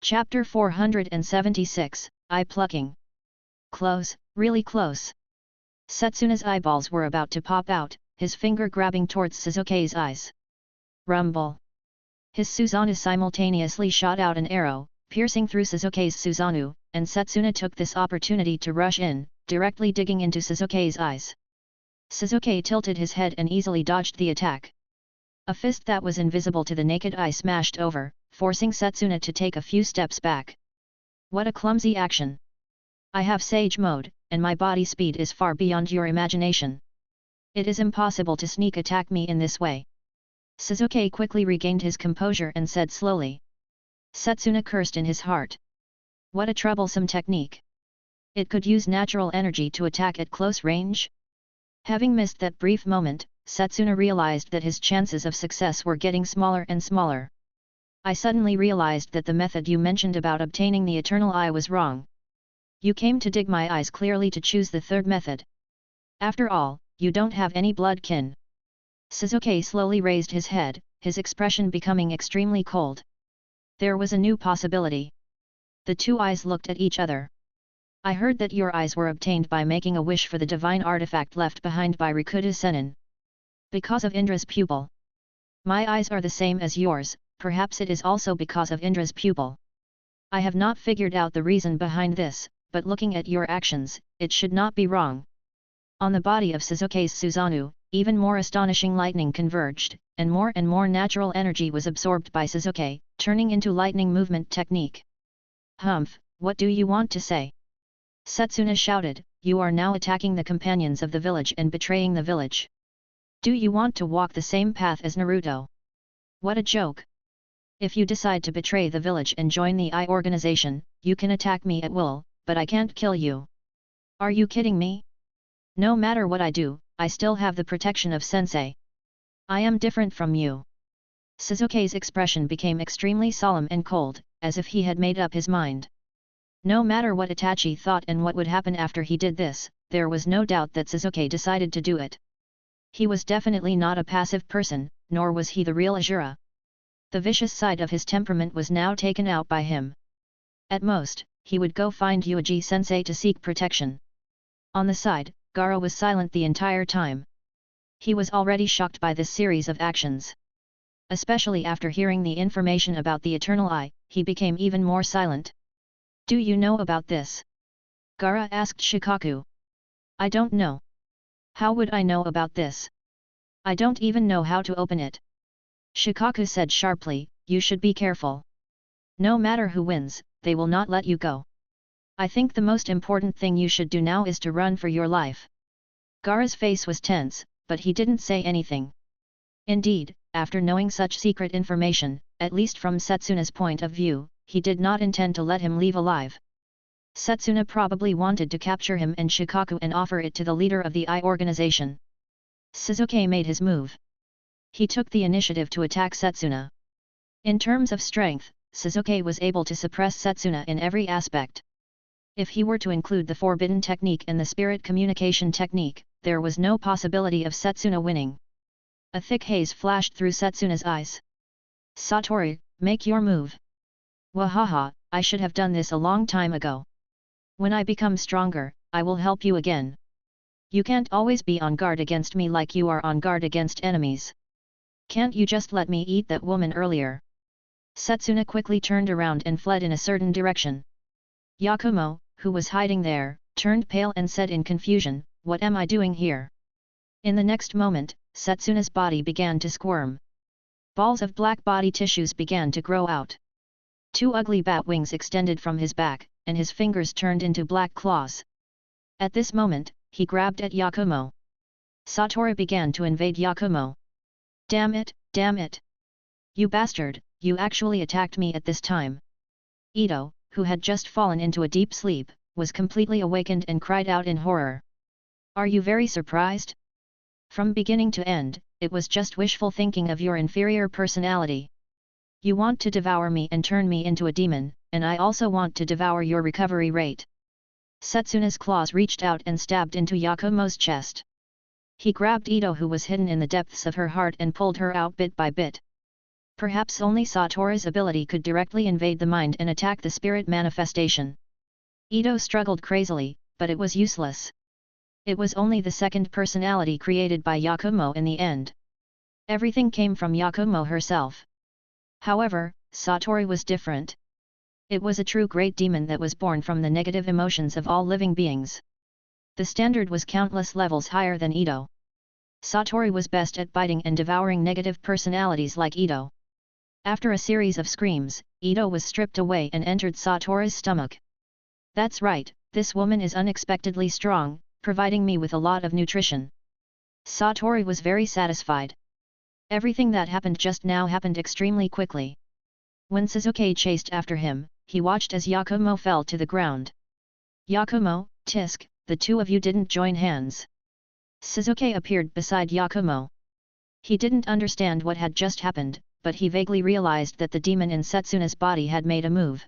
Chapter 476, Eye Plucking. Close, really close. Setsuna's eyeballs were about to pop out, his finger grabbing towards Suzuki's eyes. Rumble. His Susanoo simultaneously shot out an arrow, piercing through Suzuki's Susanoo, and Setsuna took this opportunity to rush in, directly digging into Suzuki's eyes. Suzuki tilted his head and easily dodged the attack. A fist that was invisible to the naked eye smashed over, forcing Setsuna to take a few steps back. What a clumsy action! I have Sage Mode, and my body speed is far beyond your imagination. It is impossible to sneak attack me in this way. Suzuki quickly regained his composure and said slowly. Setsuna cursed in his heart. What a troublesome technique! It could use natural energy to attack at close range? Having missed that brief moment, Setsuna realized that his chances of success were getting smaller and smaller. I suddenly realized that the method you mentioned about obtaining the Eternal Eye was wrong. You came to dig my eyes clearly to choose the third method. After all, you don't have any blood kin. Suzuki slowly raised his head, his expression becoming extremely cold. There was a new possibility. The two eyes looked at each other. I heard that your eyes were obtained by making a wish for the divine artifact left behind by Rikuta Sennin. Because of Indra's pupil. My eyes are the same as yours, perhaps it is also because of Indra's pupil. I have not figured out the reason behind this, but looking at your actions, it should not be wrong. On the body of Suzuki's Susanoo, even more astonishing lightning converged, and more natural energy was absorbed by Suzuki, turning into lightning movement technique. Humph, what do you want to say? Setsuna shouted, you are now attacking the companions of the village and betraying the village. Do you want to walk the same path as Naruto? What a joke! If you decide to betray the village and join the Eye organization, you can attack me at will, but I can't kill you. Are you kidding me? No matter what I do, I still have the protection of Sensei. I am different from you. Suzuki's expression became extremely solemn and cold, as if he had made up his mind. No matter what Itachi thought and what would happen after he did this, there was no doubt that Suzuki decided to do it. He was definitely not a passive person, nor was he the real Asura. The vicious side of his temperament was now taken out by him. At most, he would go find Yuuji sensei to seek protection. On the side, Gaara was silent the entire time. He was already shocked by this series of actions. Especially after hearing the information about the Eternal Eye, he became even more silent. Do you know about this? Gaara asked Shikaku. I don't know. How would I know about this? I don't even know how to open it. Shikaku said sharply, you should be careful. No matter who wins, they will not let you go. I think the most important thing you should do now is to run for your life. Gaara's face was tense, but he didn't say anything. Indeed, after knowing such secret information, at least from Setsuna's point of view, he did not intend to let him leave alive. Setsuna probably wanted to capture him and Shikaku and offer it to the leader of the Eye organization. Suzuki made his move. He took the initiative to attack Setsuna. In terms of strength, Suzuki was able to suppress Setsuna in every aspect. If he were to include the Forbidden Technique and the Spirit Communication Technique, there was no possibility of Setsuna winning. A thick haze flashed through Setsuna's eyes. Satori, make your move. Wahaha, I should have done this a long time ago. When I become stronger, I will help you again. You can't always be on guard against me like you are on guard against enemies. Can't you just let me eat that woman earlier? Setsuna quickly turned around and fled in a certain direction. Yakumo, who was hiding there, turned pale and said in confusion, what am I doing here? In the next moment, Setsuna's body began to squirm. Balls of black body tissues began to grow out. Two ugly bat wings extended from his back, and his fingers turned into black claws. At this moment, he grabbed at Yakumo. Satori began to invade Yakumo. Damn it, damn it! You bastard, you actually attacked me at this time. Ito, who had just fallen into a deep sleep, was completely awakened and cried out in horror. Are you very surprised? From beginning to end, it was just wishful thinking of your inferior personality. You want to devour me and turn me into a demon, and I also want to devour your recovery rate. Setsuna's claws reached out and stabbed into Yakumo's chest. He grabbed Ito, who was hidden in the depths of her heart, and pulled her out bit by bit. Perhaps only Satoru's ability could directly invade the mind and attack the spirit manifestation. Ito struggled crazily, but it was useless. It was only the second personality created by Yakumo in the end. Everything came from Yakumo herself. However, Satoru was different. It was a true great demon that was born from the negative emotions of all living beings. The standard was countless levels higher than Ito. Satoru was best at biting and devouring negative personalities like Ito. After a series of screams, Ito was stripped away and entered Satoru's stomach. That's right, this woman is unexpectedly strong, providing me with a lot of nutrition. Satoru was very satisfied. Everything that happened just now happened extremely quickly. When Shizuke chased after him, he watched as Yakumo fell to the ground. Yakumo, Tisk, the two of you didn't join hands. Shizuke appeared beside Yakumo. He didn't understand what had just happened, but he vaguely realized that the demon in Setsuna's body had made a move.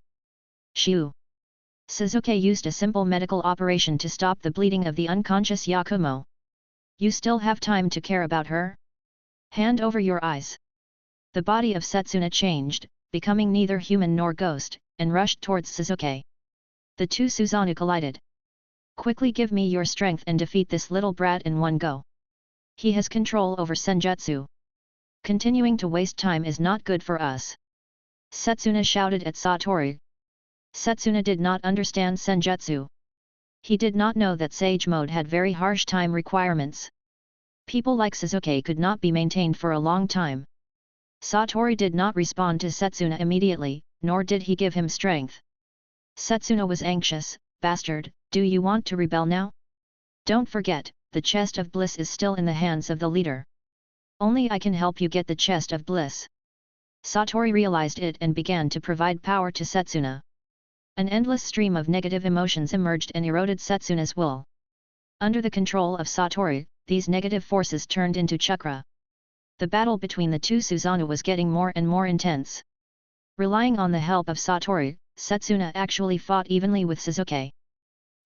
Shoo! Shizuke used a simple medical operation to stop the bleeding of the unconscious Yakumo. You still have time to care about her? Hand over your eyes. The body of Setsuna changed, becoming neither human nor ghost, and rushed towards Shizuke. The two Susanoo collided. Quickly give me your strength and defeat this little brat in one go. He has control over Senjutsu. Continuing to waste time is not good for us. Setsuna shouted at Satoru. Setsuna did not understand Senjutsu. He did not know that Sage Mode had very harsh time requirements. People like Shizuke could not be maintained for a long time. Satoru did not respond to Setsuna immediately, nor did he give him strength. Setsuna was anxious. Bastard, do you want to rebel now? Don't forget, the chest of bliss is still in the hands of the leader. Only I can help you get the chest of bliss. Satoru realized it and began to provide power to Setsuna. An endless stream of negative emotions emerged and eroded Setsuna's will. Under the control of Satoru, these negative forces turned into chakra. The battle between the two Susanoo was getting more and more intense. Relying on the help of Satoru, Setsuna actually fought evenly with Shizuke.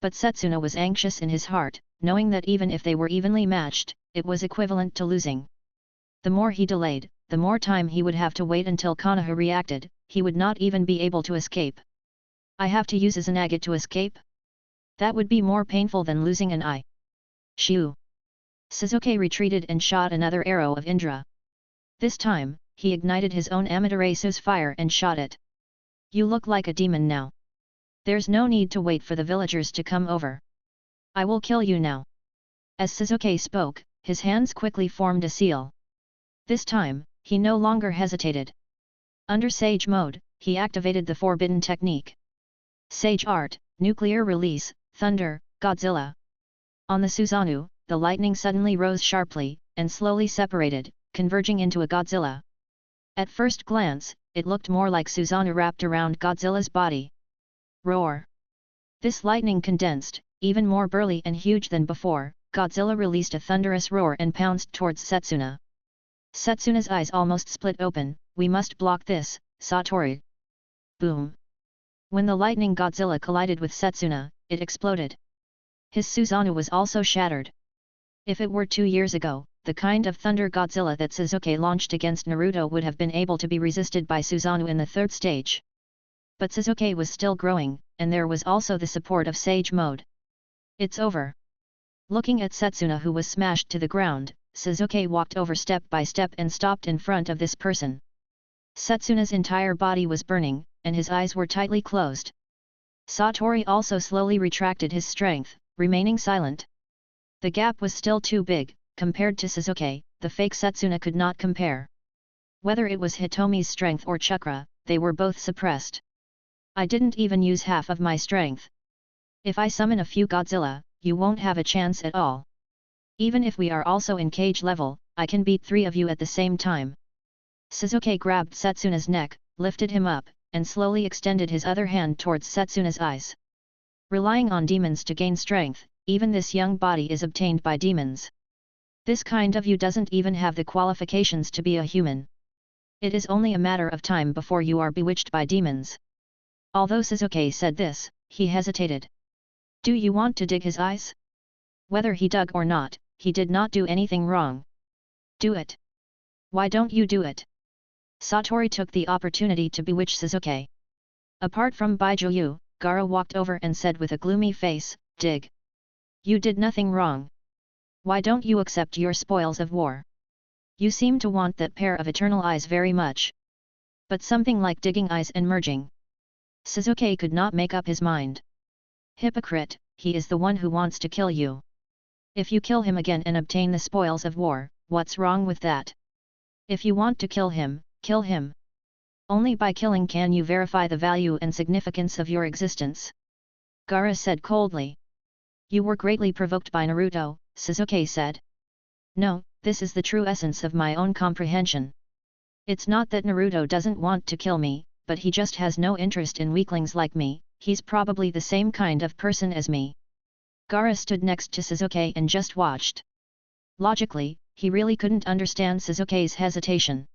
But Setsuna was anxious in his heart, knowing that even if they were evenly matched, it was equivalent to losing. The more he delayed, the more time he would have to wait until Konoha reacted. He would not even be able to escape. I have to use Izanagi to escape? That would be more painful than losing an eye. Shoo! Shizuke retreated and shot another arrow of Indra. This time, he ignited his own Amaterasu's fire and shot it. You look like a demon now. There's no need to wait for the villagers to come over. I will kill you now. As Shizuke spoke, his hands quickly formed a seal. This time, he no longer hesitated. Under Sage Mode, he activated the forbidden technique. Sage Art, Nuclear Release, Thunder, Godzilla. On the Susanoo, the lightning suddenly rose sharply, and slowly separated, converging into a Godzilla. At first glance, it looked more like Susanoo wrapped around Godzilla's body. Roar! This lightning condensed, even more burly and huge than before. Godzilla released a thunderous roar and pounced towards Setsuna. Setsuna's eyes almost split open. We must block this, Satoru. Boom! When the lightning Godzilla collided with Setsuna, it exploded. His Susanoo was also shattered. If it were 2 years ago, the kind of thunder Godzilla that Shizuke launched against Naruto would have been able to be resisted by Susanoo in the third stage. But Shizuke was still growing, and there was also the support of Sage Mode. It's over. Looking at Setsuna, who was smashed to the ground, Shizuke walked over step by step and stopped in front of this person. Setsuna's entire body was burning, and his eyes were tightly closed. Satoru also slowly retracted his strength, remaining silent. The gap was still too big. Compared to Shizuke, the fake Setsuna could not compare. Whether it was Hitomi's strength or chakra, they were both suppressed. I didn't even use half of my strength. If I summon a few Godzilla, you won't have a chance at all. Even if we are also in cage level, I can beat 3 of you at the same time. Shizuke grabbed Setsuna's neck, lifted him up, and slowly extended his other hand towards Setsuna's eyes. Relying on demons to gain strength, even this young body is obtained by demons. This kind of you doesn't even have the qualifications to be a human. It is only a matter of time before you are bewitched by demons. Although Shizuke said this, he hesitated. Do you want to dig his eyes? Whether he dug or not, he did not do anything wrong. Do it. Why don't you do it? Satori took the opportunity to bewitch Shizuke. Apart from Bijuu, Gaara walked over and said with a gloomy face, "Dig. You did nothing wrong. Why don't you accept your spoils of war? You seem to want that pair of eternal eyes very much. But something like digging eyes and merging." Shizuke could not make up his mind. Hypocrite, he is the one who wants to kill you. If you kill him again and obtain the spoils of war, what's wrong with that? If you want to kill him, kill him. Only by killing can you verify the value and significance of your existence. Gaara said coldly. You were greatly provoked by Naruto, Shizuke said. No, this is the true essence of my own comprehension. It's not that Naruto doesn't want to kill me, but he just has no interest in weaklings like me. He's probably the same kind of person as me. Gaara stood next to Shizuke and just watched. Logically, he really couldn't understand Shizuke's hesitation.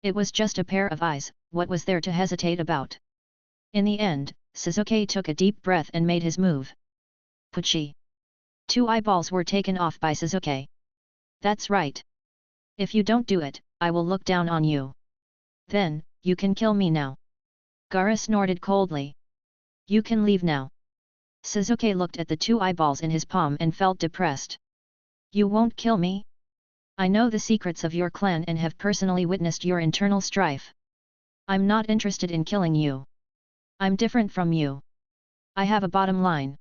It was just a pair of eyes, what was there to hesitate about? In the end, Shizuke took a deep breath and made his move. Puchi. 2 eyeballs were taken off by Shizuke. That's right. If you don't do it, I will look down on you. Then, you can kill me now. Gaara snorted coldly. You can leave now. Shizuke looked at the 2 eyeballs in his palm and felt depressed. You won't kill me? I know the secrets of your clan and have personally witnessed your internal strife. I'm not interested in killing you. I'm different from you. I have a bottom line.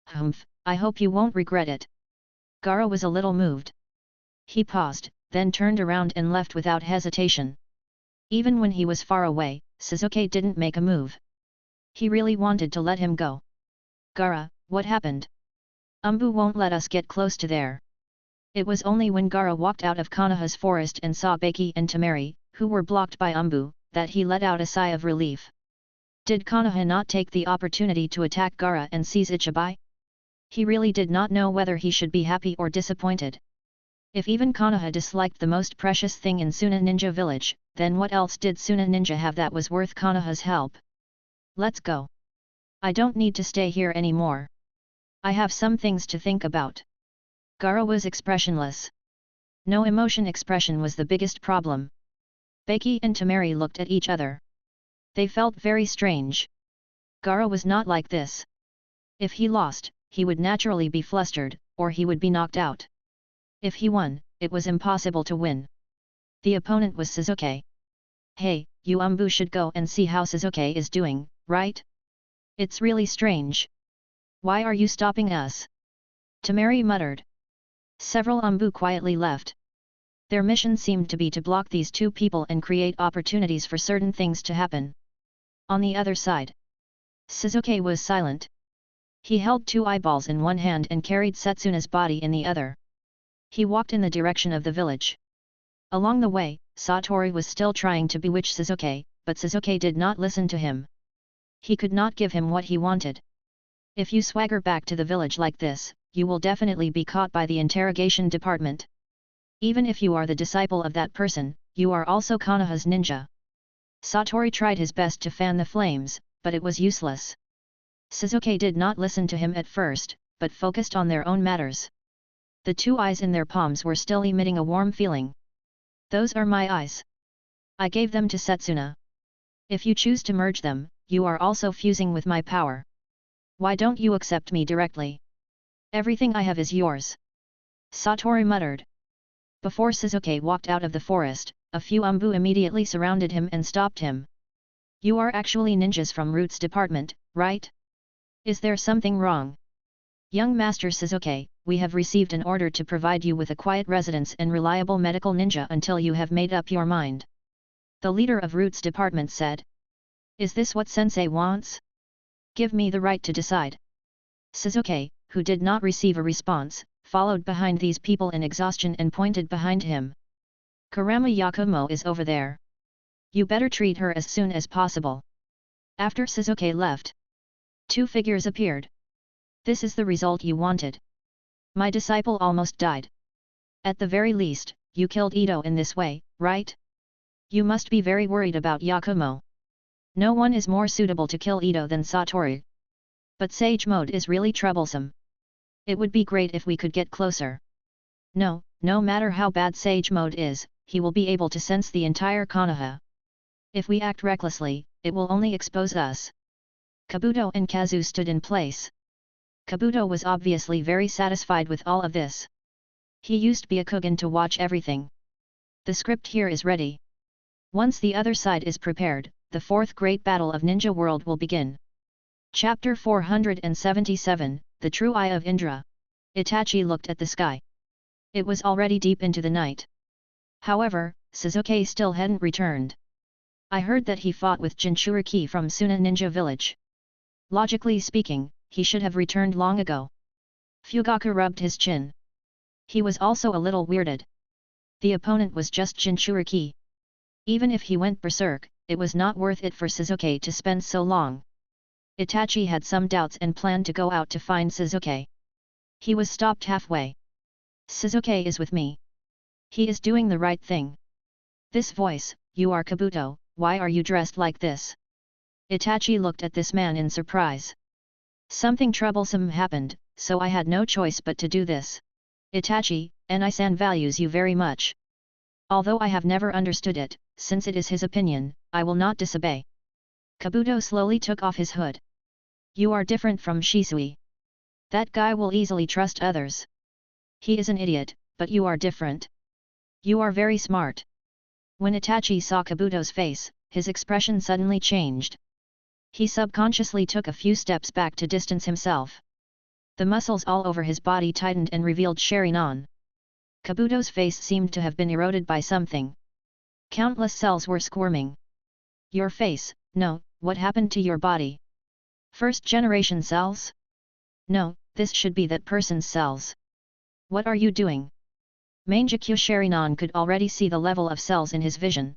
Humph, I hope you won't regret it. Gaara was a little moved. He paused, then turned around and left without hesitation. Even when he was far away, Shizuke didn't make a move. He really wanted to let him go. Gaara, what happened? Umbu won't let us get close to there. It was only when Gaara walked out of Konoha's forest and saw Baki and Temari, who were blocked by Umbu, that he let out a sigh of relief. Did Konoha not take the opportunity to attack Gaara and seize Ichibai? He really did not know whether he should be happy or disappointed. If even Konoha disliked the most precious thing in Suna Ninja Village, then what else did Suna Ninja have that was worth Konoha's help? Let's go. I don't need to stay here anymore. I have some things to think about. Gaara was expressionless. No emotion expression was the biggest problem. Baki and Temari looked at each other. They felt very strange. Gaara was not like this. If he lost, he would naturally be flustered, or he would be knocked out. If he won, it was impossible to win. The opponent was Shizuke. Hey, you Umbu should go and see how Shizuke is doing, right? It's really strange. Why are you stopping us? Temari muttered. Several Umbu quietly left. Their mission seemed to be to block these 2 people and create opportunities for certain things to happen. On the other side, Shizuke was silent. He held 2 eyeballs in one hand and carried Setsuna's body in the other. He walked in the direction of the village. Along the way, Satori was still trying to bewitch Shizuke, but Shizuke did not listen to him. He could not give him what he wanted. If you swagger back to the village like this, you will definitely be caught by the interrogation department. Even if you are the disciple of that person, you are also Konoha's ninja. Satori tried his best to fan the flames, but it was useless. Shizuke did not listen to him at first, but focused on their own matters. The 2 eyes in their palms were still emitting a warm feeling. Those are my eyes. I gave them to Setsuna. If you choose to merge them, you are also fusing with my power. Why don't you accept me directly? Everything I have is yours. Satori muttered. Before Shizuke walked out of the forest, a few Umbu immediately surrounded him and stopped him. You are actually ninjas from Roots Department, right? Is there something wrong? Young Master Shizuke, we have received an order to provide you with a quiet residence and reliable medical ninja until you have made up your mind. The leader of Roots Department said. Is this what Sensei wants? Give me the right to decide. Shizuke, who did not receive a response, followed behind these people in exhaustion and pointed behind him. Kurama Yakumo is over there. You better treat her as soon as possible. After Shizuke left, 2 figures appeared. This is the result you wanted. My disciple almost died. At the very least, you killed Ito in this way, right? You must be very worried about Yakumo. No one is more suitable to kill Ito than Satori. But Sage Mode is really troublesome. It would be great if we could get closer. No matter how bad Sage Mode is, he will be able to sense the entire Konoha. If we act recklessly, it will only expose us. Kabuto and Kazu stood in place. Kabuto was obviously very satisfied with all of this. He used Byakugan to watch everything. The script here is ready. Once the other side is prepared, the fourth great battle of Ninja World will begin. Chapter 477, The True Eye of Indra. Itachi looked at the sky. It was already deep into the night. However, Sasuke still hadn't returned. I heard that he fought with Jinchuriki from Suna Ninja Village. Logically speaking, he should have returned long ago. Fugaku rubbed his chin. He was also a little weirded. The opponent was just Jinchuriki. Even if he went berserk, it was not worth it for Sasuke to spend so long. Itachi had some doubts and planned to go out to find Sasuke. He was stopped halfway. Sasuke is with me. He is doing the right thing. This voice, you are Kabuto, why are you dressed like this? Itachi looked at this man in surprise. Something troublesome happened, so I had no choice but to do this. Itachi, Enai-san values you very much. Although I have never understood it, since it is his opinion, I will not disobey. Kabuto slowly took off his hood. You are different from Shisui. That guy will easily trust others. He is an idiot, but you are different. You are very smart. When Itachi saw Kabuto's face, his expression suddenly changed. He subconsciously took a few steps back to distance himself. The muscles all over his body tightened and revealed Sharingan. Kabuto's face seemed to have been eroded by something. Countless cells were squirming. Your face, no, what happened to your body? First generation cells? No, this should be that person's cells. What are you doing? Mangekyo Sharingan could already see the level of cells in his vision.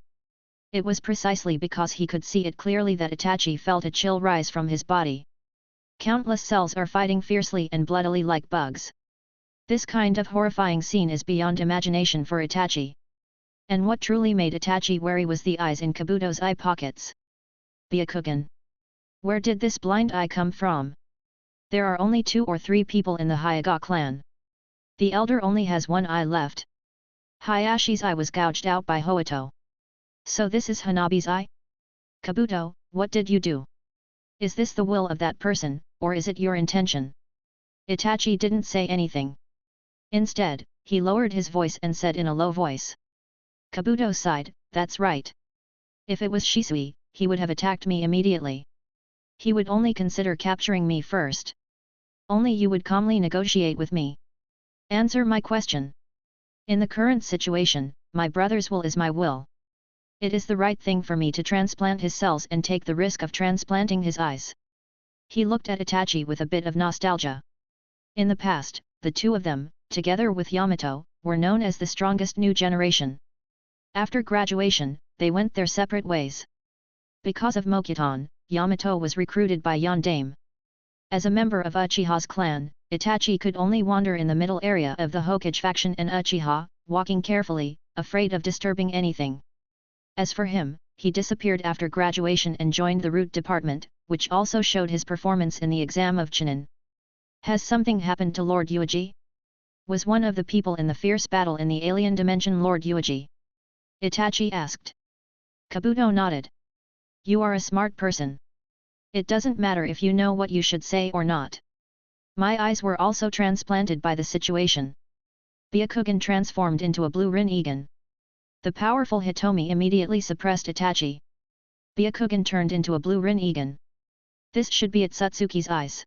It was precisely because he could see it clearly that Itachi felt a chill rise from his body. Countless cells are fighting fiercely and bloodily like bugs. This kind of horrifying scene is beyond imagination for Itachi. And what truly made Itachi wary was the eyes in Kabuto's eye pockets. Byakugan. Where did this blind eye come from? There are only 2 or 3 people in the Hyuga clan. The elder only has one eye left. Hayashi's eye was gouged out by Hoito. So this is Hanabi's eye? Kabuto, what did you do? Is this the will of that person, or is it your intention? Itachi didn't say anything. Instead, he lowered his voice and said in a low voice. Kabuto sighed, that's right. If it was Shisui, he would have attacked me immediately. He would only consider capturing me first. Only you would calmly negotiate with me. Answer my question. In the current situation, my brother's will is my will. It is the right thing for me to transplant his cells and take the risk of transplanting his eyes. He looked at Itachi with a bit of nostalgia. In the past, the two of them, together with Yamato, were known as the strongest new generation. After graduation, they went their separate ways. Because of Mokuton, Yamato was recruited by Yondaime. As a member of Uchiha's clan, Itachi could only wander in the middle area of the Hokage faction and Uchiha, walking carefully, afraid of disturbing anything. As for him, he disappeared after graduation and joined the Root Department, which also showed his performance in the exam of Chunin. Has something happened to Lord Yuuji? Was one of the people in the fierce battle in the alien dimension Lord Yuuji? Itachi asked. Kabuto nodded. You are a smart person. It doesn't matter if you know what you should say or not. My eyes were also transplanted by the situation. Byakugan transformed into a blue Rinnegan. The powerful Hitomi immediately suppressed Itachi. Byakugan turned into a blue Rinnegan. This should be Itsutsuki's eyes.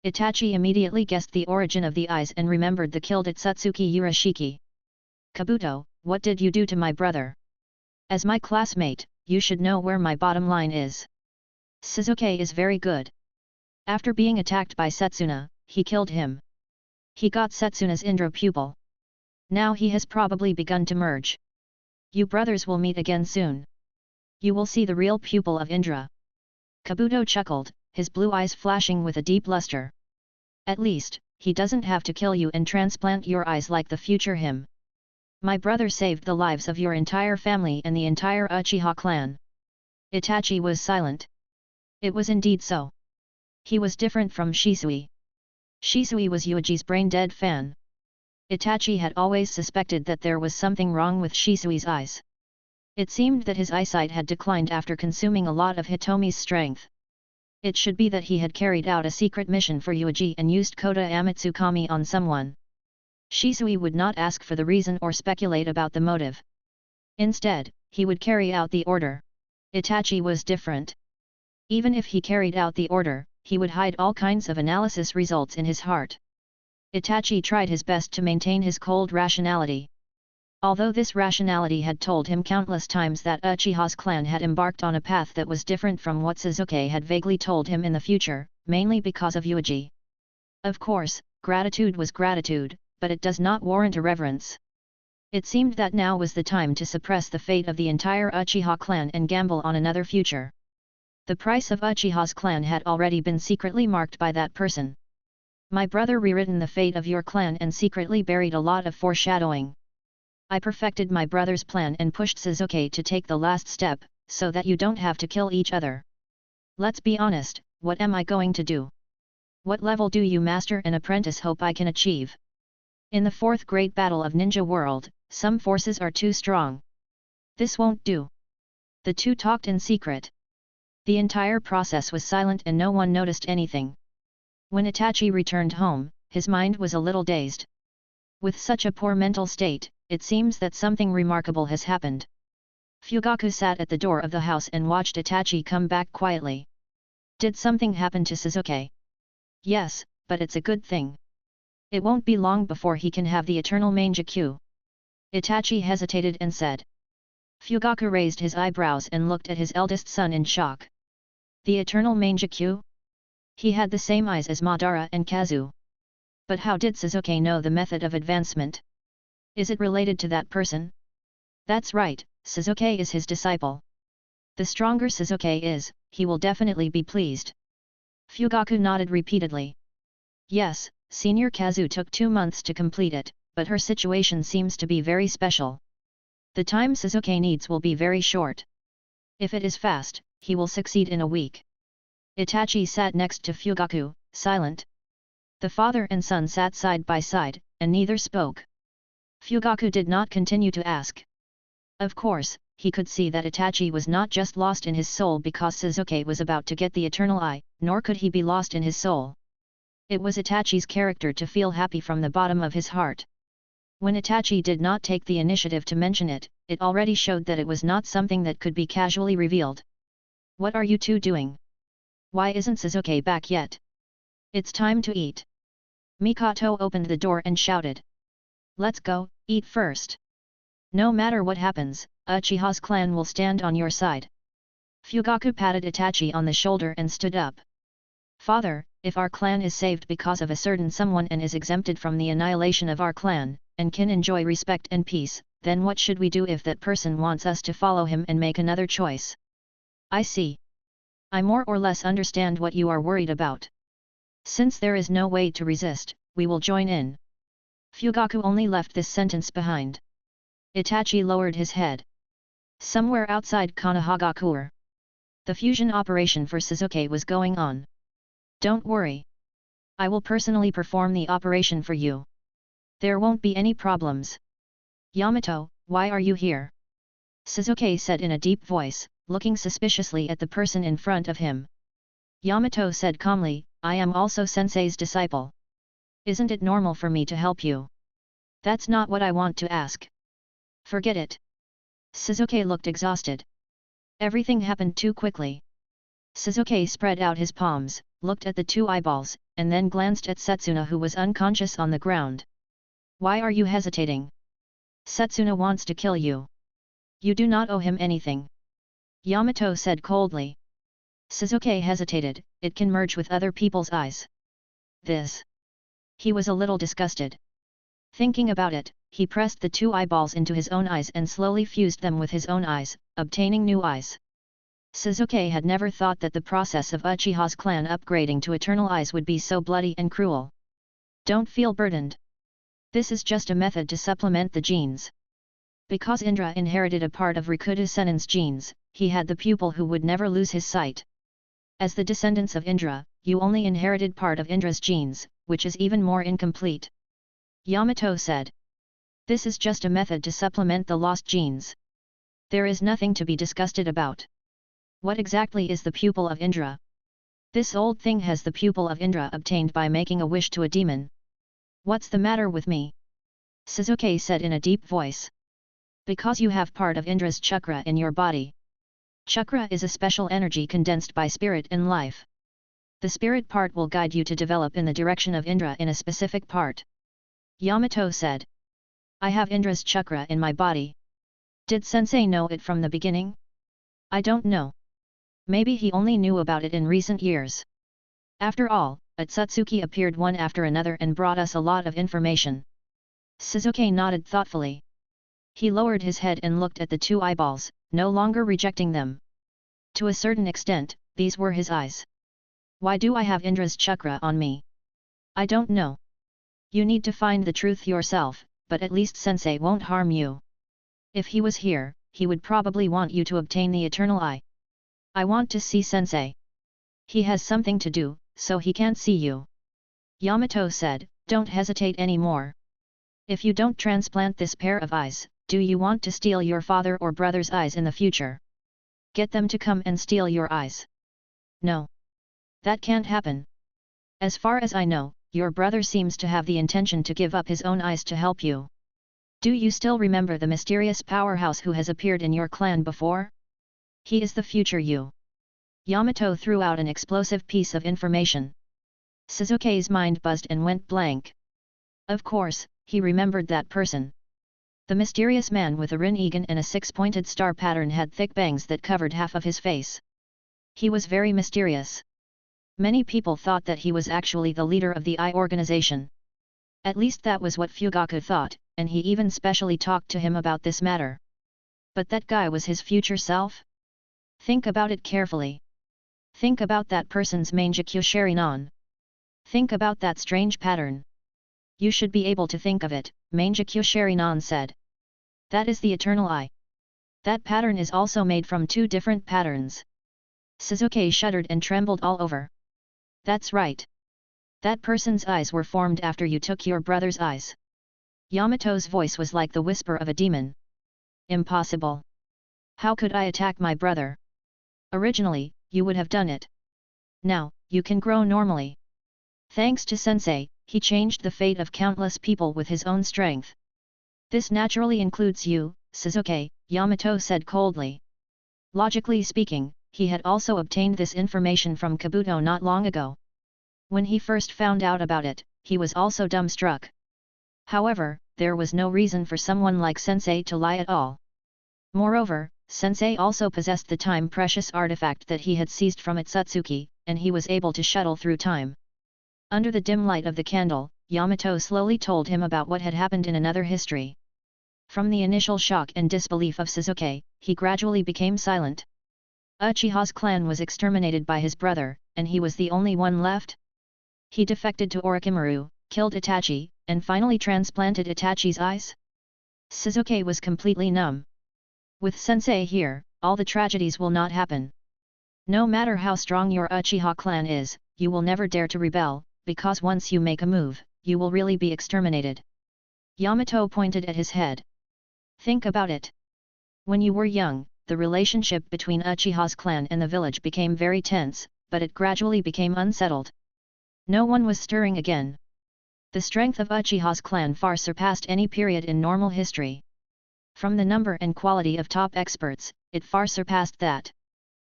Itachi immediately guessed the origin of the eyes and remembered the killed Itsutsuki Urashiki. Kabuto, what did you do to my brother? As my classmate, you should know where my bottom line is. Sasuke is very good. After being attacked by Setsuna, he killed him. He got Setsuna's Indra pupil. Now he has probably begun to merge. You brothers will meet again soon. You will see the real pupil of Indra. Kabuto chuckled, his blue eyes flashing with a deep luster. At least, he doesn't have to kill you and transplant your eyes like the future him. My brother saved the lives of your entire family and the entire Uchiha clan. Itachi was silent. It was indeed so. He was different from Shisui. Shisui was Yuuji's brain-dead fan. Itachi had always suspected that there was something wrong with Shisui's eyes. It seemed that his eyesight had declined after consuming a lot of Hitomi's strength. It should be that he had carried out a secret mission for Yuuji and used Kota Amatsukami on someone. Shisui would not ask for the reason or speculate about the motive. Instead, he would carry out the order. Itachi was different. Even if he carried out the order, he would hide all kinds of analysis results in his heart. Itachi tried his best to maintain his cold rationality. Although this rationality had told him countless times that Uchiha's clan had embarked on a path that was different from what Sasuke had vaguely told him in the future, mainly because of Yuuji. Of course, gratitude was gratitude, but it does not warrant irreverence. It seemed that now was the time to suppress the fate of the entire Uchiha clan and gamble on another future. The price of Uchiha's clan had already been secretly marked by that person. My brother rewritten the fate of your clan and secretly buried a lot of foreshadowing. I perfected my brother's plan and pushed Sasuke to take the last step, so that you don't have to kill each other. Let's be honest, what am I going to do? What level do you master and apprentice hope I can achieve? In the fourth great battle of Ninja World, some forces are too strong. This won't do. The two talked in secret. The entire process was silent and no one noticed anything. When Itachi returned home, his mind was a little dazed. With such a poor mental state, it seems that something remarkable has happened. Fugaku sat at the door of the house and watched Itachi come back quietly. Did something happen to Sasuke? Yes, but it's a good thing. It won't be long before he can have the eternal Mangekyou. Itachi hesitated and said. Fugaku raised his eyebrows and looked at his eldest son in shock. The eternal Mangekyou? He had the same eyes as Madara and Kazu. But how did Sasuke know the method of advancement? Is it related to that person? That's right, Sasuke is his disciple. The stronger Sasuke is, he will definitely be pleased. Fugaku nodded repeatedly. Yes, Senior Kazu took 2 months to complete it, but her situation seems to be very special. The time Sasuke needs will be very short. If it is fast, he will succeed in a week. Itachi sat next to Fugaku, silent. The father and son sat side by side, and neither spoke. Fugaku did not continue to ask. Of course, he could see that Itachi was not just lost in his soul because Sasuke was about to get the Eternal Eye, nor could he be lost in his soul. It was Itachi's character to feel happy from the bottom of his heart. When Itachi did not take the initiative to mention it, it already showed that it was not something that could be casually revealed. What are you two doing? Why isn't Sasuke back yet? It's time to eat. Mikoto opened the door and shouted. Let's go, eat first. No matter what happens, Uchiha's clan will stand on your side. Fugaku patted Itachi on the shoulder and stood up. Father, if our clan is saved because of a certain someone and is exempted from the annihilation of our clan, and can enjoy respect and peace, then what should we do if that person wants us to follow him and make another choice? I see. I more or less understand what you are worried about. Since there is no way to resist, we will join in. Fugaku only left this sentence behind. Itachi lowered his head. Somewhere outside Konohagakure, the fusion operation for Sasuke was going on. Don't worry. I will personally perform the operation for you. There won't be any problems. Yamato, why are you here? Sasuke said in a deep voice, looking suspiciously at the person in front of him. Yamato said calmly, I am also Sensei's disciple. Isn't it normal for me to help you? That's not what I want to ask. Forget it. Sasuke looked exhausted. Everything happened too quickly. Sasuke spread out his palms, looked at the two eyeballs, and then glanced at Setsuna who was unconscious on the ground. Why are you hesitating? Setsuna wants to kill you. You do not owe him anything. Yamato said coldly. Sasuke hesitated, it can merge with other people's eyes. This. He was a little disgusted. Thinking about it, he pressed the two eyeballs into his own eyes and slowly fused them with his own eyes, obtaining new eyes. Sasuke had never thought that the process of Uchiha's clan upgrading to eternal eyes would be so bloody and cruel. Don't feel burdened. This is just a method to supplement the genes. Because Indra inherited a part of Rikudo Sennin's genes, he had the pupil who would never lose his sight. As the descendants of Indra, you only inherited part of Indra's genes, which is even more incomplete. Yamato said. This is just a method to supplement the lost genes. There is nothing to be discussed about. What exactly is the pupil of Indra? This old thing has the pupil of Indra obtained by making a wish to a demon. What's the matter with me? Shizuke said in a deep voice. Because you have part of Indra's chakra in your body. Chakra is a special energy condensed by spirit and life. The spirit part will guide you to develop in the direction of Indra in a specific part. Yamato said. I have Indra's chakra in my body. Did sensei know it from the beginning? I don't know. Maybe he only knew about it in recent years. After all, Otsutsuki appeared one after another and brought us a lot of information. Shizuke nodded thoughtfully. He lowered his head and looked at the two eyeballs, no longer rejecting them. To a certain extent, these were his eyes. Why do I have Indra's chakra on me? I don't know. You need to find the truth yourself, but at least sensei won't harm you. If he was here, he would probably want you to obtain the eternal eye. I want to see sensei. He has something to do, so he can't see you. Yamato said, don't hesitate anymore. If you don't transplant this pair of eyes, do you want to steal your father or brother's eyes in the future? Get them to come and steal your eyes. No. That can't happen. As far as I know, your brother seems to have the intention to give up his own eyes to help you. Do you still remember the mysterious powerhouse who has appeared in your clan before? He is the future you. Yamato threw out an explosive piece of information. Shizuke's mind buzzed and went blank. Of course, he remembered that person. The mysterious man with a rin-egan and a six-pointed star pattern had thick bangs that covered half of his face. He was very mysterious. Many people thought that he was actually the leader of the Eye organization. At least that was what Fugaku thought, and he even specially talked to him about this matter. But that guy was his future self? Think about it carefully. Think about that person's Manjikyo Sharinon. Think about that strange pattern. You should be able to think of it, Manjikyo Sharinon said. That is the eternal eye. That pattern is also made from two different patterns. Shizuke shuddered and trembled all over. That's right. That person's eyes were formed after you took your brother's eyes. Yamato's voice was like the whisper of a demon. Impossible. How could I attack my brother? Originally, you would have done it. Now, you can grow normally. Thanks to sensei, he changed the fate of countless people with his own strength. This naturally includes you, Shizuke, Yamato said coldly. Logically speaking, he had also obtained this information from Kabuto not long ago. When he first found out about it, he was also dumbstruck. However, there was no reason for someone like sensei to lie at all. Moreover, sensei also possessed the time-precious artifact that he had seized from Otsutsuki, and he was able to shuttle through time. Under the dim light of the candle, Yamato slowly told him about what had happened in another history. From the initial shock and disbelief of Shizuke, he gradually became silent. Uchiha's clan was exterminated by his brother, and he was the only one left? He defected to Orochimaru, killed Itachi, and finally transplanted Itachi's eyes? Shizuke was completely numb. With sensei here, all the tragedies will not happen. No matter how strong your Uchiha clan is, you will never dare to rebel, because once you make a move, you will really be exterminated. Yamato pointed at his head. Think about it. When you were young, the relationship between Uchiha's clan and the village became very tense, but it gradually became unsettled. No one was stirring again. The strength of Uchiha's clan far surpassed any period in normal history. From the number and quality of top experts, it far surpassed that.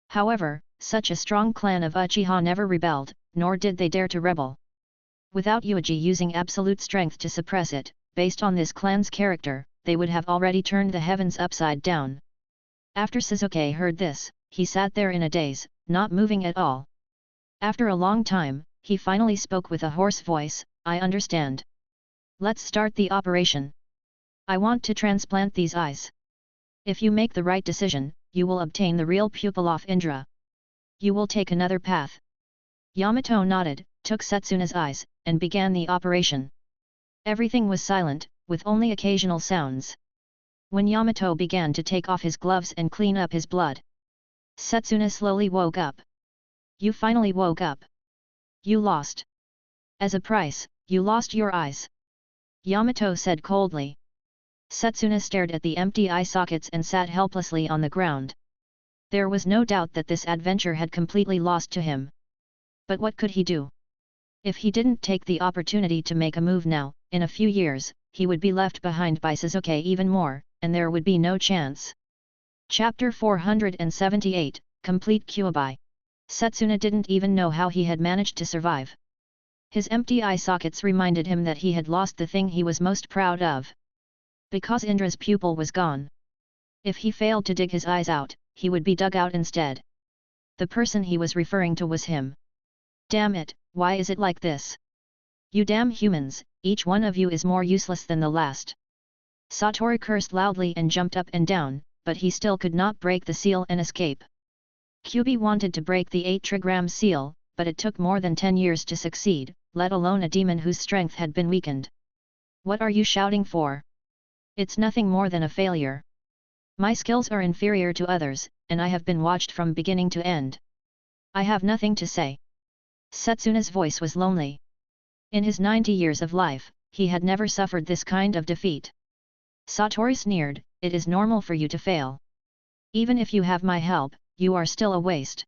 However, such a strong clan of Uchiha never rebelled, nor did they dare to rebel. Without Yuuji using absolute strength to suppress it, based on this clan's character, they would have already turned the heavens upside down. After Shizuke heard this, he sat there in a daze, not moving at all. After a long time, he finally spoke with a hoarse voice, I understand. Let's start the operation. I want to transplant these eyes. If you make the right decision, you will obtain the real pupil of Indra. You will take another path. Yamato nodded, took Setsuna's eyes, and began the operation. Everything was silent, with only occasional sounds. When Yamato began to take off his gloves and clean up his blood, Setsuna slowly woke up. You finally woke up. You lost. As a price, you lost your eyes. Yamato said coldly. Setsuna stared at the empty eye sockets and sat helplessly on the ground. There was no doubt that this adventure had completely lost to him. But what could he do? If he didn't take the opportunity to make a move now, in a few years, he would be left behind by Sasuke even more, and there would be no chance. Chapter 478, Complete Kyuubi. Setsuna didn't even know how he had managed to survive. His empty eye sockets reminded him that he had lost the thing he was most proud of. Because Indra's pupil was gone. If he failed to dig his eyes out, he would be dug out instead. The person he was referring to was him. Damn it, why is it like this? You damn humans, each one of you is more useless than the last. Satori cursed loudly and jumped up and down, but he still could not break the seal and escape. Kyuubi wanted to break the 8 trigram seal, but it took more than 10 years to succeed, let alone a demon whose strength had been weakened. What are you shouting for? It's nothing more than a failure. My skills are inferior to others, and I have been watched from beginning to end. I have nothing to say. Setsuna's voice was lonely. In his 90 years of life, he had never suffered this kind of defeat. Satori sneered, it is normal for you to fail. Even if you have my help, you are still a waste.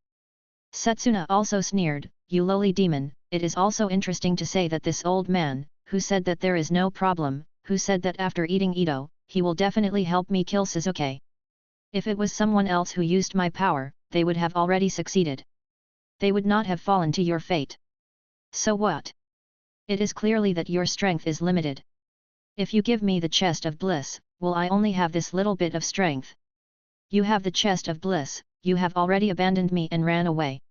Setsuna also sneered, you lowly demon, it is also interesting to say that this old man, who said that there is no problem, who said that after eating Ito, he will definitely help me kill Sasuke. If it was someone else who used my power, they would have already succeeded. They would not have fallen to your fate. So what? It is clearly that your strength is limited. If you give me the chest of bliss, will I only have this little bit of strength? You have the chest of bliss, you have already abandoned me and ran away.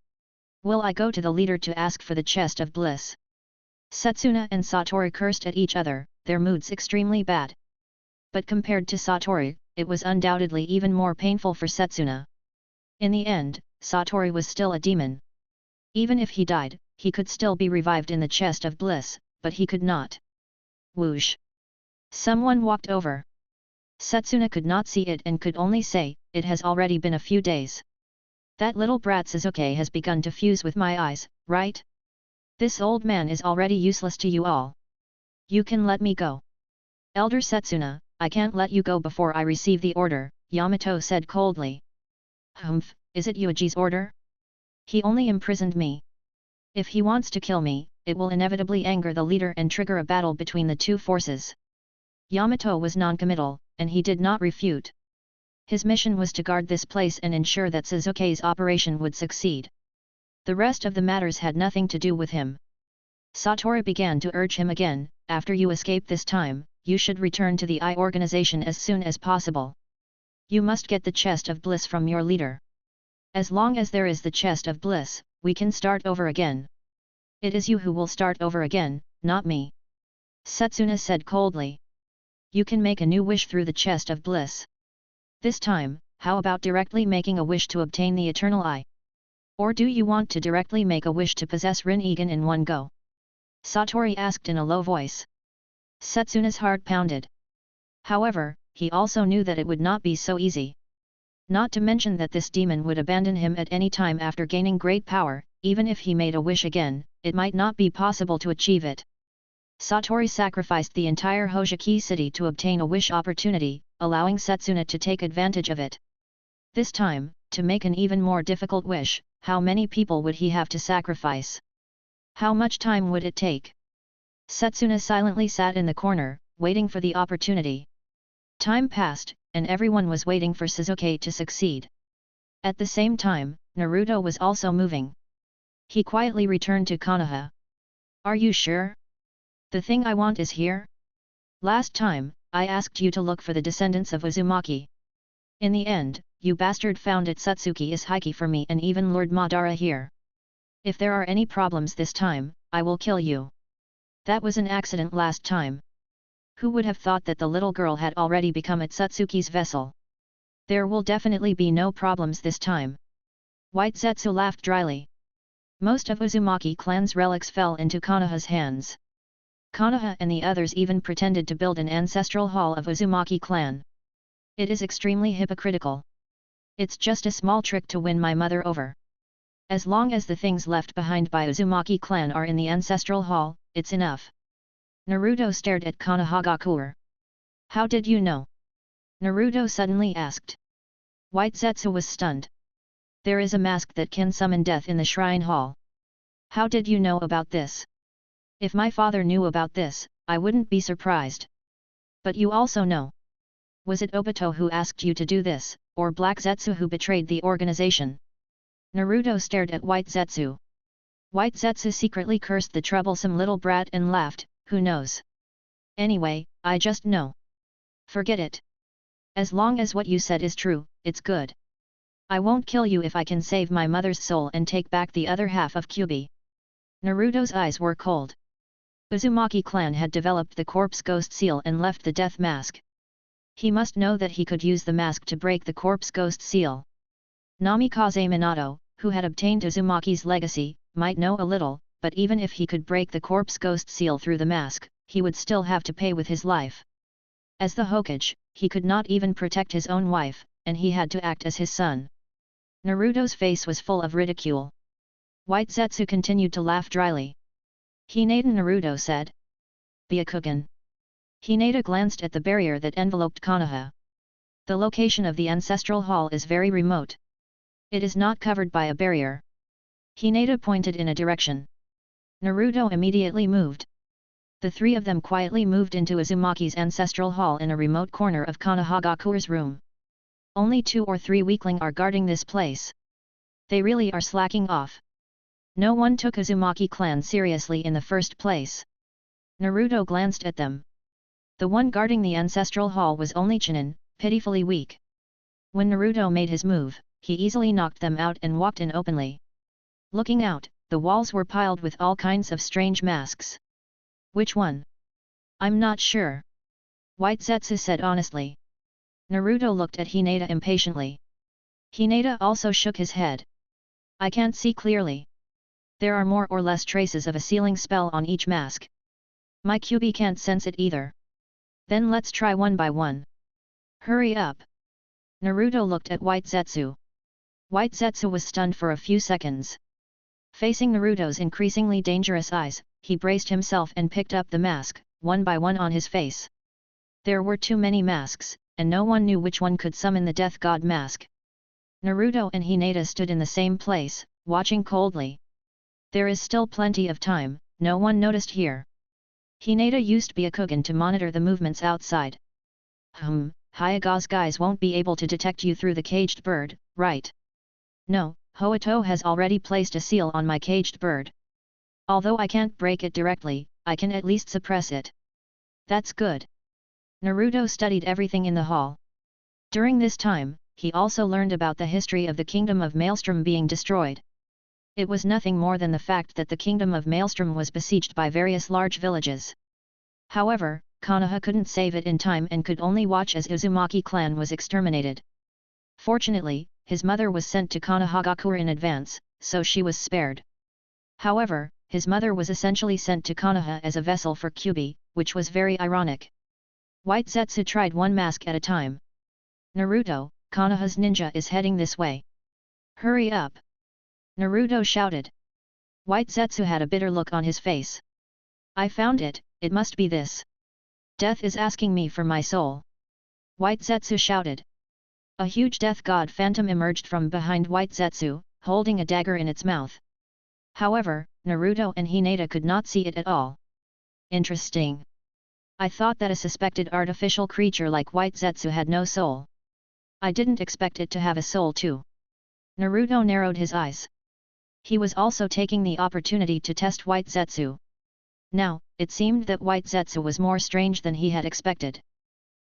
Will I go to the leader to ask for the chest of bliss? Setsuna and Satori cursed at each other, their moods extremely bad. But compared to Satori, it was undoubtedly even more painful for Setsuna. In the end, Satori was still a demon. Even if he died, he could still be revived in the chest of bliss, but he could not. Whoosh! Someone walked over. Setsuna could not see it and could only say, it has already been a few days. That little brat Sasuke has begun to fuse with my eyes, right? This old man is already useless to you all. You can let me go. Elder Setsuna, I can't let you go before I receive the order, Yamato said coldly. Humph, is it Yuuji's order? He only imprisoned me. If he wants to kill me, it will inevitably anger the leader and trigger a battle between the two forces. Yamato was non-committal, and he did not refute. His mission was to guard this place and ensure that Sasuke's operation would succeed. The rest of the matters had nothing to do with him. Satori began to urge him again, after you escape this time, you should return to the Eye organization as soon as possible. You must get the chest of bliss from your leader. As long as there is the chest of bliss, we can start over again. It is you who will start over again, not me. Setsuna said coldly. You can make a new wish through the chest of bliss. This time, how about directly making a wish to obtain the Eternal Eye? Or do you want to directly make a wish to possess Rinnegan in one go? Satori asked in a low voice. Setsuna's heart pounded. However, he also knew that it would not be so easy. Not to mention that this demon would abandon him at any time after gaining great power, even if he made a wish again, it might not be possible to achieve it. Satori sacrificed the entire Hojiki city to obtain a wish opportunity, allowing Setsuna to take advantage of it. This time, to make an even more difficult wish, how many people would he have to sacrifice? How much time would it take? Setsuna silently sat in the corner, waiting for the opportunity. Time passed, and everyone was waiting for Sasuke to succeed. At the same time, Naruto was also moving. He quietly returned to Konoha. Are you sure? The thing I want is here? Last time, I asked you to look for the descendants of Uzumaki. In the end, you bastard found Itsutsuki Ishiki for me and even lured Madara here. If there are any problems this time, I will kill you. That was an accident last time. Who would have thought that the little girl had already become Itsutsuki's vessel? There will definitely be no problems this time. White Zetsu laughed dryly. Most of Uzumaki clan's relics fell into Konoha's hands. Konoha and the others even pretended to build an ancestral hall of Uzumaki clan. It is extremely hypocritical. It's just a small trick to win my mother over. As long as the things left behind by Uzumaki clan are in the ancestral hall, it's enough. Naruto stared at Konohagakure. How did you know? Naruto suddenly asked. White Zetsu was stunned. There is a mask that can summon death in the shrine hall. How did you know about this? If my father knew about this, I wouldn't be surprised. But you also know. Was it Obito who asked you to do this, or Black Zetsu who betrayed the organization? Naruto stared at White Zetsu. White Zetsu secretly cursed the troublesome little brat and laughed, who knows? Anyway, I just know. Forget it. As long as what you said is true, it's good. I won't kill you if I can save my mother's soul and take back the other half of Kyuubi. Naruto's eyes were cold. Uzumaki clan had developed the corpse ghost seal and left the death mask. He must know that he could use the mask to break the corpse ghost seal. Namikaze Minato, who had obtained Uzumaki's legacy, might know a little, but even if he could break the corpse ghost seal through the mask, he would still have to pay with his life. As the Hokage, he could not even protect his own wife, and he had to act as his son. Naruto's face was full of ridicule. White Zetsu continued to laugh dryly. Hinata. Naruto said. Byakugan. Hinata glanced at the barrier that enveloped Konoha. The location of the ancestral hall is very remote. It is not covered by a barrier. Hinata pointed in a direction. Naruto immediately moved. The three of them quietly moved into Uzumaki's ancestral hall in a remote corner of Konohagakure's room. Only 2 or 3 weakling are guarding this place. They really are slacking off. No one took Uzumaki clan seriously in the first place. Naruto glanced at them. The one guarding the ancestral hall was only Chunin, pitifully weak. When Naruto made his move, he easily knocked them out and walked in openly. Looking out, the walls were piled with all kinds of strange masks. Which one? I'm not sure. White Zetsu said honestly. Naruto looked at Hinata impatiently. Hinata also shook his head. I can't see clearly. There are more or less traces of a sealing spell on each mask. My Kyuubi can't sense it either. Then let's try one by one. Hurry up. Naruto looked at White Zetsu. White Zetsu was stunned for a few seconds. Facing Naruto's increasingly dangerous eyes, he braced himself and picked up the mask, one by one on his face. There were too many masks, and no one knew which one could summon the Death God mask. Naruto and Hinata stood in the same place, watching coldly. There is still plenty of time, no one noticed here. Hinata used Byakugan to monitor the movements outside. Hyaga's guys won't be able to detect you through the caged bird, right? No, Hoito has already placed a seal on my caged bird. Although I can't break it directly, I can at least suppress it. That's good. Naruto studied everything in the hall. During this time, he also learned about the history of the Kingdom of Maelstrom being destroyed. It was nothing more than the fact that the Kingdom of Maelstrom was besieged by various large villages. However, Konoha couldn't save it in time and could only watch as Uzumaki clan was exterminated. Fortunately, his mother was sent to Konohagakure in advance, so she was spared. However, his mother was essentially sent to Konoha as a vessel for Kyuubi, which was very ironic. White Zetsu tried one mask at a time. Naruto, Konoha's ninja is heading this way. Hurry up! Naruto shouted. White Zetsu had a bitter look on his face. I found it, it must be this. Death is asking me for my soul. White Zetsu shouted. A huge death god phantom emerged from behind White Zetsu, holding a dagger in its mouth. However, Naruto and Hinata could not see it at all. Interesting. I thought that a suspected artificial creature like White Zetsu had no soul. I didn't expect it to have a soul too. Naruto narrowed his eyes. He was also taking the opportunity to test White Zetsu. Now, it seemed that White Zetsu was more strange than he had expected.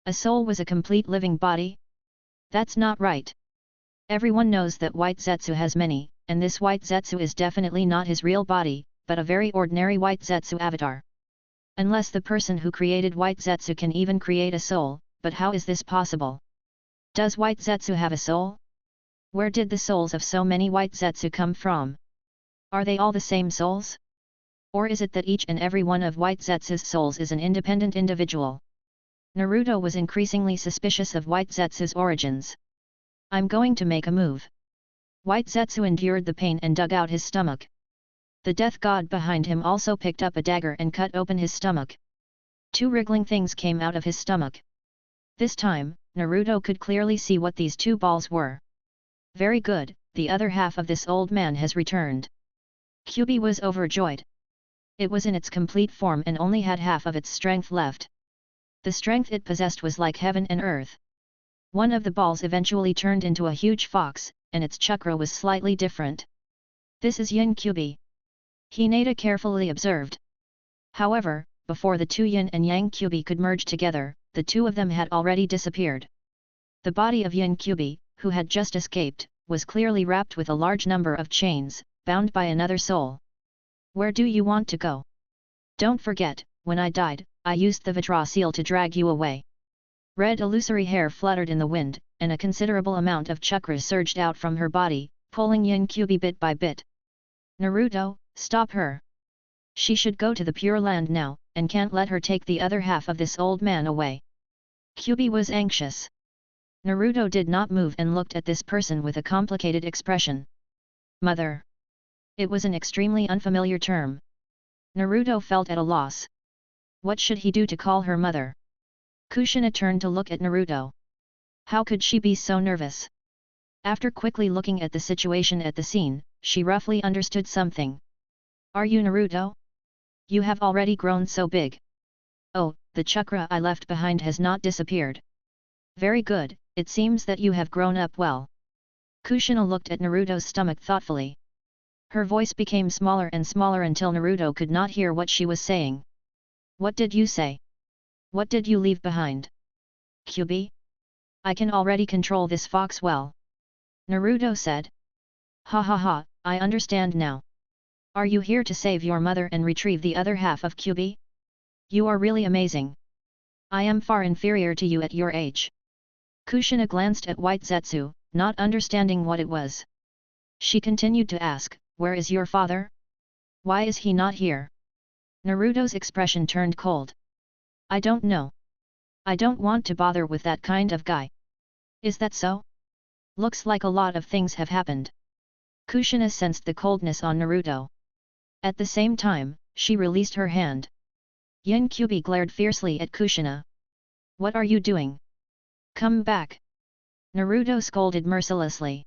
A soul was a complete living body? That's not right. Everyone knows that White Zetsu has many, and this White Zetsu is definitely not his real body, but a very ordinary White Zetsu avatar. Unless the person who created White Zetsu can even create a soul, but how is this possible? Does White Zetsu have a soul? Where did the souls of so many White Zetsu come from? Are they all the same souls? Or is it that each and every one of White Zetsu's souls is an independent individual? Naruto was increasingly suspicious of White Zetsu's origins. I'm going to make a move. White Zetsu endured the pain and dug out his stomach. The death god behind him also picked up a dagger and cut open his stomach. 2 wriggling things came out of his stomach. This time, Naruto could clearly see what these two balls were. Very good, the other half of this old man has returned. Kyuubi was overjoyed. It was in its complete form and only had half of its strength left. The strength it possessed was like heaven and earth. One of the balls eventually turned into a huge fox, and its chakra was slightly different. This is Yin Kyuubi. Hinata carefully observed. However, before the two Yin and Yang Kyuubi could merge together, the two of them had already disappeared. The body of Yin Kyuubi, who had just escaped, was clearly wrapped with a large number of chains, bound by another soul. Where do you want to go? Don't forget, when I died, I used the Vajra seal to drag you away. Red illusory hair fluttered in the wind, and a considerable amount of chakra surged out from her body, pulling Yin Kyuubi bit by bit. Naruto, stop her. She should go to the Pure Land now, and can't let her take the other half of this old man away. Kyuubi was anxious. Naruto did not move and looked at this person with a complicated expression. Mother. It was an extremely unfamiliar term. Naruto felt at a loss. What should he do to call her mother? Kushina turned to look at Naruto. How could she be so nervous? After quickly looking at the situation at the scene, she roughly understood something. Are you Naruto? You have already grown so big. Oh, the chakra I left behind has not disappeared. Very good, it seems that you have grown up well. Kushina looked at Naruto's stomach thoughtfully. Her voice became smaller and smaller until Naruto could not hear what she was saying. What did you say? What did you leave behind? Kyuubi? I can already control this fox well. Naruto said. Ha ha ha, I understand now. Are you here to save your mother and retrieve the other half of Kyuubi? You are really amazing. I am far inferior to you at your age. Kushina glanced at White Zetsu, not understanding what it was. She continued to ask, where is your father? Why is he not here? Naruto's expression turned cold. I don't know. I don't want to bother with that kind of guy. Is that so? Looks like a lot of things have happened. Kushina sensed the coldness on Naruto. At the same time, she released her hand. Yin Kyuubi glared fiercely at Kushina. What are you doing? Come back! Naruto scolded mercilessly.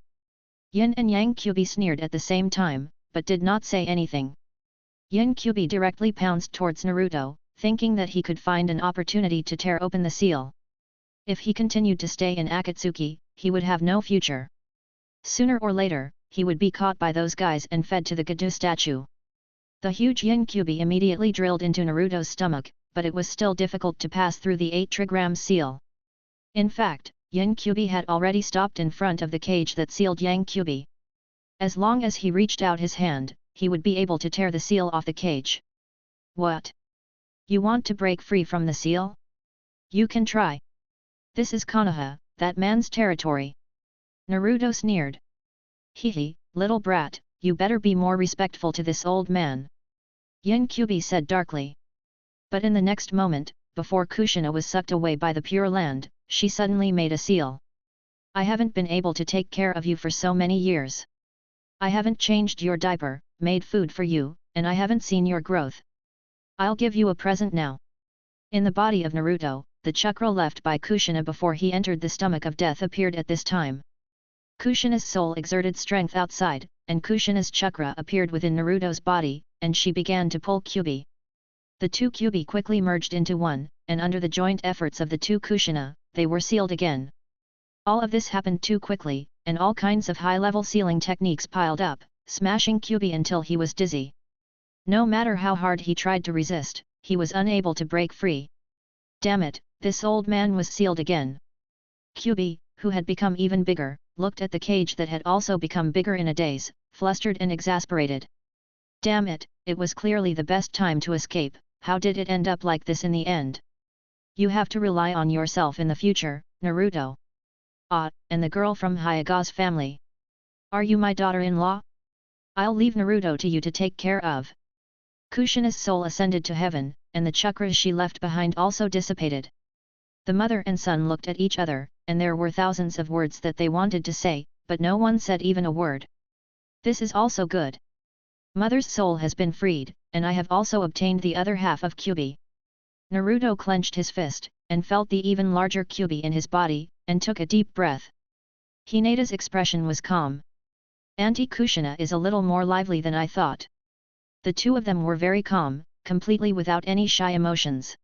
Yin and Yang Kyuubi sneered at the same time, but did not say anything. Yin Kyuubi directly pounced towards Naruto, thinking that he could find an opportunity to tear open the seal. If he continued to stay in Akatsuki, he would have no future. Sooner or later, he would be caught by those guys and fed to the Gadu statue. The huge Yin Kyuubi immediately drilled into Naruto's stomach, but it was still difficult to pass through the 8 trigram seal. In fact, Yin Kyuubi had already stopped in front of the cage that sealed Yang Kyuubi. As long as he reached out his hand, he would be able to tear the seal off the cage. What? You want to break free from the seal? You can try. This is Konoha, that man's territory. Naruto sneered. Hehe, little brat, you better be more respectful to this old man. Yin Kyuubi said darkly. But in the next moment, before Kushina was sucked away by the Pure Land, she suddenly made a seal. I haven't been able to take care of you for so many years. I haven't changed your diaper, made food for you, and I haven't seen your growth. I'll give you a present now. In the body of Naruto, the chakra left by Kushina before he entered the stomach of death appeared at this time. Kushina's soul exerted strength outside, and Kushina's chakra appeared within Naruto's body, and she began to pull Kyuubi. The two Kyuubi quickly merged into one, and under the joint efforts of the two Kushina, they were sealed again. All of this happened too quickly, and all kinds of high-level sealing techniques piled up, smashing Kyuubi until he was dizzy. No matter how hard he tried to resist, he was unable to break free. Damn it, this old man was sealed again. Kyuubi, who had become even bigger, looked at the cage that had also become bigger in a daze, flustered and exasperated. Damn it, it was clearly the best time to escape, how did it end up like this in the end? You have to rely on yourself in the future, Naruto. Ah, and the girl from Hyaga's family. Are you my daughter-in-law? I'll leave Naruto to you to take care of. Kushina's soul ascended to heaven, and the chakras she left behind also dissipated. The mother and son looked at each other, and there were thousands of words that they wanted to say, but no one said even a word. This is also good. Mother's soul has been freed, and I have also obtained the other half of Kyuubi. Naruto clenched his fist, and felt the even larger Kyuubi in his body, and took a deep breath. Hinata's expression was calm. Auntie Kushina is a little more lively than I thought. The two of them were very calm, completely without any shy emotions.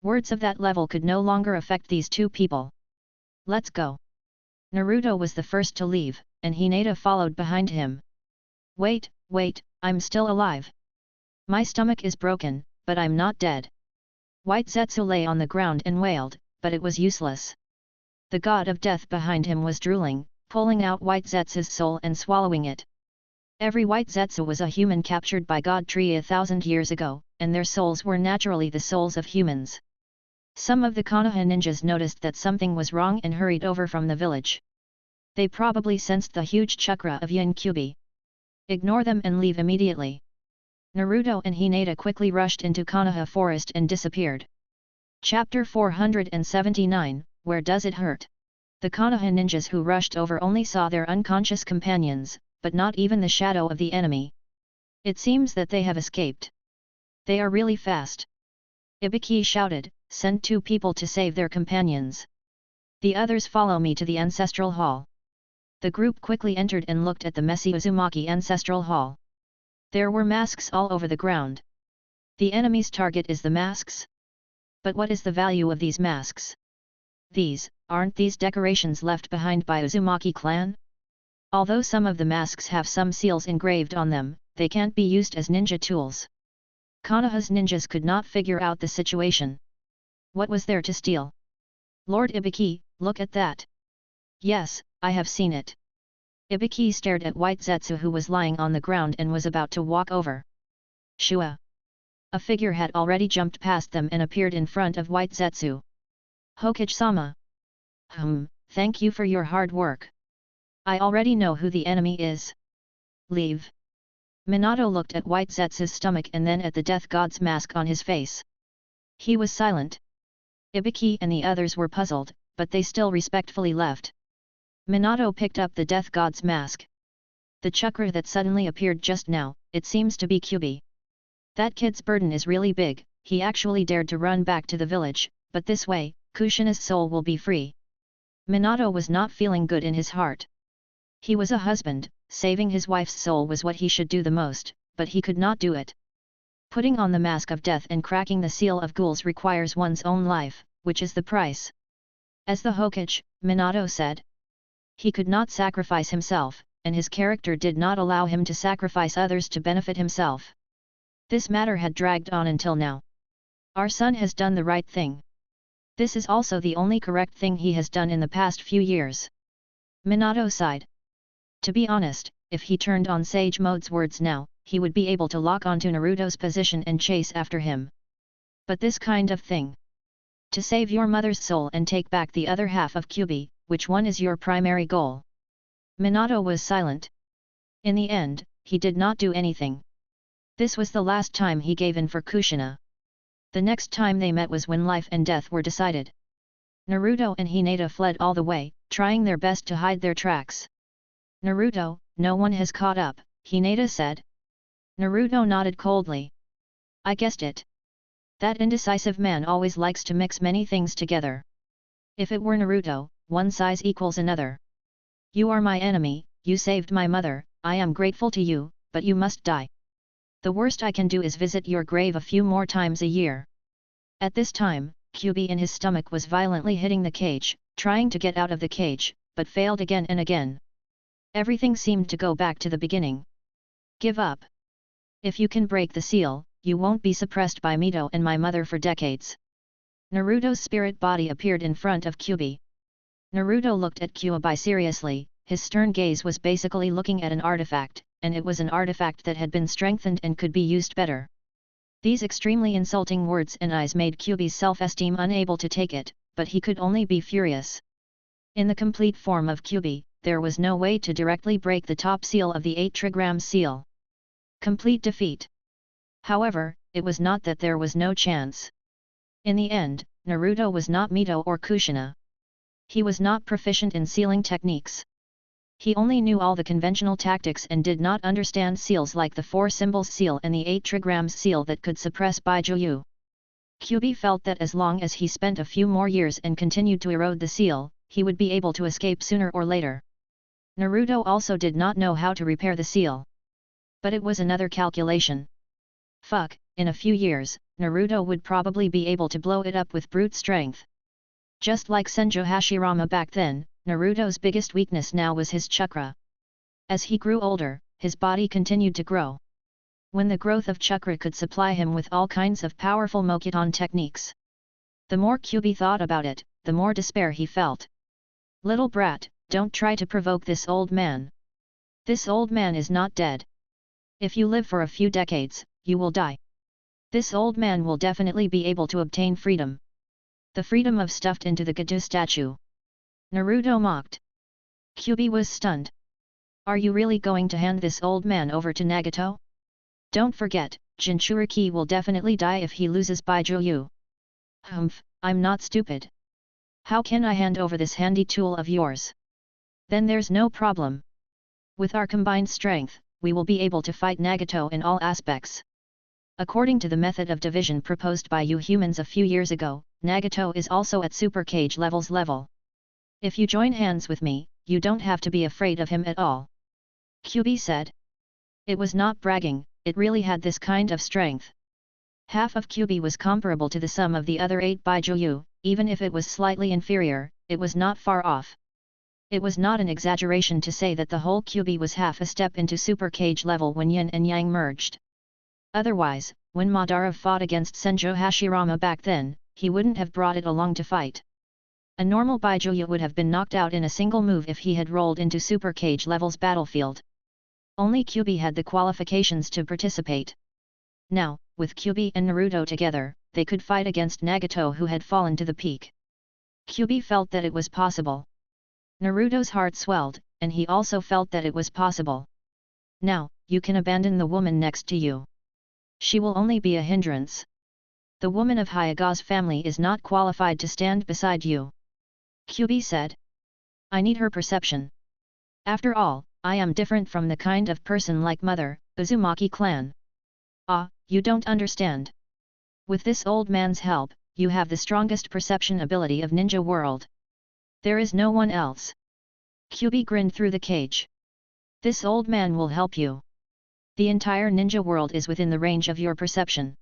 Words of that level could no longer affect these two people. Let's go. Naruto was the first to leave, and Hinata followed behind him. Wait, I'm still alive. My stomach is broken, but I'm not dead. White Zetsu lay on the ground and wailed, but it was useless. The god of death behind him was drooling, pulling out White Zetsu's soul and swallowing it. Every White Zetsu was a human captured by God Tree 1,000 years ago, and their souls were naturally the souls of humans. Some of the Konoha ninjas noticed that something was wrong and hurried over from the village. They probably sensed the huge chakra of Yin Kyuubi. Ignore them and leave immediately. Naruto and Hinata quickly rushed into Konoha forest and disappeared. Chapter 479, Where Does It Hurt? The Konoha ninjas who rushed over only saw their unconscious companions, but not even the shadow of the enemy. It seems that they have escaped. They are really fast. Ibiki shouted, send 2 people to save their companions. The others follow me to the ancestral hall. The group quickly entered and looked at the messy Uzumaki ancestral hall. There were masks all over the ground. The enemy's target is the masks? But what is the value of these masks? Aren't these decorations left behind by Uzumaki clan? Although some of the masks have some seals engraved on them, they can't be used as ninja tools. Konoha's ninjas could not figure out the situation. What was there to steal? Lord Ibiki, look at that. Yes, I have seen it. Ibiki stared at White Zetsu who was lying on the ground and was about to walk over. Shua! A figure had already jumped past them and appeared in front of White Zetsu. Hokage-sama! Thank you for your hard work. I already know who the enemy is. Leave. Minato looked at White Zetsu's stomach and then at the death god's mask on his face. He was silent. Ibiki and the others were puzzled, but they still respectfully left. Minato picked up the death god's mask. The chakra that suddenly appeared just now, it seems to be Kyuubi. That kid's burden is really big, he actually dared to run back to the village, but this way, Kushina's soul will be free. Minato was not feeling good in his heart. He was a husband, saving his wife's soul was what he should do the most, but he could not do it. Putting on the mask of death and cracking the seal of ghouls requires one's own life, which is the price. As the Hokage, Minato said. He could not sacrifice himself, and his character did not allow him to sacrifice others to benefit himself. This matter had dragged on until now. Our son has done the right thing. This is also the only correct thing he has done in the past few years. Minato sighed. To be honest, if he turned on Sage Mode's words now, he would be able to lock onto Naruto's position and chase after him. But this kind of thing. To save your mother's soul and take back the other half of Kyuubi, which one is your primary goal? Minato was silent. In the end, he did not do anything. This was the last time he gave in for Kushina. The next time they met was when life and death were decided. Naruto and Hinata fled all the way, trying their best to hide their tracks. Naruto, no one has caught up, Hinata said. Naruto nodded coldly. I guessed it. That indecisive man always likes to mix many things together. If it were Naruto, one size equals another. You are my enemy, you saved my mother, I am grateful to you, but you must die. The worst I can do is visit your grave a few more times a year. At this time, Kyuubi in his stomach was violently hitting the cage, trying to get out of the cage, but failed again and again. Everything seemed to go back to the beginning. Give up. If you can break the seal, you won't be suppressed by Mito and my mother for decades. Naruto's spirit body appeared in front of Kyuubi. Naruto looked at Kyuubi seriously, his stern gaze was basically looking at an artifact, and it was an artifact that had been strengthened and could be used better. These extremely insulting words and eyes made Kyuubi's self-esteem unable to take it, but he could only be furious. In the complete form of Kyuubi, there was no way to directly break the top seal of the 8 trigram seal. Complete defeat. However, it was not that there was no chance. In the end, Naruto was not Mito or Kushina. He was not proficient in sealing techniques. He only knew all the conventional tactics and did not understand seals like the 4 symbols seal and the 8 trigrams seal that could suppress Bijuudama. Kyuubi felt that as long as he spent a few more years and continued to erode the seal, he would be able to escape sooner or later. Naruto also did not know how to repair the seal. But it was another calculation. Fuck, in a few years, Naruto would probably be able to blow it up with brute strength. Just like Senjo Hashirama back then, Naruto's biggest weakness now was his chakra. As he grew older, his body continued to grow. When the growth of chakra could supply him with all kinds of powerful Mokiton techniques. The more Kyuubi thought about it, the more despair he felt. Little brat, don't try to provoke this old man. This old man is not dead. If you live for a few decades, you will die. This old man will definitely be able to obtain freedom. The freedom of stuffed into the Gadu statue. Naruto mocked. Kyuubi was stunned. Are you really going to hand this old man over to Nagato? Don't forget, Jinchuriki will definitely die if he loses Bijuu. Humph, I'm not stupid. How can I hand over this handy tool of yours? Then there's no problem. With our combined strength, we will be able to fight Nagato in all aspects. According to the method of division proposed by you humans a few years ago, Nagato is also at Super Cage level. If you join hands with me, you don't have to be afraid of him at all. Kyuubi said. It was not bragging, it really had this kind of strength. Half of Kyuubi was comparable to the sum of the other 8 Bijuu, even if it was slightly inferior, it was not far off. It was not an exaggeration to say that the whole Kyuubi was half a step into Super Cage level when Yin and Yang merged. Otherwise, when Madara fought against Senjo Hashirama back then, he wouldn't have brought it along to fight. A normal Bijuu would have been knocked out in a single move if he had rolled into Super Cage level's battlefield. Only Kyuubi had the qualifications to participate. Now, with Kyuubi and Naruto together, they could fight against Nagato who had fallen to the peak. Kyuubi felt that it was possible. Naruto's heart swelled, and he also felt that it was possible. Now, you can abandon the woman next to you. She will only be a hindrance. The woman of Hyaga's family is not qualified to stand beside you. Kyuubi said. I need her perception. After all, I am different from the kind of person like Mother, Uzumaki clan. Ah, you don't understand. With this old man's help, you have the strongest perception ability of Ninja World. There is no one else. Kyuubi grinned through the cage. This old man will help you. The entire Ninja World is within the range of your perception.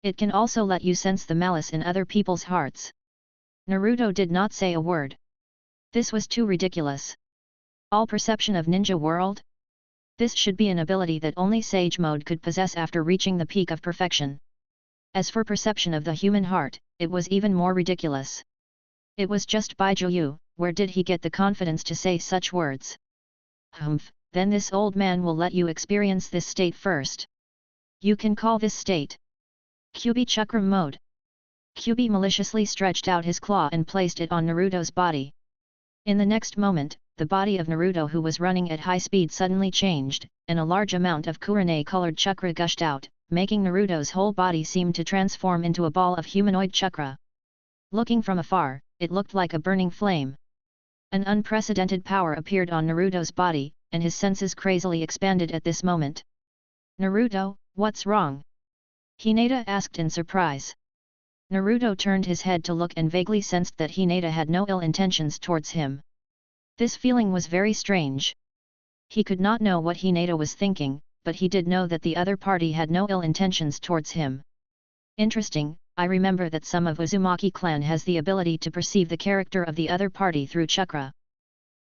It can also let you sense the malice in other people's hearts. Naruto did not say a word. This was too ridiculous. All perception of Ninja World? This should be an ability that only Sage Mode could possess after reaching the peak of perfection. As for perception of the human heart, it was even more ridiculous. It was just Bijuu, where did he get the confidence to say such words? Humph, then this old man will let you experience this state first. You can call this state Kyuubi Chakra Mode. Kyuubi maliciously stretched out his claw and placed it on Naruto's body. In the next moment, the body of Naruto who was running at high speed suddenly changed, and a large amount of Kurane-colored chakra gushed out, making Naruto's whole body seem to transform into a ball of humanoid chakra. Looking from afar, it looked like a burning flame. An unprecedented power appeared on Naruto's body, and his senses crazily expanded at this moment. Naruto, what's wrong? Hinata asked in surprise. Naruto turned his head to look and vaguely sensed that Hinata had no ill intentions towards him. This feeling was very strange. He could not know what Hinata was thinking, but he did know that the other party had no ill intentions towards him. Interesting, I remember that some of Uzumaki clan has the ability to perceive the character of the other party through chakra.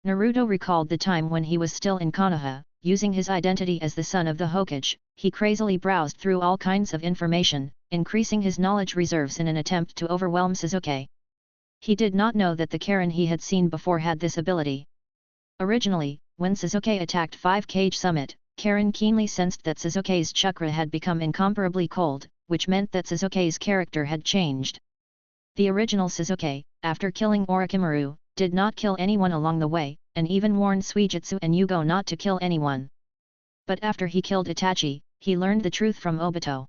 Naruto recalled the time when he was still in Konoha, using his identity as the son of the Hokage, he crazily browsed through all kinds of information, increasing his knowledge reserves in an attempt to overwhelm Sasuke. He did not know that the Karen he had seen before had this ability. Originally, when Sasuke attacked 5 Cage Summit, Karen keenly sensed that Sasuke's chakra had become incomparably cold, which meant that Sasuke's character had changed. The original Sasuke, after killing Orochimaru, did not kill anyone along the way, and even warned Suigetsu and Yugo not to kill anyone. But after he killed Itachi, he learned the truth from Obito.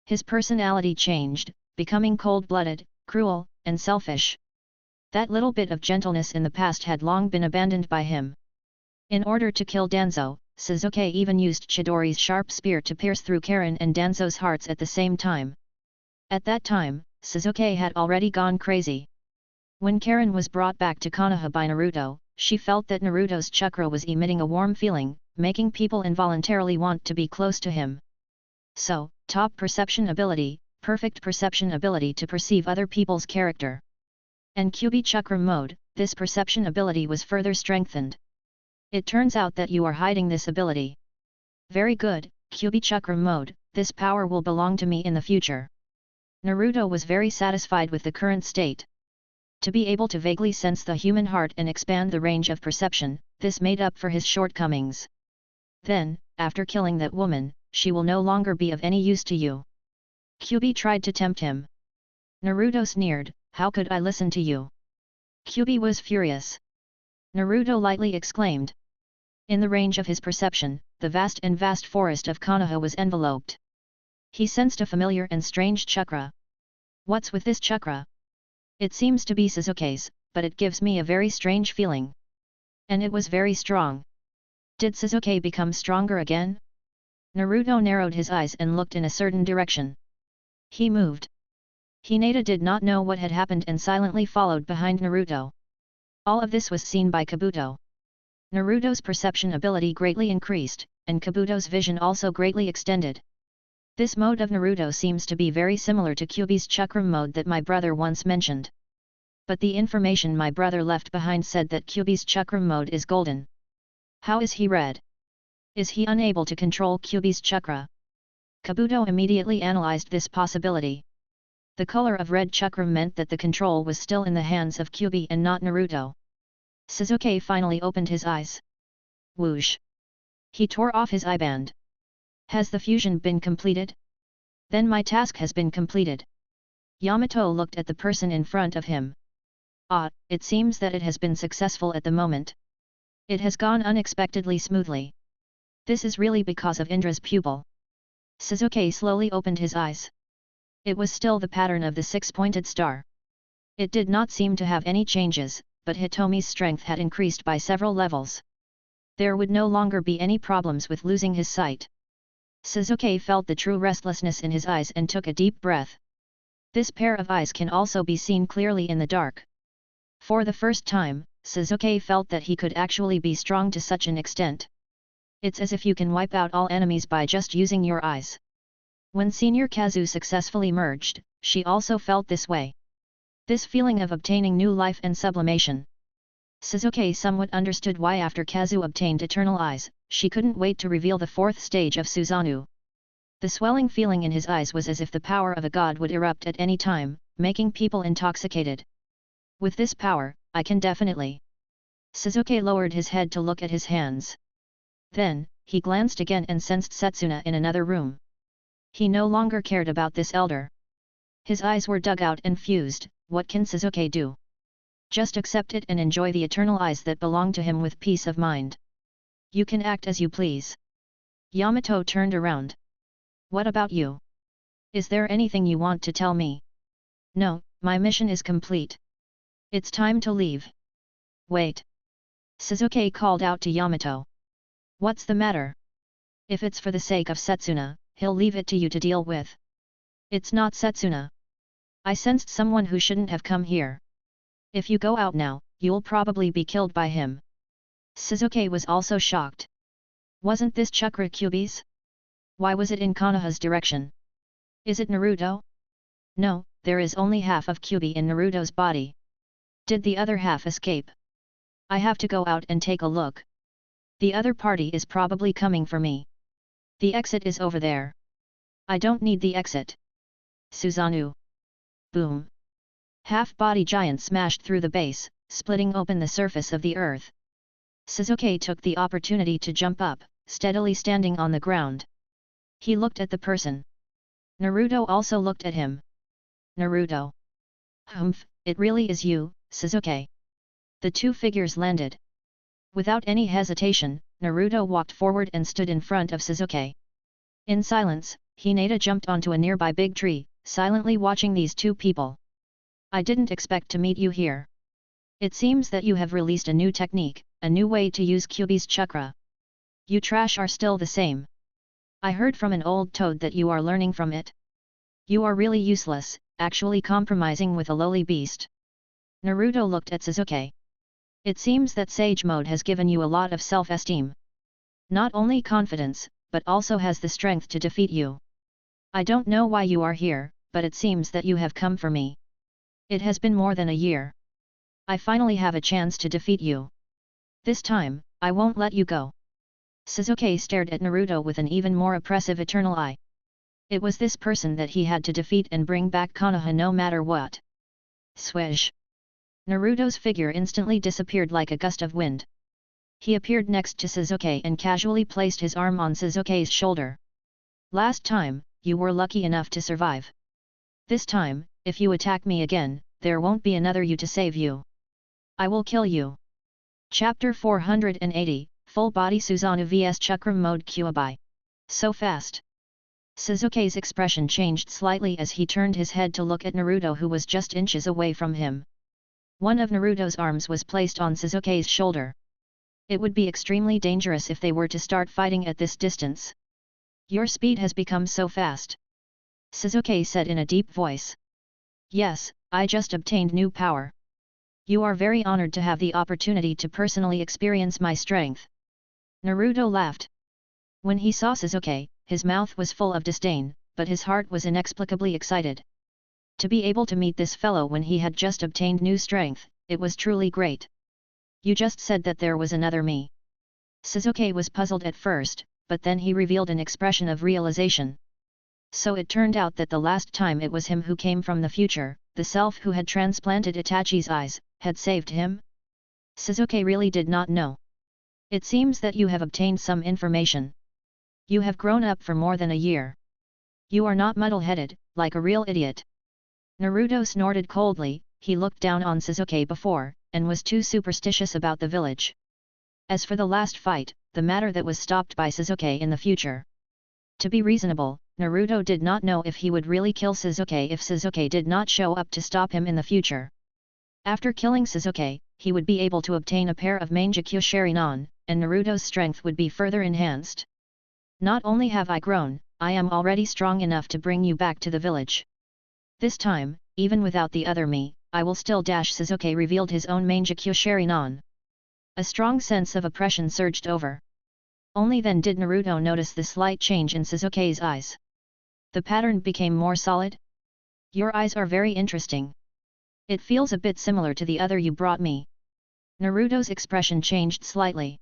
His personality changed, becoming cold-blooded, cruel, and selfish. That little bit of gentleness in the past had long been abandoned by him. In order to kill Danzo, Sasuke even used Chidori's sharp spear to pierce through Karen and Danzo's hearts at the same time. At that time, Sasuke had already gone crazy. When Karen was brought back to Konoha by Naruto, she felt that Naruto's chakra was emitting a warm feeling, making people involuntarily want to be close to him. So, top perception ability, perfect perception ability to perceive other people's character. And Kyuubi chakra mode, this perception ability was further strengthened. It turns out that you are hiding this ability. Very good, Kyuubi chakra mode, this power will belong to me in the future. Naruto was very satisfied with the current state. To be able to vaguely sense the human heart and expand the range of perception, this made up for his shortcomings. Then, after killing that woman, she will no longer be of any use to you. Kyuubi tried to tempt him. Naruto sneered, how could I listen to you? Kyuubi was furious. Naruto lightly exclaimed. In the range of his perception, the vast forest of Konoha was enveloped. He sensed a familiar and strange chakra. What's with this chakra? It seems to be Sasuke's, but it gives me a very strange feeling. And it was very strong. Did Sasuke become stronger again? Naruto narrowed his eyes and looked in a certain direction. He moved. Hinata did not know what had happened and silently followed behind Naruto. All of this was seen by Kabuto. Naruto's perception ability greatly increased, and Kabuto's vision also greatly extended. This mode of Naruto seems to be very similar to Kyuubi's chakra mode that my brother once mentioned. But the information my brother left behind said that Kyuubi's chakra mode is golden. How is he red? Is he unable to control Kyuubi's chakra? Kabuto immediately analyzed this possibility. The color of red chakra meant that the control was still in the hands of Kyuubi and not Naruto. Sasuke finally opened his eyes. Whoosh! He tore off his eyeband. Has the fusion been completed? Then my task has been completed. Yamato looked at the person in front of him. Ah, it seems that it has been successful at the moment. It has gone unexpectedly smoothly. This is really because of Indra's pupil. Sasuke slowly opened his eyes. It was still the pattern of the six-pointed star. It did not seem to have any changes, but Hitomi's strength had increased by several levels. There would no longer be any problems with losing his sight. Sasuke felt the true restlessness in his eyes and took a deep breath. This pair of eyes can also be seen clearly in the dark. For the first time, Sasuke felt that he could actually be strong to such an extent. It's as if you can wipe out all enemies by just using your eyes. When Senior Kazu successfully merged, she also felt this way. This feeling of obtaining new life and sublimation. Sasuke somewhat understood why after Kazu obtained Eternal Eyes, she couldn't wait to reveal the fourth stage of Susanoo. The swelling feeling in his eyes was as if the power of a god would erupt at any time, making people intoxicated. With this power, I can definitely. Sasuke lowered his head to look at his hands. Then, he glanced again and sensed Setsuna in another room. He no longer cared about this elder. His eyes were dug out and fused. What can Sasuke do? Just accept it and enjoy the eternal eyes that belong to him with peace of mind. You can act as you please. Yamato turned around. What about you? Is there anything you want to tell me? No, my mission is complete. It's time to leave. Wait. Sasuke called out to Yamato. What's the matter? If it's for the sake of Setsuna, he'll leave it to you to deal with. It's not Setsuna. I sensed someone who shouldn't have come here. If you go out now, you'll probably be killed by him. Sasuke was also shocked. Wasn't this chakra Kyuubi's? Why was it in Konoha's direction? Is it Naruto? No, there is only half of Kyuubi in Naruto's body. Did the other half escape? I have to go out and take a look. The other party is probably coming for me. The exit is over there. I don't need the exit. Susanoo. Boom. Half-body giant smashed through the base, splitting open the surface of the earth. Sasuke took the opportunity to jump up, steadily standing on the ground. He looked at the person. Naruto also looked at him. Naruto. Humph, it really is you, Sasuke. The two figures landed. Without any hesitation, Naruto walked forward and stood in front of Sasuke. In silence, Hinata jumped onto a nearby big tree, silently watching these two people. I didn't expect to meet you here. It seems that you have released a new technique, a new way to use Kyuubi's chakra. You trash are still the same. I heard from an old toad that you are learning from it. You are really useless, actually compromising with a lowly beast. Naruto looked at Sasuke. It seems that Sage Mode has given you a lot of self-esteem. Not only confidence, but also has the strength to defeat you. I don't know why you are here, but it seems that you have come for me. It has been more than a year. I finally have a chance to defeat you. This time, I won't let you go. Sasuke stared at Naruto with an even more oppressive eternal eye. It was this person that he had to defeat and bring back Konoha no matter what. Swish! Naruto's figure instantly disappeared like a gust of wind. He appeared next to Sasuke and casually placed his arm on Sasuke's shoulder. Last time, you were lucky enough to survive. This time, if you attack me again, there won't be another you to save you. I will kill you. Chapter 480, Full Body Susanoo vs Chakra Mode Kyuubi. So fast. Sasuke's expression changed slightly as he turned his head to look at Naruto, who was just inches away from him. One of Naruto's arms was placed on Sasuke's shoulder. It would be extremely dangerous if they were to start fighting at this distance. Your speed has become so fast. Sasuke said in a deep voice. Yes, I just obtained new power. You are very honored to have the opportunity to personally experience my strength. Naruto laughed. When he saw Sasuke, his mouth was full of disdain, but his heart was inexplicably excited. To be able to meet this fellow when he had just obtained new strength, it was truly great. You just said that there was another me. Sasuke was puzzled at first, but then he revealed an expression of realization. So it turned out that the last time it was him who came from the future, the self who had transplanted Itachi's eyes, had saved him? Sasuke really did not know. It seems that you have obtained some information. You have grown up for more than a year. You are not muddle-headed, like a real idiot. Naruto snorted coldly. He looked down on Sasuke before, and was too superstitious about the village. As for the last fight, the matter that was stopped by Sasuke in the future. To be reasonable, Naruto did not know if he would really kill Sasuke if Sasuke did not show up to stop him in the future. After killing Sasuke, he would be able to obtain a pair of Mangekyo Sharingan, and Naruto's strength would be further enhanced. Not only have I grown, I am already strong enough to bring you back to the village. This time, even without the other me, I will still dash. Sasuke revealed his own Mangekyo Sharingan. A strong sense of oppression surged over. Only then did Naruto notice the slight change in Sasuke's eyes. The pattern became more solid. Your eyes are very interesting. It feels a bit similar to the other you brought me. Naruto's expression changed slightly.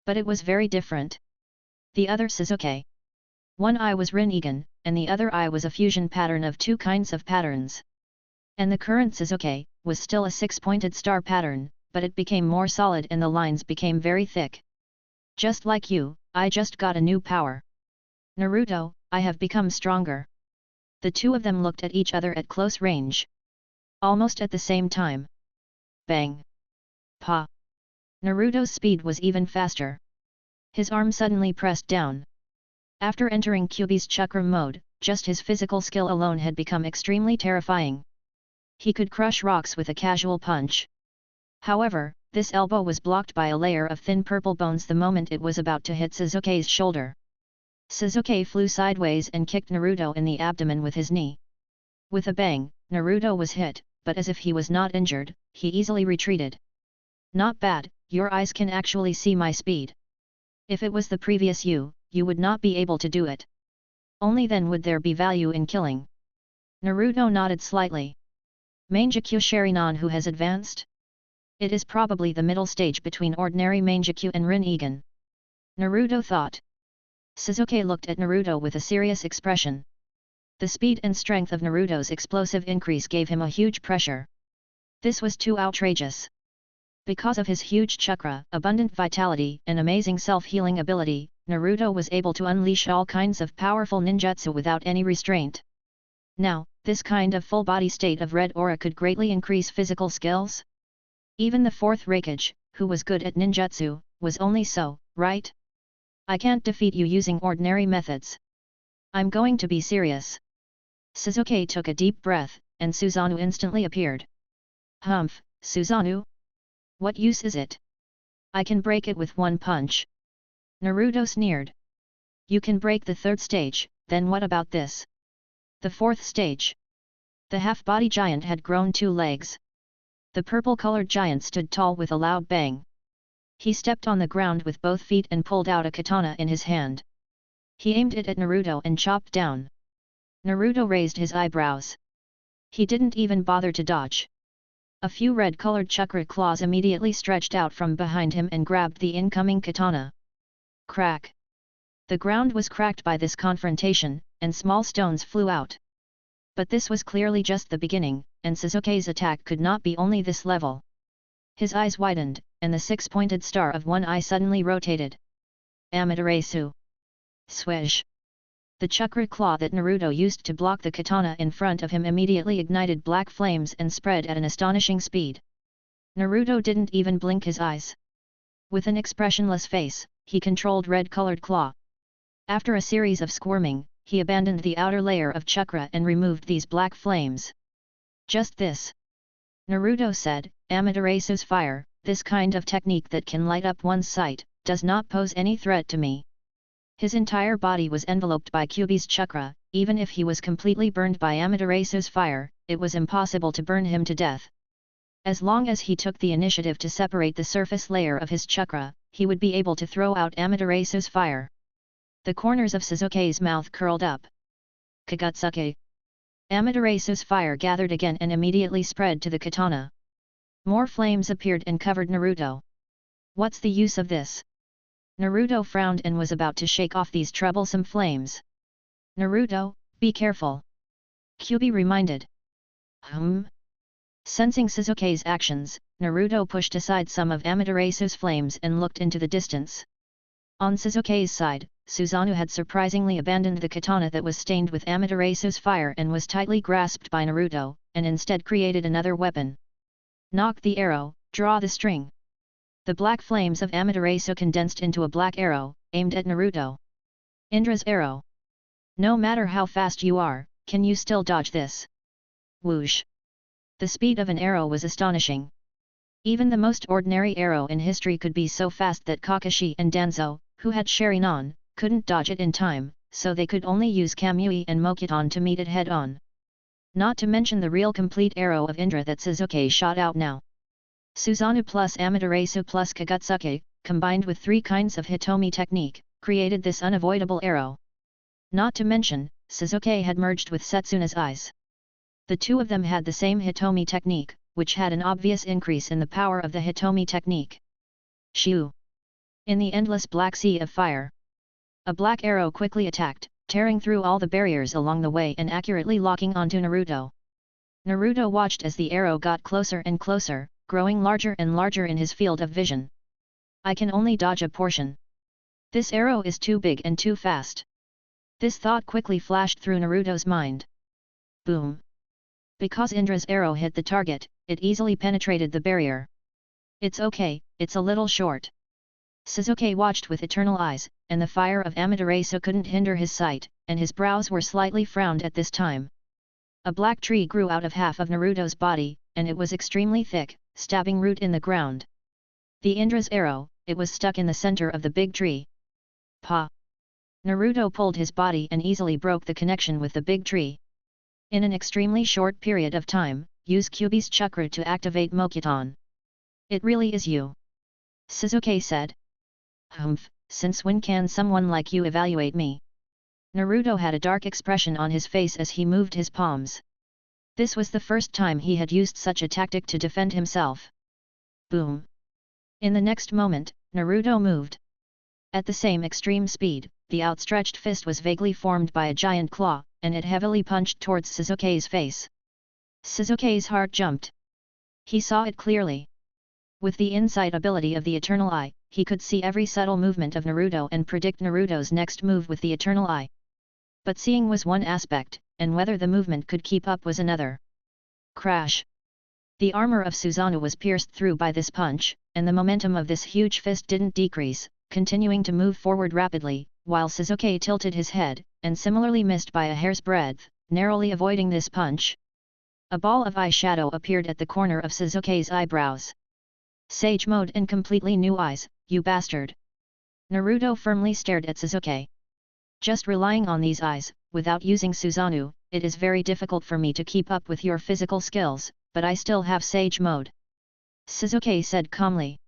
But it was very different. The other Sasuke. One eye was Rinnegan, and the other eye was a fusion pattern of two kinds of patterns. And the current Sasuke was still a six-pointed star pattern, but it became more solid and the lines became very thick. Just like you, I just got a new power. Naruto, I have become stronger. The two of them looked at each other at close range. Almost at the same time. Bang! Pa! Naruto's speed was even faster. His arm suddenly pressed down. After entering Kyuubi's chakra mode, just his physical skill alone had become extremely terrifying. He could crush rocks with a casual punch. However, this elbow was blocked by a layer of thin purple bones the moment it was about to hit Sasuke's shoulder. Sasuke flew sideways and kicked Naruto in the abdomen with his knee. With a bang, Naruto was hit, but as if he was not injured, he easily retreated. Not bad, your eyes can actually see my speed. If it was the previous you would not be able to do it. Only then would there be value in killing. Naruto nodded slightly. Mangekyo Sharingan who has advanced? It is probably the middle stage between ordinary Mangekyo and Rinnegan. Naruto thought. Sasuke looked at Naruto with a serious expression. The speed and strength of Naruto's explosive increase gave him a huge pressure. This was too outrageous. Because of his huge chakra, abundant vitality, and amazing self-healing ability, Naruto was able to unleash all kinds of powerful ninjutsu without any restraint. Now, this kind of full-body state of red aura could greatly increase physical skills. Even the fourth Raikage, who was good at ninjutsu, was only so, right? I can't defeat you using ordinary methods. I'm going to be serious. Sasuke took a deep breath, and Susanoo instantly appeared. Humph, Susanoo? What use is it? I can break it with one punch. Naruto sneered. You can break the third stage, then what about this? The fourth stage. The half-body giant had grown 2 legs. The purple-colored giant stood tall with a loud bang. He stepped on the ground with both feet and pulled out a katana in his hand. He aimed it at Naruto and chopped down. Naruto raised his eyebrows. He didn't even bother to dodge. A few red-colored chakra claws immediately stretched out from behind him and grabbed the incoming katana. Crack! The ground was cracked by this confrontation, and small stones flew out. But this was clearly just the beginning, and Sasuke's attack could not be only this level. His eyes widened, and the 6-pointed star of one eye suddenly rotated. Amaterasu! Swish! The chakra claw that Naruto used to block the katana in front of him immediately ignited black flames and spread at an astonishing speed. Naruto didn't even blink his eyes. With an expressionless face, he controlled red-colored claw. After a series of squirming, he abandoned the outer layer of chakra and removed these black flames. Just this. Naruto said, Amaterasu's fire, this kind of technique that can light up one's sight, does not pose any threat to me. His entire body was enveloped by Kyuubi's chakra. Even if he was completely burned by Amaterasu's fire, it was impossible to burn him to death. As long as he took the initiative to separate the surface layer of his chakra, he would be able to throw out Amaterasu's fire. The corners of Sasuke's mouth curled up. Kagutsuke! Amaterasu's fire gathered again and immediately spread to the katana. More flames appeared and covered Naruto. What's the use of this? Naruto frowned and was about to shake off these troublesome flames. Naruto, be careful! Kyuubi reminded. Sensing Sasuke's actions, Naruto pushed aside some of Amaterasu's flames and looked into the distance. On Sasuke's side, Susanoo had surprisingly abandoned the katana that was stained with Amaterasu's fire and was tightly grasped by Naruto, and instead created another weapon. Knock the arrow, draw the string. The black flames of Amaterasu condensed into a black arrow, aimed at Naruto. Indra's arrow. No matter how fast you are, can you still dodge this? Whoosh! The speed of an arrow was astonishing. Even the most ordinary arrow in history could be so fast that Kakashi and Danzo, who had Sharingan, couldn't dodge it in time, so they could only use Kamui and Mokuton to meet it head-on. Not to mention the real complete arrow of Indra that Sasuke shot out now. Susanoo plus Amaterasu plus Kagutsuke, combined with 3 kinds of Hitomi technique, created this unavoidable arrow. Not to mention, Sasuke had merged with Setsuna's eyes. The two of them had the same Hitomi technique, which had an obvious increase in the power of the Hitomi technique. Shoo! In the endless black sea of fire. A black arrow quickly attacked, tearing through all the barriers along the way and accurately locking onto Naruto. Naruto watched as the arrow got closer and closer, growing larger and larger in his field of vision. I can only dodge a portion. This arrow is too big and too fast. This thought quickly flashed through Naruto's mind. Boom! Because Indra's arrow hit the target, it easily penetrated the barrier. It's okay, it's a little short. Sasuke watched with eternal eyes, and the fire of Amaterasu couldn't hinder his sight, and his brows were slightly frowned at this time. A black tree grew out of half of Naruto's body, and it was extremely thick, stabbing root in the ground. The Indra's arrow, it was stuck in the center of the big tree. Pa! Naruto pulled his body and easily broke the connection with the big tree. In an extremely short period of time, use Kyuubi's chakra to activate Mokuton. It really is you. Sasuke said. Since when can someone like you evaluate me? Naruto had a dark expression on his face as he moved his palms. This was the first time he had used such a tactic to defend himself. Boom! In the next moment, Naruto moved. At the same extreme speed, the outstretched fist was vaguely formed by a giant claw, and it heavily punched towards Sasuke's face. Sasuke's heart jumped. He saw it clearly. With the insight ability of the Eternal Eye, he could see every subtle movement of Naruto and predict Naruto's next move with the Eternal Eye. But seeing was one aspect, and whether the movement could keep up was another. Crash! The armor of Susanoo was pierced through by this punch, and the momentum of this huge fist didn't decrease, continuing to move forward rapidly, while Sasuke tilted his head, and similarly missed by a hair's breadth, narrowly avoiding this punch. A ball of eyeshadow appeared at the corner of Sasuke's eyebrows. Sage mode and completely new eyes, you bastard! Naruto firmly stared at Sasuke. Just relying on these eyes, without using Susanoo, it is very difficult for me to keep up with your physical skills, but I still have Sage Mode. Shizuke said calmly.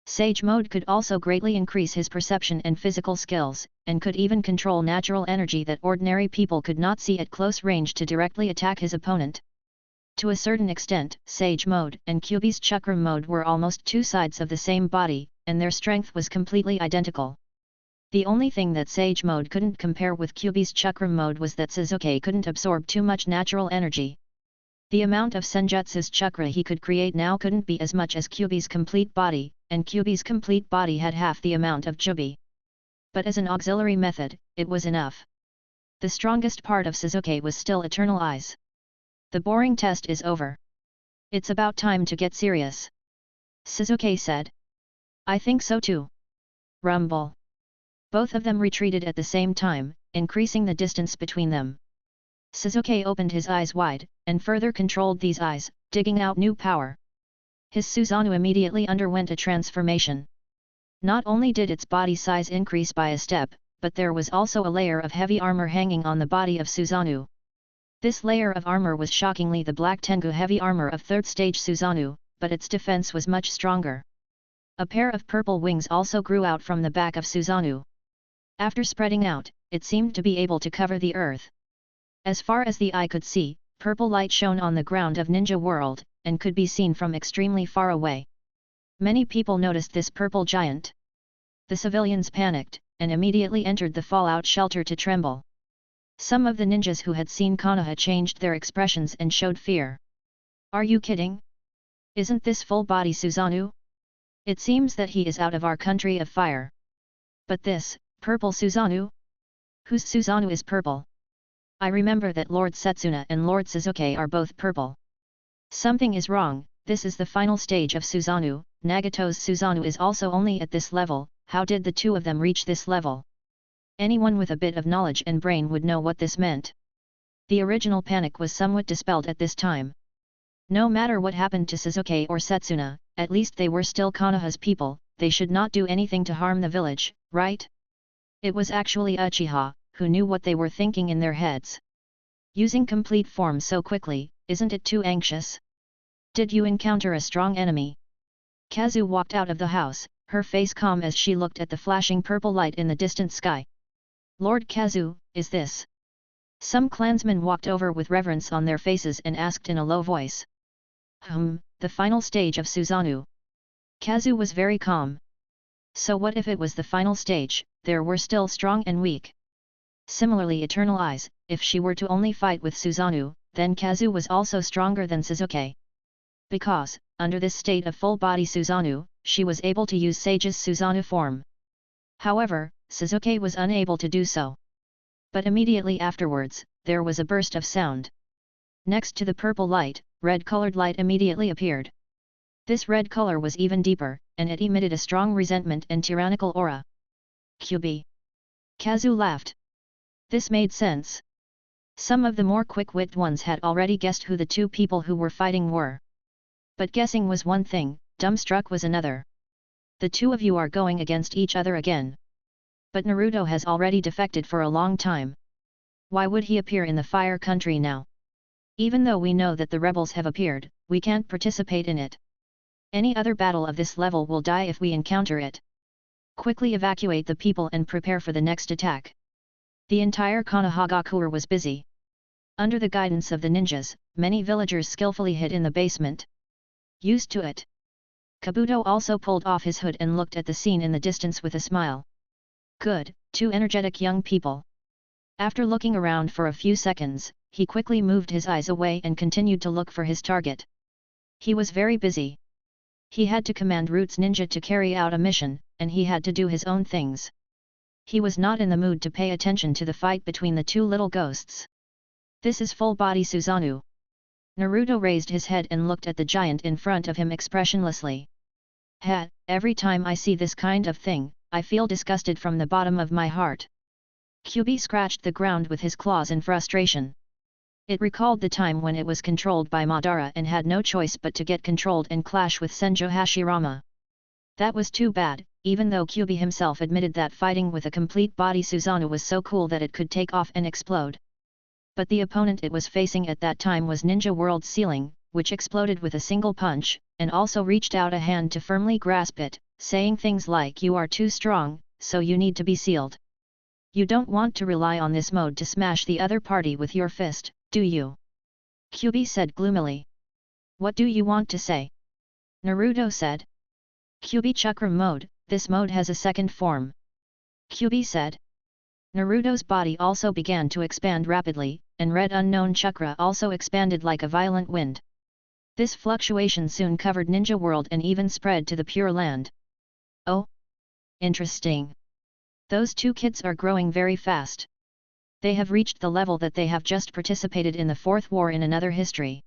Sage Mode could also greatly increase his perception and physical skills, and could even control natural energy that ordinary people could not see at close range to directly attack his opponent. To a certain extent, Sage Mode and Kyuubi's Chakra Mode were almost two sides of the same body, and their strength was completely identical. The only thing that Sage Mode couldn't compare with Kyuubi's Chakra Mode was that Shizuke couldn't absorb too much natural energy. The amount of Senjutsu's chakra he could create now couldn't be as much as Kyuubi's complete body, and Kyuubi's complete body had half the amount of Jubi. But as an auxiliary method, it was enough. The strongest part of Shizuke was still Eternal Eyes. The boring test is over. It's about time to get serious. Shizuke said. I think so too. Rumble. Both of them retreated at the same time, increasing the distance between them. Shizuke opened his eyes wide, and further controlled these eyes, digging out new power. His Susanoo immediately underwent a transformation. Not only did its body size increase by a step, but there was also a layer of heavy armor hanging on the body of Susanoo. This layer of armor was shockingly the Black Tengu heavy armor of 3rd stage Susanoo, but its defense was much stronger. A pair of purple wings also grew out from the back of Susanoo. After spreading out, it seemed to be able to cover the earth. As far as the eye could see, purple light shone on the ground of Ninja World, and could be seen from extremely far away. Many people noticed this purple giant. The civilians panicked, and immediately entered the fallout shelter to tremble. Some of the ninjas who had seen Konoha changed their expressions and showed fear. Are you kidding? Isn't this full-body Susanoo? It seems that he is out of our country of fire. But this, purple Susanoo? Whose Susanoo is purple? I remember that Lord Setsuna and Lord Shizuke are both purple. Something is wrong, this is the final stage of Susanoo, Nagato's Susanoo is also only at this level, how did the two of them reach this level? Anyone with a bit of knowledge and brain would know what this meant. The original panic was somewhat dispelled at this time. No matter what happened to Shizuke or Setsuna, at least they were still Konoha's people, they should not do anything to harm the village, right? It was actually Uchiha, who knew what they were thinking in their heads. Using complete form so quickly, isn't it too anxious? Did you encounter a strong enemy? Kazu walked out of the house, her face calm as she looked at the flashing purple light in the distant sky. Lord Kazu, is this? Some clansmen walked over with reverence on their faces and asked in a low voice. The final stage of Susanoo. Kazu was very calm. So what if it was the final stage, there were still strong and weak? Similarly Eternal Eyes, if she were to only fight with Susanoo, then Kazu was also stronger than Shizuke. Because, under this state of full-body Susanoo, she was able to use Sage's Susanoo form. However, Shizuke was unable to do so. But immediately afterwards, there was a burst of sound. Next to the purple light, red-colored light immediately appeared. This red color was even deeper, and it emitted a strong resentment and tyrannical aura. Kyuubi. Kazu laughed. This made sense. Some of the more quick-witted ones had already guessed who the two people who were fighting were. But guessing was one thing, dumbstruck was another. The two of you are going against each other again. But Naruto has already defected for a long time. Why would he appear in the Fire Country now? Even though we know that the rebels have appeared, we can't participate in it. Any other battle of this level will die if we encounter it. Quickly evacuate the people and prepare for the next attack. The entire Konohagakure was busy. Under the guidance of the ninjas, many villagers skillfully hid in the basement. Used to it. Kabuto also pulled off his hood and looked at the scene in the distance with a smile. Good, two energetic young people. After looking around for a few seconds, he quickly moved his eyes away and continued to look for his target. He was very busy. He had to command Roots Ninja to carry out a mission, and he had to do his own things. He was not in the mood to pay attention to the fight between the two little ghosts. This is full-body Susanoo. Naruto raised his head and looked at the giant in front of him expressionlessly. Every time I see this kind of thing, I feel disgusted from the bottom of my heart. Kyuubi scratched the ground with his claws in frustration. It recalled the time when it was controlled by Madara and had no choice but to get controlled and clash with Senjo Hashirama. That was too bad, even though Kyuubi himself admitted that fighting with a complete body Susanoo was so cool that it could take off and explode. But the opponent it was facing at that time was Ninja World's ceiling, which exploded with a single punch, and also reached out a hand to firmly grasp it, saying things like "You are too strong, so you need to be sealed. You don't want to rely on this mode to smash the other party with your fist, do you?" Kyuubi said gloomily. "What do you want to say?" Naruto said. "Kyuubi chakra mode, this mode has a second form," Kyuubi said. Naruto's body also began to expand rapidly, and red unknown chakra also expanded like a violent wind. This fluctuation soon covered Ninja World and even spread to the Pure Land. "Oh? Interesting. Those two kids are growing very fast. They have reached the level that they have just participated in the Fourth War in another history."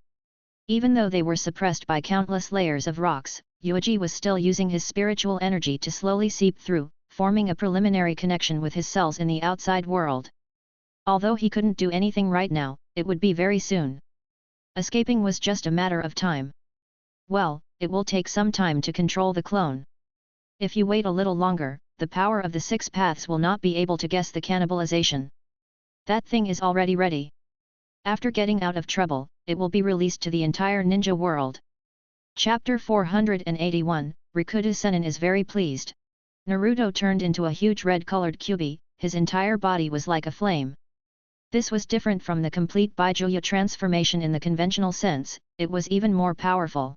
Even though they were suppressed by countless layers of rocks, Yuuji was still using his spiritual energy to slowly seep through, forming a preliminary connection with his cells in the outside world. Although he couldn't do anything right now, it would be very soon. Escaping was just a matter of time. Well, it will take some time to control the clone. If you wait a little longer, the power of the six paths will not be able to guess the cannibalization. That thing is already ready. After getting out of trouble, it will be released to the entire ninja world. Chapter 481, Rikudo Sennin is very pleased. Naruto turned into a huge red-colored Kyuubi, his entire body was like a flame. This was different from the complete Bijuu transformation in the conventional sense, it was even more powerful.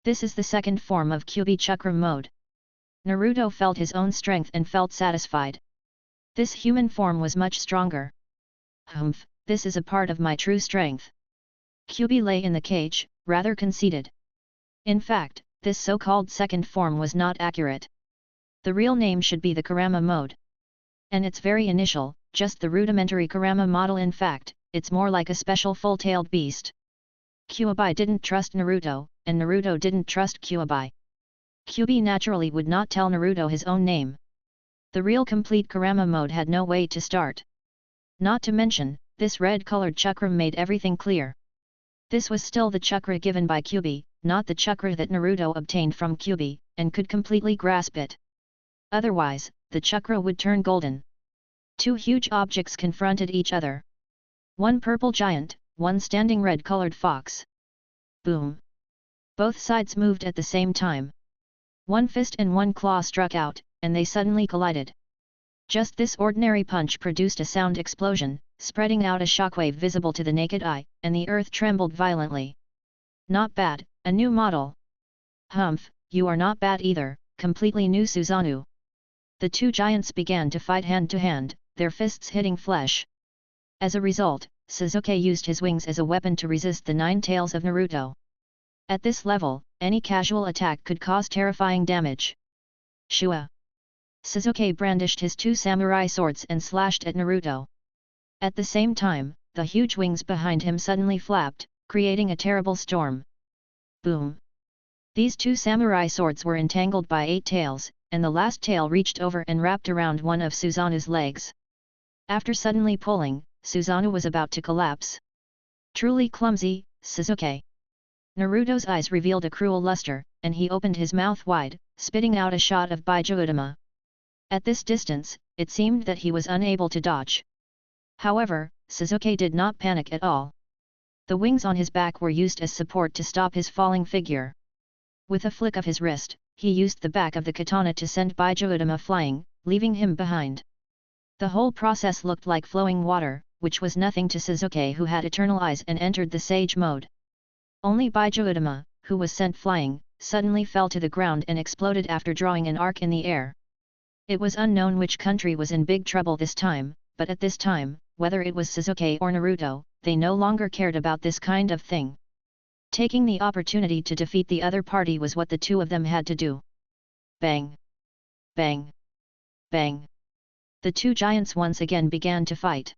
This is the second form of Kyuubi chakra mode. Naruto felt his own strength and felt satisfied. This human form was much stronger. Humph, this is a part of my true strength. Kyuubi lay in the cage, rather conceited. In fact, this so-called second form was not accurate. The real name should be the Kurama mode. And it's very initial, just the rudimentary Kurama model. In fact, it's more like a special full-tailed beast. Kyuubi didn't trust Naruto, and Naruto didn't trust Kyuubi. Kyuubi naturally would not tell Naruto his own name. The real complete Kurama mode had no way to start. Not to mention, this red-colored chakra made everything clear. This was still the chakra given by Kyuubi, not the chakra that Naruto obtained from Kyuubi, and could completely grasp it. Otherwise, the chakra would turn golden. Two huge objects confronted each other. One purple giant, one standing red-colored fox. Boom! Both sides moved at the same time. One fist and one claw struck out, and they suddenly collided. Just this ordinary punch produced a sound explosion, spreading out a shockwave visible to the naked eye, and the earth trembled violently. Not bad, a new model. Humph, you are not bad either, completely new Susanoo. The two giants began to fight hand to hand, their fists hitting flesh. As a result, Sasuke used his wings as a weapon to resist the 9 tails of Naruto. At this level, any casual attack could cause terrifying damage. Shua! Sasuke brandished his 2 samurai swords and slashed at Naruto. At the same time, the huge wings behind him suddenly flapped, creating a terrible storm. Boom! These 2 samurai swords were entangled by 8 tails, and the last tail reached over and wrapped around one of Susanoo's legs. After suddenly pulling, Susanoo was about to collapse. Truly clumsy, Sasuke. Naruto's eyes revealed a cruel luster, and he opened his mouth wide, spitting out a shot of Bijuudama. At this distance, it seemed that he was unable to dodge. However, Sasuke did not panic at all. The wings on his back were used as support to stop his falling figure. With a flick of his wrist, he used the back of the katana to send Bijuudama flying, leaving him behind. The whole process looked like flowing water, which was nothing to Sasuke, who had eternal eyes and entered the sage mode. Only Bijuudama, who was sent flying, suddenly fell to the ground and exploded after drawing an arc in the air. It was unknown which country was in big trouble this time, but at this time, whether it was Sasuke or Naruto, they no longer cared about this kind of thing. Taking the opportunity to defeat the other party was what the two of them had to do. Bang! Bang! Bang! The two giants once again began to fight.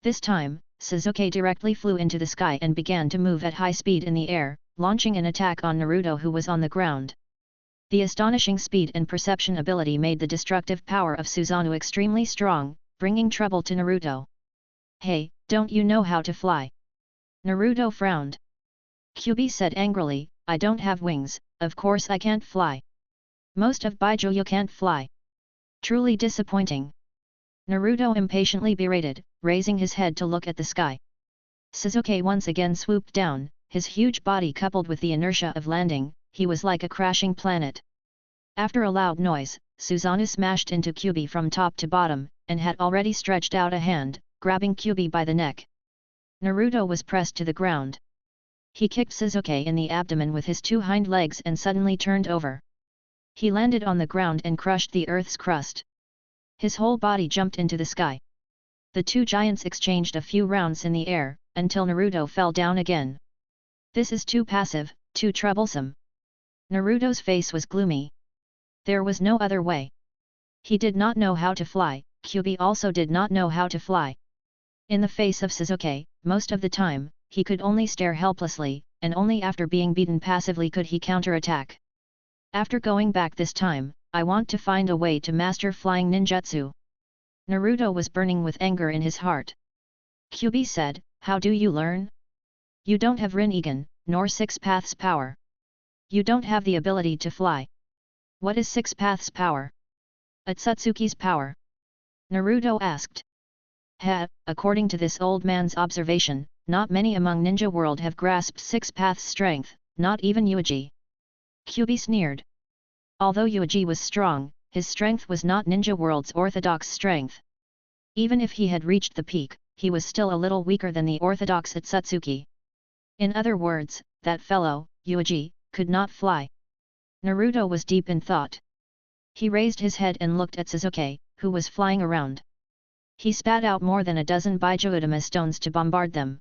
This time, Sasuke directly flew into the sky and began to move at high speed in the air, launching an attack on Naruto, who was on the ground. The astonishing speed and perception ability made the destructive power of Susanoo extremely strong, bringing trouble to Naruto. Hey, don't you know how to fly? Naruto frowned. Kyuubi said angrily, I don't have wings, of course I can't fly. Most of Bijuu can't fly. Truly disappointing. Naruto impatiently berated, raising his head to look at the sky. Shizuke once again swooped down, his huge body coupled with the inertia of landing, he was like a crashing planet. After a loud noise, Susanoo smashed into Kyuubi from top to bottom, and had already stretched out a hand, grabbing Kyuubi by the neck. Naruto was pressed to the ground. He kicked Shizuke in the abdomen with his two hind legs and suddenly turned over. He landed on the ground and crushed the earth's crust. His whole body jumped into the sky. The two giants exchanged a few rounds in the air, until Naruto fell down again. This is too passive, too troublesome. Naruto's face was gloomy. There was no other way. He did not know how to fly, Kyuubi also did not know how to fly. In the face of Shizuke, most of the time, he could only stare helplessly, and only after being beaten passively could he counterattack. After going back this time, I want to find a way to master flying ninjutsu. Naruto was burning with anger in his heart. Kyuubi said, "How do you learn? You don't have Rinnegan, nor Six Paths power. You don't have the ability to fly. What is Six Paths power? Otsutsuki's power?" Naruto asked. According to this old man's observation, not many among Ninja World have grasped Six Paths strength, not even Yuuji. Kyuubi sneered. Although Yuuji was strong, his strength was not Ninja World's orthodox strength. Even if he had reached the peak, he was still a little weaker than the orthodox Otsutsuki. In other words, that fellow, Yuuji, could not fly. Naruto was deep in thought. He raised his head and looked at Shizuke, who was flying around. He spat out more than a dozen Bijuudama stones to bombard them.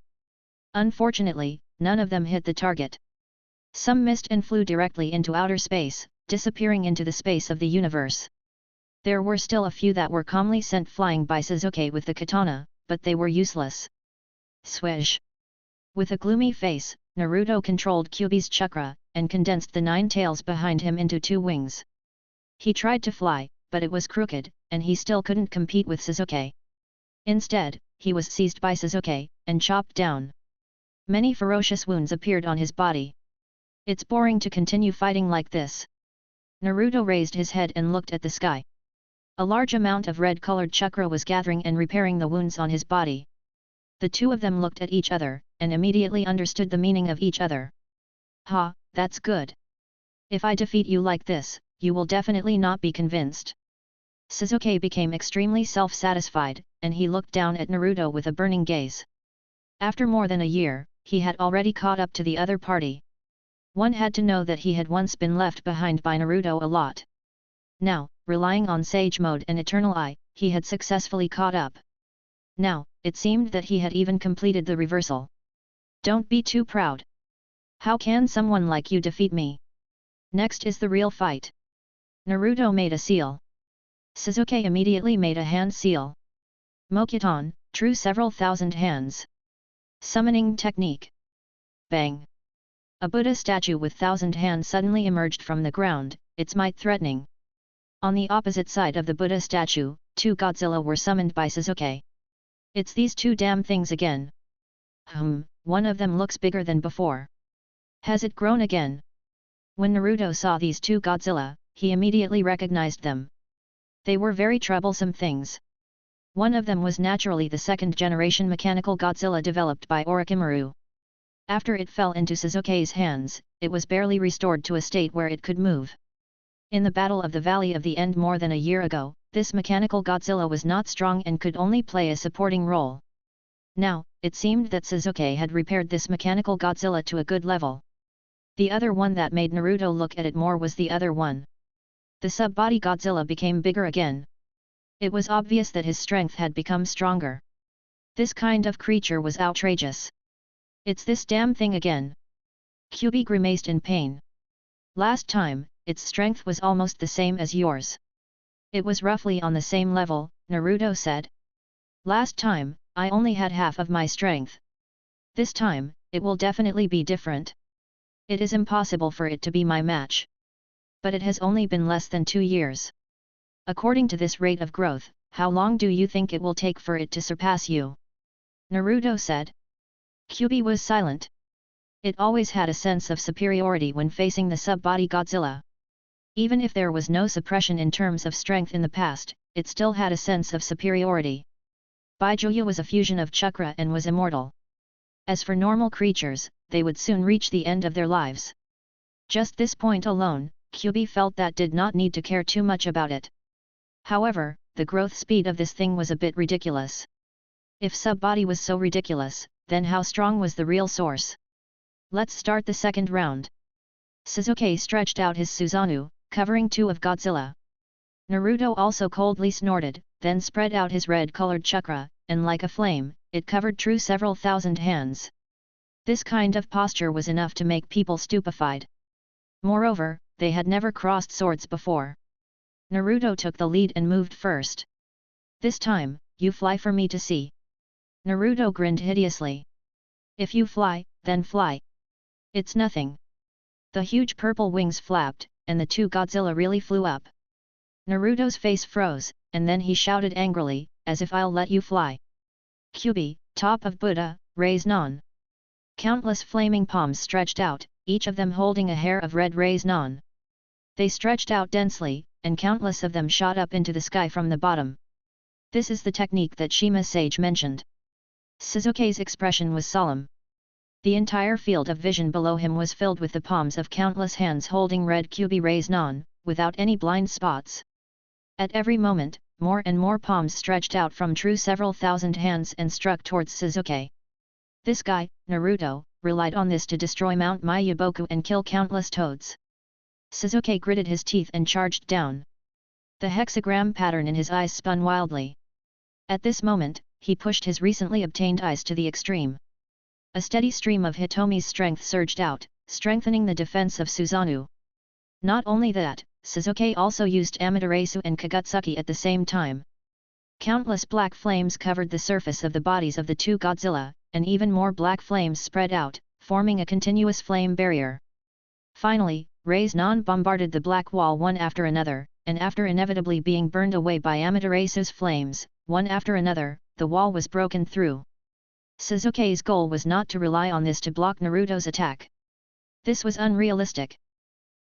Unfortunately, none of them hit the target. Some missed and flew directly into outer space, disappearing into the space of the universe. There were still a few that were calmly sent flying by Shizuke with the katana, but they were useless. Swish! With a gloomy face, Naruto controlled Kyuubi's chakra, and condensed the 9 tails behind him into 2 wings. He tried to fly, but it was crooked, and he still couldn't compete with Shizuke. Instead, he was seized by Shizuke, and chopped down. Many ferocious wounds appeared on his body. It's boring to continue fighting like this. Naruto raised his head and looked at the sky. A large amount of red-colored chakra was gathering and repairing the wounds on his body. The two of them looked at each other, and immediately understood the meaning of each other. "Ha, that's good. If I defeat you like this, you will definitely not be convinced." Shizuke became extremely self-satisfied, and he looked down at Naruto with a burning gaze. After more than a year, he had already caught up to the other party. One had to know that he had once been left behind by Naruto a lot. Now, relying on Sage Mode and Eternal Eye, he had successfully caught up. Now, it seemed that he had even completed the reversal. "Don't be too proud. How can someone like you defeat me? Next is the real fight." Naruto made a seal. Shizuke immediately made a hand seal. Mokuton, drew several thousand hands. Summoning technique. Bang! A Buddha statue with 1,000 hands suddenly emerged from the ground, its might threatening. On the opposite side of the Buddha statue, 2 Godzilla were summoned by Shizuke. "It's these 2 damn things again. One of them looks bigger than before. Has it grown again?" When Naruto saw these 2 Godzilla, he immediately recognized them. They were very troublesome things. One of them was naturally the 2nd-generation mechanical Godzilla developed by Orochimaru. After it fell into Shizuke's hands, it was barely restored to a state where it could move. In the Battle of the Valley of the End more than a year ago, this mechanical Godzilla was not strong and could only play a supporting role. Now, it seemed that Shizuke had repaired this mechanical Godzilla to a good level. The other one that made Naruto look at it more was the other one. The sub-body Godzilla became bigger again. It was obvious that his strength had become stronger. This kind of creature was outrageous. "It's this damn thing again." Kyuubi grimaced in pain. "Last time, its strength was almost the same as yours." "It was roughly on the same level," Naruto said. "Last time, I only had half of my strength. This time, it will definitely be different. It is impossible for it to be my match. But it has only been less than 2 years. According to this rate of growth, how long do you think it will take for it to surpass you?" Naruto said. Kyuubi was silent. It always had a sense of superiority when facing the sub-body Godzilla. Even if there was no suppression in terms of strength in the past, it still had a sense of superiority. Bijuu was a fusion of chakra and was immortal. As for normal creatures, they would soon reach the end of their lives. Just this point alone, Kyubi felt that did not need to care too much about it. However, the growth speed of this thing was a bit ridiculous. If sub-body was so ridiculous, then how strong was the real source? Let's start the second round. Sasuke stretched out his Susanoo, covering 2 of Godzilla. Naruto also coldly snorted, then spread out his red-colored chakra, and like a flame, it covered True several thousand hands. This kind of posture was enough to make people stupefied. Moreover, they had never crossed swords before. Naruto took the lead and moved first. This time, you fly for me to see. Naruto grinned hideously. If you fly, then fly. It's nothing. The huge purple wings flapped, and the 2 Godzilla really flew up. Naruto's face froze, and then he shouted angrily, as if I'll let you fly. Kyubi, top of Buddha, raise non. Countless flaming palms stretched out, each of them holding a hair of red raise non. They stretched out densely, and countless of them shot up into the sky from the bottom. This is the technique that Shima Sage mentioned. Sasuke's expression was solemn. The entire field of vision below him was filled with the palms of countless hands holding red Kyubi raise non, without any blind spots. At every moment, more and more palms stretched out from True several thousand hands and struck towards Sasuke. This guy, Naruto, relied on this to destroy Mount Myoboku and kill countless toads. Sasuke gritted his teeth and charged down. The hexagram pattern in his eyes spun wildly. At this moment, he pushed his recently obtained eyes to the extreme. A steady stream of Hitomi's strength surged out, strengthening the defense of Susanoo. Not only that, Sasuke also used Amaterasu and Kagutsuki at the same time. Countless black flames covered the surface of the bodies of the 2 Godzilla, and even more black flames spread out, forming a continuous flame barrier. Finally, rays non bombarded the black wall one after another, and after inevitably being burned away by Amaterasu's flames, one after another, the wall was broken through. Sasuke's goal was not to rely on this to block Naruto's attack. This was unrealistic.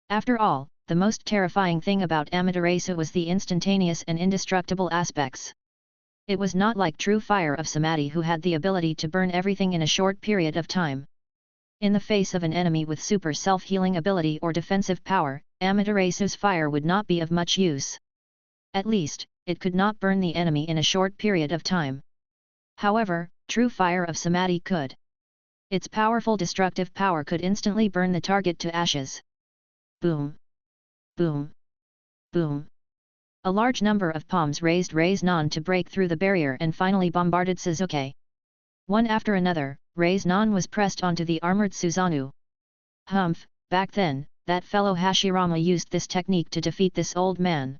After all, the most terrifying thing about Amaterasu was the instantaneous and indestructible aspects. It was not like true fire of Samadhi who had the ability to burn everything in a short period of time. In the face of an enemy with super self-healing ability or defensive power, Amaterasu's fire would not be of much use. At least, it could not burn the enemy in a short period of time. However, true fire of Samadhi could. Its powerful destructive power could instantly burn the target to ashes. Boom! Boom! Boom! A large number of palms raised non to break through the barrier and finally bombarded Sasuke. One after another, raise non was pressed onto the armored Susanoo. Humph, back then, that fellow Hashirama used this technique to defeat this old man.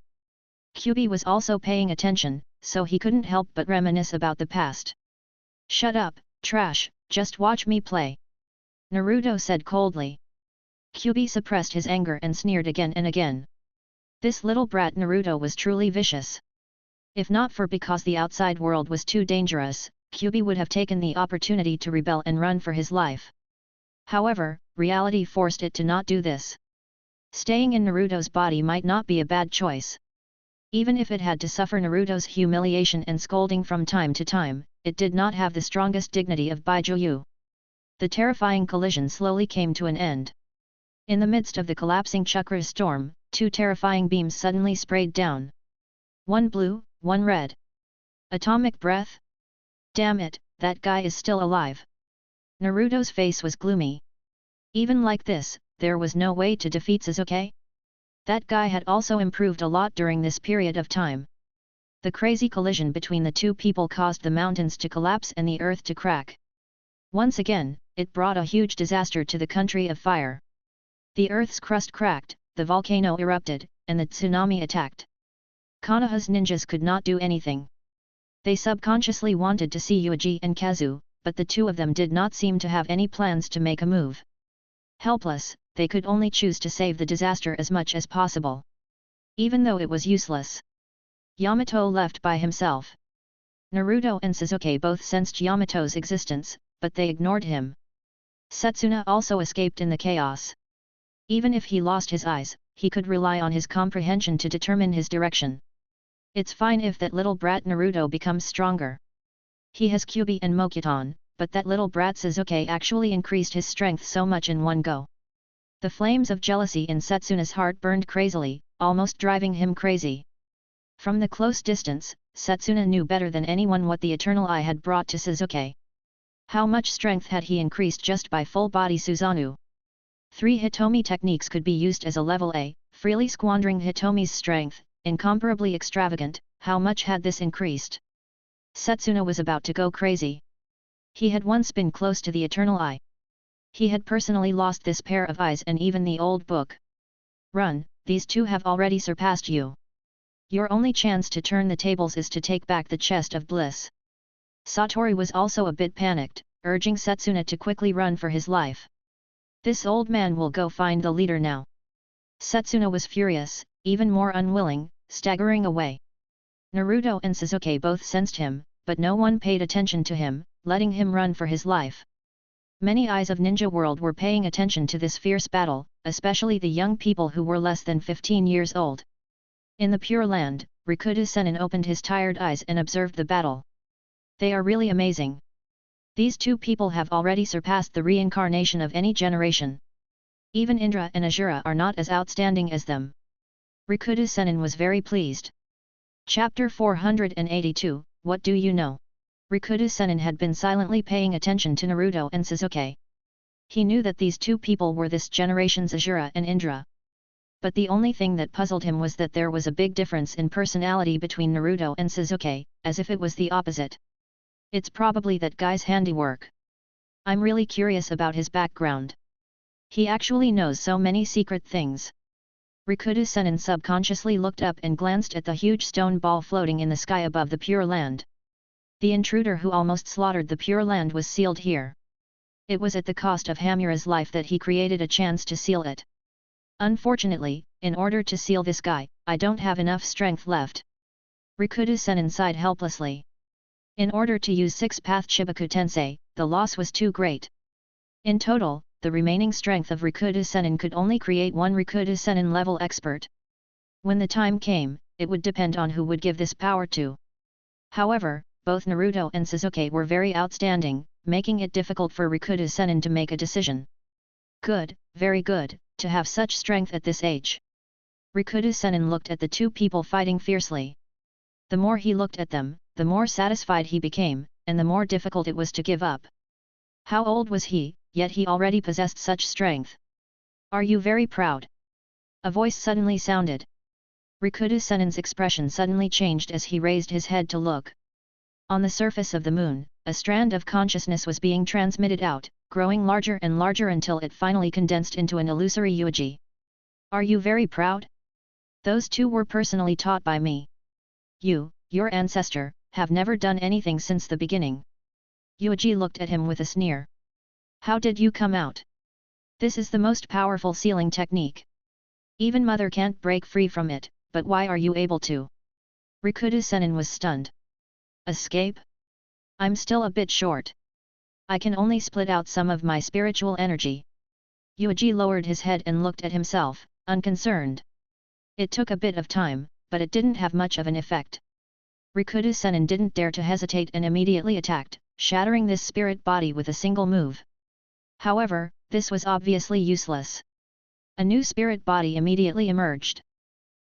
Kyubi was also paying attention, so he couldn't help but reminisce about the past. Shut up, trash, just watch me play. Naruto said coldly. Kyubi suppressed his anger and sneered again and again. This little brat Naruto was truly vicious. If not for because the outside world was too dangerous, Kyubi would have taken the opportunity to rebel and run for his life. However, reality forced it to not do this. Staying in Naruto's body might not be a bad choice. Even if it had to suffer Naruto's humiliation and scolding from time to time, it did not have the strongest dignity of Bijuu. The terrifying collision slowly came to an end. In the midst of the collapsing chakra storm, 2 terrifying beams suddenly sprayed down. One blue, one red. Atomic breath? Damn it, that guy is still alive. Naruto's face was gloomy. Even like this, there was no way to defeat Sasuke? That guy had also improved a lot during this period of time. The crazy collision between the 2 people caused the mountains to collapse and the earth to crack. Once again, it brought a huge disaster to the country of fire. The earth's crust cracked, the volcano erupted, and the tsunami attacked. Konoha's ninjas could not do anything. They subconsciously wanted to see Yuuji and Kazu, but the 2 of them did not seem to have any plans to make a move. Helpless, they could only choose to save the disaster as much as possible. Even though it was useless. Yamato left by himself. Naruto and Sasuke both sensed Yamato's existence, but they ignored him. Setsuna also escaped in the chaos. Even if he lost his eyes, he could rely on his comprehension to determine his direction. It's fine if that little brat Naruto becomes stronger. He has Kyubi and Mokuton, but that little brat Suzuki actually increased his strength so much in one go. The flames of jealousy in Setsuna's heart burned crazily, almost driving him crazy. From the close distance, Setsuna knew better than anyone what the Eternal Eye had brought to Suzuki. How much strength had he increased just by full-body Susanoo? 3 Hitomi techniques could be used as a level A, freely squandering Hitomi's strength, incomparably extravagant. How much had this increased? Setsuna was about to go crazy. He had once been close to the Eternal Eye. He had personally lost this pair of eyes and even the old book. Run, these two have already surpassed you. Your only chance to turn the tables is to take back the chest of bliss. Satori was also a bit panicked, urging Setsuna to quickly run for his life. This old man will go find the leader now. Setsuna was furious, even more unwilling, staggering away. Naruto and Suzuki both sensed him, but no one paid attention to him, letting him run for his life. Many eyes of Ninja World were paying attention to this fierce battle, especially the young people who were less than 15 years old. In the Pure Land, Rikudo Sennin opened his tired eyes and observed the battle. They are really amazing. These two people have already surpassed the reincarnation of any generation. Even Indra and Asura are not as outstanding as them. Rikudo Sennin was very pleased. Chapter 482, What Do You Know? Rikudo Sennin had been silently paying attention to Naruto and Suzuki. He knew that these two people were this generation's Asura and Indra. But the only thing that puzzled him was that there was a big difference in personality between Naruto and Suzuki, as if it was the opposite. It's probably that guy's handiwork. I'm really curious about his background. He actually knows so many secret things. Rikudo Sennin subconsciously looked up and glanced at the huge stone ball floating in the sky above the Pure Land. The intruder who almost slaughtered the Pure Land was sealed here. It was at the cost of Hamura's life that he created a chance to seal it. Unfortunately, in order to seal this guy, I don't have enough strength left. Rikudo Sennin sighed helplessly. In order to use 6-path Chibaku Tensei, the loss was too great. In total, the remaining strength of Rikudo Sennin could only create one Rikudo Sennin level expert. When the time came, it would depend on who would give this power to. However, both Naruto and Suzuki were very outstanding, making it difficult for Rikudo Sennin to make a decision. Good, very good, to have such strength at this age. Rikudo Sennin looked at the two people fighting fiercely. The more he looked at them, the more satisfied he became, and the more difficult it was to give up. How old was he, yet he already possessed such strength? Are you very proud? A voice suddenly sounded. Rikudo Sennin's expression suddenly changed as he raised his head to look. On the surface of the moon, a strand of consciousness was being transmitted out, growing larger and larger until it finally condensed into an illusory Yuuji. Are you very proud? Those two were personally taught by me. You, your ancestor, have never done anything since the beginning. Yuuji looked at him with a sneer. How did you come out? This is the most powerful sealing technique. Even Mother can't break free from it, but why are you able to? Rikudo Sennin was stunned. Escape? I'm still a bit short. I can only split out some of my spiritual energy. Yuuji lowered his head and looked at himself, unconcerned. It took a bit of time, but it didn't have much of an effect. Rikudo Sennin didn't dare to hesitate and immediately attacked, shattering this spirit body with a single move. However, this was obviously useless. A new spirit body immediately emerged.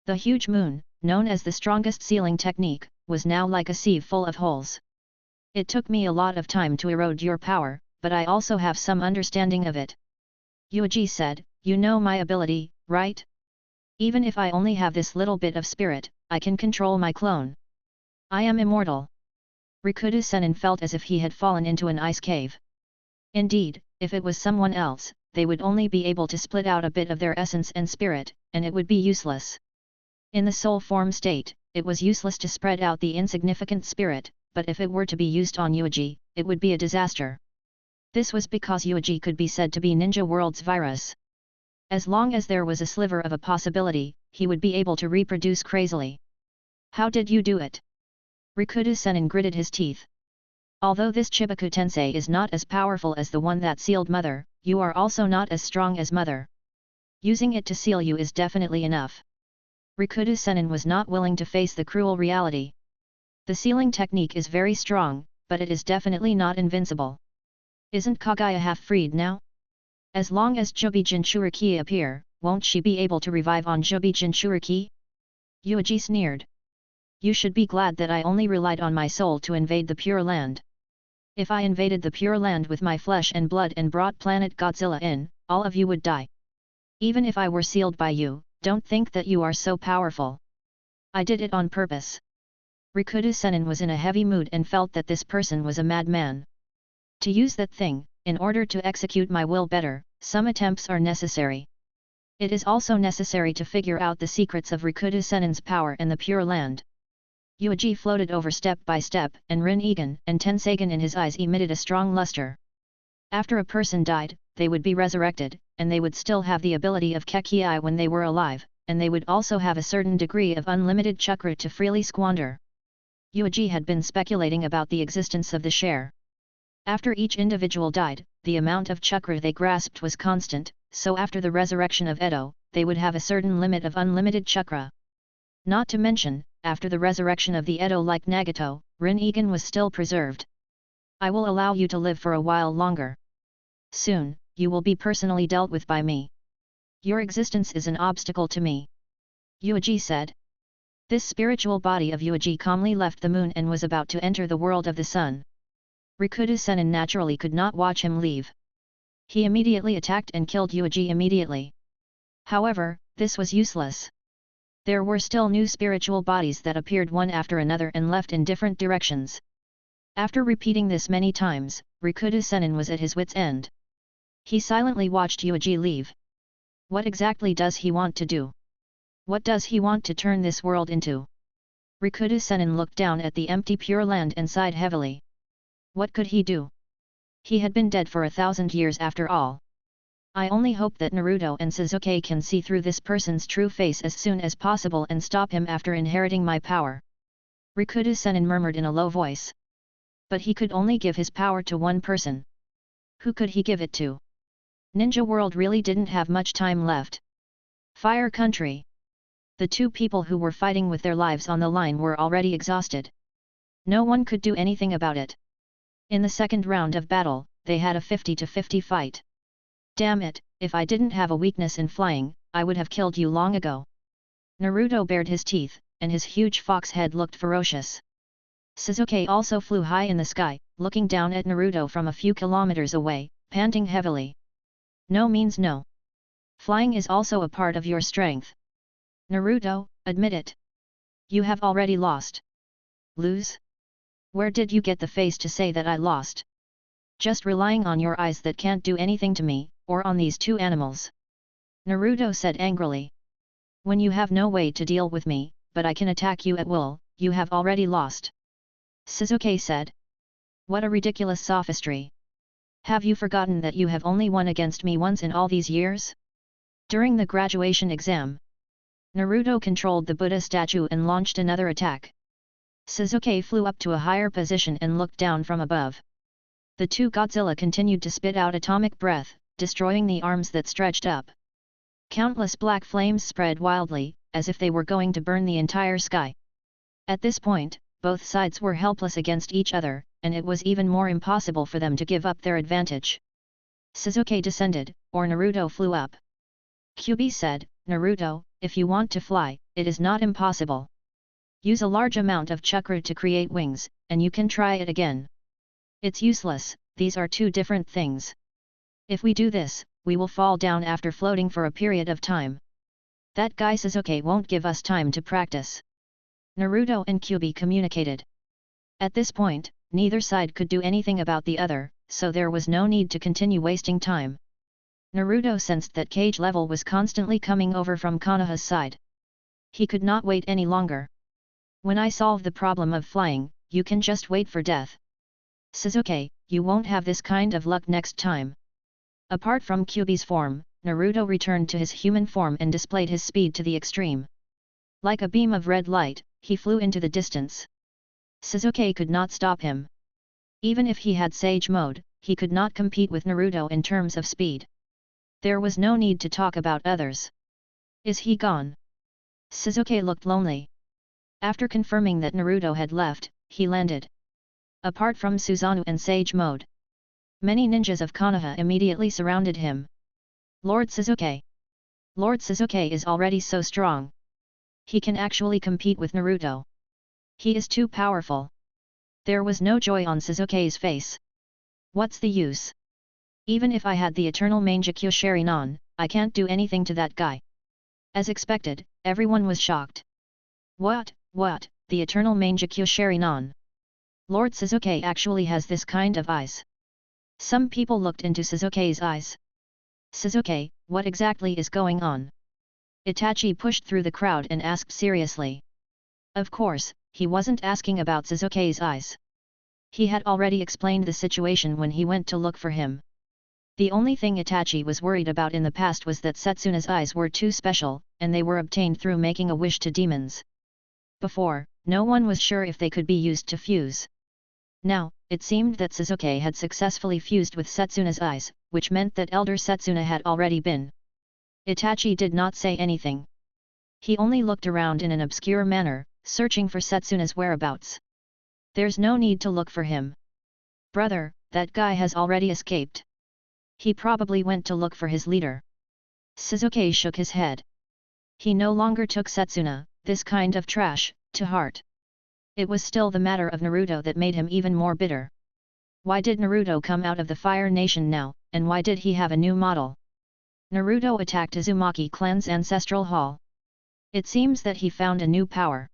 The huge moon, known as the strongest sealing technique, was now like a sieve full of holes. It took me a lot of time to erode your power, but I also have some understanding of it. Yuuji said, you know my ability, right? Even if I only have this little bit of spirit, I can control my clone. I am immortal. Rikudo Sennin felt as if he had fallen into an ice cave. Indeed, if it was someone else, they would only be able to split out a bit of their essence and spirit, and it would be useless. In the soul form state, it was useless to spread out the insignificant spirit, but if it were to be used on Yuuji, it would be a disaster. This was because Yuuji could be said to be Ninja World's virus. As long as there was a sliver of a possibility, he would be able to reproduce crazily. How did you do it? Rikudo Sennin gritted his teeth. Although this Chibaku Tensei is not as powerful as the one that sealed Mother, you are also not as strong as Mother. Using it to seal you is definitely enough. Rikudo Sennin was not willing to face the cruel reality. The sealing technique is very strong, but it is definitely not invincible. Isn't Kaguya half-freed now? As long as Jobi Jinchuriki appear, won't she be able to revive on Jobi Jinchuriki? Yuuji sneered. You should be glad that I only relied on my soul to invade the Pure Land. If I invaded the Pure Land with my flesh and blood and brought planet Godzilla in, all of you would die. Even if I were sealed by you, don't think that you are so powerful. I did it on purpose. Rikudo Sennin was in a heavy mood and felt that this person was a madman. To use that thing, in order to execute my will better, some attempts are necessary. It is also necessary to figure out the secrets of Rikudo Sennin's power and the Pure Land. Yuuji floated over step by step, and Rin-Egan and Tensagen in his eyes emitted a strong luster. After a person died, they would be resurrected, and they would still have the ability of Kekii when they were alive, and they would also have a certain degree of unlimited chakra to freely squander. Yuuji had been speculating about the existence of the share. After each individual died, the amount of chakra they grasped was constant, so after the resurrection of Edo, they would have a certain limit of unlimited chakra. Not to mention, after the resurrection of the Edo like Nagato, Rin-Egan was still preserved. I will allow you to live for a while longer. Soon, you will be personally dealt with by me. Your existence is an obstacle to me. Yuuji said. This spiritual body of Yuuji calmly left the moon and was about to enter the world of the sun. Rikudo Sennin naturally could not watch him leave. He immediately attacked and killed Yuuji immediately. However, this was useless. There were still new spiritual bodies that appeared one after another and left in different directions. After repeating this many times, Rikudo Sennin was at his wit's end. He silently watched Yuuji leave. What exactly does he want to do? What does he want to turn this world into? Rikudo Sennin looked down at the empty Pure Land and sighed heavily. What could he do? He had been dead for 1,000 years after all. I only hope that Naruto and Sasuke can see through this person's true face as soon as possible and stop him after inheriting my power. Rikudo Sennin murmured in a low voice. But he could only give his power to one person. Who could he give it to? Ninja World really didn't have much time left. Fire Country. The two people who were fighting with their lives on the line were already exhausted. No one could do anything about it. In the second round of battle, they had a 50-50 fight. Damn it, if I didn't have a weakness in flying, I would have killed you long ago. Naruto bared his teeth, and his huge fox head looked ferocious. Sasuke also flew high in the sky, looking down at Naruto from a few kilometers away, panting heavily. No means no. Flying is also a part of your strength. Naruto, admit it. You have already lost. Lose? Where did you get the face to say that I lost? Just relying on your eyes that can't do anything to me, or on these two animals. Naruto said angrily. When you have no way to deal with me, but I can attack you at will, you have already lost. Sasuke said. What a ridiculous sophistry. Have you forgotten that you have only won against me once in all these years? During the graduation exam, Naruto controlled the Buddha statue and launched another attack. Sasuke flew up to a higher position and looked down from above. The two Godzilla continued to spit out atomic breath, destroying the arms that stretched up. Countless black flames spread wildly, as if they were going to burn the entire sky. At this point, both sides were helpless against each other, and it was even more impossible for them to give up their advantage. Sasuke descended, or Naruto flew up. Kyuubi said, Naruto, if you want to fly, it is not impossible. Use a large amount of chakra to create wings, and you can try it again. It's useless, these are two different things. If we do this, we will fall down after floating for a period of time. That guy Sasuke won't give us time to practice. Naruto and Kyuubi communicated. At this point, neither side could do anything about the other, so there was no need to continue wasting time. Naruto sensed that cage level was constantly coming over from Konoha's side. He could not wait any longer. When I solve the problem of flying, you can just wait for death. Sasuke, you won't have this kind of luck next time. Apart from Kyuubi's form, Naruto returned to his human form and displayed his speed to the extreme. Like a beam of red light, he flew into the distance. Sasuke could not stop him. Even if he had Sage Mode, he could not compete with Naruto in terms of speed. There was no need to talk about others. Is he gone? Sasuke looked lonely. After confirming that Naruto had left, he landed. apart from Susanoo and Sage Mode. Many ninjas of Konoha immediately surrounded him. Lord Sasuke! Lord Sasuke is already so strong. He can actually compete with Naruto. He is too powerful. There was no joy on Sasuke's face. What's the use? Even if I had the eternal Mangekyo Sharingan, I can't do anything to that guy. As expected, everyone was shocked. What, the eternal Mangekyo Sharingan? Lord Sasuke actually has this kind of eyes. Some people looked into Sasuke's eyes. Sasuke, what exactly is going on? Itachi pushed through the crowd and asked seriously. Of course, he wasn't asking about Sasuke's eyes. He had already explained the situation when he went to look for him. The only thing Itachi was worried about in the past was that Setsuna's eyes were too special, and they were obtained through making a wish to demons. Before, no one was sure if they could be used to fuse. Now, it seemed that Sasuke had successfully fused with Setsuna's eyes, which meant that Elder Setsuna had already been. Itachi did not say anything. He only looked around in an obscure manner, searching for Setsuna's whereabouts. There's no need to look for him. Brother, that guy has already escaped. He probably went to look for his leader. Sasuke shook his head. He no longer took Setsuna, this kind of trash, to heart. It was still the matter of Naruto that made him even more bitter. Why did Naruto come out of the Fire Nation now, and why did he have a new model? Naruto attacked Uzumaki clan's ancestral hall. It seems that he found a new power.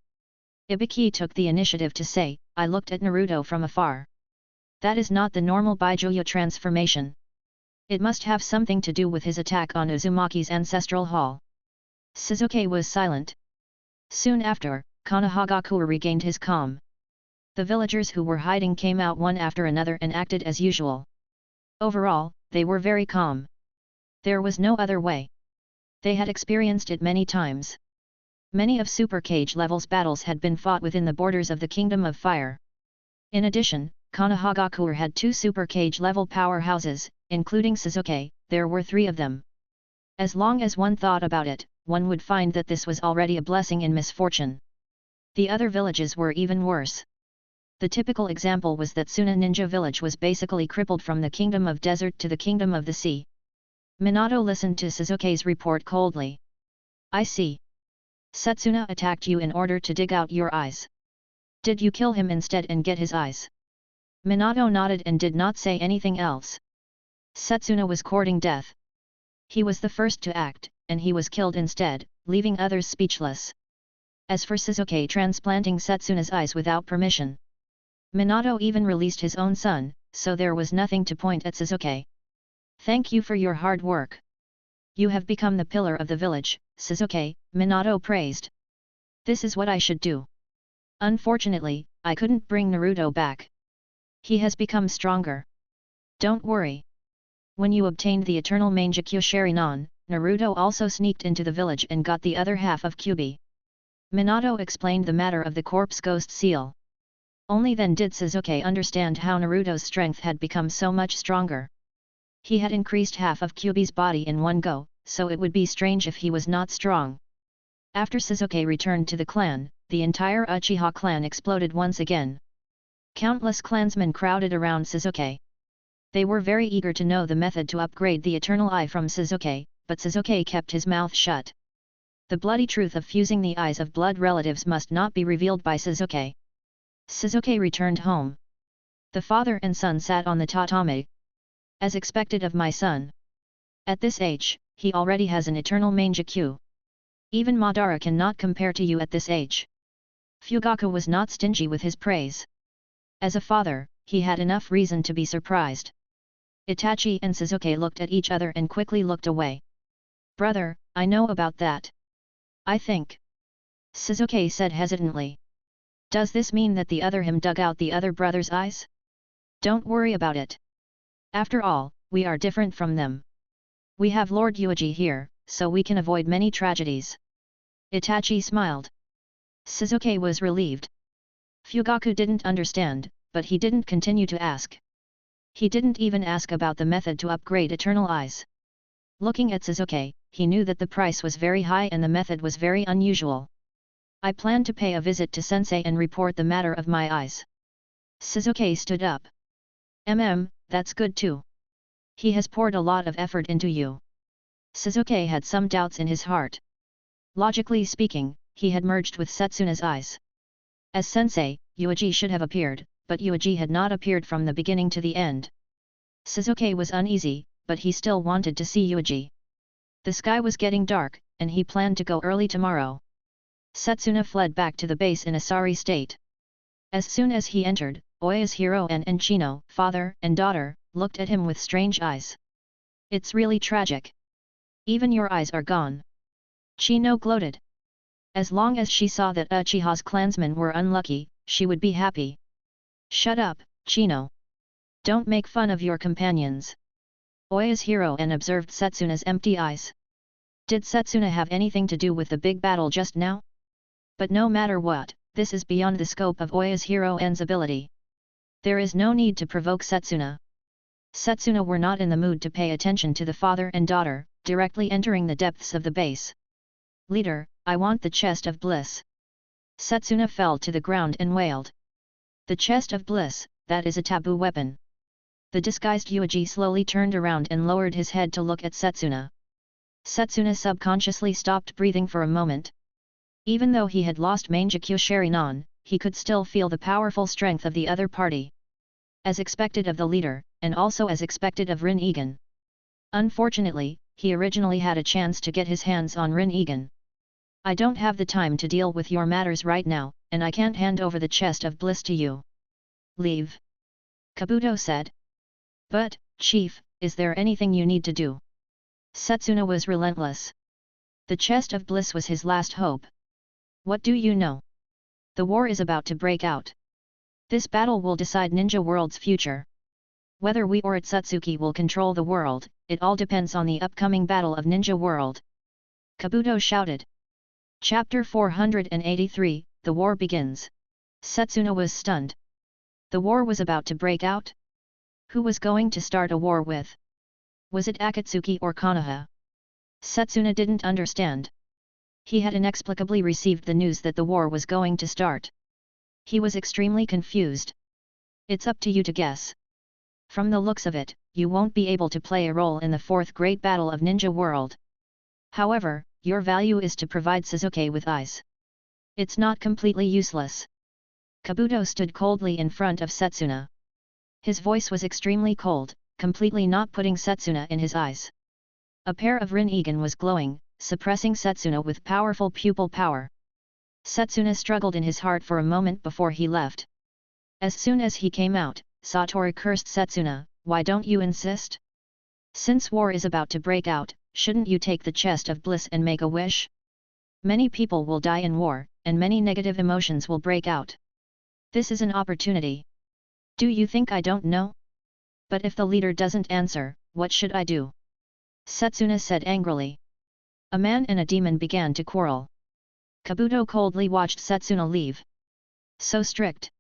Ibiki took the initiative to say, I looked at Naruto from afar. That is not the normal Bijuu transformation. It must have something to do with his attack on Uzumaki's ancestral hall. Sasuke was silent. Soon after, Konohagakure regained his calm. The villagers who were hiding came out one after another and acted as usual. Overall, they were very calm. There was no other way. They had experienced it many times. Many of Super Cage level's battles had been fought within the borders of the Kingdom of Fire. In addition, Konohagakure had 2 Super Cage level powerhouses, including Sasuke. There were 3 of them. As long as one thought about it, one would find that this was already a blessing in misfortune. The other villages were even worse. The typical example was that Suna Ninja Village was basically crippled from the Kingdom of Desert to the Kingdom of the Sea. Minato listened to Sasuke's report coldly. I see. Setsuna attacked you in order to dig out your eyes. Did you kill him instead and get his eyes? Minato nodded and did not say anything else. Setsuna was courting death. He was the first to act, and he was killed instead, leaving others speechless. As for Sasuke transplanting Setsuna's eyes without permission, Minato even released his own son, so there was nothing to point at Sasuke. Thank you for your hard work. You have become the pillar of the village, Sasuke, Minato praised. This is what I should do. Unfortunately, I couldn't bring Naruto back. He has become stronger. Don't worry. When you obtained the eternal Mangekyo Sharingan, Naruto also sneaked into the village and got the other half of Kyuubi. Minato explained the matter of the corpse ghost seal. Only then did Sasuke understand how Naruto's strength had become so much stronger. He had increased half of Kyuubi's body in one go, so it would be strange if he was not strong. After Sasuke returned to the clan, the entire Uchiha clan exploded once again. Countless clansmen crowded around Sasuke. They were very eager to know the method to upgrade the Eternal Eye from Sasuke, but Sasuke kept his mouth shut. The bloody truth of fusing the eyes of blood relatives must not be revealed by Sasuke. Sasuke returned home. The father and son sat on the tatami. As expected of my son. At this age, he already has an eternal Mangekyo. Even Madara cannot compare to you at this age. Fugaku was not stingy with his praise. As a father, he had enough reason to be surprised. Itachi and Sasuke looked at each other and quickly looked away. Brother, I know about that. I think. Sasuke said hesitantly. Does this mean that the other him dug out the other brother's eyes? Don't worry about it. After all, we are different from them. We have Lord Yuuji here, so we can avoid many tragedies. Itachi smiled. Sasuke was relieved. Fugaku didn't understand, but he didn't continue to ask. He didn't even ask about the method to upgrade Eternal Eyes. Looking at Sasuke, he knew that the price was very high and the method was very unusual. I plan to pay a visit to Sensei and report the matter of my eyes. Shizuke stood up. That's good too. He has poured a lot of effort into you. Shizuke had some doubts in his heart. Logically speaking, he had merged with Setsuna's eyes. As sensei, Yuuji should have appeared, but Yuuji had not appeared from the beginning to the end. Shizuke was uneasy, but he still wanted to see Yuuji. The sky was getting dark, and he planned to go early tomorrow. Setsuna fled back to the base in a sorry state. As soon as he entered, Oya's hero and Chino, father and daughter, looked at him with strange eyes. It's really tragic. Even your eyes are gone. Chino gloated. As long as she saw that Uchiha's clansmen were unlucky, she would be happy. Shut up, Chino. Don't make fun of your companions. Oya's hero observed Setsuna's empty eyes. Did Setsuna have anything to do with the big battle just now? But no matter what, this is beyond the scope of Oya's hero's ability. There is no need to provoke Setsuna. Setsuna were not in the mood to pay attention to the father and daughter, directly entering the depths of the base. Leader, I want the chest of bliss. Setsuna fell to the ground and wailed. The chest of bliss, that is a taboo weapon. The disguised Yuuji slowly turned around and lowered his head to look at Setsuna. Setsuna subconsciously stopped breathing for a moment. Even though he had lost Mangekyo Sharinan, he could still feel the powerful strength of the other party. As expected of the leader, and also as expected of Rin Egan. Unfortunately, he originally had a chance to get his hands on Rin Egan. I don't have the time to deal with your matters right now, and I can't hand over the chest of bliss to you. Leave. Kabuto said. But, Chief, is there anything you need to do? Setsuna was relentless. The chest of bliss was his last hope. What do you know? The war is about to break out. This battle will decide Ninja World's future. Whether we or Otsutsuki will control the world, it all depends on the upcoming battle of Ninja World. Kabuto shouted. Chapter 483, The War Begins. Setsuna was stunned. The war was about to break out? Who was going to start a war with? Was it Akatsuki or Konoha? Setsuna didn't understand. He had inexplicably received the news that the war was going to start. He was extremely confused. It's up to you to guess. From the looks of it, you won't be able to play a role in the fourth great battle of Ninja World. However, your value is to provide Shizuke with eyes. It's not completely useless. Kabuto stood coldly in front of Setsuna. His voice was extremely cold, completely not putting Setsuna in his eyes. A pair of Rin Egan was glowing, suppressing Setsuna with powerful pupil power. Setsuna struggled in his heart for a moment before he left. As soon as he came out, Satori cursed Setsuna, why don't you insist? Since war is about to break out, shouldn't you take the chest of bliss and make a wish? Many people will die in war, and many negative emotions will break out. This is an opportunity. Do you think I don't know? But if the leader doesn't answer, what should I do? Setsuna said angrily. A man and a demon began to quarrel. Kabuto coldly watched Setsuna leave. So strict.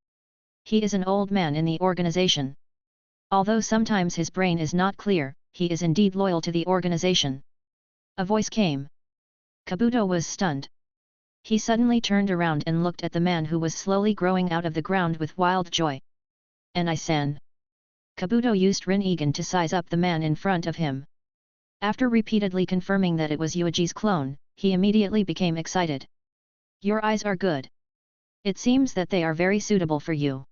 He is an old man in the organization. Although sometimes his brain is not clear, he is indeed loyal to the organization. A voice came. Kabuto was stunned. He suddenly turned around and looked at the man who was slowly growing out of the ground with wild joy. Enai-san. Kabuto used Rin Egan to size up the man in front of him. After repeatedly confirming that it was Yuuji's clone, he immediately became excited. Your eyes are good. It seems that they are very suitable for you.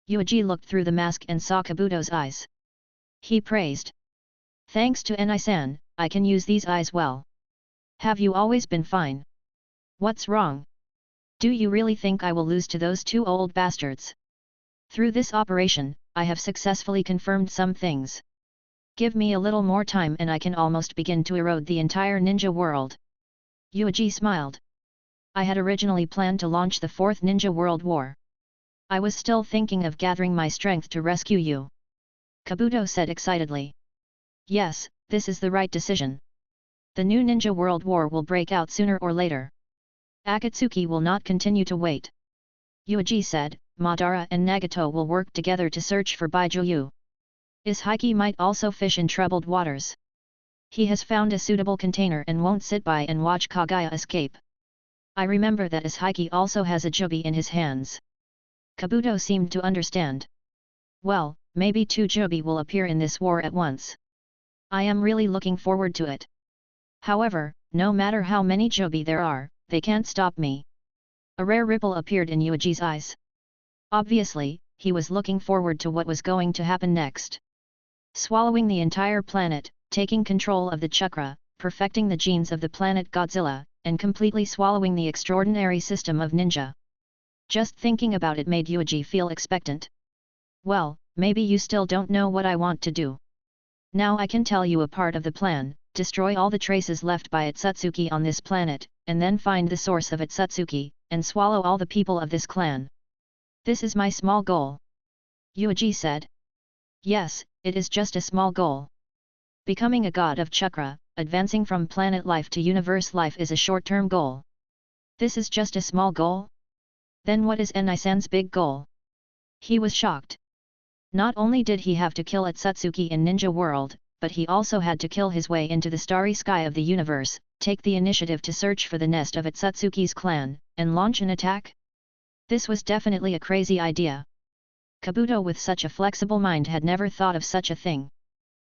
Yuuji looked through the mask and saw Kabuto's eyes. He praised. Thanks to Enai-san, I can use these eyes well. Have you always been fine? What's wrong? Do you really think I will lose to those two old bastards? Through this operation, I have successfully confirmed some things. Give me a little more time and I can almost begin to erode the entire ninja world. Yuuji smiled. I had originally planned to launch the Fourth Ninja World War. I was still thinking of gathering my strength to rescue you. Kabuto said excitedly. Yes, this is the right decision. The new Ninja World War will break out sooner or later. Akatsuki will not continue to wait. Yuuji said, Madara and Nagato will work together to search for Bijuu. Ishiki might also fish in troubled waters. He has found a suitable container and won't sit by and watch Kaguya escape. I remember that Ishiki also has a jubi in his hands. Kabuto seemed to understand. Well, maybe 2 Jubi will appear in this war at once. I am really looking forward to it. However, no matter how many Jubi there are, they can't stop me. A rare ripple appeared in Yuuji's eyes. Obviously, he was looking forward to what was going to happen next. Swallowing the entire planet, taking control of the chakra, perfecting the genes of the planet Godzilla, and completely swallowing the extraordinary system of ninja. Just thinking about it made Yuuji feel expectant. Well, maybe you still don't know what I want to do. Now I can tell you a part of the plan: destroy all the traces left by Otsutsuki on this planet, and then find the source of Otsutsuki, and swallow all the people of this clan. This is my small goal. Yuuji said. Yes, it is just a small goal. Becoming a god of chakra, advancing from planet life to universe life is a short-term goal. This is just a small goal? Then what is Enai-san's big goal? He was shocked. Not only did he have to kill Otsutsuki in Ninja World, but he also had to kill his way into the starry sky of the universe, take the initiative to search for the nest of Otsutsuki's clan, and launch an attack? This was definitely a crazy idea. Kabuto with such a flexible mind had never thought of such a thing.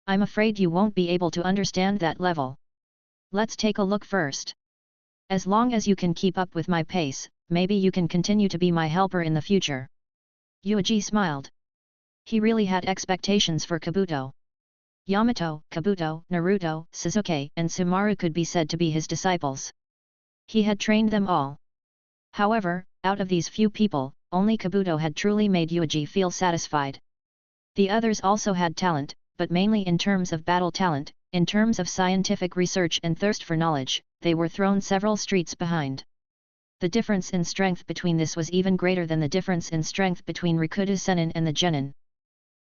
I'm afraid you won't be able to understand that level. Let's take a look first. As long as you can keep up with my pace, maybe you can continue to be my helper in the future. Yuuji smiled. He really had expectations for Kabuto. Yamato, Kabuto, Naruto, Sasuke, and Sumaru could be said to be his disciples. He had trained them all. However, out of these few people, only Kabuto had truly made Yuuji feel satisfied. The others also had talent, but mainly in terms of battle talent. In terms of scientific research and thirst for knowledge, they were thrown several streets behind. The difference in strength between this was even greater than the difference in strength between Rikudo Sennin and the Genin.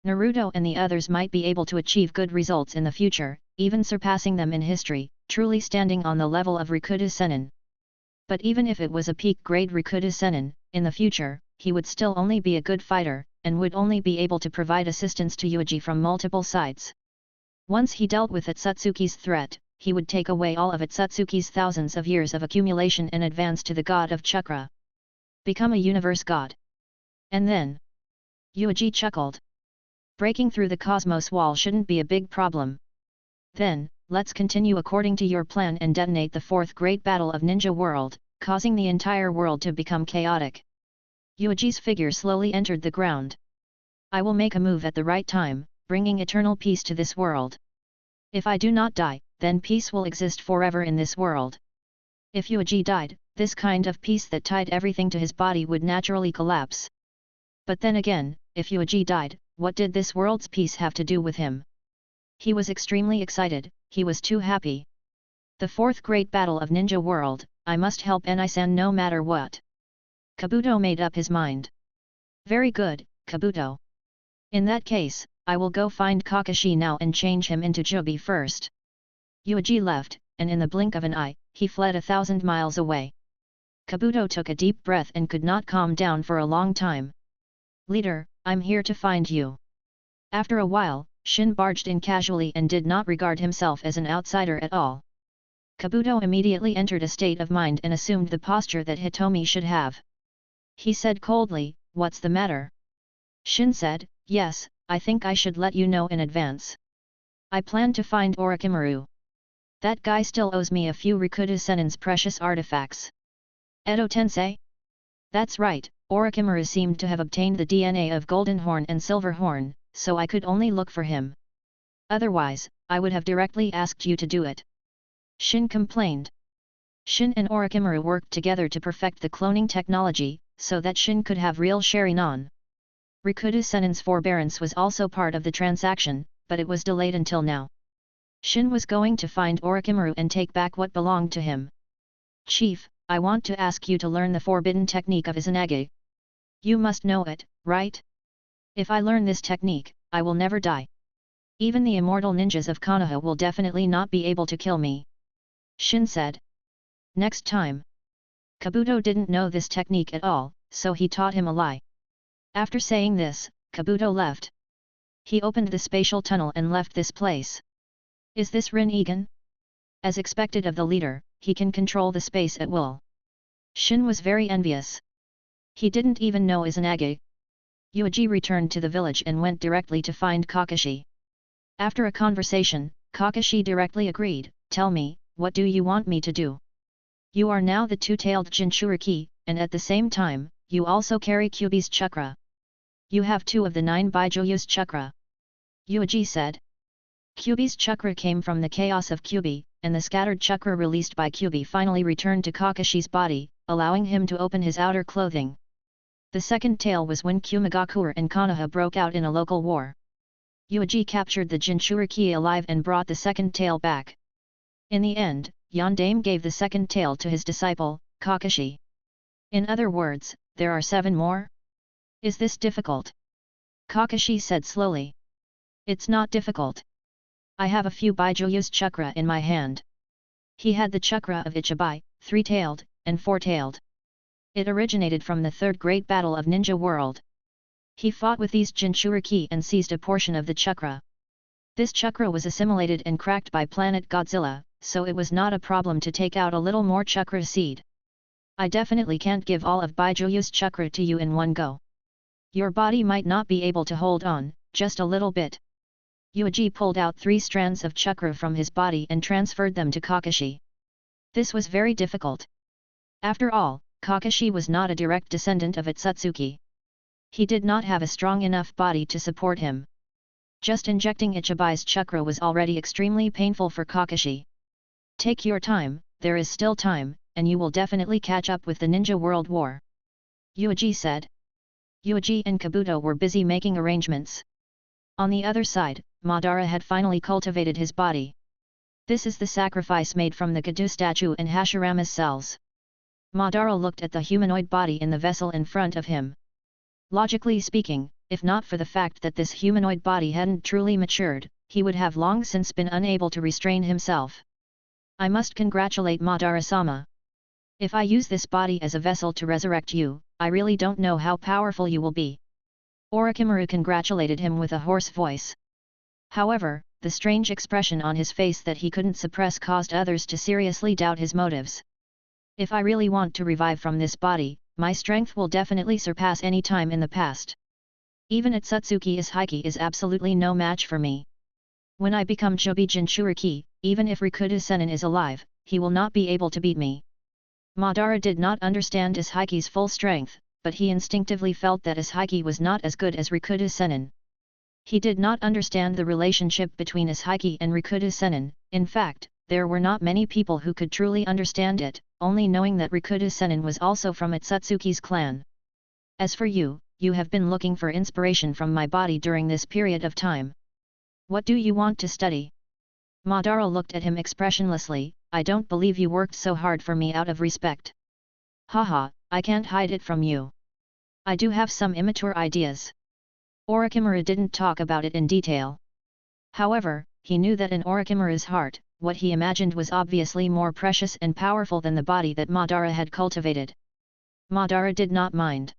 Naruto and the others might be able to achieve good results in the future, even surpassing them in history, truly standing on the level of Rikudo Sennin. But even if it was a peak-grade Rikudo Sennin, in the future, he would still only be a good fighter, and would only be able to provide assistance to Yuuji from multiple sides. Once he dealt with Otsutsuki's threat, he would take away all of Otsutsuki's thousands of years of accumulation and advance to the god of chakra. Become a universe god. And then... Yuuji chuckled. Breaking through the cosmos wall shouldn't be a big problem. Then, let's continue according to your plan and detonate the fourth great battle of Ninja World, causing the entire world to become chaotic. Yuuji's figure slowly entered the ground. I will make a move at the right time, bringing eternal peace to this world. If I do not die, then peace will exist forever in this world. If Yuuji died, this kind of peace that tied everything to his body would naturally collapse. But then again, if Yuuji died, what did this world's peace have to do with him? He was extremely excited, he was too happy. The fourth great battle of Ninja World, I must help Enai-san no matter what. Kabuto made up his mind. Very good, Kabuto. In that case, I will go find Kakashi now and change him into Jubi first. Yuuji left, and in the blink of an eye, he fled 1,000 miles away. Kabuto took a deep breath and could not calm down for a long time. Leader, I'm here to find you. After a while, Shin barged in casually and did not regard himself as an outsider at all. Kabuto immediately entered a state of mind and assumed the posture that Hitomi should have. He said coldly, "What's the matter?" Shin said, "Yes, I think I should let you know in advance. I plan to find Orochimaru. That guy still owes me a few Rikudo Sennin's precious artifacts." Edo-tensei? That's right, Orochimaru seemed to have obtained the DNA of Golden Horn and Silver Horn, so I could only look for him. Otherwise, I would have directly asked you to do it. Shin complained. Shin and Orochimaru worked together to perfect the cloning technology, so that Shin could have real Sharingan. Rikudo Sennin's forbearance was also part of the transaction, but it was delayed until now. Shin was going to find Orochimaru and take back what belonged to him. Chief, I want to ask you to learn the forbidden technique of Izanagi. You must know it, right? If I learn this technique, I will never die. Even the immortal ninjas of Konoha will definitely not be able to kill me. Shin said. Next time. Kabuto didn't know this technique at all, so he taught him a lie. After saying this, Kabuto left. He opened the spatial tunnel and left this place. Is this Rinnegan? As expected of the leader, he can control the space at will. Shin was very envious. He didn't even know Izanagi. Yuuji returned to the village and went directly to find Kakashi. After a conversation, Kakashi directly agreed, "Tell me, what do you want me to do? You are now the two-tailed Jinchuriki, and at the same time, you also carry Kyuubi's chakra. You have 2 of the 9 Bijuu's chakra." Yuuji said. Kyuubi's chakra came from the chaos of Kyuubi, and the scattered chakra released by Kyuubi finally returned to Kakashi's body, allowing him to open his outer clothing. The second tale was when Kumagakure and Konoha broke out in a local war. Yuuji captured the Jinchuriki alive and brought the second tale back. In the end, Yondaime gave the second tale to his disciple, Kakashi. In other words, there are 7 more? Is this difficult? Kakashi said slowly. It's not difficult. I have a few Bijuu's chakra in my hand. He had the chakra of Ichibai, 3-tailed, and 4-tailed. It originated from the 3rd Great Battle of Ninja World. He fought with these Jinchuriki and seized a portion of the chakra. This chakra was assimilated and cracked by planet Godzilla, so it was not a problem to take out a little more chakra seed. I definitely can't give all of Bijuu's chakra to you in one go. Your body might not be able to hold on, just a little bit. Yuuji pulled out 3 strands of chakra from his body and transferred them to Kakashi. This was very difficult. After all, Kakashi was not a direct descendant of Otsutsuki. He did not have a strong enough body to support him. Just injecting Ichibai's chakra was already extremely painful for Kakashi. Take your time, there is still time, and you will definitely catch up with the Ninja World War. Yuuji said. Yuuji and Kabuto were busy making arrangements. On the other side, Madara had finally cultivated his body. This is the sacrifice made from the Gadu statue and Hashirama's cells. Madara looked at the humanoid body in the vessel in front of him. Logically speaking, if not for the fact that this humanoid body hadn't truly matured, he would have long since been unable to restrain himself. I must congratulate Madara-sama. If I use this body as a vessel to resurrect you, I really don't know how powerful you will be. Orochimaru congratulated him with a hoarse voice. However, the strange expression on his face that he couldn't suppress caused others to seriously doubt his motives. If I really want to revive from this body, my strength will definitely surpass any time in the past. Even Otsutsuki Izanagi is absolutely no match for me. When I become Chobi Jinchuriki, even if Rikudo Sennin is alive, he will not be able to beat me. Madara did not understand Izagi's full strength, but he instinctively felt that Izagi was not as good as Rikudo Sennin. He did not understand the relationship between Izagi and Rikudo Sennin. In fact, there were not many people who could truly understand it, only knowing that Rikudo Sennin was also from Otsutsuki's clan. As for you, you have been looking for inspiration from my body during this period of time. What do you want to study? Madara looked at him expressionlessly. I don't believe you worked so hard for me out of respect. Haha, I can't hide it from you. I do have some immature ideas. Orochimaru didn't talk about it in detail. However, he knew that in Orochimaru's heart, what he imagined was obviously more precious and powerful than the body that Madara had cultivated. Madara did not mind.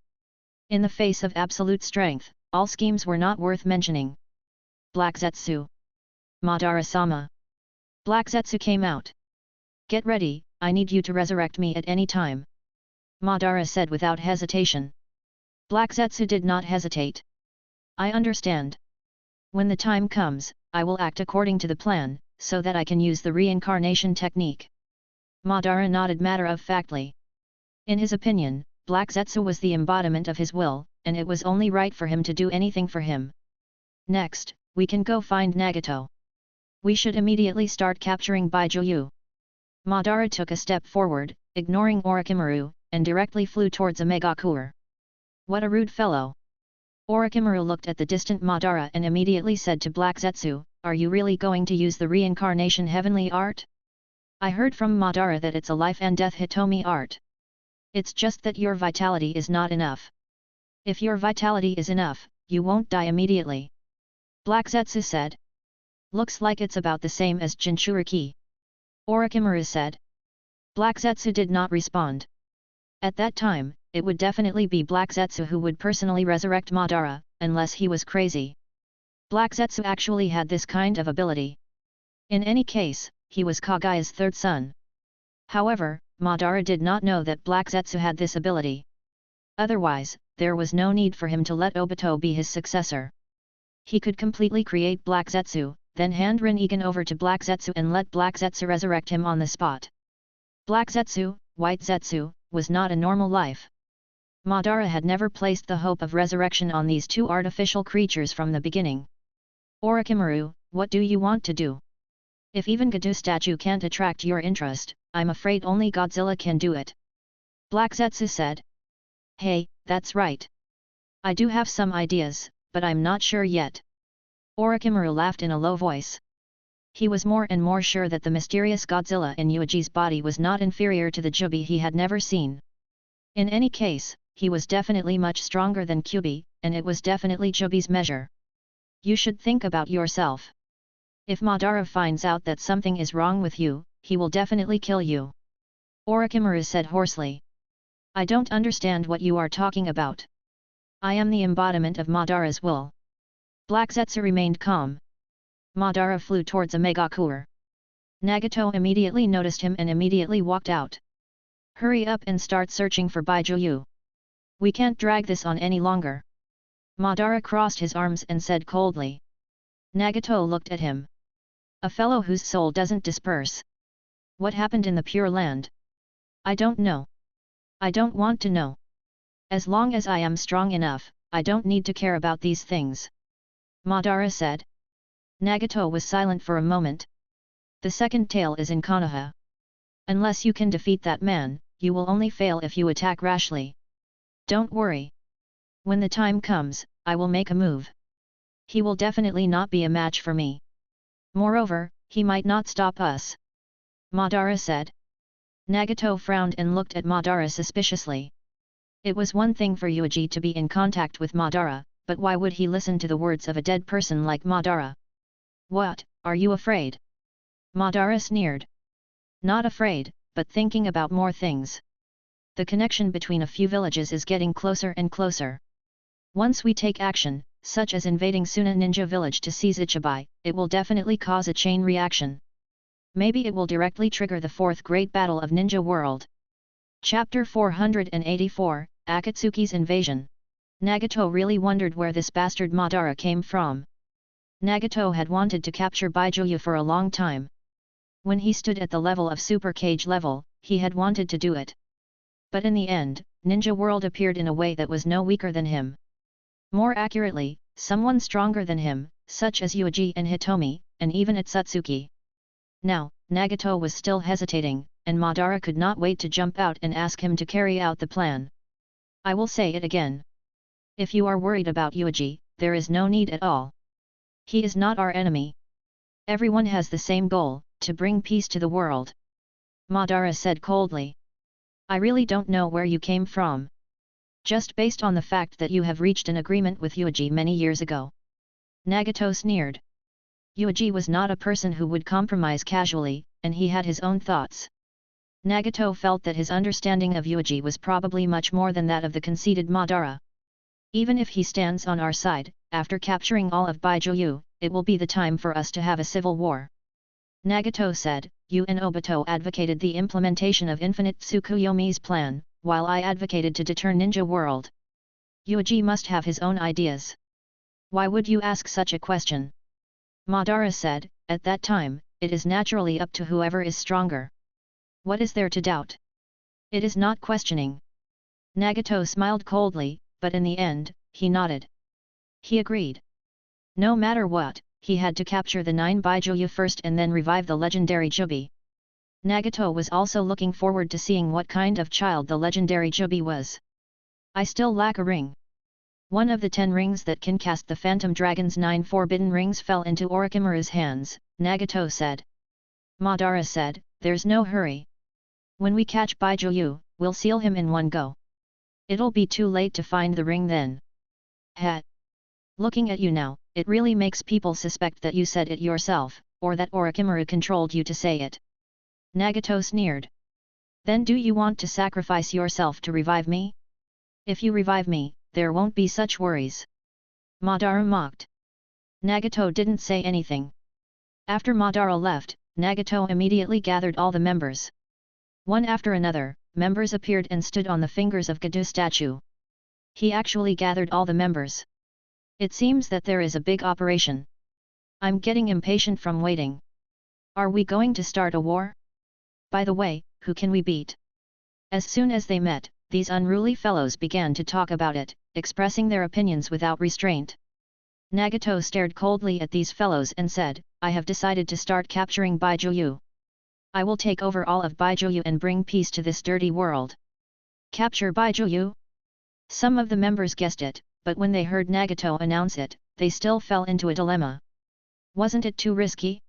In the face of absolute strength, all schemes were not worth mentioning. Black Zetsu. Madara-sama. Black Zetsu came out. Get ready, I need you to resurrect me at any time. Madara said without hesitation. Black Zetsu did not hesitate. I understand. When the time comes, I will act according to the plan, so that I can use the reincarnation technique. Madara nodded matter-of-factly. In his opinion, Black Zetsu was the embodiment of his will, and it was only right for him to do anything for him. Next, we can go find Nagato. We should immediately start capturing Bijuu. Madara took a step forward, ignoring Orochimaru, and directly flew towards Megakure. What a rude fellow! Orochimaru looked at the distant Madara and immediately said to Black Zetsu, are you really going to use the reincarnation heavenly art? I heard from Madara that it's a life and death Hitomi art. It's just that your vitality is not enough. If your vitality is enough, you won't die immediately. Black Zetsu said. Looks like it's about the same as Jinchuriki. Orochimaru said. Black Zetsu did not respond. At that time, it would definitely be Black Zetsu who would personally resurrect Madara, unless he was crazy. Black Zetsu actually had this kind of ability. In any case, he was Kagaya's third son. However, Madara did not know that Black Zetsu had this ability. Otherwise, there was no need for him to let Obito be his successor. He could completely create Black Zetsu, then hand Rinnegan over to Black Zetsu and let Black Zetsu resurrect him on the spot. Black Zetsu, White Zetsu, was not a normal life. Madara had never placed the hope of resurrection on these two artificial creatures from the beginning. Orochimaru, what do you want to do? If even Gadu statue can't attract your interest, I'm afraid only Godzilla can do it. Black Zetsu said. Hey, that's right. I do have some ideas, but I'm not sure yet. Orochimaru laughed in a low voice. He was more and more sure that the mysterious Godzilla in Yuuji's body was not inferior to the Jubi he had never seen. In any case, he was definitely much stronger than Kyuubi, and it was definitely Jubi's measure. You should think about yourself. If Madara finds out that something is wrong with you, he will definitely kill you. Orochimaru said hoarsely. I don't understand what you are talking about. I am the embodiment of Madara's will. Black Zetsu remained calm. Madara flew towards a Megakure. Nagato immediately noticed him and immediately walked out. Hurry up and start searching for Bijuu. We can't drag this on any longer. Madara crossed his arms and said coldly. Nagato looked at him. A fellow whose soul doesn't disperse. What happened in the Pure Land? I don't know. I don't want to know. As long as I am strong enough, I don't need to care about these things. Madara said. Nagato was silent for a moment. The second tail is in Konoha. Unless you can defeat that man, you will only fail if you attack rashly. Don't worry. When the time comes, I will make a move. He will definitely not be a match for me. Moreover, he might not stop us. Madara said. Nagato frowned and looked at Madara suspiciously. It was one thing for Yuuji to be in contact with Madara, but why would he listen to the words of a dead person like Madara? What, are you afraid? Madara sneered. Not afraid, but thinking about more things. The connection between a few villages is getting closer and closer. Once we take action, such as invading Suna Ninja Village to seize Ichibai, it will definitely cause a chain reaction. Maybe it will directly trigger the fourth great battle of Ninja World. Chapter 484, Akatsuki's Invasion. Nagato really wondered where this bastard Madara came from. Nagato had wanted to capture Bijuu for a long time. When he stood at the level of Super Cage level, he had wanted to do it. But in the end, Ninja World appeared in a way that was no weaker than him. More accurately, someone stronger than him, such as Yuuji and Hitomi, and even Atsutsuki. Now, Nagato was still hesitating, and Madara could not wait to jump out and ask him to carry out the plan. I will say it again. If you are worried about Yuuji, there is no need at all. He is not our enemy. Everyone has the same goal, to bring peace to the world. Madara said coldly. I really don't know where you came from. Just based on the fact that you have reached an agreement with Yuuji many years ago. Nagato sneered. Yuuji was not a person who would compromise casually, and he had his own thoughts. Nagato felt that his understanding of Yuuji was probably much more than that of the conceited Madara. Even if he stands on our side, after capturing all of Bijuu, it will be the time for us to have a civil war. Nagato said, you and Obito advocated the implementation of Infinite Tsukuyomi's plan, while I advocated to deter Ninja World. Yuuji must have his own ideas. Why would you ask such a question? Madara said, at that time, it is naturally up to whoever is stronger. What is there to doubt? It is not questioning. Nagato smiled coldly, but in the end, he nodded. He agreed. No matter what, he had to capture the 9 Bijuu first and then revive the legendary Jubi. Nagato was also looking forward to seeing what kind of child the legendary Jubi was. I still lack a ring. One of the 10 rings that can cast the Phantom Dragon's 9 forbidden rings fell into Orochimaru's hands, Nagato said. Madara said, there's no hurry. When we catch Bijuu, we'll seal him in one go. It'll be too late to find the ring then. Heh. Looking at you now, it really makes people suspect that you said it yourself, or that Orochimaru controlled you to say it. Nagato sneered. Then do you want to sacrifice yourself to revive me? If you revive me, there won't be such worries. Madara mocked. Nagato didn't say anything. After Madara left, Nagato immediately gathered all the members. One after another, members appeared and stood on the fingers of Gadu statue. He actually gathered all the members. It seems that there is a big operation. I'm getting impatient from waiting. Are we going to start a war? By the way, who can we beat? As soon as they met, these unruly fellows began to talk about it, expressing their opinions without restraint. Nagato stared coldly at these fellows and said, I have decided to start capturing Bijuu. I will take over all of Bijuu and bring peace to this dirty world. Capture Bijuu? Some of the members guessed it, but when they heard Nagato announce it, they still fell into a dilemma. Wasn't it too risky?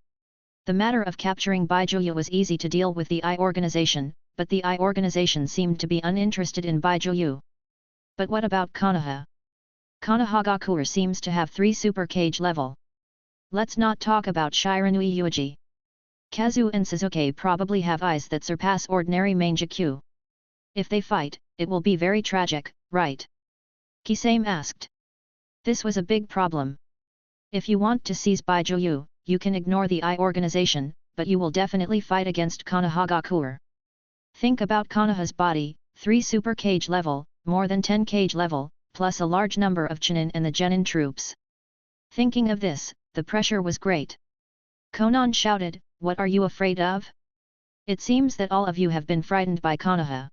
The matter of capturing Bijuu was easy to deal with the I organization, but the I organization seemed to be uninterested in Bijuu. But what about Konoha? Konoha seems to have 3 super cage level. Let's not talk about Shiranui Yuuji. Kazu and Sasuke probably have eyes that surpass ordinary Mangekyou. If they fight, it will be very tragic, right? Kisame asked. This was a big problem. If you want to seize Bijuu, you can ignore the I organization, but you will definitely fight against Konoha. Think about Konoha's body, 3 super cage level, more than 10 cage level, plus a large number of Chunin and the Genin troops. Thinking of this, the pressure was great. Konan shouted, what are you afraid of? It seems that all of you have been frightened by Konoha.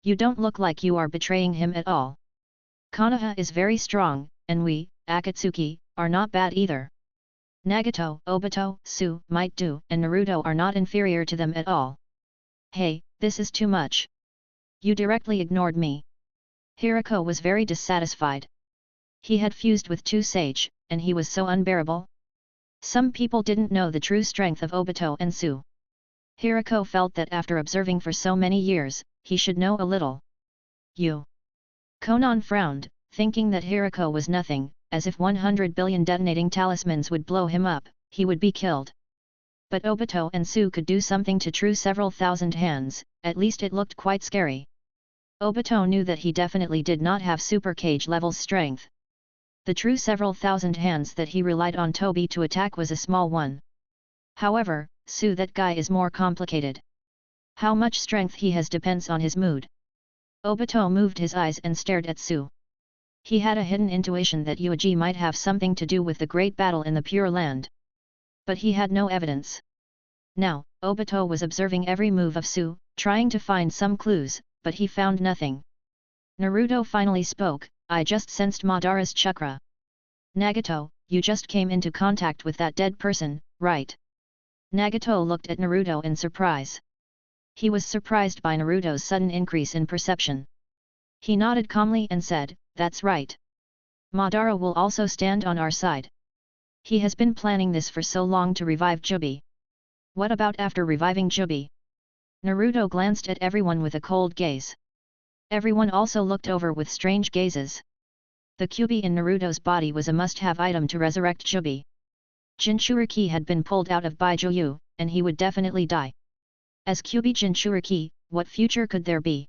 You don't look like you are betraying him at all. Konoha is very strong, and we, Akatsuki, are not bad either. Nagato, Obito, Tsu, Might Do, and Naruto are not inferior to them at all. Hey, this is too much. You directly ignored me. Hirako was very dissatisfied. He had fused with 2 Sage, and he was so unbearable. Some people didn't know the true strength of Obito and Tsu. Hirako felt that after observing for so many years, he should know a little. You. Konan frowned, thinking that Hirako was nothing, as if 100 billion detonating talismans would blow him up, he would be killed. But Obito and Tsu could do something to true several thousand hands, at least it looked quite scary. Obito knew that he definitely did not have super cage level strength. The true several thousand hands that he relied on Tobi to attack was a small one. However, Tsu, that guy is more complicated. How much strength he has depends on his mood. Obito moved his eyes and stared at Tsu. He had a hidden intuition that Yuuji might have something to do with the great battle in the Pure Land. But he had no evidence. Now, Obito was observing every move of Tsu, trying to find some clues, but he found nothing. Naruto finally spoke, I just sensed Madara's chakra. Nagato, you just came into contact with that dead person, right? Nagato looked at Naruto in surprise. He was surprised by Naruto's sudden increase in perception. He nodded calmly and said, that's right. Madara will also stand on our side. He has been planning this for so long to revive Jubi. What about after reviving Jubi? Naruto glanced at everyone with a cold gaze. Everyone also looked over with strange gazes. The Kyuubi in Naruto's body was a must-have item to resurrect Jubi. Jinchuriki had been pulled out of Bijuu, and he would definitely die. As Kyuubi Jinchuriki, what future could there be?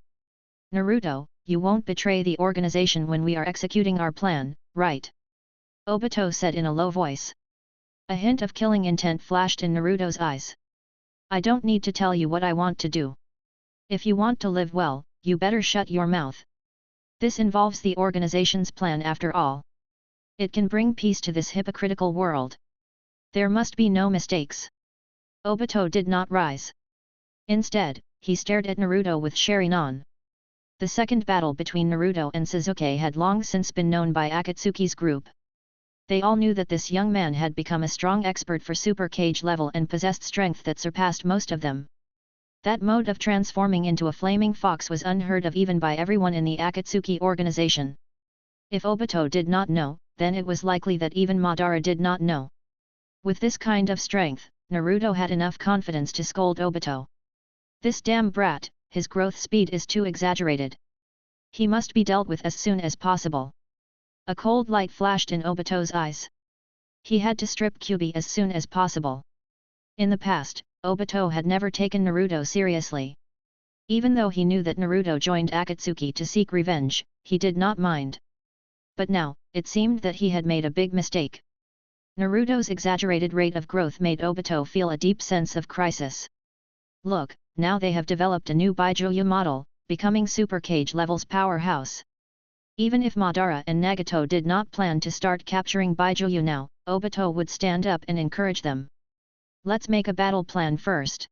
Naruto, you won't betray the organization when we are executing our plan, right? Obito said in a low voice. A hint of killing intent flashed in Naruto's eyes. I don't need to tell you what I want to do. If you want to live well, you better shut your mouth. This involves the organization's plan after all. It can bring peace to this hypocritical world. There must be no mistakes. Obito did not rise. Instead, he stared at Naruto with Sharingan. The second battle between Naruto and Sasuke had long since been known by Akatsuki's group. They all knew that this young man had become a strong expert for super cage level and possessed strength that surpassed most of them. That mode of transforming into a flaming fox was unheard of even by everyone in the Akatsuki organization. If Obito did not know, then it was likely that even Madara did not know. With this kind of strength, Naruto had enough confidence to scold Obito. This damn brat, his growth speed is too exaggerated. He must be dealt with as soon as possible. A cold light flashed in Obito's eyes. He had to strip Kyuubi as soon as possible. In the past, Obito had never taken Naruto seriously. Even though he knew that Naruto joined Akatsuki to seek revenge, he did not mind. But now, it seemed that he had made a big mistake. Naruto's exaggerated rate of growth made Obito feel a deep sense of crisis. Look, now they have developed a new Bijuu model, becoming Super Cage level's powerhouse. Even if Madara and Nagato did not plan to start capturing Bijuu now, Obito would stand up and encourage them. Let's make a battle plan first.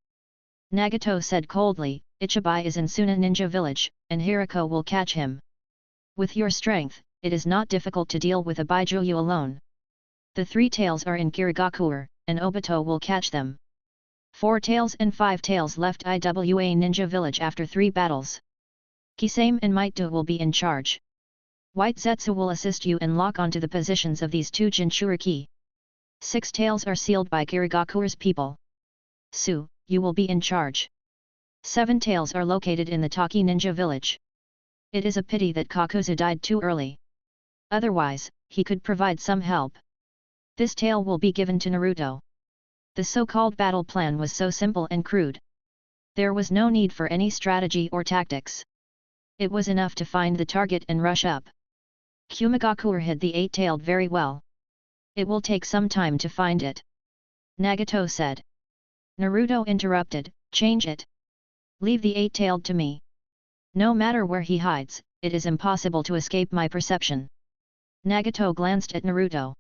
Nagato said coldly, Ichibai is in Suna Ninja Village, and Hirako will catch him. With your strength, it is not difficult to deal with a Bijuu alone. The 3 tails are in Kirigakure, and Obito will catch them. 4 tails and 5 tails left Iwa Ninja Village after 3 battles. Kisame and Might-Do will be in charge. White Zetsu will assist you and lock onto the positions of these 2 Jinchuriki. 6 tails are sealed by Kirigakure's people. Su, you will be in charge. 7 tails are located in the Taki Ninja Village. It is a pity that Kakuzu died too early. Otherwise, he could provide some help. This tail will be given to Naruto. The so-called battle plan was so simple and crude. There was no need for any strategy or tactics. It was enough to find the target and rush up. Kumigakure hid the 8-tailed very well. It will take some time to find it. Nagato said. Naruto interrupted, change it. Leave the 8-tailed to me. No matter where he hides, it is impossible to escape my perception. Nagato glanced at Naruto.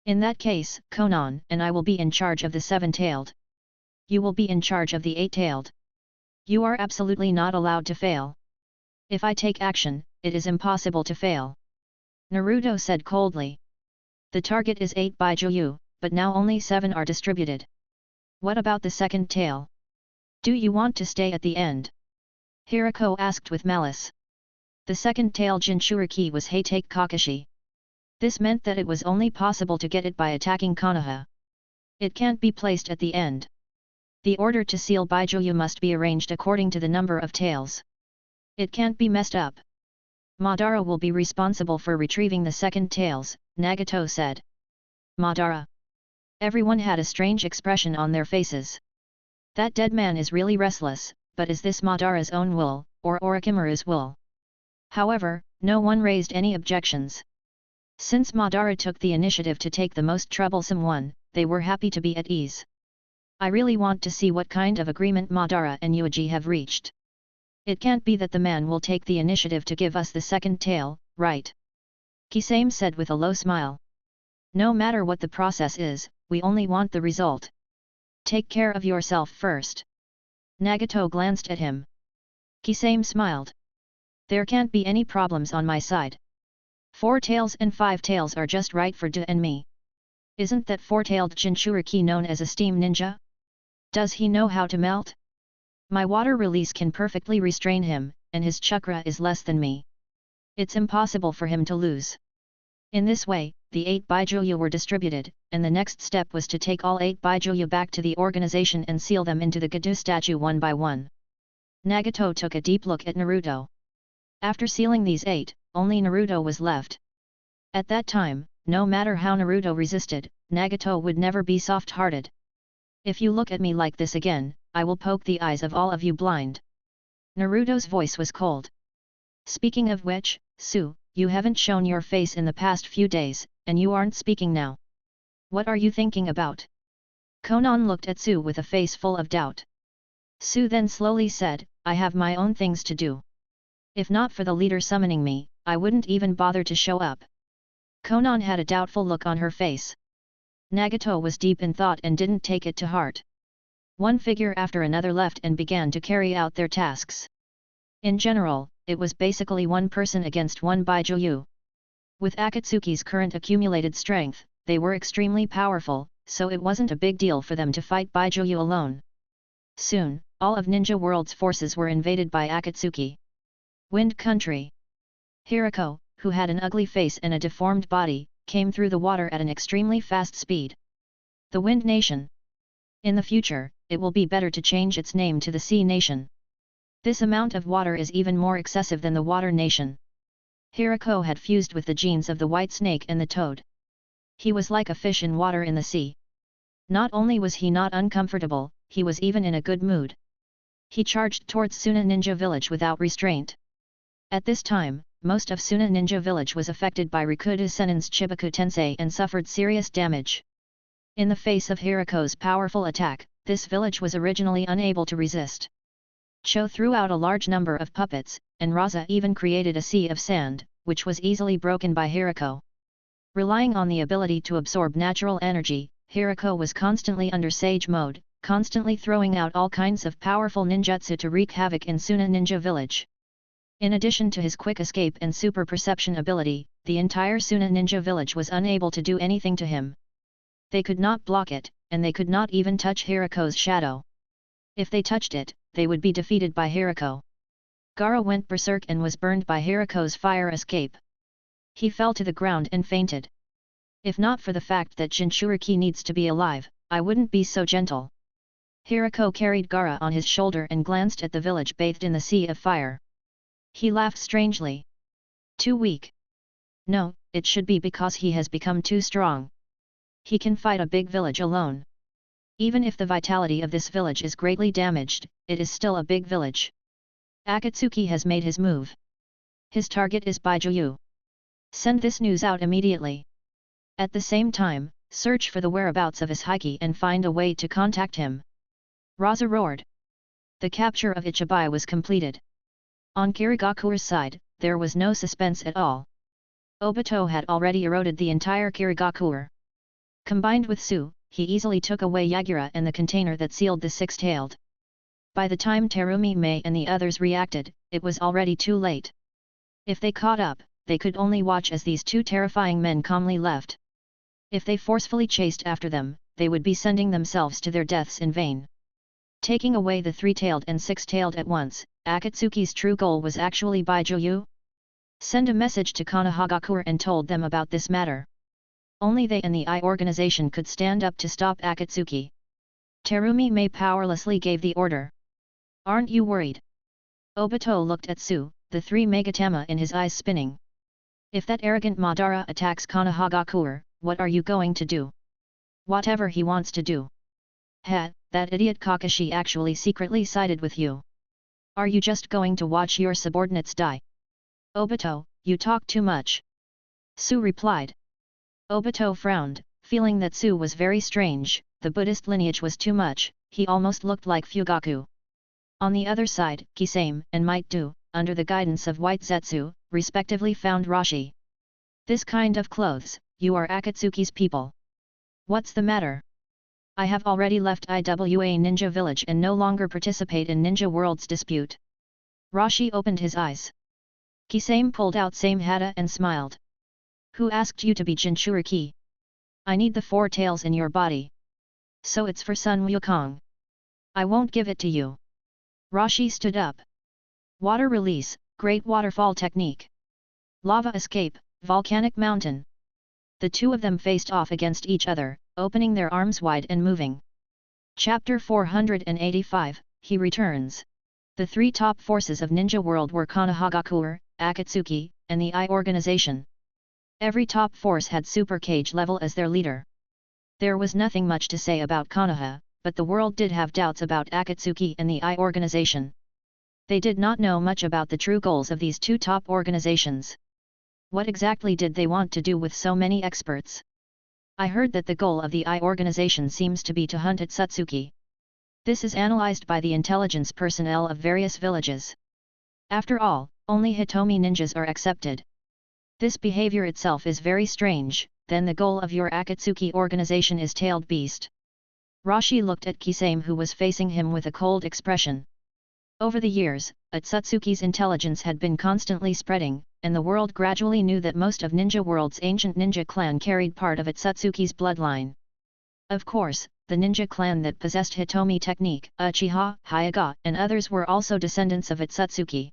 In that case, Konan and I will be in charge of the 7-tailed. You will be in charge of the 8-tailed. You are absolutely not allowed to fail. If I take action, it is impossible to fail. Naruto said coldly. The target is 8 Bijuu, but now only 7 are distributed. What about the 2nd tail? Do you want to stay at the end? Hirako asked with malice. The 2nd tail Jinchuriki was Heitake Kakashi. This meant that it was only possible to get it by attacking Konoha. It can't be placed at the end. The order to seal Bijuu must be arranged according to the number of tails. It can't be messed up. Madara will be responsible for retrieving the 2nd tails, Nagato said. Madara. Everyone had a strange expression on their faces. That dead man is really restless, but is this Madara's own will, or Orochimaru's will? However, no one raised any objections. Since Madara took the initiative to take the most troublesome one, they were happy to be at ease. I really want to see what kind of agreement Madara and Yuuji have reached. It can't be that the man will take the initiative to give us the 2nd tail, right? Kisame said with a low smile. No matter what the process is, we only want the result. Take care of yourself first. Nagato glanced at him. Kisame smiled. There can't be any problems on my side. 4 tails and 5 tails are just right for Du and me. Isn't that 4-tailed Jinchuriki known as a steam ninja? Does he know how to melt? My water release can perfectly restrain him, and his chakra is less than me. It's impossible for him to lose. In this way, the 8 Bijuu were distributed, and the next step was to take all 8 Bijuu back to the organization and seal them into the Gadu statue one by one. Nagato took a deep look at Naruto. After sealing these 8, only Naruto was left. At that time, no matter how Naruto resisted, Nagato would never be soft-hearted. If you look at me like this again, I will poke the eyes of all of you blind. Naruto's voice was cold. Speaking of which, Su, you haven't shown your face in the past few days, and you aren't speaking now. What are you thinking about? Konan looked at Su with a face full of doubt. Su then slowly said, I have my own things to do. If not for the leader summoning me, I wouldn't even bother to show up. Konan had a doubtful look on her face. Nagato was deep in thought and didn't take it to heart. One figure after another left and began to carry out their tasks. In general, it was basically one person against one Bijuu. With Akatsuki's current accumulated strength, they were extremely powerful, so it wasn't a big deal for them to fight Bijuu alone. Soon, all of Ninja World's forces were invaded by Akatsuki. Wind Country. Hirako, who had an ugly face and a deformed body, came through the water at an extremely fast speed. The Wind Nation. In the future, it will be better to change its name to the Sea Nation. This amount of water is even more excessive than the Water Nation. Hirako had fused with the genes of the white snake and the toad. He was like a fish in water in the sea. Not only was he not uncomfortable, he was even in a good mood. He charged towards Suna Ninja Village without restraint. At this time, most of Suna Ninja Village was affected by Rikudo Senin's Chibaku Tensei and suffered serious damage. In the face of Hirako's powerful attack, this village was originally unable to resist. Cho threw out a large number of puppets, and Raza even created a sea of sand, which was easily broken by Hirako. Relying on the ability to absorb natural energy, Hirako was constantly under Sage mode, constantly throwing out all kinds of powerful ninjutsu to wreak havoc in Suna Ninja Village. In addition to his quick escape and super perception ability, the entire Suna Ninja Village was unable to do anything to him. They could not block it, and they could not even touch Hirako's shadow. If they touched it, they would be defeated by Hirako. Gaara went berserk and was burned by Hirako's fire escape. He fell to the ground and fainted. If not for the fact that Jinchuriki needs to be alive, I wouldn't be so gentle. Hirako carried Gaara on his shoulder and glanced at the village bathed in the sea of fire. He laughed strangely. Too weak. No, it should be because he has become too strong. He can fight a big village alone. Even if the vitality of this village is greatly damaged, it is still a big village. Akatsuki has made his move. His target is Bijuu. Send this news out immediately. At the same time, search for the whereabouts of Ishiki and find a way to contact him. Raza roared. The capture of Ichibai was completed. On Kirigakure's side, there was no suspense at all. Obito had already eroded the entire Kirigakure. Combined with Su, he easily took away Yagura and the container that sealed the six-tailed. By the time Terumi Mei and the others reacted, it was already too late. If they caught up, they could only watch as these two terrifying men calmly left. If they forcefully chased after them, they would be sending themselves to their deaths in vain. Taking away the three-tailed and six-tailed at once, Akatsuki's true goal was actually Bijuu. Send a message to Konohagakure and told them about this matter. Only they and the I organization could stand up to stop Akatsuki. Terumi Mei powerlessly gave the order. Aren't you worried? Obito looked at Su, the three Megatama in his eyes spinning. If that arrogant Madara attacks Konohagakure, what are you going to do? Whatever he wants to do. Heh, that idiot Kakashi actually secretly sided with you. Are you just going to watch your subordinates die? Obito, you talk too much. Su replied. Obito frowned, feeling that Su was very strange. The Buddhist lineage was too much. He almost looked like Fugaku. On the other side, Kisame and Might Do, under the guidance of White Zetsu, respectively found Rashi. This kind of clothes, you are Akatsuki's people. What's the matter? I have already left IWA Ninja Village and no longer participate in Ninja World's dispute. Rashi opened his eyes. Kisame pulled out Same Hata and smiled. Who asked you to be Jinchuriki? I need the four tails in your body. So it's for Sun Wukong. I won't give it to you. Rashi stood up. Water release, Great Waterfall Technique. Lava escape, Volcanic Mountain. The two of them faced off against each other, opening their arms wide and moving. Chapter 485, He Returns. The three top forces of Ninja World were Konohagakure, Akatsuki, and the I Organization. Every top force had Super Cage level as their leader. There was nothing much to say about Konoha, but the world did have doubts about Akatsuki and the I Organization. They did not know much about the true goals of these two top organizations. What exactly did they want to do with so many experts? I heard that the goal of the I Organization seems to be to hunt at Satsuki. This is analyzed by the intelligence personnel of various villages. After all, only Hitomi ninjas are accepted. This behavior itself is very strange. Then the goal of your Akatsuki organization is Tailed Beast. Rashi looked at Kisame, who was facing him with a cold expression. Over the years, Atsutsuki's intelligence had been constantly spreading, and the world gradually knew that most of Ninja World's ancient ninja clan carried part of Atsutsuki's bloodline. Of course, the ninja clan that possessed Hitomi technique, Uchiha, Hyuga, and others were also descendants of Atsutsuki.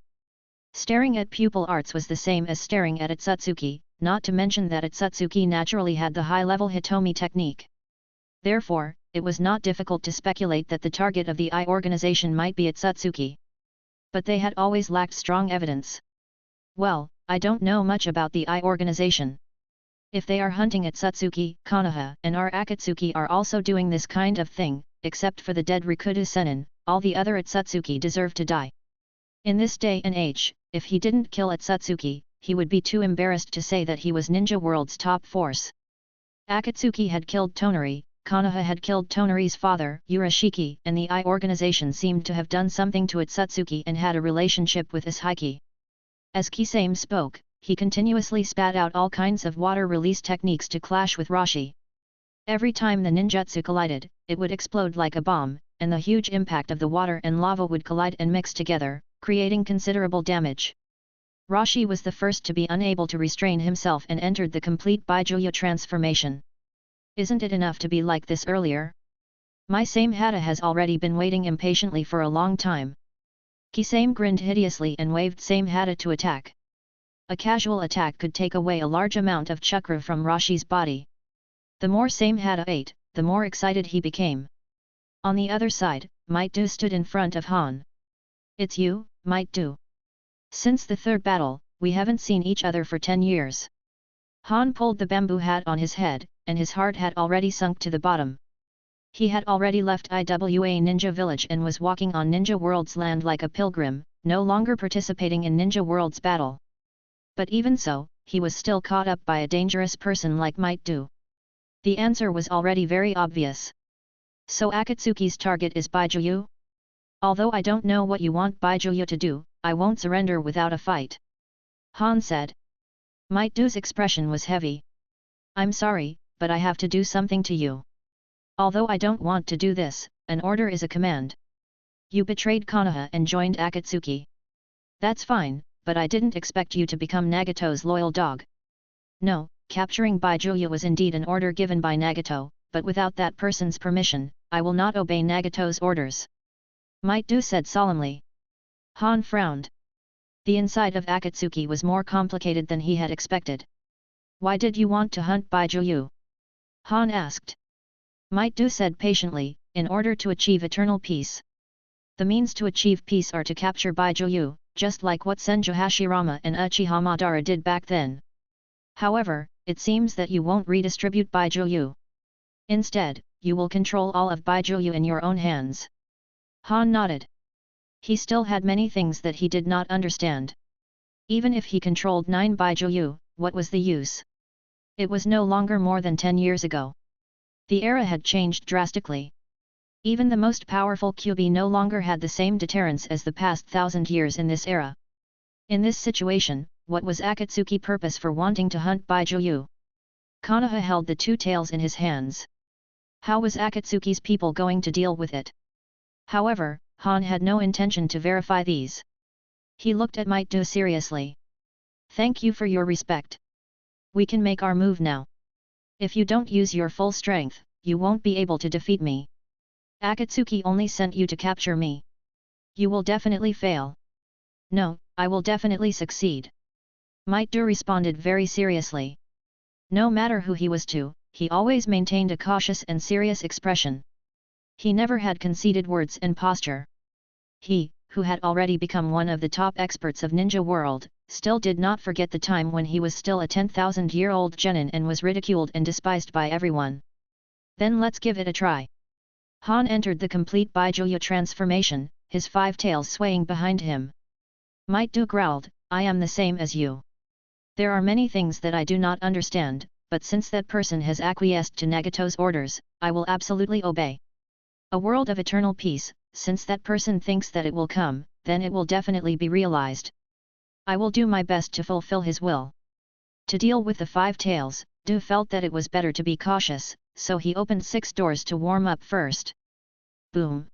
Staring at pupil arts was the same as staring at Atsutsuki, not to mention that Atsutsuki naturally had the high-level Hitomi technique. Therefore, it was not difficult to speculate that the target of the I Organization might be Atsutsuki. But they had always lacked strong evidence. Well, I don't know much about the I Organization. If they are hunting Atsutsuki, Konoha and our Akatsuki are also doing this kind of thing, except for the dead Rikuta Sennin, all the other Atsutsuki deserve to die. In this day and age, if he didn't kill Atsutsuki, he would be too embarrassed to say that he was Ninja World's top force. Akatsuki had killed Tonari, Konoha had killed Tonari's father, Urashiki, and the I Organization seemed to have done something to Atsutsuki and had a relationship with Ishiki. As Kisame spoke, he continuously spat out all kinds of water release techniques to clash with Rashi. Every time the ninjutsu collided, it would explode like a bomb, and the huge impact of the water and lava would collide and mix together, creating considerable damage. Rashi was the first to be unable to restrain himself and entered the complete Bijuu transformation. Isn't it enough to be like this earlier? My same Hata has already been waiting impatiently for a long time. Kisame grinned hideously and waved Same Hata to attack. A casual attack could take away a large amount of chakra from Rashi's body. The more Same Hata ate, the more excited he became. On the other side, Might Do stood in front of Han. It's you, Might Do. Since the third battle, we haven't seen each other for 10 years. Han pulled the bamboo hat on his head, and his heart had already sunk to the bottom. He had already left Iwa Ninja Village and was walking on Ninja World's land like a pilgrim, no longer participating in Ninja World's battle. But even so, he was still caught up by a dangerous person like Might Do. The answer was already very obvious. So Akatsuki's target is Bijuu? Although I don't know what you want Bijuu to do, I won't surrender without a fight. Han said. Might Do's expression was heavy. I'm sorry, but I have to do something to you. Although I don't want to do this, an order is a command. You betrayed Konoha and joined Akatsuki. That's fine, but I didn't expect you to become Nagato's loyal dog. No, capturing Bijuu was indeed an order given by Nagato, but without that person's permission, I will not obey Nagato's orders. Might Do said solemnly. Han frowned. The inside of Akatsuki was more complicated than he had expected. Why did you want to hunt Bijuu? Han asked. Might Do said patiently, in order to achieve eternal peace. The means to achieve peace are to capture Bijuu, just like what Senju Hashirama and Uchiha Madara did back then. However, it seems that you won't redistribute Bijuu. Instead, you will control all of Bijuu in your own hands. Han nodded. He still had many things that he did not understand. Even if he controlled 9 Bijuu, what was the use? It was no longer more than 10 years ago. The era had changed drastically. Even the most powerful Kyuubi no longer had the same deterrence as the past 1,000 years in this era. In this situation, what was Akatsuki's purpose for wanting to hunt Bijuu? Konoha held the 2 tails in his hands. How was Akatsuki's people going to deal with it? However, Han had no intention to verify these. He looked at Might Do seriously. Thank you for your respect. We can make our move now. If you don't use your full strength, you won't be able to defeat me. Akatsuki only sent you to capture me. You will definitely fail. No, I will definitely succeed. Might Do responded very seriously. No matter who he was to, he always maintained a cautious and serious expression. He never had conceited words and posture. He, who had already become one of the top experts of Ninja World, still did not forget the time when he was still a 10,000-year-old genin and was ridiculed and despised by everyone. Then let's give it a try. Han entered the complete Bijuu transformation, his 5 tails swaying behind him. Might Do growled, I am the same as you. There are many things that I do not understand, but since that person has acquiesced to Nagato's orders, I will absolutely obey. A world of eternal peace, since that person thinks that it will come, then it will definitely be realized. I will do my best to fulfill his will. To deal with the 5 tails, Do felt that it was better to be cautious, so he opened 6 doors to warm up first. Boom!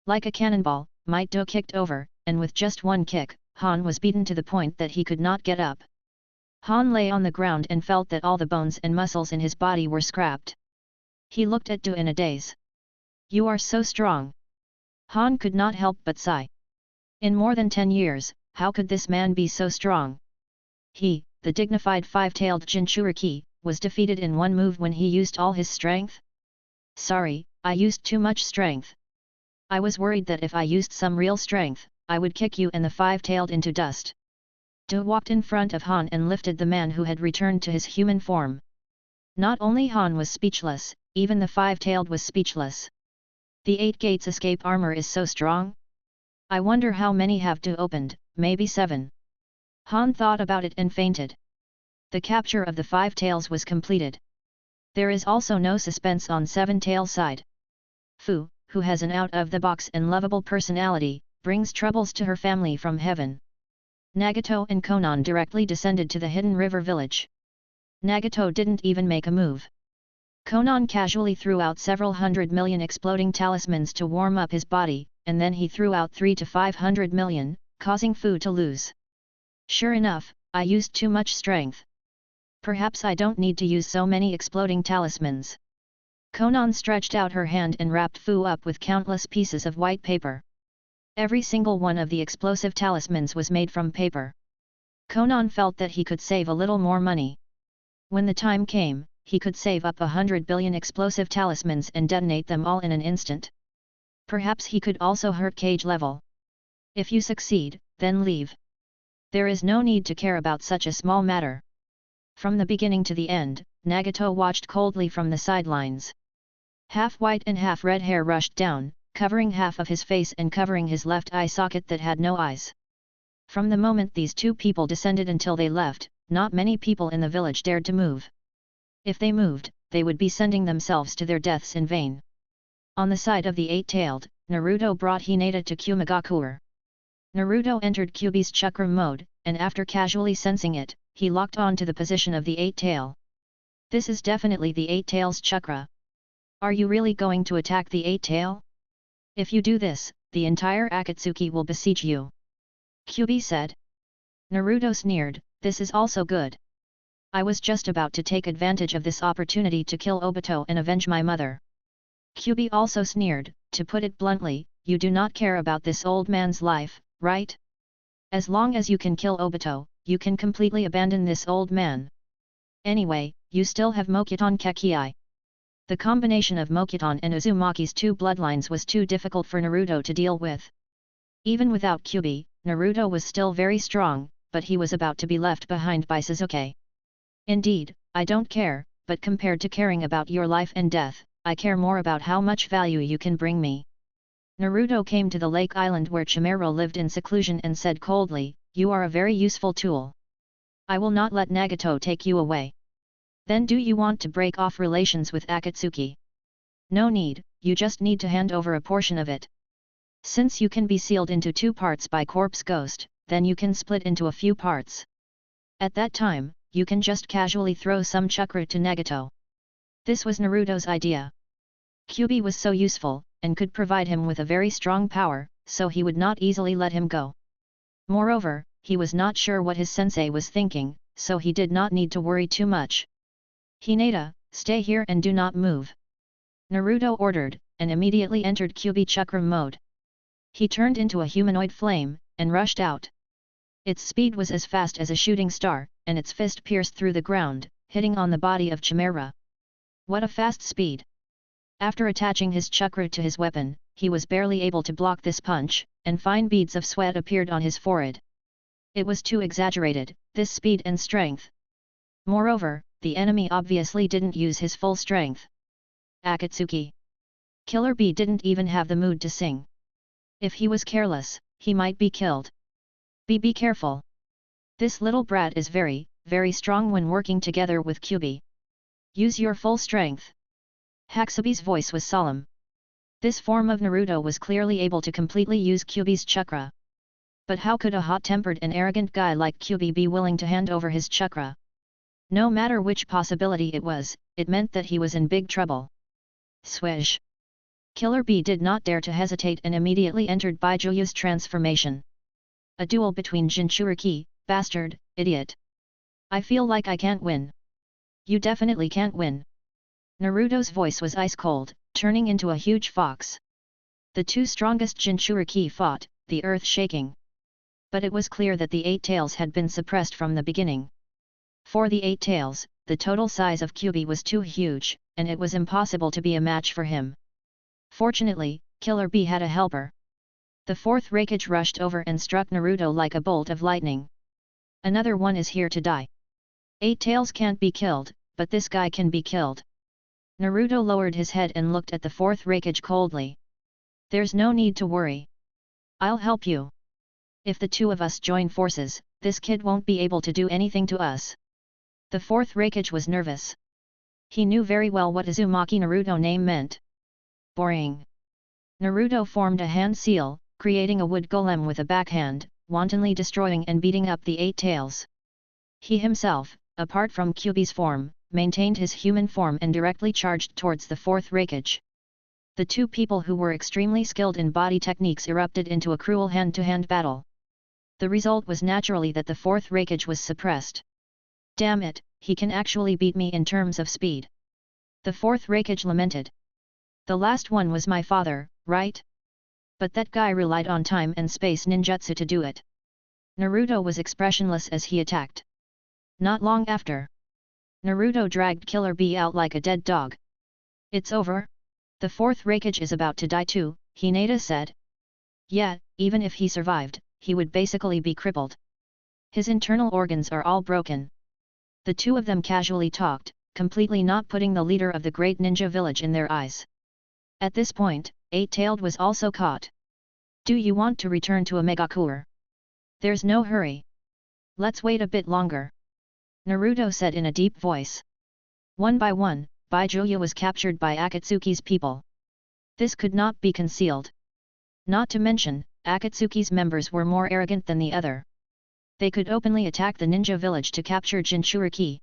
Like a cannonball, Might Do kicked over, and with just one kick, Han was beaten to the point that he could not get up. Han lay on the ground and felt that all the bones and muscles in his body were scrapped. He looked at Do in a daze. You are so strong. Han could not help but sigh. In more than 10 years, how could this man be so strong? He, the dignified 5-tailed Jinchuriki, was defeated in one move when he used all his strength? Sorry, I used too much strength. I was worried that if I used some real strength, I would kick you and the 5-tailed into dust. Do walked in front of Han and lifted the man who had returned to his human form. Not only Han was speechless, even the 5-tailed was speechless. The 8 gates escape armor is so strong? I wonder how many have Do opened, maybe 7. Han thought about it and fainted. The capture of the 5 tails was completed. There is also no suspense on 7 tail side. Fu, who has an out-of-the-box and lovable personality, brings troubles to her family from heaven. Nagato and Konan directly descended to the hidden river village. Nagato didn't even make a move. Konan casually threw out several 100 million exploding talismans to warm up his body, and then he threw out 300 to 500 million, causing Fu to lose. Sure enough, I used too much strength. Perhaps I don't need to use so many exploding talismans. Konan stretched out her hand and wrapped Fu up with countless pieces of white paper. Every single one of the explosive talismans was made from paper. Konan felt that he could save a little more money. When the time came, he could save up 100 billion explosive talismans and detonate them all in an instant. Perhaps he could also hurt cage level. If you succeed, then leave. There is no need to care about such a small matter. From the beginning to the end, Nagato watched coldly from the sidelines. Half white and half red hair rushed down, covering half of his face and covering his left eye socket that had no eyes. From the moment these two people descended until they left, not many people in the village dared to move. If they moved, they would be sending themselves to their deaths in vain. On the side of the eight-tailed, Naruto brought Hinata to Kumagakure. Naruto entered Kyuubi's chakra mode, and after casually sensing it, he locked on to the position of the eight-tail. This is definitely the eight-tail's chakra. Are you really going to attack the eight-tail? If you do this, the entire Akatsuki will besiege you. Kyuubi said. Naruto sneered, this is also good. I was just about to take advantage of this opportunity to kill Obito and avenge my mother. Kyuubi also sneered, to put it bluntly, you do not care about this old man's life, right? As long as you can kill Obito, you can completely abandon this old man. Anyway, you still have Mokuton Kekkei. The combination of Mokuton and Uzumaki's two bloodlines was too difficult for Naruto to deal with. Even without Kyuubi, Naruto was still very strong, but he was about to be left behind by Sasuke. Indeed, I don't care, but compared to caring about your life and death, I care more about how much value you can bring me. Naruto came to the lake island where Chimero lived in seclusion and said coldly, you are a very useful tool. I will not let Nagato take you away. Then do you want to break off relations with Akatsuki? No need, you just need to hand over a portion of it. Since you can be sealed into two parts by Corpse Ghost, then you can split into a few parts. At that time, you can just casually throw some chakra to Nagato. This was Naruto's idea. Kyuubi was so useful, and could provide him with a very strong power, so he would not easily let him go. Moreover, he was not sure what his sensei was thinking, so he did not need to worry too much. Hinata, stay here and do not move. Naruto ordered, and immediately entered Kyuubi chakra mode. He turned into a humanoid flame, and rushed out. Its speed was as fast as a shooting star, and its fist pierced through the ground, hitting on the body of Chimera. What a fast speed! After attaching his chakra to his weapon, he was barely able to block this punch, and fine beads of sweat appeared on his forehead. It was too exaggerated, this speed and strength. Moreover, the enemy obviously didn't use his full strength. Akatsuki. Killer Bee didn't even have the mood to sing. If he was careless, he might be killed. Be careful. This little brat is very, very strong when working together with Kyuubi. Use your full strength. Hakusubi's voice was solemn. This form of Naruto was clearly able to completely use Kyuubi's chakra. But how could a hot-tempered and arrogant guy like Kyuubi be willing to hand over his chakra? No matter which possibility it was, it meant that he was in big trouble. Swish! Killer Bee did not dare to hesitate and immediately entered Bijuu's transformation. A duel between Jinchuriki, bastard, idiot. I feel like I can't win. You definitely can't win. Naruto's voice was ice-cold, turning into a huge fox. The two strongest Jinchuriki fought, the earth shaking. But it was clear that the eight tails had been suppressed from the beginning. For the eight tails, the total size of Kyuubi was too huge, and it was impossible to be a match for him. Fortunately, Killer Bee had a helper. The fourth Raikage rushed over and struck Naruto like a bolt of lightning. Another one is here to die. Eight tails can't be killed, but this guy can be killed. Naruto lowered his head and looked at the fourth Raikage coldly. There's no need to worry. I'll help you. If the two of us join forces, this kid won't be able to do anything to us. The fourth Raikage was nervous. He knew very well what Uzumaki Naruto name meant. Boring. Naruto formed a hand seal, creating a wood golem with a backhand, wantonly destroying and beating up the 8 tails. He himself, apart from Kyuubi's form, maintained his human form and directly charged towards the 4th Raikage. The two people who were extremely skilled in body techniques erupted into a cruel hand-to-hand battle. The result was naturally that the 4th Raikage was suppressed. Damn it, he can actually beat me in terms of speed. The 4th Raikage lamented. The last one was my father, right? But that guy relied on time and space ninjutsu to do it. Naruto was expressionless as he attacked. Not long after, Naruto dragged Killer Bee out like a dead dog. It's over? The 4th Raikage is about to die too, Hinata said. Yeah, even if he survived, he would basically be crippled. His internal organs are all broken. The two of them casually talked, completely not putting the leader of the great ninja village in their eyes. At this point, 8-tailed was also caught. Do you want to return to Omegakure? There's no hurry. Let's wait a bit longer. Naruto said in a deep voice. One by one, Bijuu was captured by Akatsuki's people. This could not be concealed. Not to mention, Akatsuki's members were more arrogant than the other. They could openly attack the ninja village to capture Jinchuriki.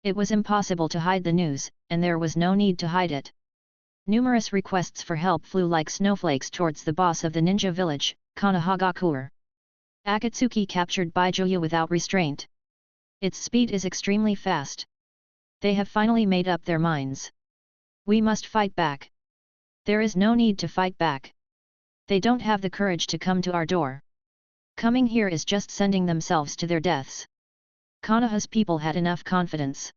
It was impossible to hide the news, and there was no need to hide it. Numerous requests for help flew like snowflakes towards the boss of the ninja village, Konoha. Akatsuki captured Bijuu without restraint. Its speed is extremely fast. They have finally made up their minds. We must fight back. There is no need to fight back. They don't have the courage to come to our door. Coming here is just sending themselves to their deaths. Konoha's people had enough confidence.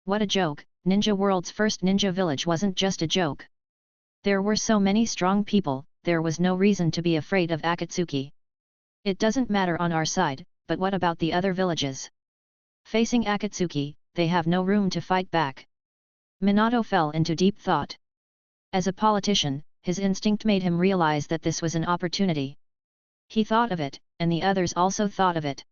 What a joke, Ninja World's first ninja village wasn't just a joke. There were so many strong people, there was no reason to be afraid of Akatsuki. It doesn't matter on our side, but what about the other villages? Facing Akatsuki, they have no room to fight back. Minato fell into deep thought. As a politician, his instinct made him realize that this was an opportunity. He thought of it, and the others also thought of it.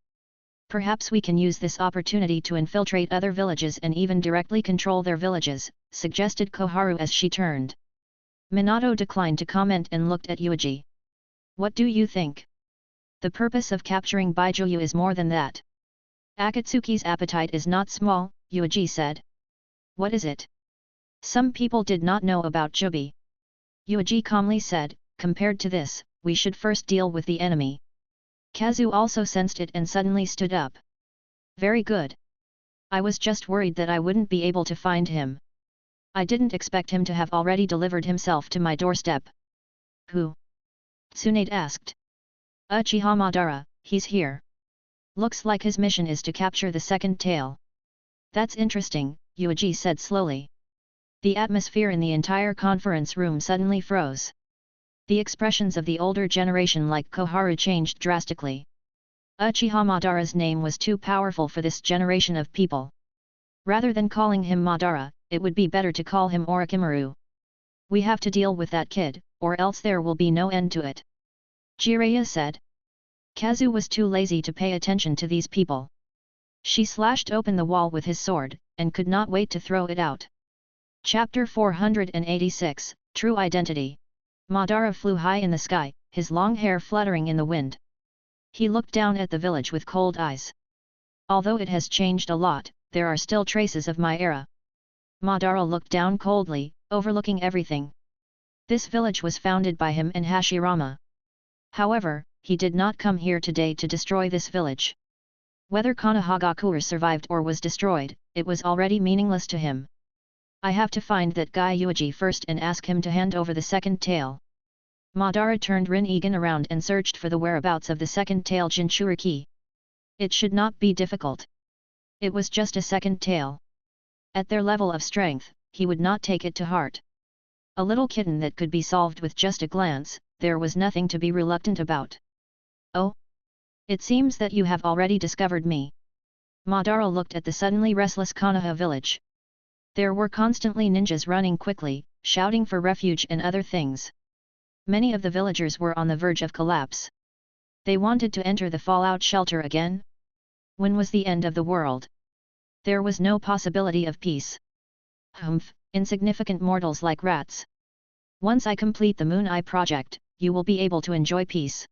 Perhaps we can use this opportunity to infiltrate other villages and even directly control their villages, suggested Koharu as she turned. Minato declined to comment and looked at Yuuji. What do you think? The purpose of capturing Bijuu is more than that. Akatsuki's appetite is not small, Yuuji said. What is it? Some people did not know about Jubi. Yuuji calmly said, compared to this, we should first deal with the enemy. Kazu also sensed it and suddenly stood up. Very good. I was just worried that I wouldn't be able to find him. I didn't expect him to have already delivered himself to my doorstep. Who? Tsunade asked. Uchiha Madara, he's here. Looks like his mission is to capture the second tail. That's interesting, Yuuji said slowly. The atmosphere in the entire conference room suddenly froze. The expressions of the older generation like Koharu changed drastically. Uchiha Madara's name was too powerful for this generation of people. Rather than calling him Madara, it would be better to call him Orochimaru. We have to deal with that kid, or else there will be no end to it. Jiraiya said. Kazu was too lazy to pay attention to these people. She slashed open the wall with his sword, and could not wait to throw it out. Chapter 486, True Identity. Madara flew high in the sky, his long hair fluttering in the wind. He looked down at the village with cold eyes. Although it has changed a lot, there are still traces of my era. Madara looked down coldly, overlooking everything. This village was founded by him and Hashirama. However, he did not come here today to destroy this village. Whether Konohagakure survived or was destroyed, it was already meaningless to him. I have to find that guy Yuuji first and ask him to hand over the second tail. Madara turned Rinnegan around and searched for the whereabouts of the second tail Jinchuriki. It should not be difficult. It was just a second tail. At their level of strength, he would not take it to heart. A little kitten that could be solved with just a glance, there was nothing to be reluctant about. Oh? It seems that you have already discovered me. Madara looked at the suddenly restless Konoha village. There were constantly ninjas running quickly, shouting for refuge and other things. Many of the villagers were on the verge of collapse. They wanted to enter the fallout shelter again? When was the end of the world? There was no possibility of peace. Humph, insignificant mortals like rats. Once I complete the Moon Eye project, you will be able to enjoy peace.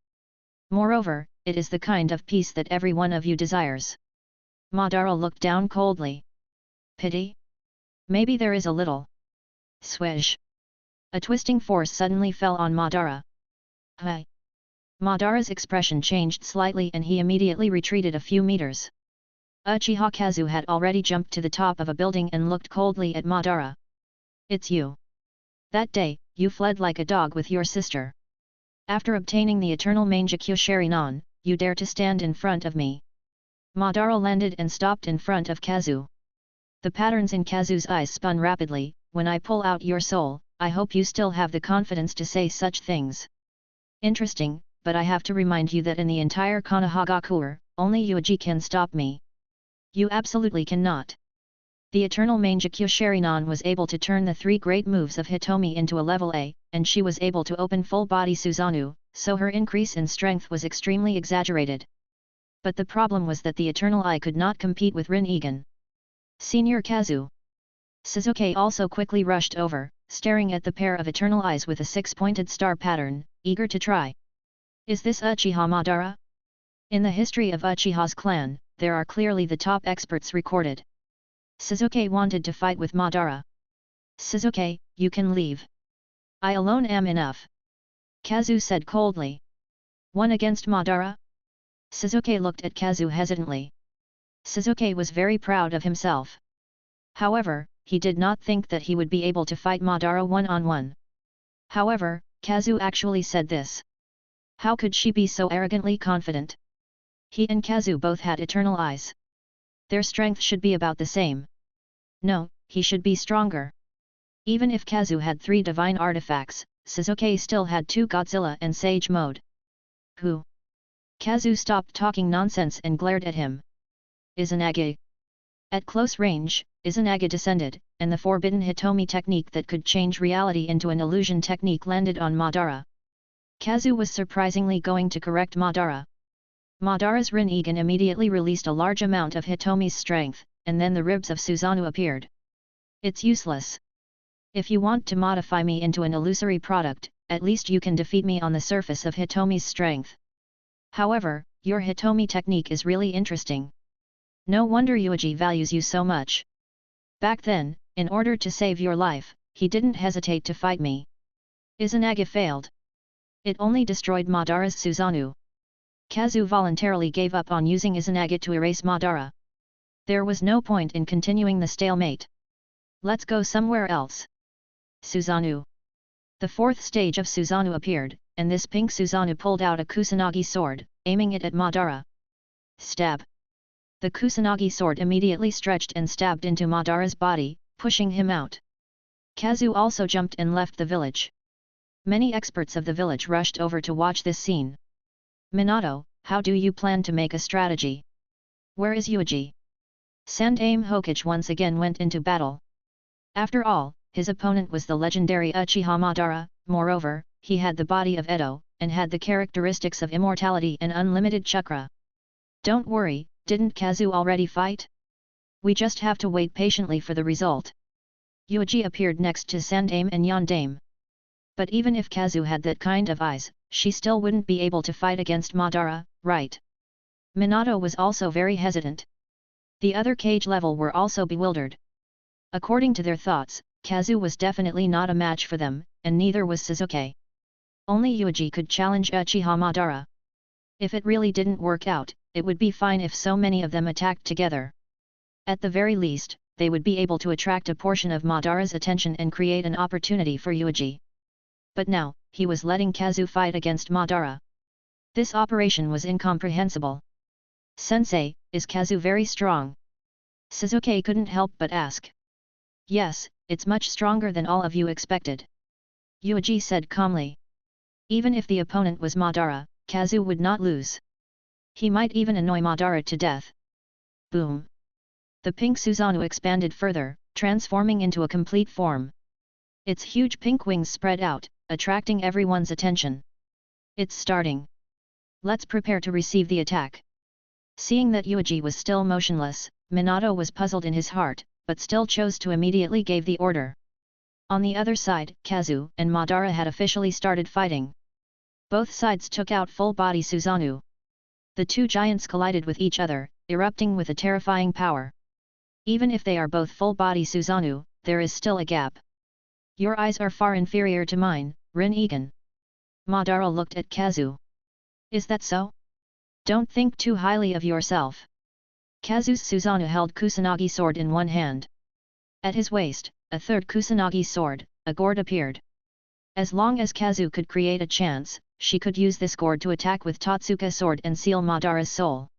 Moreover, it is the kind of peace that every one of you desires. Madara looked down coldly. Pity? Maybe there is a little. Swish. A twisting force suddenly fell on Madara. Hey! Madara's expression changed slightly and he immediately retreated a few meters. Uchiha Kazu had already jumped to the top of a building and looked coldly at Madara. It's you. That day, you fled like a dog with your sister. After obtaining the eternal Mangekyo Sharingan, you dare to stand in front of me. Madara landed and stopped in front of Kazu. The patterns in Kazu's eyes spun rapidly. When I pull out your soul, I hope you still have the confidence to say such things. Interesting, but I have to remind you that in the entire Konohagakure, only Yuuji can stop me. You absolutely cannot. The eternal Mangekyo Sharingan was able to turn the three great moves of Hitomi into a level A, and she was able to open full-body Susanoo, so her increase in strength was extremely exaggerated. But the problem was that the Eternal Eye could not compete with Rinnegan. Senior Kazu. Sasuke also quickly rushed over, staring at the pair of Eternal Eyes with a six-pointed star pattern, eager to try. Is this Uchiha Madara? In the history of Uchiha's clan, there are clearly the top experts recorded. Sasuke wanted to fight with Madara. Sasuke, you can leave. I alone am enough. Kazu said coldly. One against Madara? Sasuke looked at Kazu hesitantly. Sasuke was very proud of himself. However, he did not think that he would be able to fight Madara one-on-one. However, Kazu actually said this. How could she be so arrogantly confident? He and Kazu both had eternal eyes. Their strength should be about the same. No, he should be stronger. Even if Kazu had 3 divine artifacts, Sasuke still had 2 Godzilla and Sage mode. Who? Kazu stopped talking nonsense and glared at him. Izanagi. At close range, Izanagi descended, and the forbidden Hitomi technique that could change reality into an illusion technique landed on Madara. Kazu was surprisingly going to correct Madara. Madara's Rinnegan immediately released a large amount of Hitomi's strength, and then the ribs of Susanoo appeared. It's useless. If you want to modify me into an illusory product, at least you can defeat me on the surface of Hitomi's strength. However, your Hitomi technique is really interesting. No wonder Yuuji values you so much. Back then, in order to save your life, he didn't hesitate to fight me. Izanagi failed. It only destroyed Madara's Susanoo. Kazu voluntarily gave up on using Izanagi to erase Madara. There was no point in continuing the stalemate. Let's go somewhere else. Susanoo. The 4th stage of Susanoo appeared, and this pink Susanoo pulled out a Kusanagi sword, aiming it at Madara. Stab. The Kusanagi sword immediately stretched and stabbed into Madara's body, pushing him out. Kazu also jumped and left the village. Many experts of the village rushed over to watch this scene. Minato, how do you plan to make a strategy? Where is Yuuji? Sandaime Hokage once again went into battle. After all, his opponent was the legendary Uchiha Madara, moreover, he had the body of Edo, and had the characteristics of immortality and unlimited chakra. Don't worry, didn't Kazu already fight? We just have to wait patiently for the result. Yuuji appeared next to Sandaime and Yondaime. But even if Kazu had that kind of eyes, she still wouldn't be able to fight against Madara, right? Minato was also very hesitant. The other cage level were also bewildered. According to their thoughts, Kazu was definitely not a match for them, and neither was Sasuke. Only Yuuji could challenge Uchiha Madara. If it really didn't work out, it would be fine if so many of them attacked together. At the very least, they would be able to attract a portion of Madara's attention and create an opportunity for Yuuji. But now, he was letting Kazu fight against Madara. This operation was incomprehensible. Sensei, is Kazu very strong? Sasuke couldn't help but ask. Yes, it's much stronger than all of you expected. Yuuji said calmly. Even if the opponent was Madara, Kazu would not lose. He might even annoy Madara to death. Boom! The pink Susanoo expanded further, transforming into a complete form. Its huge pink wings spread out, attracting everyone's attention. It's starting. Let's prepare to receive the attack. Seeing that Yuuji was still motionless, Minato was puzzled in his heart, but still chose to immediately give the order. On the other side, Kazu and Madara had officially started fighting. Both sides took out full-body Susanoo. The two giants collided with each other, erupting with a terrifying power. Even if they are both full-body Susanoo, there is still a gap. Your eyes are far inferior to mine, Rin Egan. Madara looked at Kazu. Is that so? Don't think too highly of yourself. Kazu's Susanoo held Kusanagi sword in one hand. At his waist, a third Kusanagi sword, a gourd appeared. As long as Kazu could create a chance, she could use this gourd to attack with Totsuka sword and seal Madara's soul.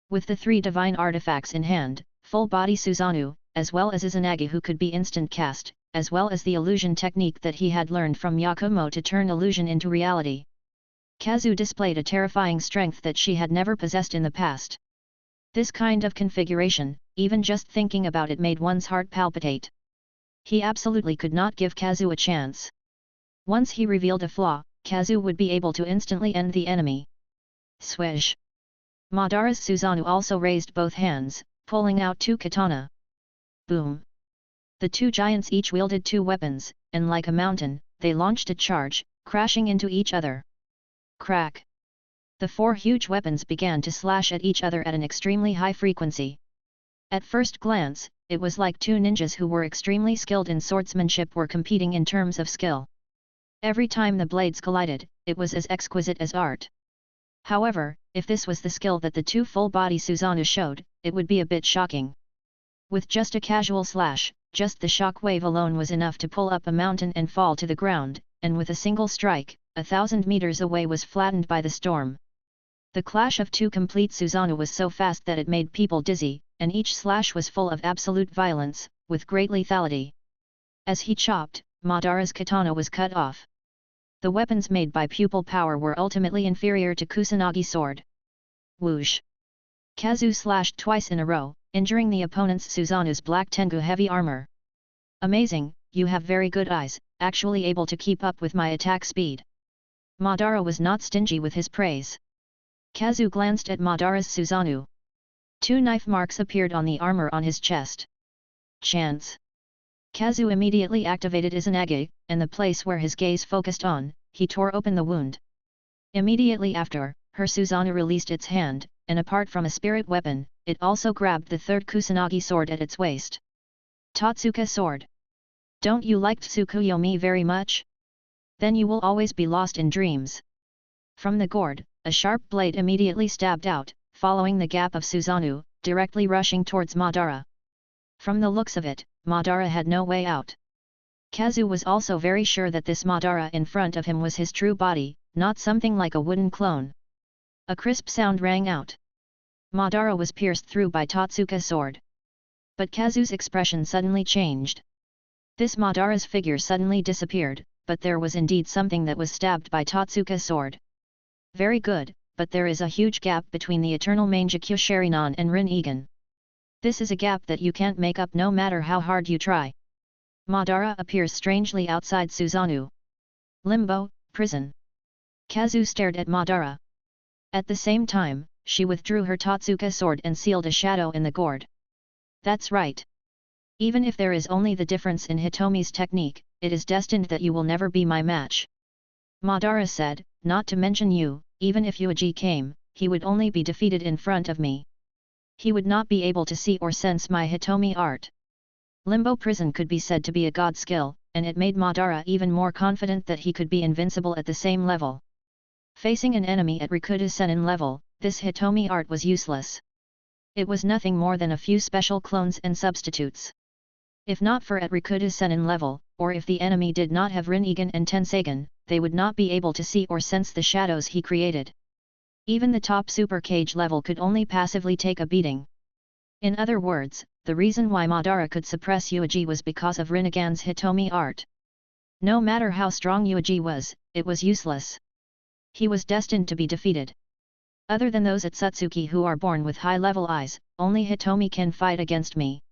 With the three divine artifacts in hand, full-body Susanoo, as well as Izanagi who could be instant cast, as well as the illusion technique that he had learned from Yakumo to turn illusion into reality. Kazu displayed a terrifying strength that she had never possessed in the past. This kind of configuration, even just thinking about it made one's heart palpitate. He absolutely could not give Kazu a chance. Once he revealed a flaw, Kazu would be able to instantly end the enemy. Swish! Madara's Susanoo also raised both hands, pulling out two katana. Boom! The two giants each wielded two weapons, and like a mountain, they launched a charge, crashing into each other. Crack! The four huge weapons began to slash at each other at an extremely high frequency. At first glance, it was like two ninjas who were extremely skilled in swordsmanship were competing in terms of skill. Every time the blades collided, it was as exquisite as art. However, if this was the skill that the two full-body Susanoo showed, it would be a bit shocking. With just a casual slash, just the shock wave alone was enough to pull up a mountain and fall to the ground, and with a single strike, 1,000 meters away was flattened by the storm. The clash of two complete Susanoo was so fast that it made people dizzy, and each slash was full of absolute violence, with great lethality. As he chopped, Madara's katana was cut off. The weapons made by pupil power were ultimately inferior to Kusanagi sword. Whoosh! Kazu slashed twice in a row, injuring the opponent's Susanoo's black Tengu heavy armor. Amazing, you have very good eyes, actually able to keep up with my attack speed. Madara was not stingy with his praise. Kazu glanced at Madara's Susanoo. Two knife marks appeared on the armor on his chest. Chance! Kazu immediately activated Izanagi, and the place where his gaze focused on, he tore open the wound. Immediately after, her Susanoo released its hand, and apart from a spirit weapon, it also grabbed the third Kusanagi sword at its waist. Totsuka sword. Don't you like Tsukuyomi very much? Then you will always be lost in dreams. From the gourd, a sharp blade immediately stabbed out, following the gap of Susanoo, directly rushing towards Madara. From the looks of it, Madara had no way out. Kazu was also very sure that this Madara in front of him was his true body, not something like a wooden clone. A crisp sound rang out. Madara was pierced through by Totsuka's sword. But Kazu's expression suddenly changed. This Madara's figure suddenly disappeared, but there was indeed something that was stabbed by Totsuka's sword. Very good, but there is a huge gap between the eternal Mangekyo Sharingan and Rin Egan. This is a gap that you can't make up no matter how hard you try. Madara appears strangely outside Susanoo. Limbo, prison. Kazu stared at Madara. At the same time, she withdrew her Totsuka sword and sealed a shadow in the gourd. That's right. Even if there is only the difference in Hitomi's technique, it is destined that you will never be my match. Madara said, not to mention you, even if Yuuji came, he would only be defeated in front of me. He would not be able to see or sense my Hitomi art. Limbo prison could be said to be a god skill, and it made Madara even more confident that he could be invincible at the same level. Facing an enemy at Rikuta Sennin level, this Hitomi art was useless. It was nothing more than a few special clones and substitutes. If not for at Rikuta Sennin level, or if the enemy did not have Rinnegan and Tensegan, they would not be able to see or sense the shadows he created. Even the top Super Cage level could only passively take a beating. In other words, the reason why Madara could suppress Yuuji was because of Rinnegan's Hitomi art. No matter how strong Yuuji was, it was useless. He was destined to be defeated. Other than those at Satsuki who are born with high-level eyes, only Hitomi can fight against me.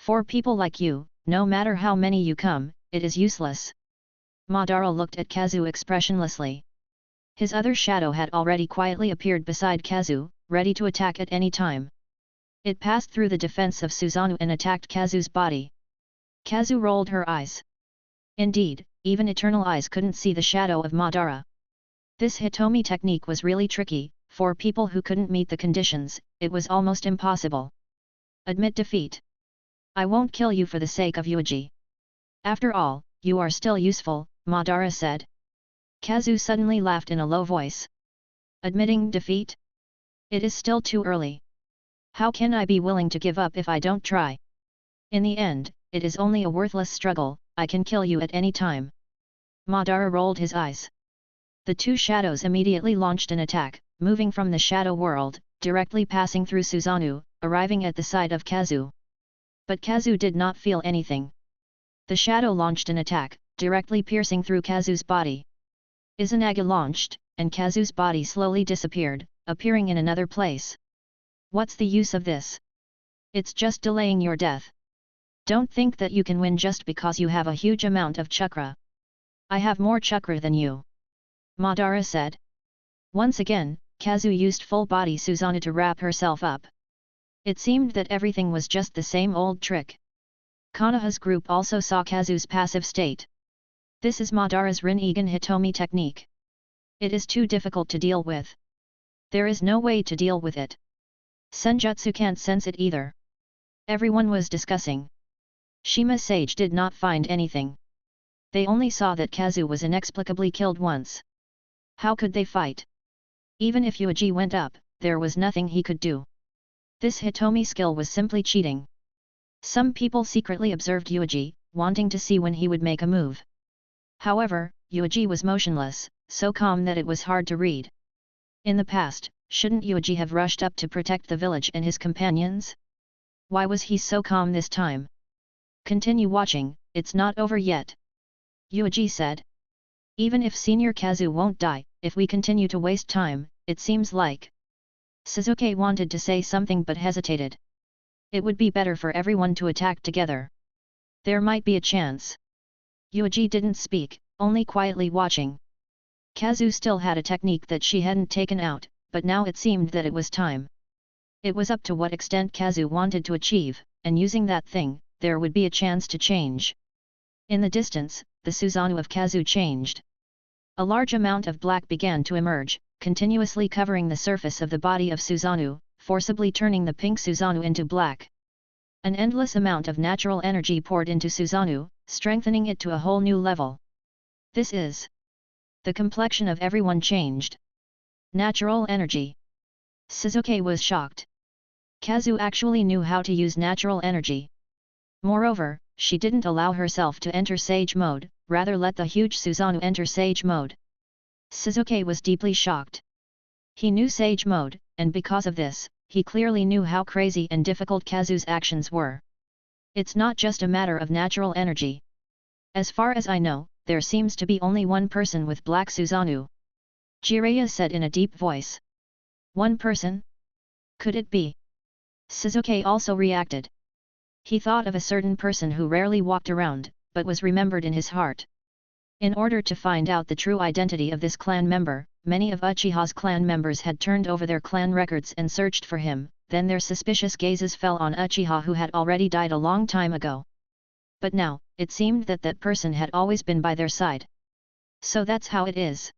For people like you, no matter how many you come, it is useless. Madara looked at Kazu expressionlessly. His other shadow had already quietly appeared beside Kazu, ready to attack at any time. It passed through the defense of Susanoo and attacked Kazu's body. Kazu rolled her eyes. Indeed, even Eternal Eyes couldn't see the shadow of Madara. This Hitomi technique was really tricky. For people who couldn't meet the conditions, it was almost impossible. Admit defeat. I won't kill you for the sake of Yuuji. After all, you are still useful, Madara said. Kazu suddenly laughed in a low voice. Admitting defeat? It is still too early. How can I be willing to give up if I don't try? In the end, it is only a worthless struggle. I can kill you at any time. Madara rolled his eyes. The two shadows immediately launched an attack, moving from the shadow world, directly passing through Susanoo, arriving at the side of Kazu. But Kazu did not feel anything. The shadow launched an attack, directly piercing through Kazu's body. Izanagi launched, and Kazu's body slowly disappeared, appearing in another place. What's the use of this? It's just delaying your death. Don't think that you can win just because you have a huge amount of chakra. I have more chakra than you. Madara said. Once again, Kazu used full-body Susanoo to wrap herself up. It seemed that everything was just the same old trick. Konoha's group also saw Kazu's passive state. This is Madara's Rinnegan Hitomi technique. It is too difficult to deal with. There is no way to deal with it. Senjutsu can't sense it either. Everyone was discussing. Shima Sage did not find anything. They only saw that Kazu was inexplicably killed once. How could they fight? Even if Yuuji went up, there was nothing he could do. This Hitomi skill was simply cheating. Some people secretly observed Yuuji, wanting to see when he would make a move. However, Yuuji was motionless, so calm that it was hard to read. In the past, shouldn't Yuuji have rushed up to protect the village and his companions? Why was he so calm this time? Continue watching, it's not over yet. Yuuji said. Even if Senior Kazu won't die, if we continue to waste time, it seems like. Sasuke wanted to say something but hesitated. It would be better for everyone to attack together. There might be a chance. Yuuji didn't speak, only quietly watching. Kazu still had a technique that she hadn't taken out, but now it seemed that it was time. It was up to what extent Kazu wanted to achieve, and using that thing, there would be a chance to change. In the distance, the Susanoo of Kazu changed. A large amount of black began to emerge, continuously covering the surface of the body of Susanoo, forcibly turning the pink Susanoo into black. An endless amount of natural energy poured into Susanoo, strengthening it to a whole new level. This is. The complexion of everyone changed. Natural energy. Sasuke was shocked. Kazu actually knew how to use natural energy. Moreover, she didn't allow herself to enter Sage mode, rather let the huge Susanoo enter Sage mode. Sasuke was deeply shocked. He knew Sage mode, and because of this, he clearly knew how crazy and difficult Kazu's actions were. It's not just a matter of natural energy. As far as I know, there seems to be only one person with black Susanoo. Jiraiya said in a deep voice. One person? Could it be? Sasuke also reacted. He thought of a certain person who rarely walked around, but was remembered in his heart. In order to find out the true identity of this clan member, many of Uchiha's clan members had turned over their clan records and searched for him, then their suspicious gazes fell on Uchiha who had already died a long time ago. But now, it seemed that that person had always been by their side. So that's how it is.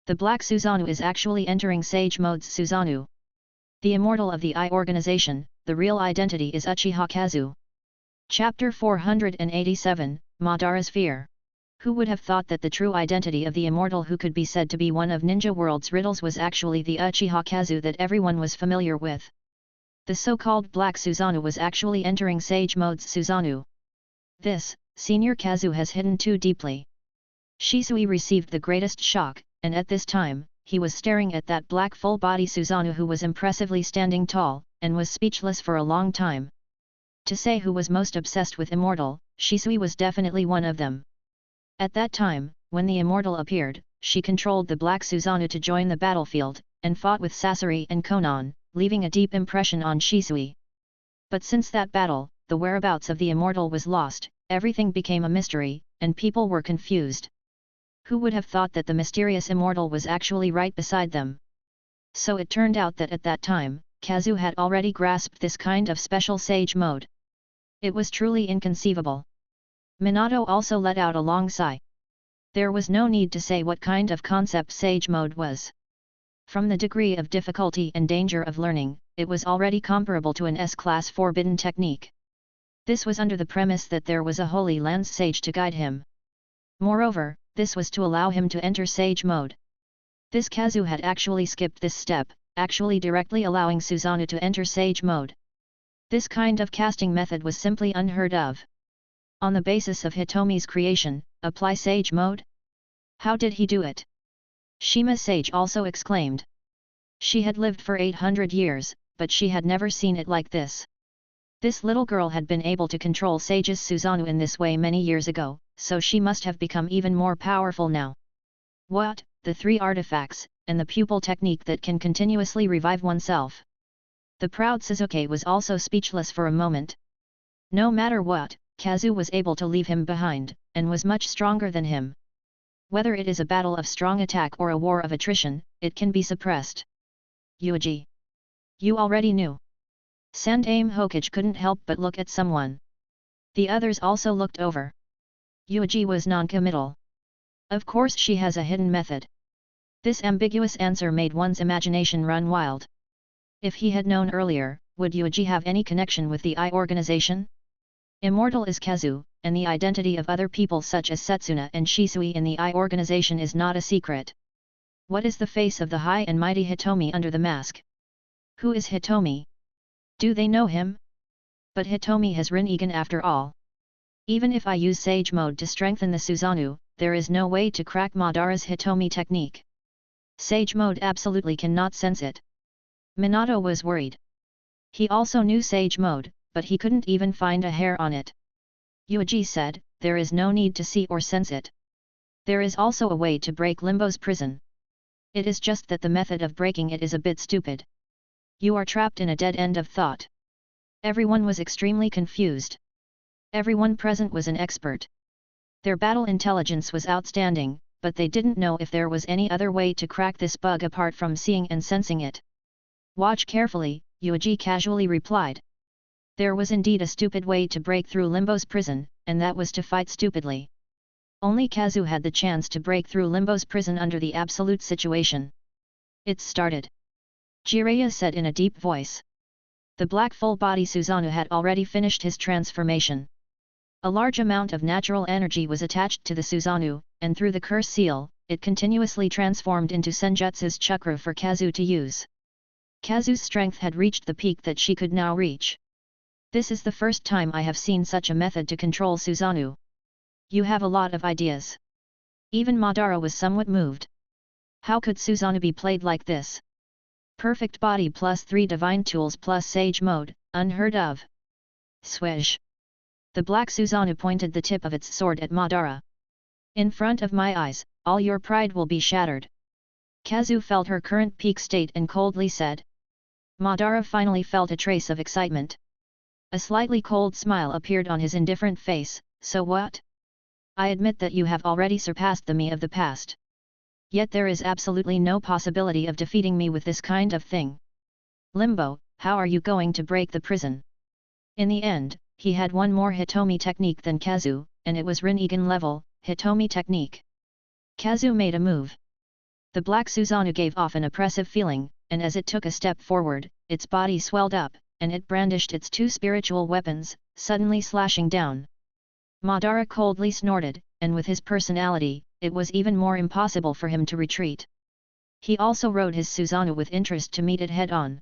The Black Susanoo is actually entering Sage Mode's Susanoo. The immortal of the Eye organization, the real identity is Uchiha Kazu. Chapter 487, Madara's Fear. Who would have thought that the true identity of the immortal who could be said to be one of Ninja World's riddles was actually the Uchiha Kazu that everyone was familiar with? The so-called Black Susanoo was actually entering Sage Mode's Susanoo. This, Senior Kazu has hidden too deeply. Shisui received the greatest shock, and at this time, he was staring at that black full-body Susanoo who was impressively standing tall, and was speechless for a long time. To say who was most obsessed with Immortal, Shisui was definitely one of them. At that time, when the Immortal appeared, she controlled the Black Susanoo to join the battlefield, and fought with Sasori and Konan, leaving a deep impression on Shisui. But since that battle, the whereabouts of the Immortal was lost, everything became a mystery, and people were confused. Who would have thought that the mysterious Immortal was actually right beside them? So it turned out that at that time, Kazu had already grasped this kind of special Sage mode. It was truly inconceivable. Minato also let out a long sigh. There was no need to say what kind of concept Sage Mode was. From the degree of difficulty and danger of learning, it was already comparable to an S-class forbidden technique. This was under the premise that there was a Holy Land sage to guide him. Moreover, this was to allow him to enter Sage Mode. This Kazu had actually skipped this step, actually directly allowing Susanoo to enter Sage Mode. This kind of casting method was simply unheard of. On the basis of Hitomi's creation, apply Sage Mode? How did he do it? Shima Sage also exclaimed. She had lived for 800 years, but she had never seen it like this. This little girl had been able to control Sage's Susanoo in this way many years ago, so she must have become even more powerful now. What, the 3 artifacts, and the pupil technique that can continuously revive oneself? The proud Sasuke was also speechless for a moment. No matter what, Kazu was able to leave him behind, and was much stronger than him. Whether it is a battle of strong attack or a war of attrition, it can be suppressed. Yuuji. You already knew. Sandaime Hokage couldn't help but look at someone. The others also looked over. Yuuji was non-committal. Of course she has a hidden method. This ambiguous answer made one's imagination run wild. If he had known earlier, would Yuuji have any connection with the I organization? Immortal is Kazu, and the identity of other people such as Setsuna and Shisui in the I organization is not a secret. What is the face of the high and mighty Hitomi under the mask? Who is Hitomi? Do they know him? But Hitomi has Rinnegan after all. Even if I use Sage Mode to strengthen the Susanoo, there is no way to crack Madara's Hitomi technique. Sage Mode absolutely cannot sense it. Minato was worried. He also knew Sage Mode, but he couldn't even find a hair on it. Yuuji said, there is no need to see or sense it. There is also a way to break Limbo's prison. It is just that the method of breaking it is a bit stupid. You are trapped in a dead end of thought. Everyone was extremely confused. Everyone present was an expert. Their battle intelligence was outstanding, but they didn't know if there was any other way to crack this bug apart from seeing and sensing it. Watch carefully, Yuuji casually replied. There was indeed a stupid way to break through Limbo's prison, and that was to fight stupidly. Only Kazu had the chance to break through Limbo's prison under the absolute situation. It's started. Jiraiya said in a deep voice. The black full-body Susanoo had already finished his transformation. A large amount of natural energy was attached to the Susanoo, and through the curse seal, it continuously transformed into Senjutsu's chakra for Kazu to use. Kazu's strength had reached the peak that she could now reach. This is the first time I have seen such a method to control Susanoo. You have a lot of ideas. Even Madara was somewhat moved. How could Susanoo be played like this? Perfect body plus 3 divine tools plus Sage Mode, unheard of. Swish. The black Susanoo pointed the tip of its sword at Madara. In front of my eyes, all your pride will be shattered. Kazu felt her current peak state and coldly said. Madara finally felt a trace of excitement. A slightly cold smile appeared on his indifferent face. So what? I admit that you have already surpassed the me of the past. Yet there is absolutely no possibility of defeating me with this kind of thing. Limbo, how are you going to break the prison? In the end, he had one more Hitomi technique than Kazu, and it was Rinnegan level, Hitomi technique. Kazu made a move. The black Susanoo gave off an oppressive feeling, and as it took a step forward, its body swelled up, and it brandished its 2 spiritual weapons, suddenly slashing down. Madara coldly snorted, and with his personality, it was even more impossible for him to retreat. He also rode his Susanoo with interest to meet it head-on.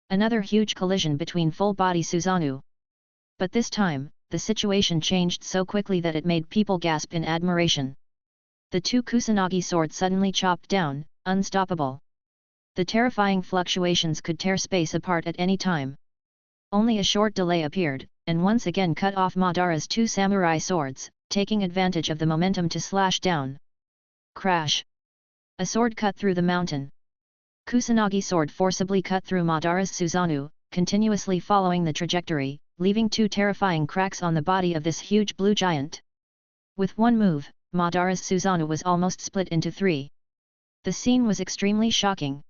Another huge collision between full-body Susanoo. But this time, the situation changed so quickly that it made people gasp in admiration. The 2 Kusanagi swords suddenly chopped down, unstoppable. The terrifying fluctuations could tear space apart at any time. Only a short delay appeared, and once again cut off Madara's 2 samurai swords, taking advantage of the momentum to slash down. Crash! A sword cut through the mountain. Kusanagi sword forcibly cut through Madara's Susanoo, continuously following the trajectory, leaving 2 terrifying cracks on the body of this huge blue giant. With one move, Madara's Susanoo was almost split into 3. The scene was extremely shocking.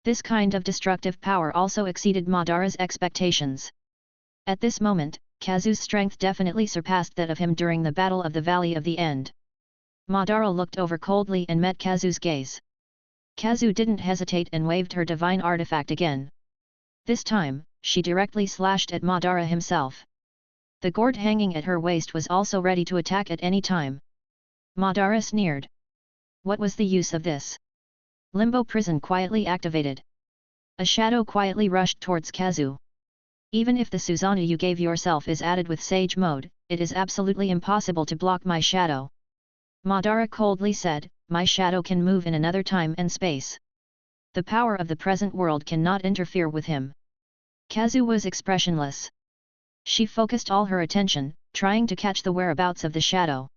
This kind of destructive power also exceeded Madara's expectations. At this moment, Kazu's strength definitely surpassed that of him during the Battle of the Valley of the End. Madara looked over coldly and met Kazu's gaze. Kazu didn't hesitate and waved her divine artifact again. This time, she directly slashed at Madara himself. The gourd hanging at her waist was also ready to attack at any time. Madara sneered. What was the use of this? Limbo prison quietly activated. A shadow quietly rushed towards Kazu. Even if the Susanoo you gave yourself is added with Sage mode, it is absolutely impossible to block my shadow. Madara coldly said, my shadow can move in another time and space. The power of the present world cannot interfere with him. Kazu was expressionless. She focused all her attention, trying to catch the whereabouts of the shadow.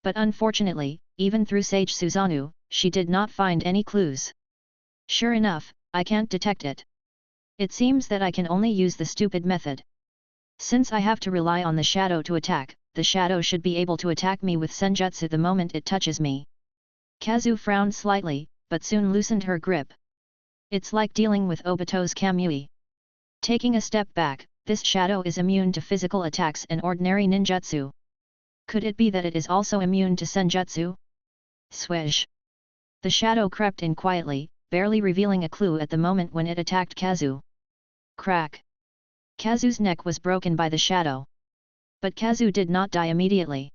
But unfortunately, even through Sage Susanoo, she did not find any clues. Sure enough, I can't detect it. It seems that I can only use the stupid method. Since I have to rely on the shadow to attack, the shadow should be able to attack me with senjutsu the moment it touches me. Kazu frowned slightly, but soon loosened her grip. It's like dealing with Obito's Kamui. Taking a step back, this shadow is immune to physical attacks and ordinary ninjutsu. Could it be that it is also immune to senjutsu? Swish! The shadow crept in quietly, barely revealing a clue at the moment when it attacked Kazu. Crack! Kazu's neck was broken by the shadow. But Kazu did not die immediately.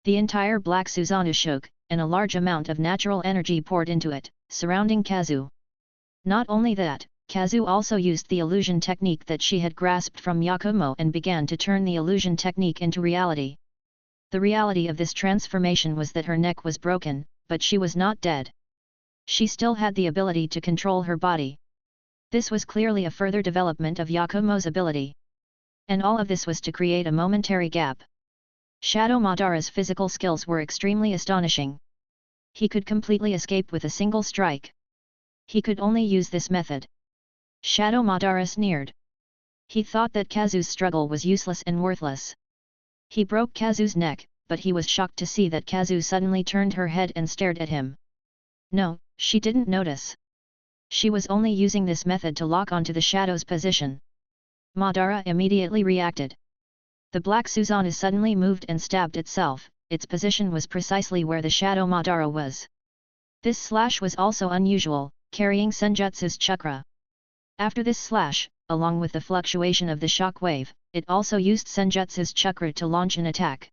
The entire Black Susanoo shook, and a large amount of natural energy poured into it, surrounding Kazu. Not only that, Kazu also used the illusion technique that she had grasped from Yakumo and began to turn the illusion technique into reality. The reality of this transformation was that her neck was broken, but she was not dead. She still had the ability to control her body. This was clearly a further development of Yakumo's ability. And all of this was to create a momentary gap. Shadow Madara's physical skills were extremely astonishing. He could completely escape with a single strike. He could only use this method. Shadow Madara sneered. He thought that Kazu's struggle was useless and worthless. He broke Kazu's neck, but he was shocked to see that Kazu suddenly turned her head and stared at him. No, she didn't notice. She was only using this method to lock onto the shadow's position. Madara immediately reacted. The Black Susanoo suddenly moved and stabbed itself. Its position was precisely where the shadow Madara was. This slash was also unusual, carrying senjutsu's chakra. After this slash, along with the fluctuation of the shock wave, it also used senjutsu's chakra to launch an attack.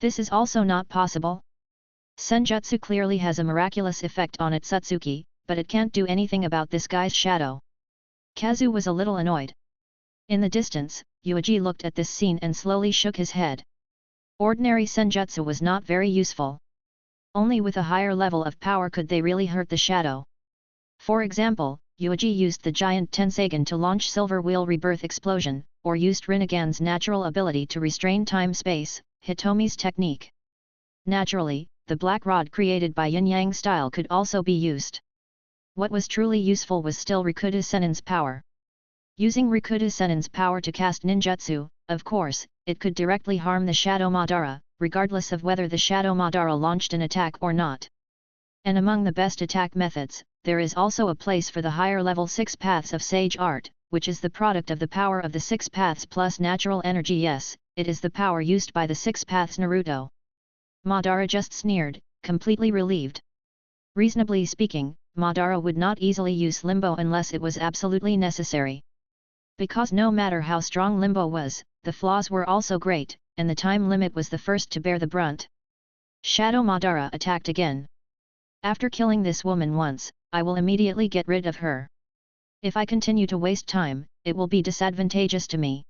This is also not possible. Senjutsu clearly has a miraculous effect on its Satsuki, but it can't do anything about this guy's shadow. Kazu was a little annoyed. In the distance, Yuuji looked at this scene and slowly shook his head. Ordinary senjutsu was not very useful. Only with a higher level of power could they really hurt the shadow. For example, Yuuji used the giant Tensagen to launch Silver Wheel Rebirth Explosion, or used Rinnegan's natural ability to restrain time-space, Hitomi's technique. Naturally, the black rod created by Yin-Yang style could also be used. What was truly useful was still Rikuta Sennin's power. Using Rikuta Sennin's power to cast ninjutsu, of course, it could directly harm the Shadow Madara, regardless of whether the Shadow Madara launched an attack or not. And among the best attack methods, there is also a place for the higher level 6 paths of Sage Art, which is the product of the power of the 6 paths plus natural energy. Yes, it is the power used by the 6 paths Naruto. Madara just sneered, completely relieved. Reasonably speaking, Madara would not easily use Limbo unless it was absolutely necessary. Because no matter how strong Limbo was, the flaws were also great, and the time limit was the first to bear the brunt. Shadow Madara attacked again. After killing this woman once, I will immediately get rid of her. If I continue to waste time, it will be disadvantageous to me.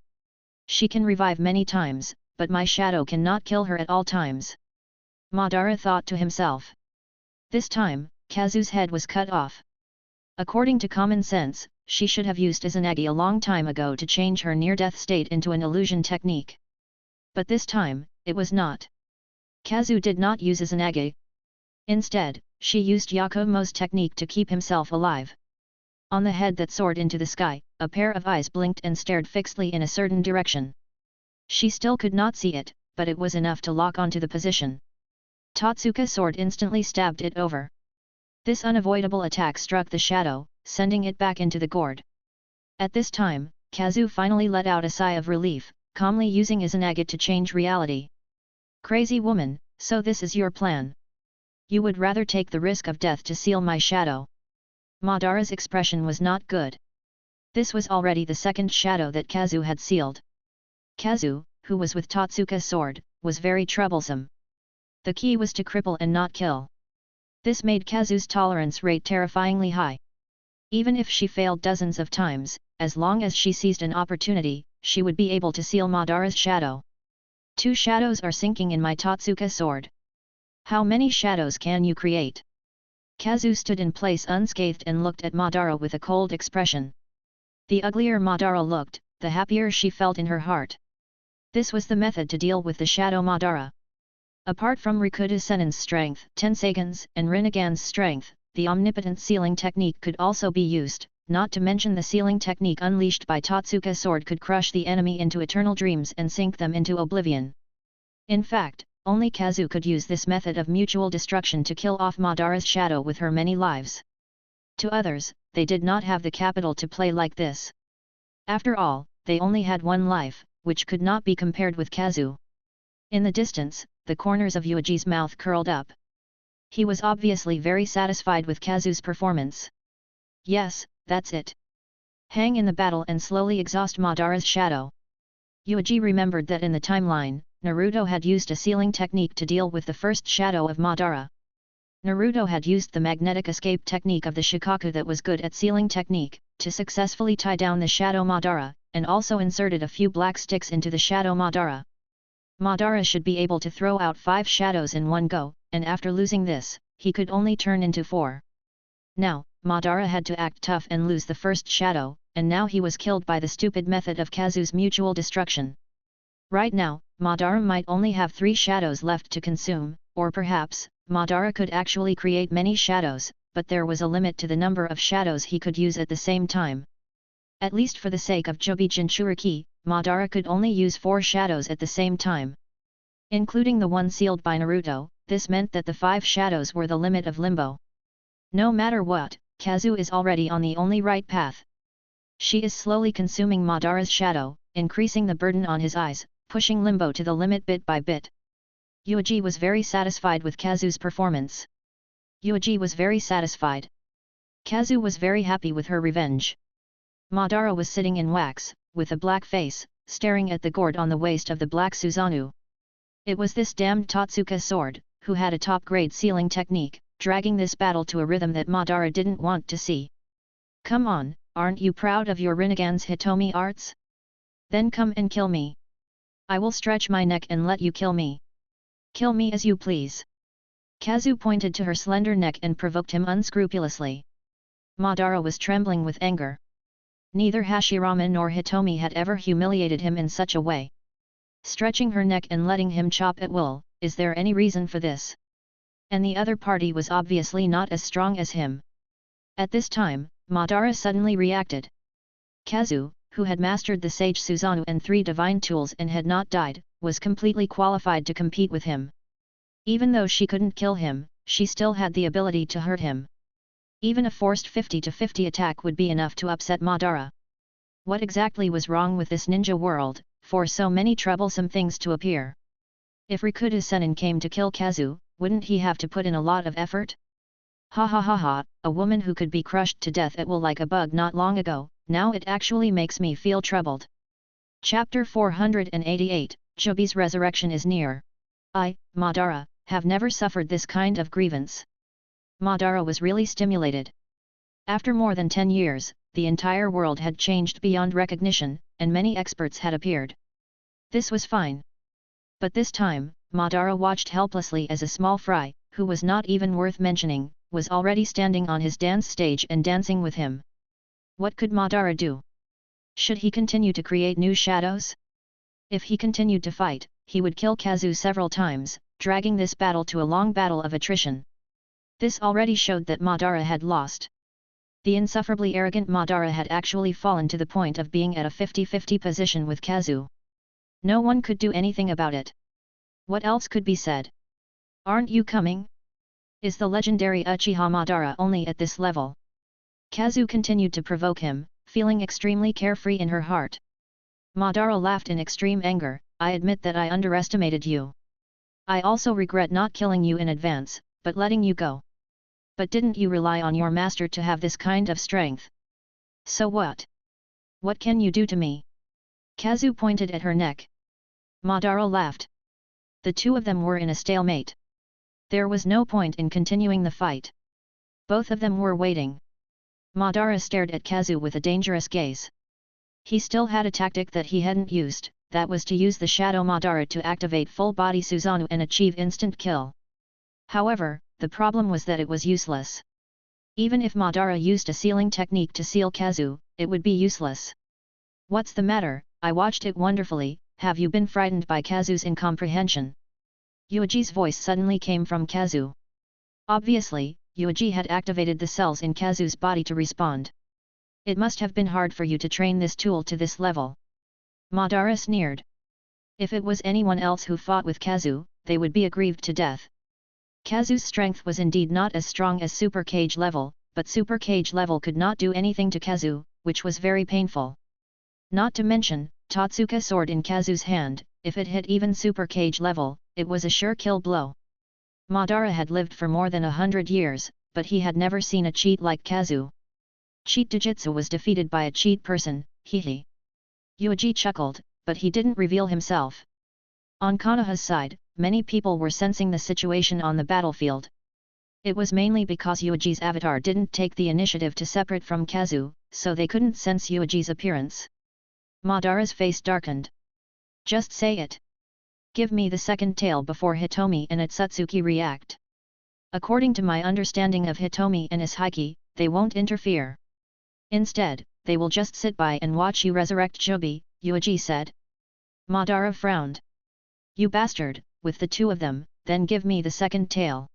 She can revive many times, but my shadow cannot kill her at all times. Madara thought to himself. This time, Kazu's head was cut off. According to common sense, she should have used Izanagi a long time ago to change her near-death state into an illusion technique. But this time, it was not. Kazu did not use Izanagi. Instead, she used Yakumo's technique to keep himself alive. On the head that soared into the sky, a pair of eyes blinked and stared fixedly in a certain direction. She still could not see it, but it was enough to lock onto the position. Totsuka's sword instantly stabbed it over. This unavoidable attack struck the shadow, sending it back into the gourd. At this time, Kazu finally let out a sigh of relief, calmly using Izanagi to change reality. Crazy woman, so this is your plan. You would rather take the risk of death to seal my shadow. Madara's expression was not good. This was already the second shadow that Kazu had sealed. Kazu, who was with Totsuka's sword, was very troublesome. The key was to cripple and not kill. This made Kazu's tolerance rate terrifyingly high. Even if she failed dozens of times, as long as she seized an opportunity, she would be able to seal Madara's shadow. 2 shadows are sinking in my Totsuka sword. How many shadows can you create? Kazu stood in place unscathed and looked at Madara with a cold expression. The uglier Madara looked, the happier she felt in her heart. This was the method to deal with the shadow Madara. Apart from Rikuta Sennin's strength, Tensagan's and Rinnegan's strength, the omnipotent sealing technique could also be used, not to mention the sealing technique unleashed by Totsuka's sword could crush the enemy into eternal dreams and sink them into oblivion. In fact, only Kazu could use this method of mutual destruction to kill off Madara's shadow with her many lives. To others, they did not have the capital to play like this. After all, they only had one life, which could not be compared with Kazu. In the distance, the corners of Yuuji's mouth curled up. He was obviously very satisfied with Kazu's performance. Yes, that's it. Hang in the battle and slowly exhaust Madara's shadow. Yuuji remembered that in the timeline, Naruto had used a sealing technique to deal with the first shadow of Madara. Naruto had used the magnetic escape technique of the Shikaku that was good at sealing technique, to successfully tie down the shadow Madara, and also inserted a few black sticks into the shadow Madara. Madara should be able to throw out 5 shadows in one go, and after losing this, he could only turn into 4. Now, Madara had to act tough and lose the first shadow, and now he was killed by the stupid method of Kazu's mutual destruction. Right now, Madara might only have 3 shadows left to consume, or perhaps, Madara could actually create many shadows, but there was a limit to the number of shadows he could use at the same time. At least for the sake of Jobi Jinchuriki, Madara could only use 4 shadows at the same time. Including the one sealed by Naruto, this meant that the 5 shadows were the limit of Limbo. No matter what, Kazu is already on the only right path. She is slowly consuming Madara's shadow, increasing the burden on his eyes, pushing Limbo to the limit bit by bit. Yuuji was very satisfied with Kazu's performance. Yuuji was very satisfied. Kazu was very happy with her revenge. Madara was sitting in wax, with a black face, staring at the gourd on the waist of the black Susanoo. It was this damned Totsuka sword, who had a top-grade sealing technique, dragging this battle to a rhythm that Madara didn't want to see. Come on, aren't you proud of your Rinnegan's Hitomi arts? Then come and kill me. I will stretch my neck and let you kill me. Kill me as you please. Kazu pointed to her slender neck and provoked him unscrupulously. Madara was trembling with anger. Neither Hashirama nor Hitomi had ever humiliated him in such a way. Stretching her neck and letting him chop at will, is there any reason for this? And the other party was obviously not as strong as him. At this time, Madara suddenly reacted. Kazu, who had mastered the Sage Susanoo and 3 divine tools and had not died, was completely qualified to compete with him. Even though she couldn't kill him, she still had the ability to hurt him. Even a forced 50-50 attack would be enough to upset Madara. What exactly was wrong with this ninja world, for so many troublesome things to appear? If Rikuta Sennin came to kill Kazu, wouldn't he have to put in a lot of effort? Ha ha ha ha, a woman who could be crushed to death at will like a bug not long ago, now it actually makes me feel troubled. Chapter 488, Jobi's resurrection is near. I, Madara, have never suffered this kind of grievance. Madara was really stimulated. After more than 10 years, the entire world had changed beyond recognition, and many experts had appeared. This was fine. But this time, Madara watched helplessly as a small fry, who was not even worth mentioning, was already standing on his dance stage and dancing with him. What could Madara do? Should he continue to create new shadows? If he continued to fight, he would kill Kazu several times, dragging this battle to a long battle of attrition. This already showed that Madara had lost. The insufferably arrogant Madara had actually fallen to the point of being at a 50-50 position with Kazu. No one could do anything about it. What else could be said? Aren't you coming? Is the legendary Uchiha Madara only at this level? Kazu continued to provoke him, feeling extremely carefree in her heart. Madara laughed in extreme anger. I admit that I underestimated you. I also regret not killing you in advance, but letting you go. But didn't you rely on your master to have this kind of strength? So what? What can you do to me? Kazu pointed at her neck. Madara laughed. The two of them were in a stalemate. There was no point in continuing the fight. Both of them were waiting. Madara stared at Kazu with a dangerous gaze. He still had a tactic that he hadn't used, that was to use the Shadow Madara to activate full-body Susanoo and achieve instant kill. However, the problem was that it was useless. Even if Madara used a sealing technique to seal Kazu, it would be useless. What's the matter? I watched it wonderfully. Have you been frightened by Kazu's incomprehension? Yuuji's voice suddenly came from Kazu. Obviously, Yuuji had activated the cells in Kazu's body to respond. It must have been hard for you to train this tool to this level. Madara sneered. If it was anyone else who fought with Kazu, they would be aggrieved to death. Kazu's strength was indeed not as strong as Super Cage level, but Super Cage level could not do anything to Kazu, which was very painful. Not to mention, Totsuka sword in Kazu's hand, if it hit even Super Cage level, it was a sure kill blow. Madara had lived for more than 100 years, but he had never seen a cheat like Kazu. Cheat Jujutsu was defeated by a cheat person, hehe. Yuuji chuckled, but he didn't reveal himself. On Konoha's side, many people were sensing the situation on the battlefield. It was mainly because Yuuji's avatar didn't take the initiative to separate from Kazu, so they couldn't sense Yuuji's appearance. Madara's face darkened. Just say it. Give me the second tail before Hitomi and Otsutsuki react. According to my understanding of Hitomi and Ishiki, they won't interfere. Instead, they will just sit by and watch you resurrect Jobi, Yuuji said. Madara frowned. You bastard, with the two of them, then give me the second tail.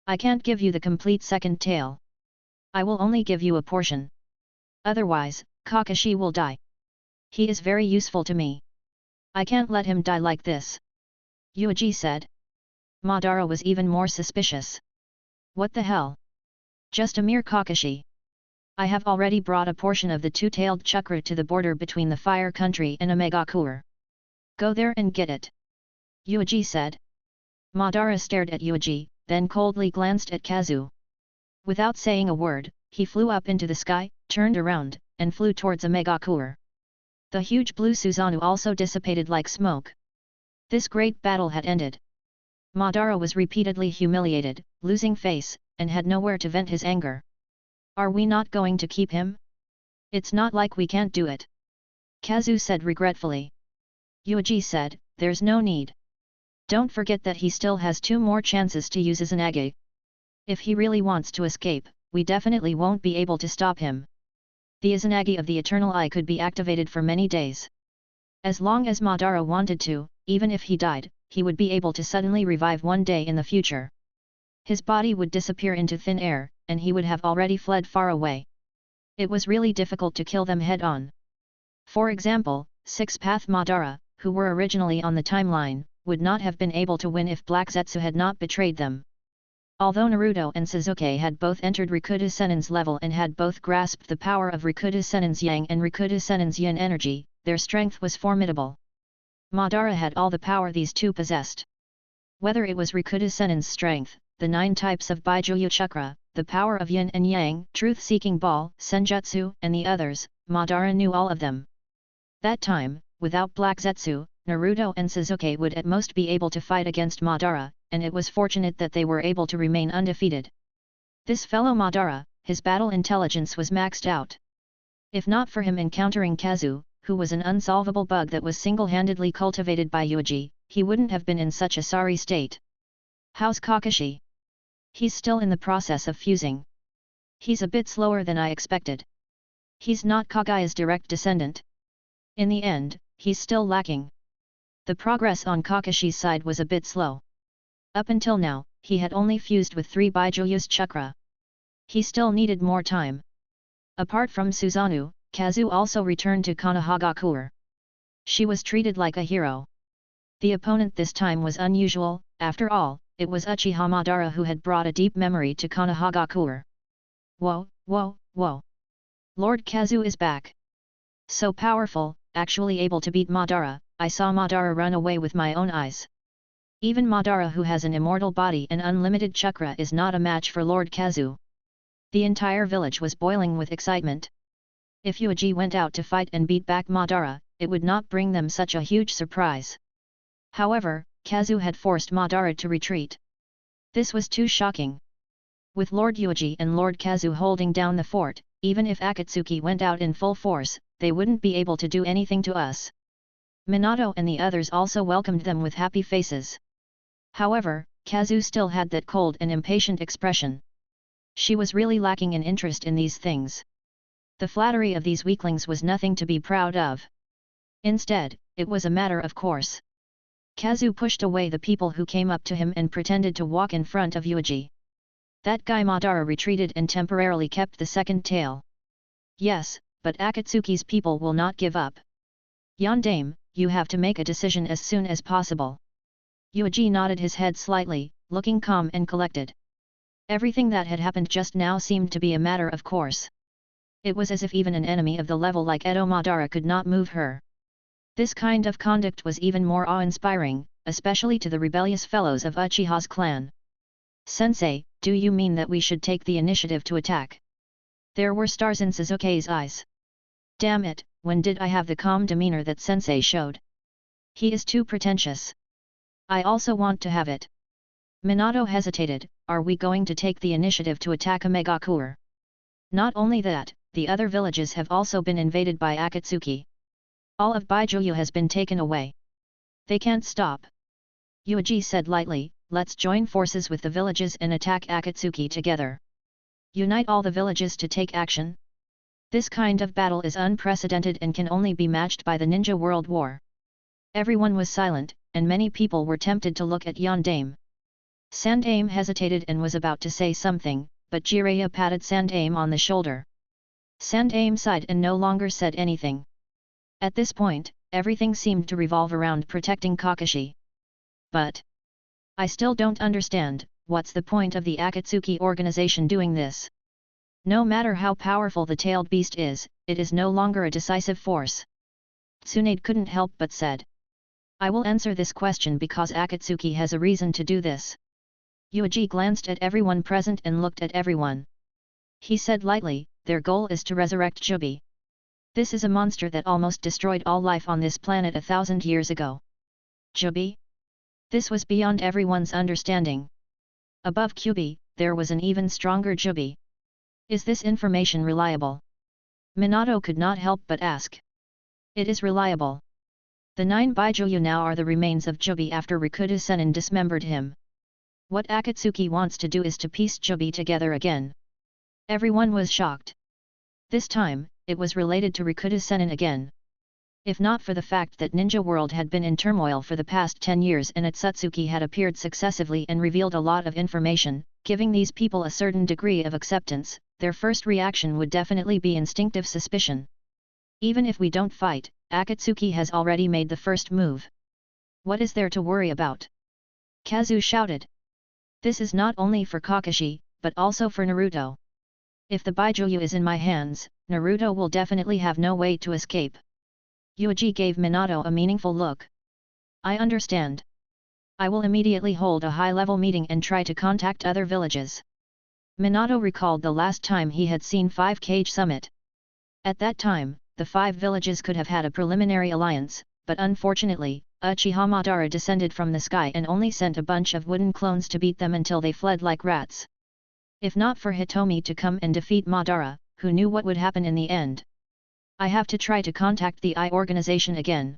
I can't give you the complete second tail. I will only give you a portion. Otherwise, Kakashi will die. He is very useful to me. I can't let him die like this. Yuuji said. Madara was even more suspicious. What the hell? Just a mere Kakashi. I have already brought a portion of the two-tailed chakra to the border between the Fire Country and Omegakure. Go there and get it. Yuuji said. Madara stared at Yuuji, then coldly glanced at Kazu. Without saying a word, he flew up into the sky, turned around, and flew towards Omegakure. The huge blue Susanoo also dissipated like smoke. This great battle had ended. Madara was repeatedly humiliated, losing face, and had nowhere to vent his anger. Are we not going to keep him? It's not like we can't do it. Kazu said regretfully. Yuuji said, there's no need. Don't forget that he still has 2 more chances to use Izanagi. If he really wants to escape, we definitely won't be able to stop him. The Izanagi of the Eternal Eye could be activated for many days. As long as Madara wanted to, even if he died, he would be able to suddenly revive one day in the future. His body would disappear into thin air, and he would have already fled far away. It was really difficult to kill them head-on. For example, Six-Path Madara, who were originally on the timeline, would not have been able to win if Black Zetsu had not betrayed them. Although Naruto and Sasuke had both entered Rikuta Senin's level and had both grasped the power of Rikuta Senin's Yang and Rikuta Senin's Yin energy, their strength was formidable. Madara had all the power these two possessed. Whether it was Rikuta Senin's strength, the 9 types of Bijuu chakra, the power of Yin and Yang, Truth-Seeking Ball, Senjutsu, and the others, Madara knew all of them. That time, without Black Zetsu, Naruto and Sasuke would at most be able to fight against Madara, and it was fortunate that they were able to remain undefeated. This fellow Madara, his battle intelligence was maxed out. If not for him encountering Kazu, who was an unsolvable bug that was single-handedly cultivated by Yuuji, he wouldn't have been in such a sorry state. How's Kakashi? He's still in the process of fusing. He's a bit slower than I expected. He's not Kagaya's direct descendant. In the end, he's still lacking. The progress on Kakashi's side was a bit slow. Up until now, he had only fused with 3 Bijuu's chakra. He still needed more time. Apart from Susanoo, Kazu also returned to Konohagakure. She was treated like a hero. The opponent this time was unusual, after all, it was Uchiha Madara who had brought a deep memory to Konohagakure. Whoa, whoa, whoa. Lord Kazu is back. So powerful, actually able to beat Madara, I saw Madara run away with my own eyes. Even Madara, who has an immortal body and unlimited chakra, is not a match for Lord Kazu. The entire village was boiling with excitement. If Yuuji went out to fight and beat back Madara, it would not bring them such a huge surprise. However, Kazu had forced Madara to retreat. This was too shocking. With Lord Yuuji and Lord Kazu holding down the fort, even if Akatsuki went out in full force, they wouldn't be able to do anything to us. Minato and the others also welcomed them with happy faces. However, Kazu still had that cold and impatient expression. She was really lacking in interest in these things. The flattery of these weaklings was nothing to be proud of. Instead, it was a matter of course. Kazu pushed away the people who came up to him and pretended to walk in front of Yuuji. That guy Madara retreated and temporarily kept the second tail. Yes, but Akatsuki's people will not give up. Yondaime, you have to make a decision as soon as possible. Yuuji nodded his head slightly, looking calm and collected. Everything that had happened just now seemed to be a matter of course. It was as if even an enemy of the level like Edo Madara could not move her. This kind of conduct was even more awe-inspiring, especially to the rebellious fellows of Uchiha's clan. Sensei, do you mean that we should take the initiative to attack? There were stars in Sasuke's eyes. Damn it, when did I have the calm demeanor that Sensei showed? He is too pretentious. I also want to have it. Minato hesitated, are we going to take the initiative to attack Megakure? Not only that, the other villages have also been invaded by Akatsuki. All of Bijuu has been taken away. They can't stop. Yuuji said lightly, let's join forces with the villages and attack Akatsuki together. Unite all the villages to take action. This kind of battle is unprecedented and can only be matched by the Ninja World War. Everyone was silent, and many people were tempted to look at Yondaime. Sandaime hesitated and was about to say something, but Jiraiya patted Sandaime on the shoulder. Sandaime sighed and no longer said anything. At this point, everything seemed to revolve around protecting Kakashi. But I still don't understand, what's the point of the Akatsuki organization doing this? No matter how powerful the tailed beast is, it is no longer a decisive force. Tsunade couldn't help but said. I will answer this question because Akatsuki has a reason to do this. Yuuji glanced at everyone present and looked at everyone. He said lightly, their goal is to resurrect Jubi. This is a monster that almost destroyed all life on this planet 1,000 years ago. Jubi? This was beyond everyone's understanding. Above Kyubi, there was an even stronger Jubi. Is this information reliable? Minato could not help but ask. It is reliable. The 9 Bijuu now are the remains of Jubi after Rikudo Sennin dismembered him. What Akatsuki wants to do is to piece Jubi together again. Everyone was shocked. This time, it was related to Rikudo Sennin again. If not for the fact that Ninja World had been in turmoil for the past 10 years and Atsutsuki had appeared successively and revealed a lot of information, giving these people a certain degree of acceptance, their first reaction would definitely be instinctive suspicion. Even if we don't fight, Akatsuki has already made the first move. What is there to worry about? Kazu shouted. This is not only for Kakashi, but also for Naruto. If the Bijuu is in my hands, Naruto will definitely have no way to escape. Yuuji gave Minato a meaningful look. I understand. I will immediately hold a high-level meeting and try to contact other villages. Minato recalled the last time he had seen 5-Cage Summit. At that time, the 5 villages could have had a preliminary alliance, but unfortunately, Uchiha Madara descended from the sky and only sent a bunch of wooden clones to beat them until they fled like rats. If not for Hitomi to come and defeat Madara, who knew what would happen in the end? I have to try to contact the I organization again.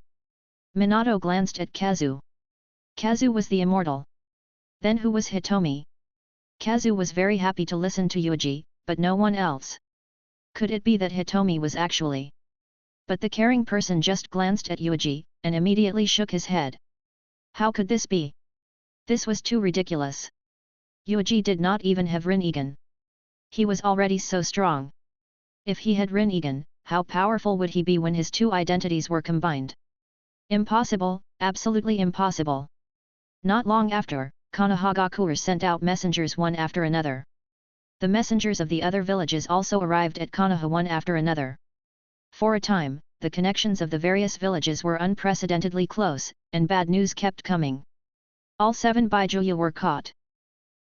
Minato glanced at Kazu. Kazu was the immortal. Then who was Hitomi? Kazu was very happy to listen to Yuuji, but no one else. Could it be that Hitomi was actually? But the caring person just glanced at Yuuji, and immediately shook his head. How could this be? This was too ridiculous. Yuuji did not even have Rinnegan. He was already so strong. If he had Rinnegan, how powerful would he be when his 2 identities were combined? Impossible, absolutely impossible. Not long after, Konoha sent out messengers one after another. The messengers of the other villages also arrived at Konoha one after another. For a time, the connections of the various villages were unprecedentedly close, and bad news kept coming. All 7 Bijuu were caught.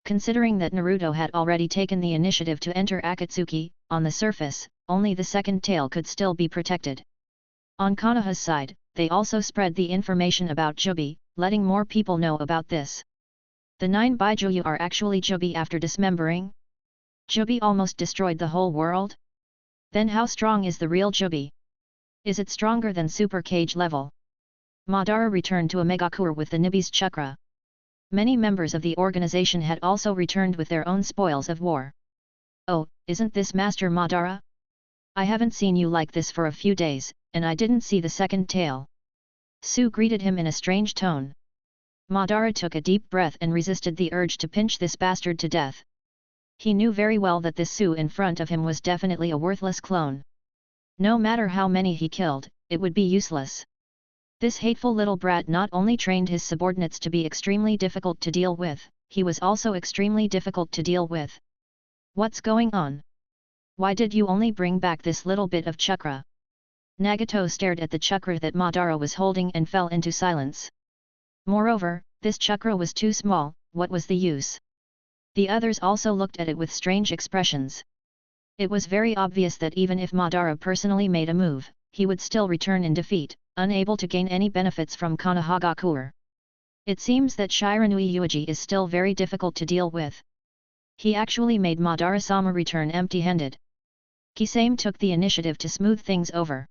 Considering that Naruto had already taken the initiative to enter Akatsuki, on the surface, only the second tail could still be protected. On Konoha's side, they also spread the information about Jubi, letting more people know about this. The 9 Bijuu are actually Jubi after dismembering? Jubi almost destroyed the whole world? Then how strong is the real Jubi? Is it stronger than Super Cage level? Madara returned to Omegakure with the Nibi's chakra. Many members of the organization had also returned with their own spoils of war. Oh, isn't this Master Madara? I haven't seen you like this for a few days, and I didn't see the second tail. Su greeted him in a strange tone. Madara took a deep breath and resisted the urge to pinch this bastard to death. He knew very well that this Su in front of him was definitely a worthless clone. No matter how many he killed, it would be useless. This hateful little brat not only trained his subordinates to be extremely difficult to deal with, he was also extremely difficult to deal with. What's going on? Why did you only bring back this little bit of chakra? Nagato stared at the chakra that Madara was holding and fell into silence. Moreover, this chakra was too small, what was the use? The others also looked at it with strange expressions. It was very obvious that even if Madara personally made a move, he would still return in defeat, unable to gain any benefits from Konohagakure. It seems that Shiranui Yuuji is still very difficult to deal with. He actually made Madara-sama return empty-handed. Kisame took the initiative to smooth things over.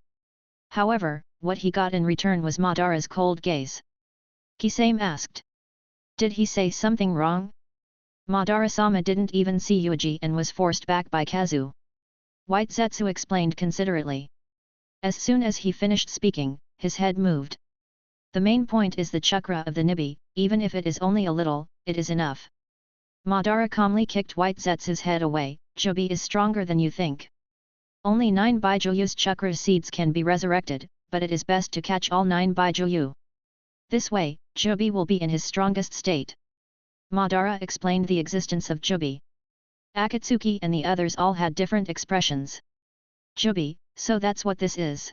However, what he got in return was Madara's cold gaze. Kisame asked. Did he say something wrong? Madara-sama didn't even see Yuuji and was forced back by Kazu. White Zetsu explained considerately. As soon as he finished speaking, his head moved. The main point is the chakra of the Nibi, even if it is only a little, it is enough. Madara calmly kicked White Zetsu's head away. Jubi is stronger than you think. Only 9 Bijuu's chakra seeds can be resurrected, but it is best to catch all 9 Bijuu. This way, Jubi will be in his strongest state. Madara explained the existence of Jubi. Akatsuki and the others all had different expressions. Jubi, so that's what this is.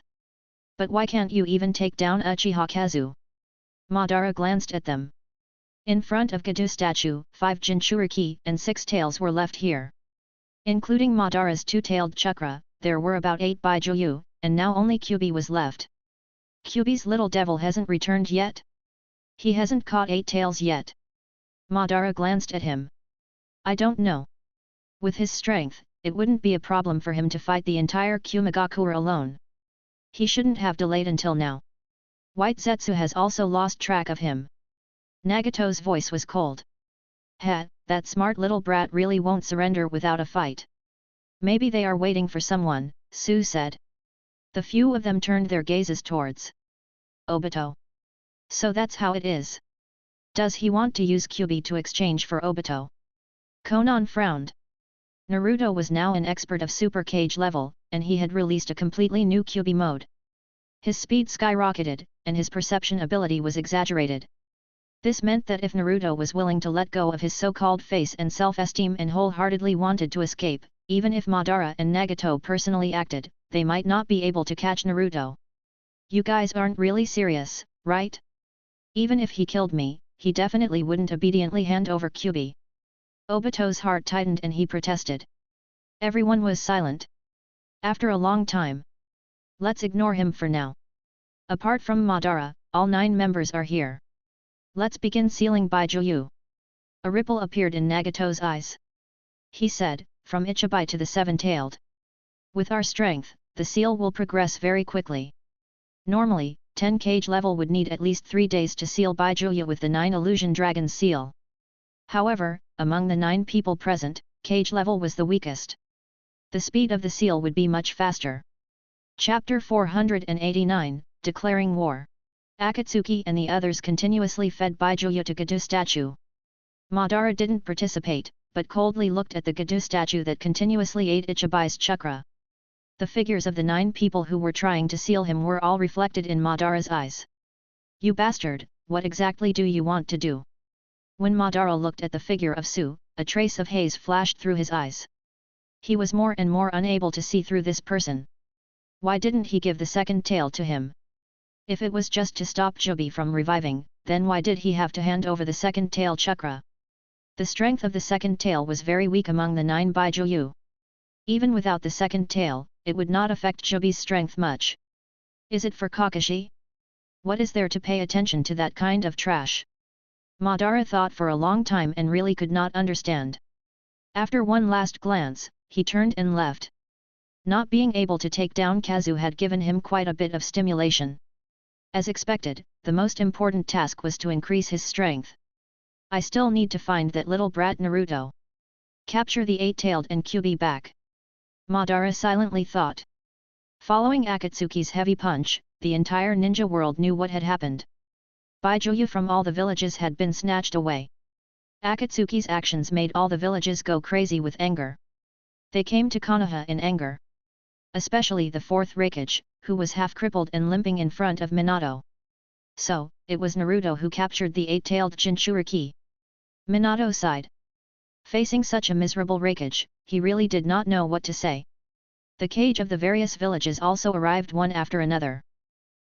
But why can't you even take down Uchiha Kazu? Madara glanced at them. In front of Gadu statue, 5 Jinchuriki and 6 tails were left here. Including Madara's 2-tailed chakra, there were about 8 Bijuu, and now only Kyubi was left. Kyubi's little devil hasn't returned yet? He hasn't caught 8 tails yet. Madara glanced at him. I don't know. With his strength, it wouldn't be a problem for him to fight the entire Kumagakure alone. He shouldn't have delayed until now. White Zetsu has also lost track of him. Nagato's voice was cold. Heh, that smart little brat really won't surrender without a fight. Maybe they are waiting for someone, Su said. The few of them turned their gazes towards Obito. So that's how it is. Does he want to use Kyubi to exchange for Obito? Konan frowned. Naruto was now an expert of Super Cage level, and he had released a completely new Kyubi mode. His speed skyrocketed, and his perception ability was exaggerated. This meant that if Naruto was willing to let go of his so-called face and self-esteem and wholeheartedly wanted to escape, even if Madara and Nagato personally acted, they might not be able to catch Naruto. You guys aren't really serious, right? Even if he killed me, he definitely wouldn't obediently hand over Kyubi. Obito's heart tightened and he protested. Everyone was silent. After a long time. Let's ignore him for now. Apart from Madara, all 9 members are here. Let's begin sealing Bijuu. A ripple appeared in Nagato's eyes. He said, from Ichibai to the 7-tailed. With our strength, the seal will progress very quickly. Normally, 10 cage level would need at least 3 days to seal Bijuu with the 9 illusion dragon seal. However, among the 9 people present, cage level was the weakest. The speed of the seal would be much faster. Chapter 489, Declaring War. Akatsuki and the others continuously fed Bijuu to Gadu statue. Madara didn't participate, but coldly looked at the Gadu statue that continuously ate Ichibai's chakra. The figures of the 9 people who were trying to seal him were all reflected in Madara's eyes. You bastard, what exactly do you want to do? When Madara looked at the figure of Su, a trace of haze flashed through his eyes. He was more and more unable to see through this person. Why didn't he give the second tail to him? If it was just to stop Jubi from reviving, then why did he have to hand over the second tail chakra? The strength of the second tail was very weak among the 9 Bijuu. Even without the second tail, it would not affect Jubi's strength much. Is it for Kakashi? What is there to pay attention to that kind of trash? Madara thought for a long time and really could not understand. After one last glance, he turned and left. Not being able to take down Kazu had given him quite a bit of stimulation. As expected, the most important task was to increase his strength. I still need to find that little brat Naruto. Capture the 8-tailed and Kyuubi back. Madara silently thought. Following Akatsuki's heavy punch, the entire ninja world knew what had happened. Bijuu from all the villages had been snatched away. Akatsuki's actions made all the villages go crazy with anger. They came to Konoha in anger. Especially the 4th Raikage, who was half crippled and limping in front of Minato. So, it was Naruto who captured the 8-tailed Jinchuriki. Minato sighed. Facing such a miserable Raikage, he really did not know what to say. The cage of the various villages also arrived one after another.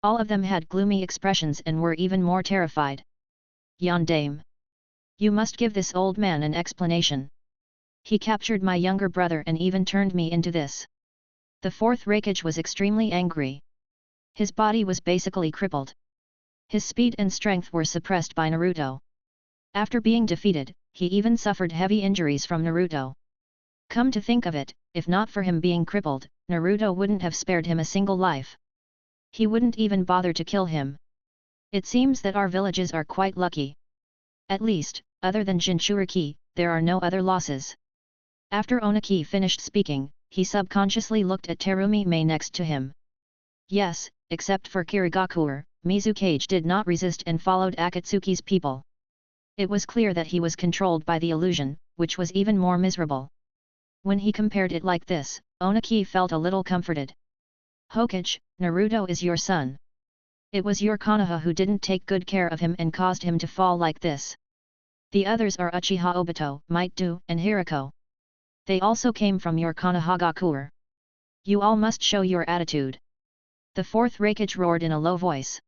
All of them had gloomy expressions and were even more terrified. Yondaime. You must give this old man an explanation. He captured my younger brother and even turned me into this. The 4th Raikage was extremely angry. His body was basically crippled. His speed and strength were suppressed by Naruto. After being defeated, he even suffered heavy injuries from Naruto. Come to think of it, if not for him being crippled, Naruto wouldn't have spared him a single life. He wouldn't even bother to kill him. It seems that our villages are quite lucky. At least, other than Jinchuriki, there are no other losses. After Oniki finished speaking, he subconsciously looked at Terumi Mei next to him. Yes, except for Kirigakure, Mizukage did not resist and followed Akatsuki's people. It was clear that he was controlled by the illusion, which was even more miserable. When he compared it like this, Oniki felt a little comforted. Hokage, Naruto is your son. It was your Konoha who didn't take good care of him and caused him to fall like this. The others are Uchiha Obito, Might-do, and Hirako. They also came from your Konohagakure. You all must show your attitude. The 4th Raikage roared in a low voice.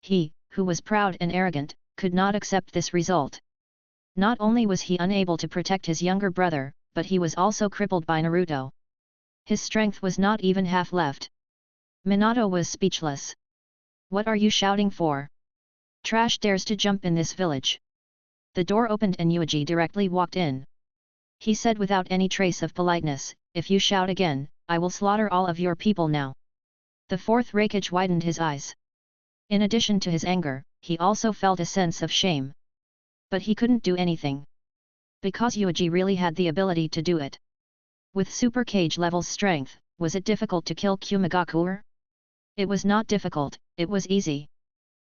He, who was proud and arrogant, could not accept this result. Not only was he unable to protect his younger brother, but he was also crippled by Naruto. His strength was not even half left. Minato was speechless. What are you shouting for? Trash dares to jump in this village. The door opened and Yuuji directly walked in. He said without any trace of politeness, if you shout again, I will slaughter all of your people now. The 4th Raikage widened his eyes. In addition to his anger, he also felt a sense of shame. But he couldn't do anything. Because Yuuji really had the ability to do it. With Super Cage level strength, was it difficult to kill Kumigakure? It was not difficult, it was easy.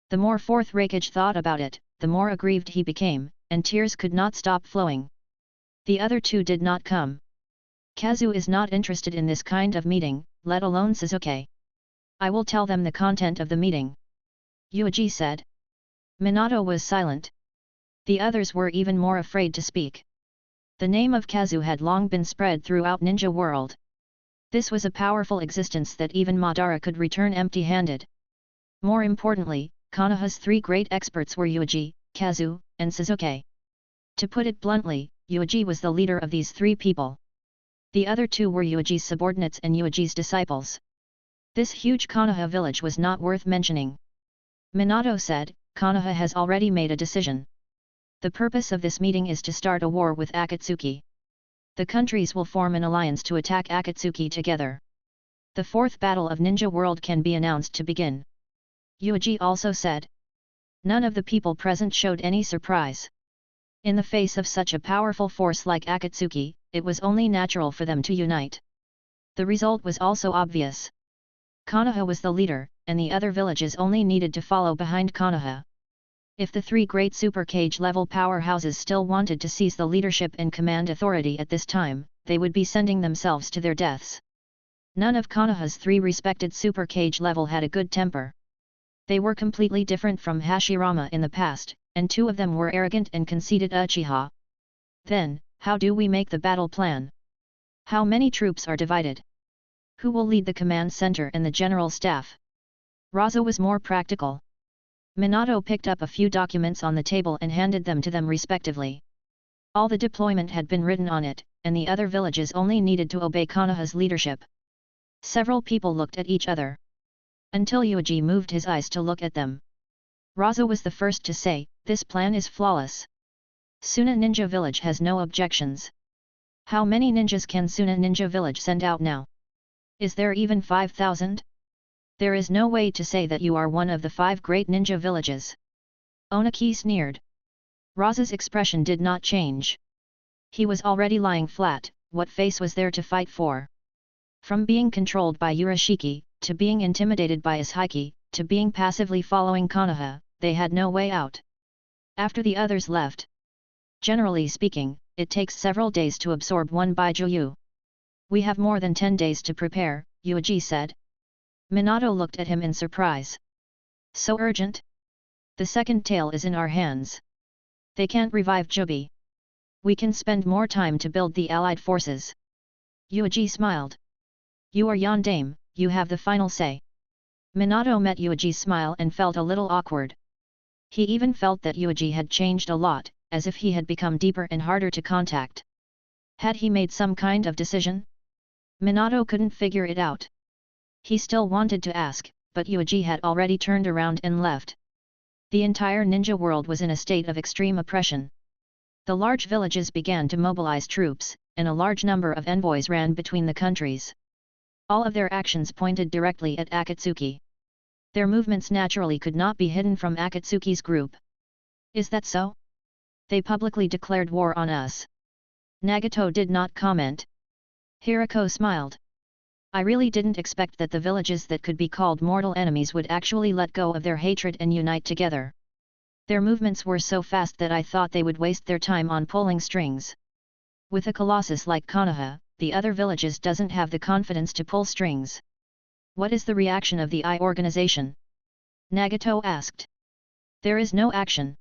The more 4th Raikage thought about it, the more aggrieved he became, and tears could not stop flowing. The other two did not come. Kazu is not interested in this kind of meeting, let alone Sasuke. I will tell them the content of the meeting. Yuuji said. Minato was silent. The others were even more afraid to speak. The name of Kazu had long been spread throughout Ninja World. This was a powerful existence that even Madara could return empty-handed. More importantly, Konoha's 3 great experts were Yuuji, Kazu, and Sasuke. To put it bluntly, Yuuji was the leader of these 3 people. The other 2 were Yuuji's subordinates and Yuuji's disciples. This huge Konoha village was not worth mentioning. Minato said, Konoha has already made a decision. The purpose of this meeting is to start a war with Akatsuki. The countries will form an alliance to attack Akatsuki together. The 4th battle of Ninja World can be announced to begin. Yuuji also said. None of the people present showed any surprise. In the face of such a powerful force like Akatsuki, it was only natural for them to unite. The result was also obvious. Konoha was the leader, and the other villages only needed to follow behind Konoha. If the 3 great Super Cage level powerhouses still wanted to seize the leadership and command authority at this time, they would be sending themselves to their deaths. None of Konoha's 3 respected Super Cage level had a good temper. They were completely different from Hashirama in the past, and 2 of them were arrogant and conceited Uchiha. Then, how do we make the battle plan? How many troops are divided? Who will lead the command center and the general staff? Raza was more practical. Minato picked up a few documents on the table and handed them to them respectively. All the deployment had been written on it, and the other villages only needed to obey Konoha's leadership. Several people looked at each other. Until Yuuji moved his eyes to look at them. Raza was the first to say, "This plan is flawless. Suna Ninja Village has no objections. How many ninjas can Suna Ninja Village send out now? Is there even 5,000? There is no way to say that you are one of the 5 great ninja villages." Onaki sneered. Raza's expression did not change. He was already lying flat. What face was there to fight for? From being controlled by Urashiki, to being intimidated by Ishiki, to being passively following Konoha, they had no way out. After the others left. Generally speaking, it takes several days to absorb one Bijuu. "We have more than 10 days to prepare," Yuuji said. Minato looked at him in surprise. "So urgent? The second tail is in our hands. They can't revive Jubi. We can spend more time to build the allied forces." Yuuji smiled. "You are Yondaime, you have the final say." Minato met Yuuji's smile and felt a little awkward. He even felt that Yuuji had changed a lot, as if he had become deeper and harder to contact. Had he made some kind of decision? Minato couldn't figure it out. He still wanted to ask, but Yuuji had already turned around and left. The entire ninja world was in a state of extreme oppression. The large villages began to mobilize troops, and a large number of envoys ran between the countries. All of their actions pointed directly at Akatsuki. Their movements naturally could not be hidden from Akatsuki's group. "Is that so? They publicly declared war on us." Nagato did not comment. Hirako smiled. "I really didn't expect that the villages that could be called mortal enemies would actually let go of their hatred and unite together. Their movements were so fast that I thought they would waste their time on pulling strings. With a colossus like Konoha, the other villages doesn't have the confidence to pull strings." "What is the reaction of the I organization?" Nagato asked. "There is no action.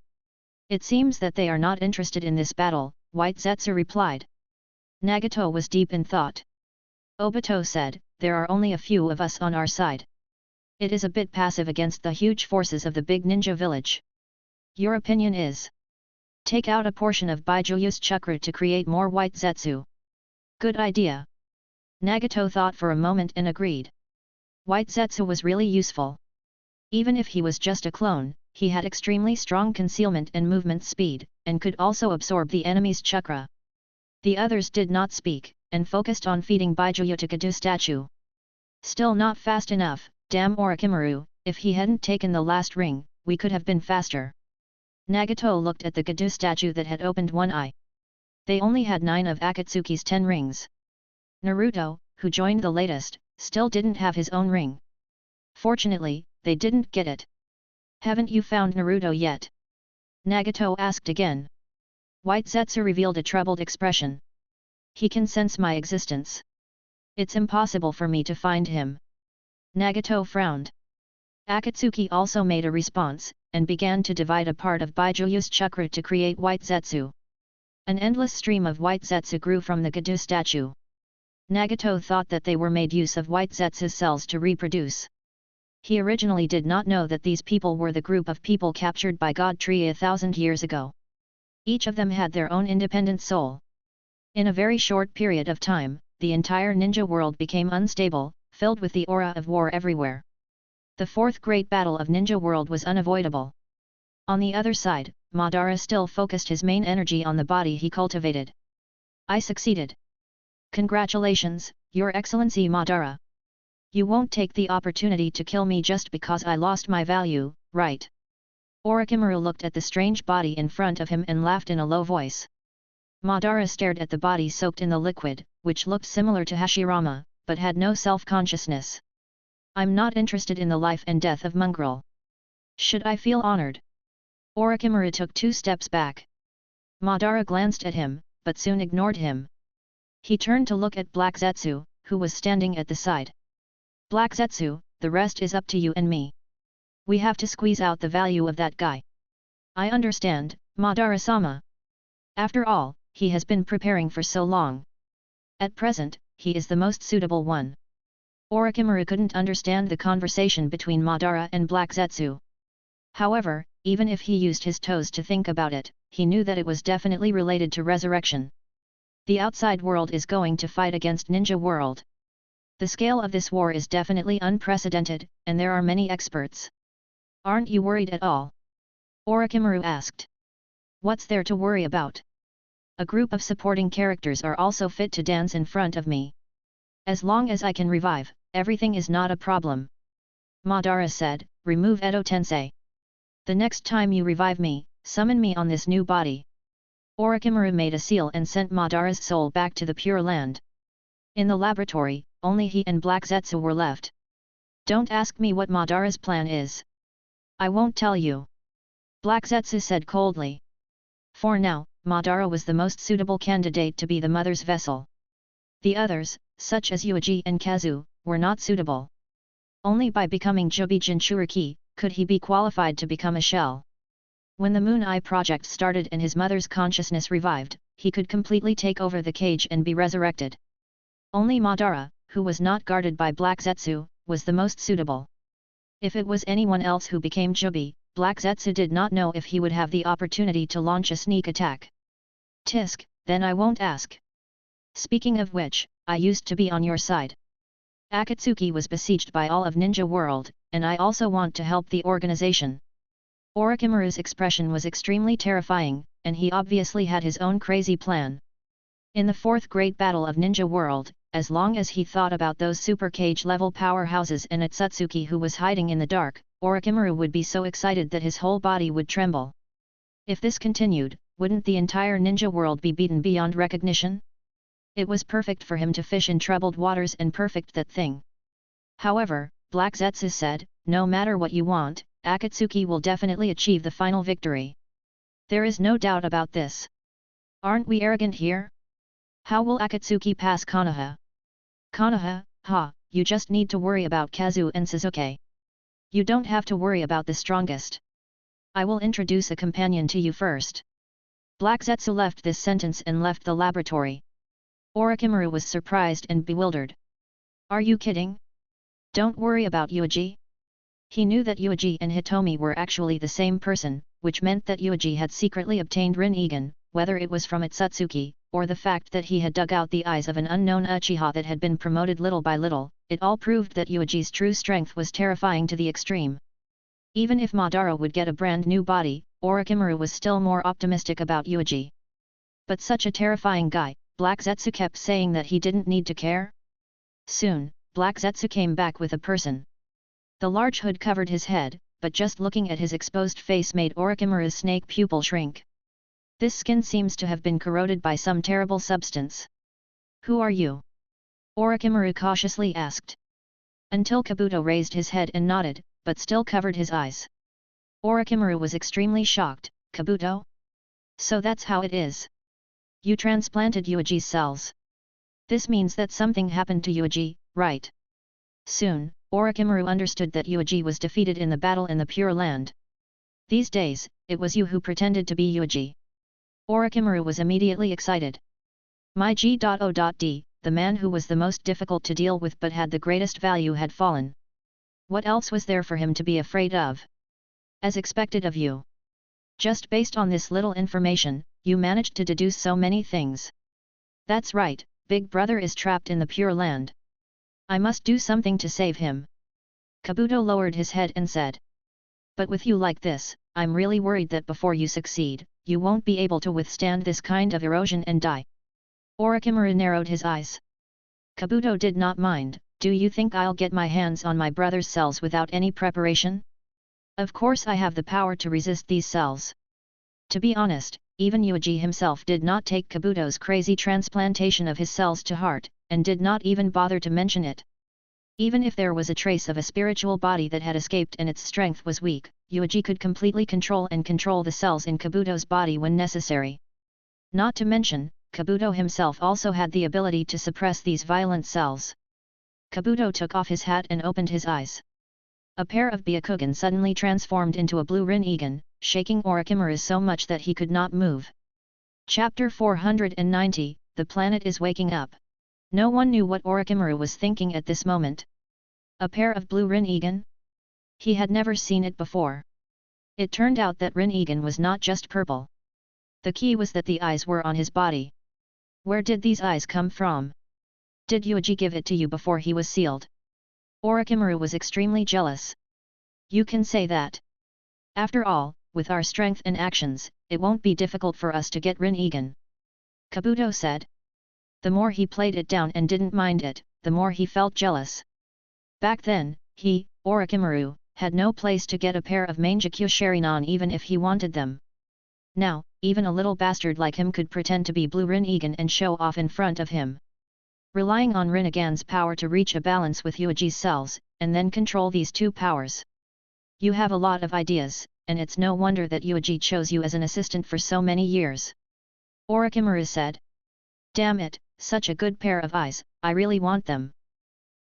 It seems that they are not interested in this battle," White Zetsu replied. Nagato was deep in thought. Obito said, "There are only a few of us on our side. It is a bit passive against the huge forces of the big ninja village." "Your opinion is?" "Take out a portion of Bijuu's chakra to create more White Zetsu." "Good idea." Nagato thought for a moment and agreed. White Zetsu was really useful. Even if he was just a clone, he had extremely strong concealment and movement speed, and could also absorb the enemy's chakra. The others did not speak, and focused on feeding Bijuu to Kadu statue. "Still not fast enough, damn Orochimaru, if he hadn't taken the last ring, we could have been faster." Nagato looked at the Kadu statue that had opened one eye. They only had 9 of Akatsuki's 10 rings. Naruto, who joined the latest, still didn't have his own ring. Fortunately, they didn't get it. "Haven't you found Naruto yet?" Nagato asked again. White Zetsu revealed a troubled expression. "He can sense my existence. It's impossible for me to find him." Nagato frowned. Akatsuki also made a response, and began to divide a part of Bijuu's chakra to create White Zetsu. An endless stream of White Zetsu grew from the Kadu statue. Nagato thought that they were made use of White Zetsu's cells to reproduce. He originally did not know that these people were the group of people captured by God Tree 1,000 years ago. Each of them had their own independent soul. In a very short period of time, the entire ninja world became unstable, filled with the aura of war everywhere. The fourth great battle of ninja world was unavoidable. On the other side, Madara still focused his main energy on the body he cultivated. "I succeeded. Congratulations, Your Excellency Madara. You won't take the opportunity to kill me just because I lost my value, right?" Orochimaru looked at the strange body in front of him and laughed in a low voice. Madara stared at the body soaked in the liquid, which looked similar to Hashirama, but had no self-consciousness. "I'm not interested in the life and death of mongrel. Should I feel honored?" Orochimaru took 2 steps back. Madara glanced at him, but soon ignored him. He turned to look at Black Zetsu, who was standing at the side. "Black Zetsu, the rest is up to you and me. We have to squeeze out the value of that guy." "I understand, Madara-sama. After all, he has been preparing for so long. At present, he is the most suitable one." Orochimaru couldn't understand the conversation between Madara and Black Zetsu. However, even if he used his toes to think about it, he knew that it was definitely related to resurrection. The outside world is going to fight against Ninja World. The scale of this war is definitely unprecedented, and there are many experts. Aren't you worried at all? Orochimaru asked. What's there to worry about? A group of supporting characters are also fit to dance in front of me. As long as I can revive, everything is not a problem. Madara said, remove Edo Tensei. The next time you revive me, summon me on this new body. Orochimaru made a seal and sent Madara's soul back to the Pure Land. In the laboratory, only he and Black Zetsu were left. Don't ask me what Madara's plan is. I won't tell you. Black Zetsu said coldly. For now, Madara was the most suitable candidate to be the mother's vessel. The others, such as Yuuji and Kazu, were not suitable. Only by becoming Jubi Jinchuriki, could he be qualified to become a shell. When the Moon Eye project started and his mother's consciousness revived, he could completely take over the cage and be resurrected. Only Madara, who was not guarded by Black Zetsu, was the most suitable. If it was anyone else who became Jubi, Black Zetsu did not know if he would have the opportunity to launch a sneak attack. Tisk, then I won't ask. Speaking of which, I used to be on your side. Akatsuki was besieged by all of Ninja World, and I also want to help the organization. Orochimaru's expression was extremely terrifying, and he obviously had his own crazy plan. In the fourth great battle of Ninja World, as long as he thought about those super cage level powerhouses and Atsutsuki who was hiding in the dark, Orochimaru would be so excited that his whole body would tremble. If this continued, wouldn't the entire Ninja World be beaten beyond recognition? It was perfect for him to fish in troubled waters and perfect that thing. However, Black Zetsu said, no matter what you want, Akatsuki will definitely achieve the final victory. There is no doubt about this. Aren't we arrogant here? How will Akatsuki pass Konoha? Konoha, you just need to worry about Kazu and Sasuke. You don't have to worry about the strongest. I will introduce a companion to you first. Black Zetsu left this sentence and left the laboratory. Orochimaru was surprised and bewildered. Are you kidding? Don't worry about Yuuji. He knew that Yuuji and Hitomi were actually the same person, which meant that Yuuji had secretly obtained Rinnegan, whether it was from Atsutsuki, or the fact that he had dug out the eyes of an unknown Uchiha that had been promoted little by little, it all proved that Yuuji's true strength was terrifying to the extreme. Even if Madara would get a brand new body, Orochimaru was still more optimistic about Yuuji. But such a terrifying guy, Black Zetsu kept saying that he didn't need to care. Soon, Black Zetsu came back with a person. The large hood covered his head, but just looking at his exposed face made Orochimaru's snake pupil shrink. This skin seems to have been corroded by some terrible substance. Who are you? Orochimaru cautiously asked. Until Kabuto raised his head and nodded, but still covered his eyes. Orochimaru was extremely shocked. Kabuto? So that's how it is. You transplanted Yuuji's cells. This means that something happened to Yuuji, right? Soon, Orochimaru understood that Yuuji was defeated in the battle in the Pure Land. These days, it was you who pretended to be Yuuji. Orochimaru was immediately excited. My G.O.D, the man who was the most difficult to deal with but had the greatest value had fallen. What else was there for him to be afraid of? As expected of you. Just based on this little information, you managed to deduce so many things. That's right, Big Brother is trapped in the Pure Land. I must do something to save him. Kabuto lowered his head and said. But with you like this, I'm really worried that before you succeed, you won't be able to withstand this kind of erosion and die. Orochimaru narrowed his eyes. Kabuto did not mind. Do you think I'll get my hands on my brother's cells without any preparation? Of course I have the power to resist these cells. To be honest, even Yuuji himself did not take Kabuto's crazy transplantation of his cells to heart, and did not even bother to mention it. Even if there was a trace of a spiritual body that had escaped and its strength was weak, Yuuji could completely control the cells in Kabuto's body when necessary. Not to mention, Kabuto himself also had the ability to suppress these violent cells. Kabuto took off his hat and opened his eyes. A pair of Byakugan suddenly transformed into a blue Rinnegan, shaking Orochimaru so much that he could not move. Chapter 490, The Planet is Waking Up. No one knew what Orochimaru was thinking at this moment. A pair of blue Rinnegan? He had never seen it before. It turned out that Rin-Egan was not just purple. The key was that the eyes were on his body. Where did these eyes come from? Did Yuuji give it to you before he was sealed? Orochimaru was extremely jealous. You can say that. After all, with our strength and actions, it won't be difficult for us to get Rin-Egan. Kabuto said. The more he played it down and didn't mind it, the more he felt jealous. Back then, he, Orochimaru, had no place to get a pair of Mangekyo Sharingan even if he wanted them. Now, even a little bastard like him could pretend to be Blue Rin-Egan and show off in front of him. Relying on Rin-Egan's power to reach a balance with Yuuji's cells, and then control these two powers. You have a lot of ideas, and it's no wonder that Yuuji chose you as an assistant for so many years. Orochimaru said. Damn it, such a good pair of eyes, I really want them.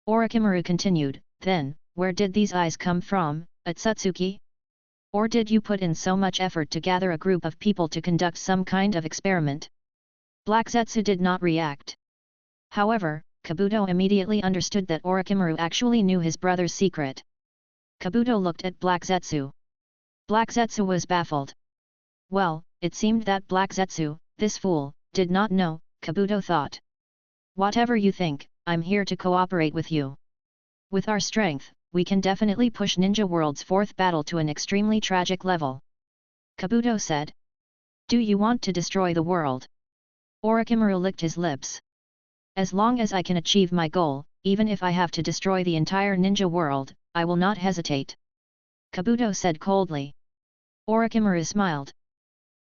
Orochimaru continued, then, where did these eyes come from, Otsutsuki? Or did you put in so much effort to gather a group of people to conduct some kind of experiment? Black Zetsu did not react. However, Kabuto immediately understood that Orochimaru actually knew his brother's secret. Kabuto looked at Black Zetsu. Black Zetsu was baffled. Well, it seemed that Black Zetsu, this fool, did not know, Kabuto thought. Whatever you think, I'm here to cooperate with you. With our strength, we can definitely push Ninja World's fourth battle to an extremely tragic level. Kabuto said. Do you want to destroy the world? Orochimaru licked his lips. As long as I can achieve my goal, even if I have to destroy the entire Ninja World, I will not hesitate. Kabuto said coldly. Orochimaru smiled.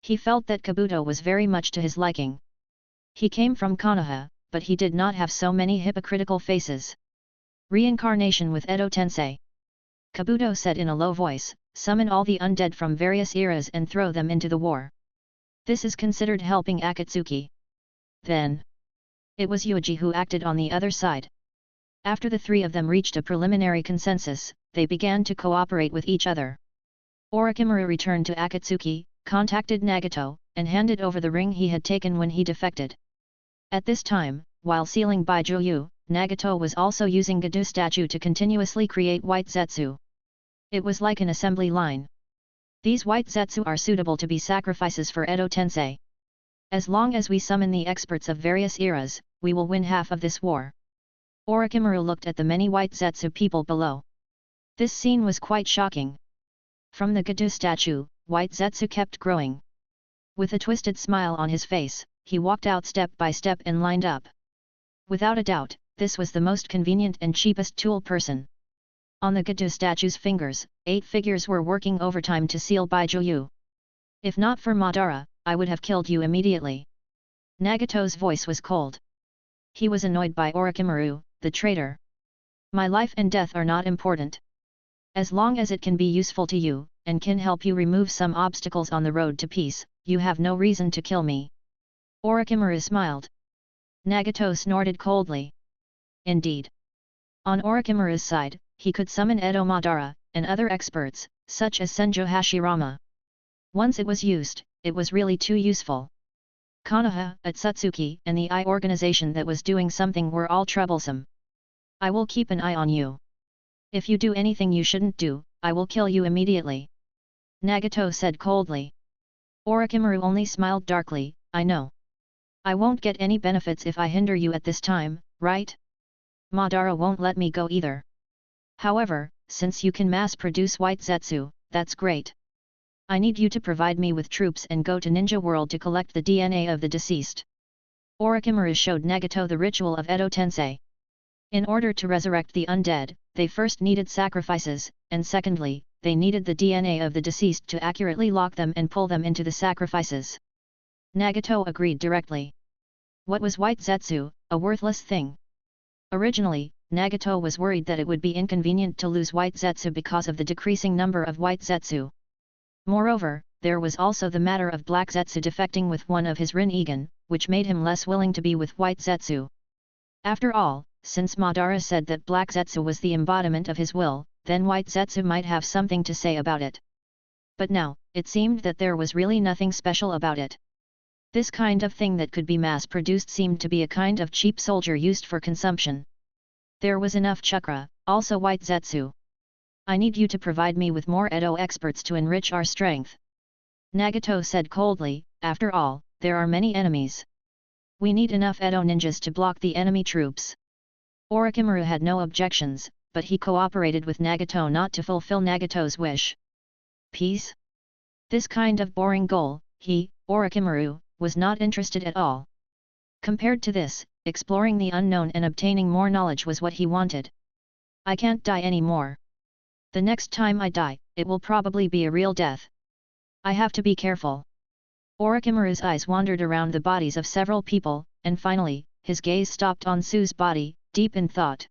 He felt that Kabuto was very much to his liking. He came from Konoha, but he did not have so many hypocritical faces. Reincarnation with Edo Tensei. Kabuto said in a low voice, summon all the undead from various eras and throw them into the war. This is considered helping Akatsuki. Then. It was Yuuji who acted on the other side. After the three of them reached a preliminary consensus, they began to cooperate with each other. Orochimaru returned to Akatsuki, contacted Nagato, and handed over the ring he had taken when he defected. At this time, while sealing Bijuu, Nagato was also using Gadu statue to continuously create white Zetsu. It was like an assembly line. These white Zetsu are suitable to be sacrifices for Edo Tensei. As long as we summon the experts of various eras, we will win half of this war. Orochimaru looked at the many white Zetsu people below. This scene was quite shocking. From the Gadu statue, white Zetsu kept growing. With a twisted smile on his face, he walked out step by step and lined up. Without a doubt, this was the most convenient and cheapest tool person. On the Gadu statue's fingers, 8 figures were working overtime to seal Bijuu. If not for Madara, I would have killed you immediately. Nagato's voice was cold. He was annoyed by Orochimaru, the traitor. My life and death are not important. As long as it can be useful to you, and can help you remove some obstacles on the road to peace, you have no reason to kill me. Orochimaru smiled. Nagato snorted coldly. Indeed. On Orochimaru's side, he could summon Edo Madara, and other experts, such as Senjo Hashirama. Once it was used, it was really too useful. Konoha, Otsutsuki, and the Eye organization that was doing something were all troublesome. I will keep an eye on you. If you do anything you shouldn't do, I will kill you immediately. Nagato said coldly. Orochimaru only smiled darkly, I know. I won't get any benefits if I hinder you at this time, right? Madara won't let me go either. However, since you can mass-produce white Zetsu, that's great. I need you to provide me with troops and go to Ninja World to collect the DNA of the deceased. Orochimaru showed Nagato the ritual of Edo Tensei. In order to resurrect the undead, they first needed sacrifices, and secondly, they needed the DNA of the deceased to accurately lock them and pull them into the sacrifices. Nagato agreed directly. What was white Zetsu, a worthless thing? Originally, Nagato was worried that it would be inconvenient to lose white Zetsu because of the decreasing number of white Zetsu. Moreover, there was also the matter of black Zetsu defecting with one of his Rin-Egan, which made him less willing to be with white Zetsu. After all, since Madara said that black Zetsu was the embodiment of his will, then white Zetsu might have something to say about it. But now, it seemed that there was really nothing special about it. This kind of thing that could be mass-produced seemed to be a kind of cheap soldier used for consumption. There was enough chakra, also white Zetsu. I need you to provide me with more Edo experts to enrich our strength. Nagato said coldly, after all, there are many enemies. We need enough Edo ninjas to block the enemy troops. Orochimaru had no objections, but he cooperated with Nagato not to fulfill Nagato's wish. Peace? This kind of boring goal, he, Orochimaru, was not interested at all. Compared to this, exploring the unknown and obtaining more knowledge was what he wanted. I can't die anymore. The next time I die, it will probably be a real death. I have to be careful. Orochimaru's eyes wandered around the bodies of several people, and finally, his gaze stopped on Sue's body, deep in thought.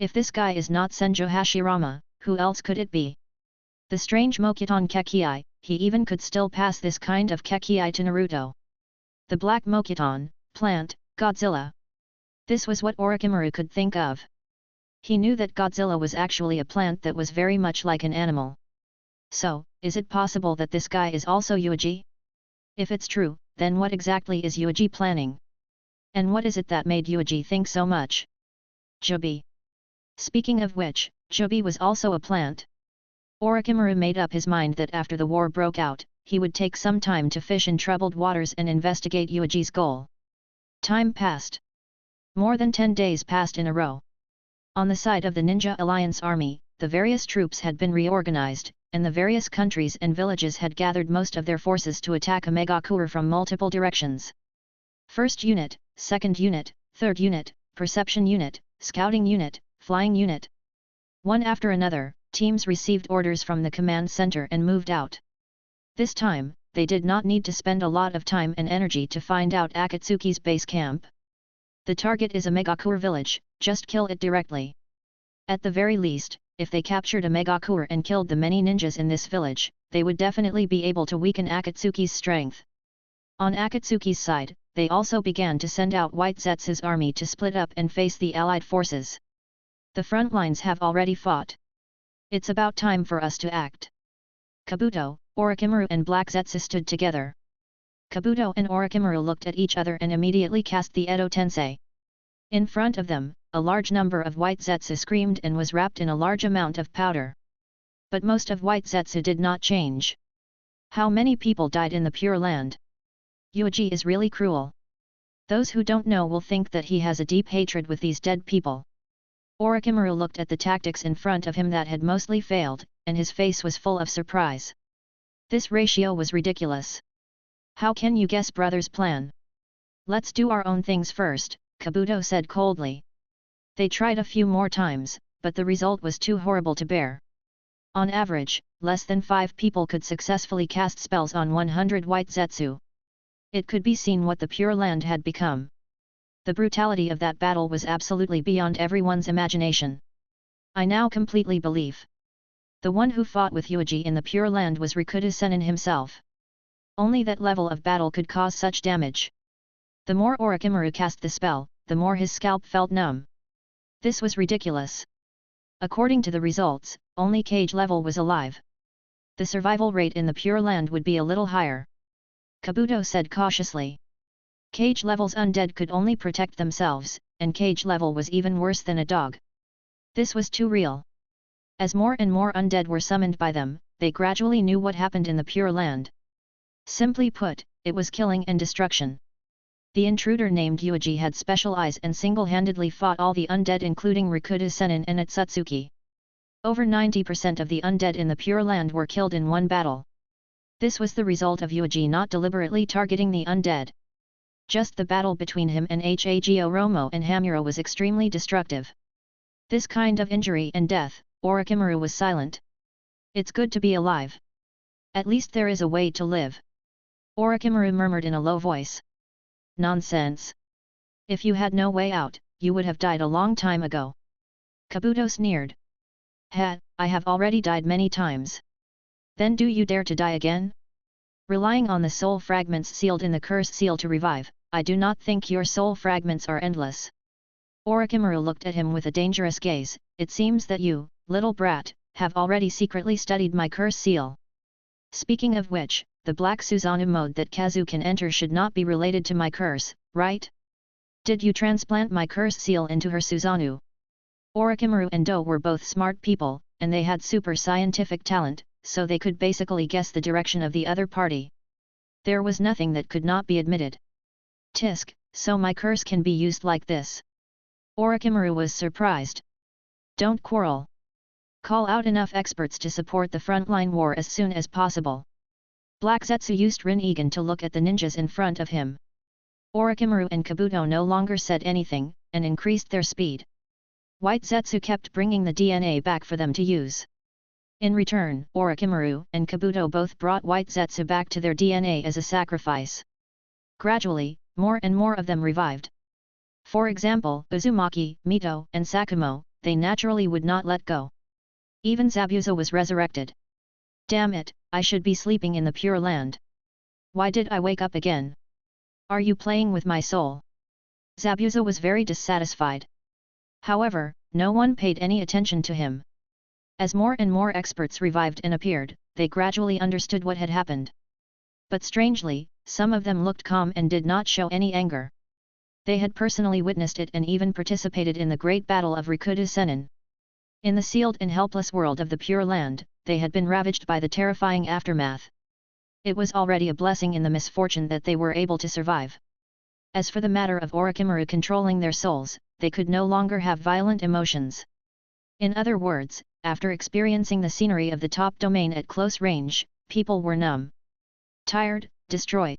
If this guy is not Senjo Hashirama, who else could it be? The strange Mokiton Kekii, he even could still pass this kind of Kekii to Naruto. The black Mokiton, plant, Godzilla. This was what Orochimaru could think of. He knew that Godzilla was actually a plant that was very much like an animal. So, is it possible that this guy is also Yuuji? If it's true, then what exactly is Yuuji planning? And what is it that made Yuuji think so much? Jubi. Speaking of which, Jubi was also a plant. Orochimaru made up his mind that after the war broke out, he would take some time to fish in troubled waters and investigate Yuuji's goal. Time passed. More than 10 days passed in a row. On the side of the Ninja Alliance army, the various troops had been reorganized, and the various countries and villages had gathered most of their forces to attack a Megakure from multiple directions. First unit, second unit, third unit, perception unit, scouting unit, flying unit. One after another, teams received orders from the command center and moved out. This time, they did not need to spend a lot of time and energy to find out Akatsuki's base camp. The target is a Megakure village, just kill it directly. At the very least, if they captured a Megakure and killed the many ninjas in this village, they would definitely be able to weaken Akatsuki's strength. On Akatsuki's side, they also began to send out White Zetsu's army to split up and face the allied forces. The front lines have already fought. It's about time for us to act. Kabuto, Orochimaru and Black Zetsu stood together. Kabuto and Orochimaru looked at each other and immediately cast the Edo Tensei. In front of them, a large number of White Zetsu screamed and was wrapped in a large amount of powder. But most of White Zetsu did not change. How many people died in the Pure Land? Yuuji is really cruel. Those who don't know will think that he has a deep hatred with these dead people. Orochimaru looked at the tactics in front of him that had mostly failed, and his face was full of surprise. This ratio was ridiculous. How can you guess brother's plan? Let's do our own things first, Kabuto said coldly. They tried a few more times, but the result was too horrible to bear. On average, less than 5 people could successfully cast spells on 100 White Zetsu. It could be seen what the Pure Land had become. The brutality of that battle was absolutely beyond everyone's imagination. I now completely believe. The one who fought with Yuuji in the Pure Land was Rikuta Sennin himself. Only that level of battle could cause such damage. The more Orochimaru cast the spell, the more his scalp felt numb. This was ridiculous. According to the results, only Cage level was alive. The survival rate in the Pure Land would be a little higher. Kabuto said cautiously. Cage level's undead could only protect themselves, and Cage level was even worse than a dog. This was too real. As more and more undead were summoned by them, they gradually knew what happened in the Pure Land. Simply put, it was killing and destruction. The intruder named Yuuji had special eyes and single-handedly fought all the undead including Rikuta Sennin and Otsutsuki. Over 90% of the undead in the Pure Land were killed in one battle. This was the result of Yuuji not deliberately targeting the undead. Just the battle between him and Hagoromo and Hamura was extremely destructive. This kind of injury and death, Orochimaru was silent. It's good to be alive. At least there is a way to live. Orochimaru murmured in a low voice. Nonsense. If you had no way out, you would have died a long time ago. Kabuto sneered. Ha, I have already died many times. Then do you dare to die again? Relying on the soul fragments sealed in the curse seal to revive, I do not think your soul fragments are endless. Orochimaru looked at him with a dangerous gaze. It seems that you, little brat, have already secretly studied my curse seal. Speaking of which, the Black Susanoo mode that Kazu can enter should not be related to my curse, right? Did you transplant my curse seal into her Susanoo? Orochimaru and Do were both smart people, and they had super scientific talent, so they could basically guess the direction of the other party. There was nothing that could not be admitted. Tisk, so my curse can be used like this. Orochimaru was surprised. Don't quarrel. Call out enough experts to support the frontline war as soon as possible. Black Zetsu used Rinnegan to look at the ninjas in front of him. Orochimaru and Kabuto no longer said anything, and increased their speed. White Zetsu kept bringing the DNA back for them to use. In return, Orochimaru and Kabuto both brought White Zetsu back to their DNA as a sacrifice. Gradually, more and more of them revived. For example, Uzumaki, Mito, and Sakumo, they naturally would not let go. Even Zabuza was resurrected. Damn it, I should be sleeping in the Pure Land. Why did I wake up again? Are you playing with my soul? Zabuza was very dissatisfied. However, no one paid any attention to him. As more and more experts revived and appeared, they gradually understood what had happened. But strangely, some of them looked calm and did not show any anger. They had personally witnessed it and even participated in the great battle of Rikudo Sennin. In the sealed and helpless world of the Pure Land, they had been ravaged by the terrifying aftermath. It was already a blessing in the misfortune that they were able to survive. As for the matter of Orochimaru controlling their souls, they could no longer have violent emotions. In other words, after experiencing the scenery of the top domain at close range, people were numb. Tired, destroyed.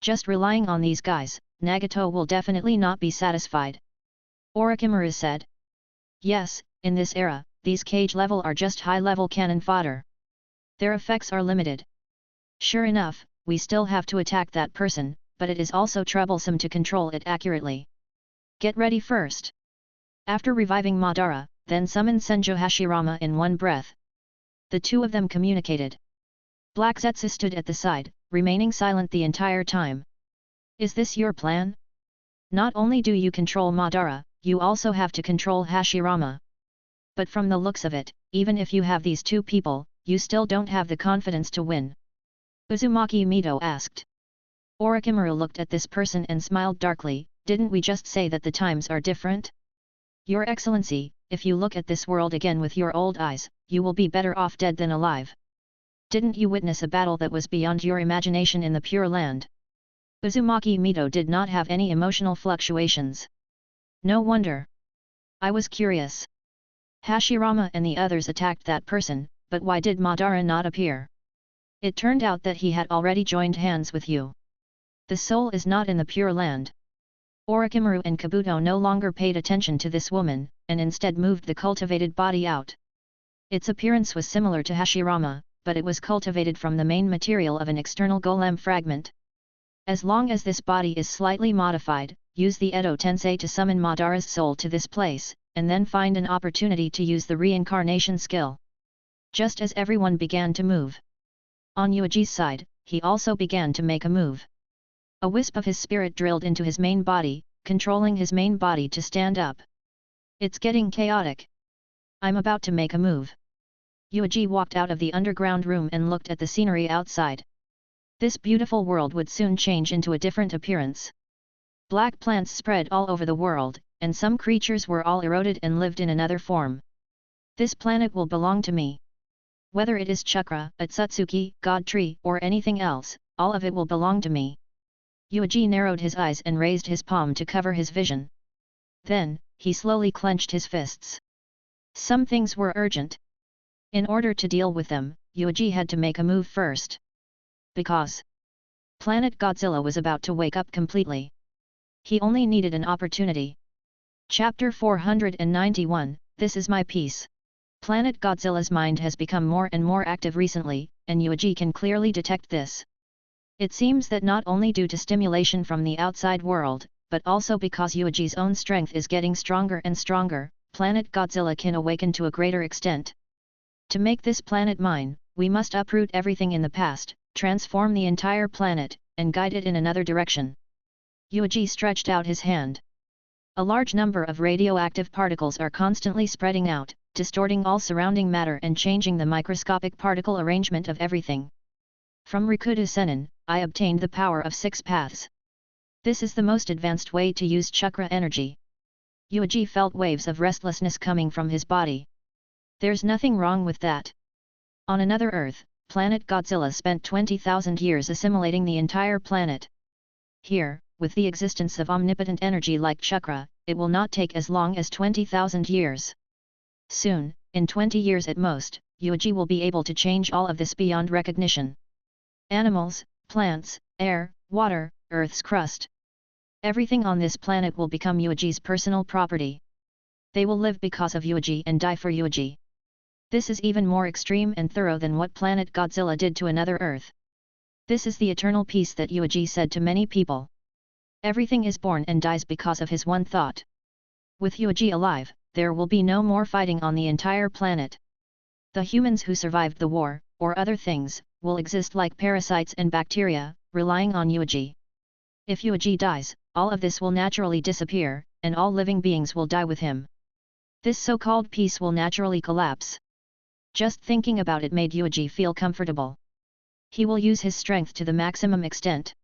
Just relying on these guys, Nagato will definitely not be satisfied. Orochimaru said. Yes, in this era, these cage level are just high-level cannon fodder. Their effects are limited. Sure enough, we still have to attack that person, but it is also troublesome to control it accurately. Get ready first. After reviving Madara, then summon Senjo Hashirama in one breath. The two of them communicated. Black Zetsu stood at the side, remaining silent the entire time. Is this your plan? Not only do you control Madara, you also have to control Hashirama. But from the looks of it, even if you have these two people, you still don't have the confidence to win. Uzumaki Mito asked. Orochimaru looked at this person and smiled darkly. Didn't we just say that the times are different? Your Excellency, if you look at this world again with your old eyes, you will be better off dead than alive. Didn't you witness a battle that was beyond your imagination in the Pure Land? Uzumaki Mito did not have any emotional fluctuations. No wonder. I was curious. Hashirama and the others attacked that person, but why did Madara not appear? It turned out that he had already joined hands with you. The soul is not in the Pure Land. Orochimaru and Kabuto no longer paid attention to this woman, and instead moved the cultivated body out. Its appearance was similar to Hashirama, but it was cultivated from the main material of an external golem fragment. As long as this body is slightly modified, use the Edo Tensei to summon Madara's soul to this place, and then find an opportunity to use the reincarnation skill. Just as everyone began to move. On Yuuji's side, he also began to make a move. A wisp of his spirit drilled into his main body, controlling his main body to stand up. It's getting chaotic. I'm about to make a move. Yuuji walked out of the underground room and looked at the scenery outside. This beautiful world would soon change into a different appearance. Black plants spread all over the world, and some creatures were all eroded and lived in another form. This planet will belong to me. Whether it is chakra, Otsutsuki, God Tree, or anything else, all of it will belong to me. Yuuji narrowed his eyes and raised his palm to cover his vision. Then, he slowly clenched his fists. Some things were urgent. In order to deal with them, Yuuji had to make a move first. Because Planet Godzilla was about to wake up completely. He only needed an opportunity. Chapter 491, This is my piece. Planet Godzilla's mind has become more and more active recently, and Yuuji can clearly detect this. It seems that not only due to stimulation from the outside world, but also because Yuuji's own strength is getting stronger and stronger, Planet Godzilla can awaken to a greater extent. To make this planet mine, we must uproot everything in the past, transform the entire planet, and guide it in another direction. Yuuji stretched out his hand. A large number of radioactive particles are constantly spreading out, distorting all surrounding matter and changing the microscopic particle arrangement of everything. From Rikudo Sennin, I obtained the power of 6 paths. This is the most advanced way to use chakra energy. Yuuji felt waves of restlessness coming from his body. There's nothing wrong with that. On another Earth, planet Godzilla spent 20,000 years assimilating the entire planet. Here, with the existence of omnipotent energy like chakra, it will not take as long as 20,000 years. Soon, in 20 years at most, Yuuji will be able to change all of this beyond recognition. Animals, plants, air, water, Earth's crust. Everything on this planet will become Yuuji's personal property. They will live because of Yuuji and die for Yuuji. This is even more extreme and thorough than what planet Godzilla did to another Earth. This is the eternal peace that Yuuji said to many people. Everything is born and dies because of his one thought. With Yuuji alive, there will be no more fighting on the entire planet. The humans who survived the war, or other things, will exist like parasites and bacteria, relying on Yuuji. If Yuuji dies, all of this will naturally disappear, and all living beings will die with him. This so-called peace will naturally collapse. Just thinking about it made Yuuji feel comfortable. He will use his strength to the maximum extent.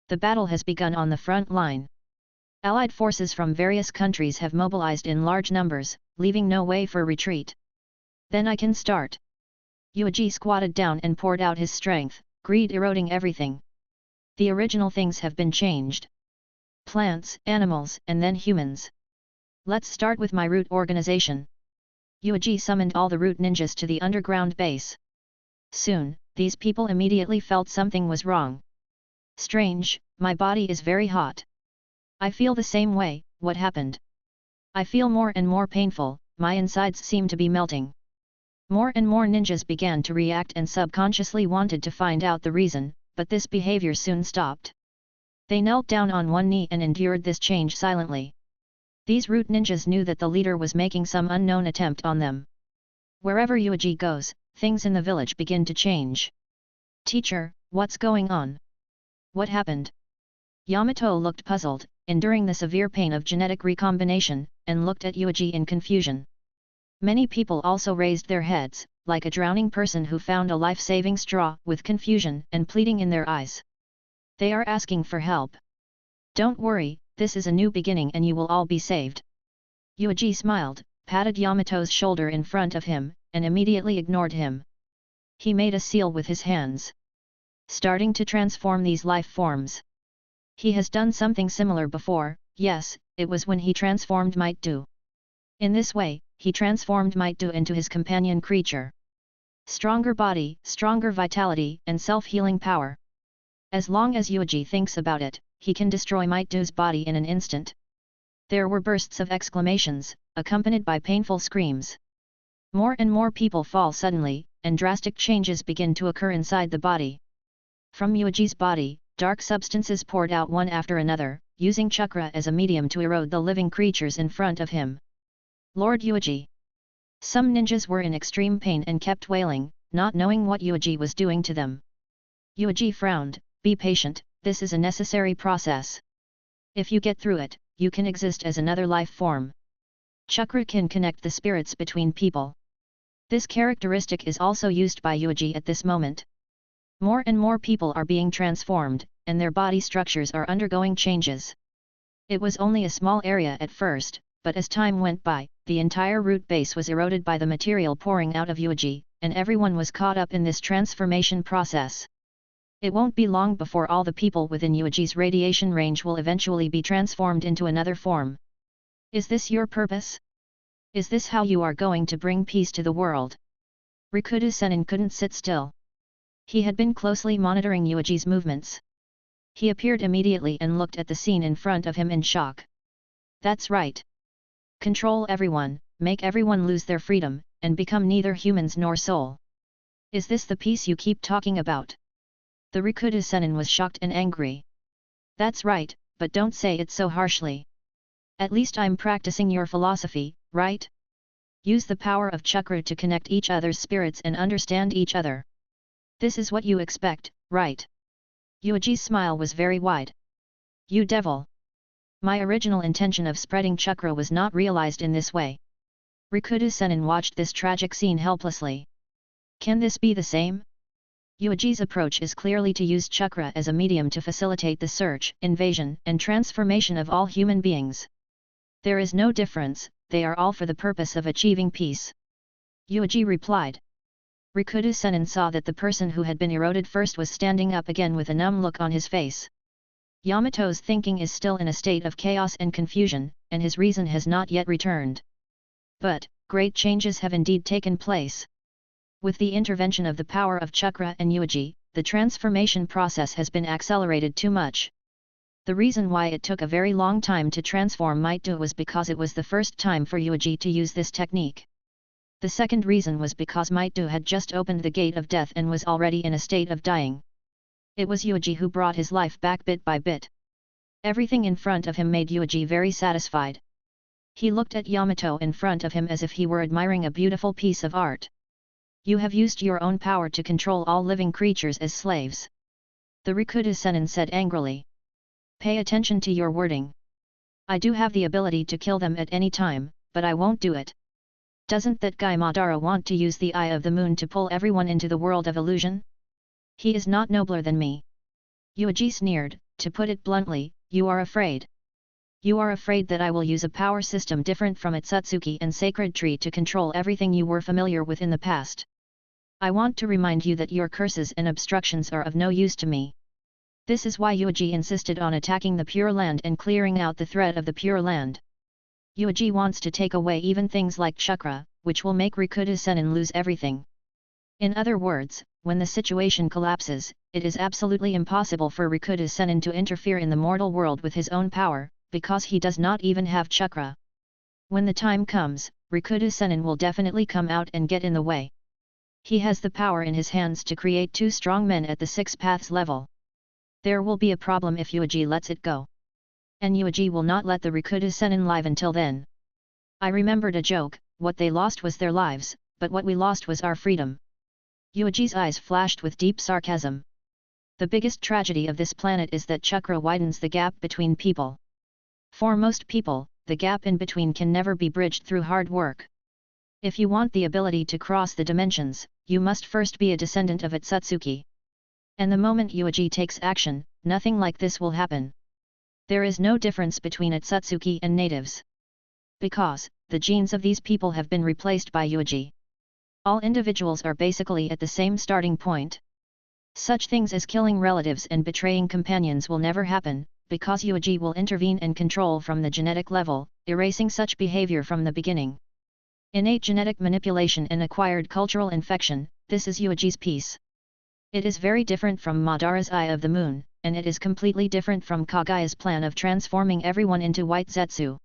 The battle has begun on the front line. Allied forces from various countries have mobilized in large numbers, leaving no way for retreat. Then I can start. Yuuji squatted down and poured out his strength, greed eroding everything. The original things have been changed. Plants, animals, and then humans. Let's start with my root organization. Yuuji summoned all the root ninjas to the underground base. Soon, these people immediately felt something was wrong. Strange, my body is very hot. I feel the same way, what happened? I feel more and more painful, my insides seem to be melting. More and more ninjas began to react and subconsciously wanted to find out the reason, but this behavior soon stopped. They knelt down on one knee and endured this change silently. These root ninjas knew that the leader was making some unknown attempt on them. Wherever Yuuji goes, things in the village begin to change. Teacher, what's going on? What happened? Yamato looked puzzled, enduring the severe pain of genetic recombination, and looked at Yuuji in confusion. Many people also raised their heads, like a drowning person who found a life-saving straw, with confusion and pleading in their eyes. They are asking for help. Don't worry, this is a new beginning and you will all be saved. Yuuji smiled, patted Yamato's shoulder in front of him, and immediately ignored him. He made a seal with his hands, starting to transform these life forms. He has done something similar before, yes, it was when he transformed Might-Do. In this way, he transformed Might-Do into his companion creature. Stronger body, stronger vitality, and self-healing power. As long as Yuuji thinks about it, he can destroy Might-Do's body in an instant. There were bursts of exclamations, accompanied by painful screams. More and more people fall suddenly, and drastic changes begin to occur inside the body. From Yuuji's body, dark substances poured out one after another, using chakra as a medium to erode the living creatures in front of him. Lord Yuuji. Some ninjas were in extreme pain and kept wailing, not knowing what Yuuji was doing to them. Yuuji frowned, be patient, this is a necessary process. If you get through it, you can exist as another life form. Chakra can connect the spirits between people. This characteristic is also used by Yuuji at this moment. More and more people are being transformed, and their body structures are undergoing changes. It was only a small area at first, but as time went by, the entire root base was eroded by the material pouring out of Yuuji, and everyone was caught up in this transformation process. It won't be long before all the people within Yuuji's radiation range will eventually be transformed into another form. Is this your purpose? Is this how you are going to bring peace to the world? Rikudo Sennin couldn't sit still. He had been closely monitoring Yuuji's movements. He appeared immediately and looked at the scene in front of him in shock. That's right. Control everyone, make everyone lose their freedom, and become neither humans nor soul. Is this the peace you keep talking about? The Rikudo Sennin was shocked and angry. That's right, but don't say it so harshly. At least I'm practicing your philosophy, right? Use the power of chakra to connect each other's spirits and understand each other. This is what you expect, right? Yuuji's smile was very wide. You devil! My original intention of spreading chakra was not realized in this way. Rikudo Sennin watched this tragic scene helplessly. Can this be the same? Yuuji's approach is clearly to use chakra as a medium to facilitate the search, invasion, and transformation of all human beings. There is no difference, they are all for the purpose of achieving peace. Yuuji replied. Rikudo-sennin saw that the person who had been eroded first was standing up again with a numb look on his face. Yamato's thinking is still in a state of chaos and confusion, and his reason has not yet returned. But, great changes have indeed taken place. With the intervention of the power of chakra and Yuuji, the transformation process has been accelerated too much. The reason why it took a very long time to transform Might-do was because it was the first time for Yuuji to use this technique. The second reason was because Might-do had just opened the gate of death and was already in a state of dying. It was Yuuji who brought his life back bit by bit. Everything in front of him made Yuuji very satisfied. He looked at Yamato in front of him as if he were admiring a beautiful piece of art. You have used your own power to control all living creatures as slaves. The Rikudo-sennin said angrily. Pay attention to your wording. I do have the ability to kill them at any time, but I won't do it. Doesn't that guy Madara want to use the Eye of the Moon to pull everyone into the world of illusion? He is not nobler than me. Yuuji sneered. To put it bluntly, you are afraid. You are afraid that I will use a power system different from Otsutsuki and Sacred Tree to control everything you were familiar with in the past. I want to remind you that your curses and obstructions are of no use to me. This is why Yuuji insisted on attacking the Pure Land and clearing out the threat of the Pure Land. Yuuji wants to take away even things like chakra, which will make Rikudo-sennin lose everything. In other words, when the situation collapses, it is absolutely impossible for Rikudo-sennin to interfere in the mortal world with his own power, because he does not even have chakra. When the time comes, Rikudo-sennin will definitely come out and get in the way. He has the power in his hands to create two strong men at the Six Paths level. There will be a problem if Yuuji lets it go. And Yuuji will not let the Rikudo-sennin live until then. I remembered a joke, what they lost was their lives, but what we lost was our freedom. Yuuji's eyes flashed with deep sarcasm. The biggest tragedy of this planet is that chakra widens the gap between people. For most people, the gap in between can never be bridged through hard work. If you want the ability to cross the dimensions, you must first be a descendant of Otsutsuki. And the moment Yuuji takes action, nothing like this will happen. There is no difference between Otsutsuki and natives. Because, the genes of these people have been replaced by Yuuji. All individuals are basically at the same starting point. Such things as killing relatives and betraying companions will never happen, because Yuuji will intervene and control from the genetic level, erasing such behavior from the beginning. Innate genetic manipulation and acquired cultural infection, this is Yuuji's piece. It is very different from Madara's Eye of the Moon, and it is completely different from Kagaya's plan of transforming everyone into white Zetsu.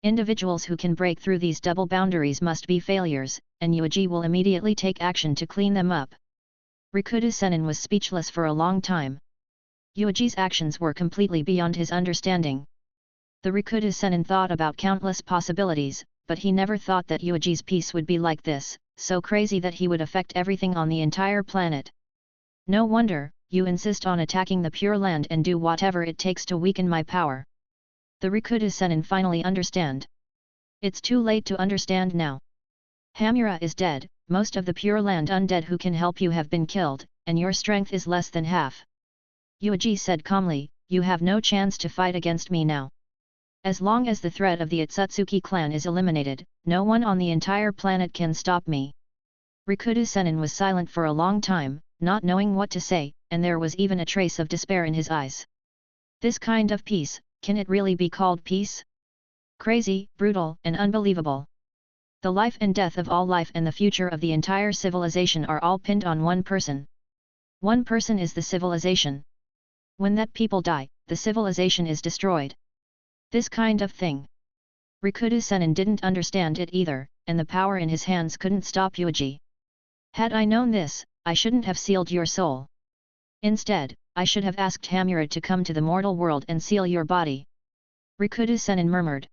Individuals who can break through these double boundaries must be failures, and Yuuji will immediately take action to clean them up. Rikudo-sennin was speechless for a long time. Yuuji's actions were completely beyond his understanding. The Rikudo-sennin thought about countless possibilities, but he never thought that Yuuji's piece would be like this, so crazy that he would affect everything on the entire planet. No wonder, you insist on attacking the Pure Land and do whatever it takes to weaken my power. The Rikudo-sennin finally understand. It's too late to understand now. Hamura is dead, most of the Pure Land undead who can help you have been killed, and your strength is less than half. Yuuji said calmly, you have no chance to fight against me now. As long as the threat of the Otsutsuki clan is eliminated, no one on the entire planet can stop me. Rikudo-sennin was silent for a long time, not knowing what to say, and there was even a trace of despair in his eyes. This kind of peace, can it really be called peace? Crazy, brutal, and unbelievable. The life and death of all life and the future of the entire civilization are all pinned on one person. One person is the civilization. When that people die, the civilization is destroyed. This kind of thing. Rikudo-sennin didn't understand it either, and the power in his hands couldn't stop Yuuji. Had I known this, I shouldn't have sealed your soul. Instead, I should have asked Hamura to come to the mortal world and seal your body. Rikudo-sennin murmured.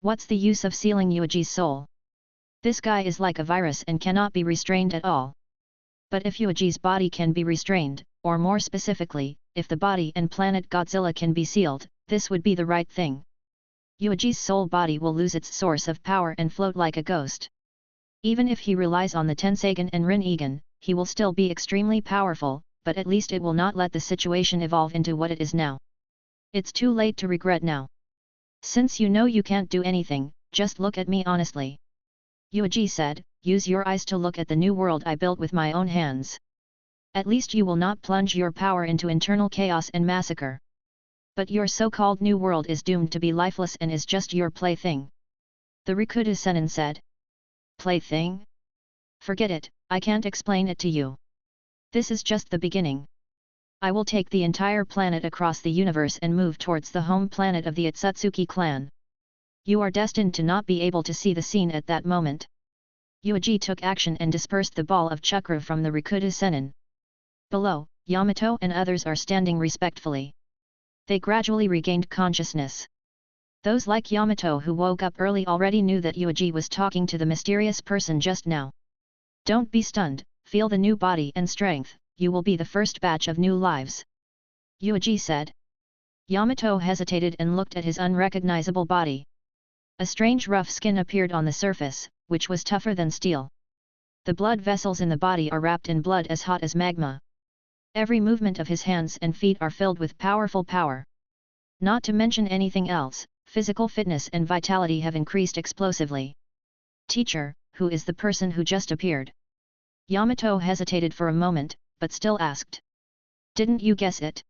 What's the use of sealing Yuuji's soul? This guy is like a virus and cannot be restrained at all. But if Yuuji's body can be restrained, or more specifically, if the body and planet Godzilla can be sealed, this would be the right thing. Yuuji's soul body will lose its source of power and float like a ghost. Even if he relies on the Tensagen and Rinnegan, he will still be extremely powerful, but at least it will not let the situation evolve into what it is now. It's too late to regret now. Since you know you can't do anything, just look at me honestly. Yuuji said, use your eyes to look at the new world I built with my own hands. At least you will not plunge your power into internal chaos and massacre. But your so-called new world is doomed to be lifeless and is just your plaything. The Rikudo Sennin said. Plaything? Forget it, I can't explain it to you. This is just the beginning. I will take the entire planet across the universe and move towards the home planet of the Otsutsuki clan. You are destined to not be able to see the scene at that moment. Yuuji took action and dispersed the ball of chakra from the Rikudo Sennin. Below, Yamato and others are standing respectfully. They gradually regained consciousness. Those like Yamato who woke up early already knew that Yuuji was talking to the mysterious person just now. Don't be stunned, feel the new body and strength, you will be the first batch of new lives. Yuuji said. Yamato hesitated and looked at his unrecognizable body. A strange rough skin appeared on the surface, which was tougher than steel. The blood vessels in the body are wrapped in blood as hot as magma. Every movement of his hands and feet are filled with powerful power. Not to mention anything else, physical fitness and vitality have increased explosively. Teacher, who is the person who just appeared? Yamato hesitated for a moment, but still asked. Didn't you guess it?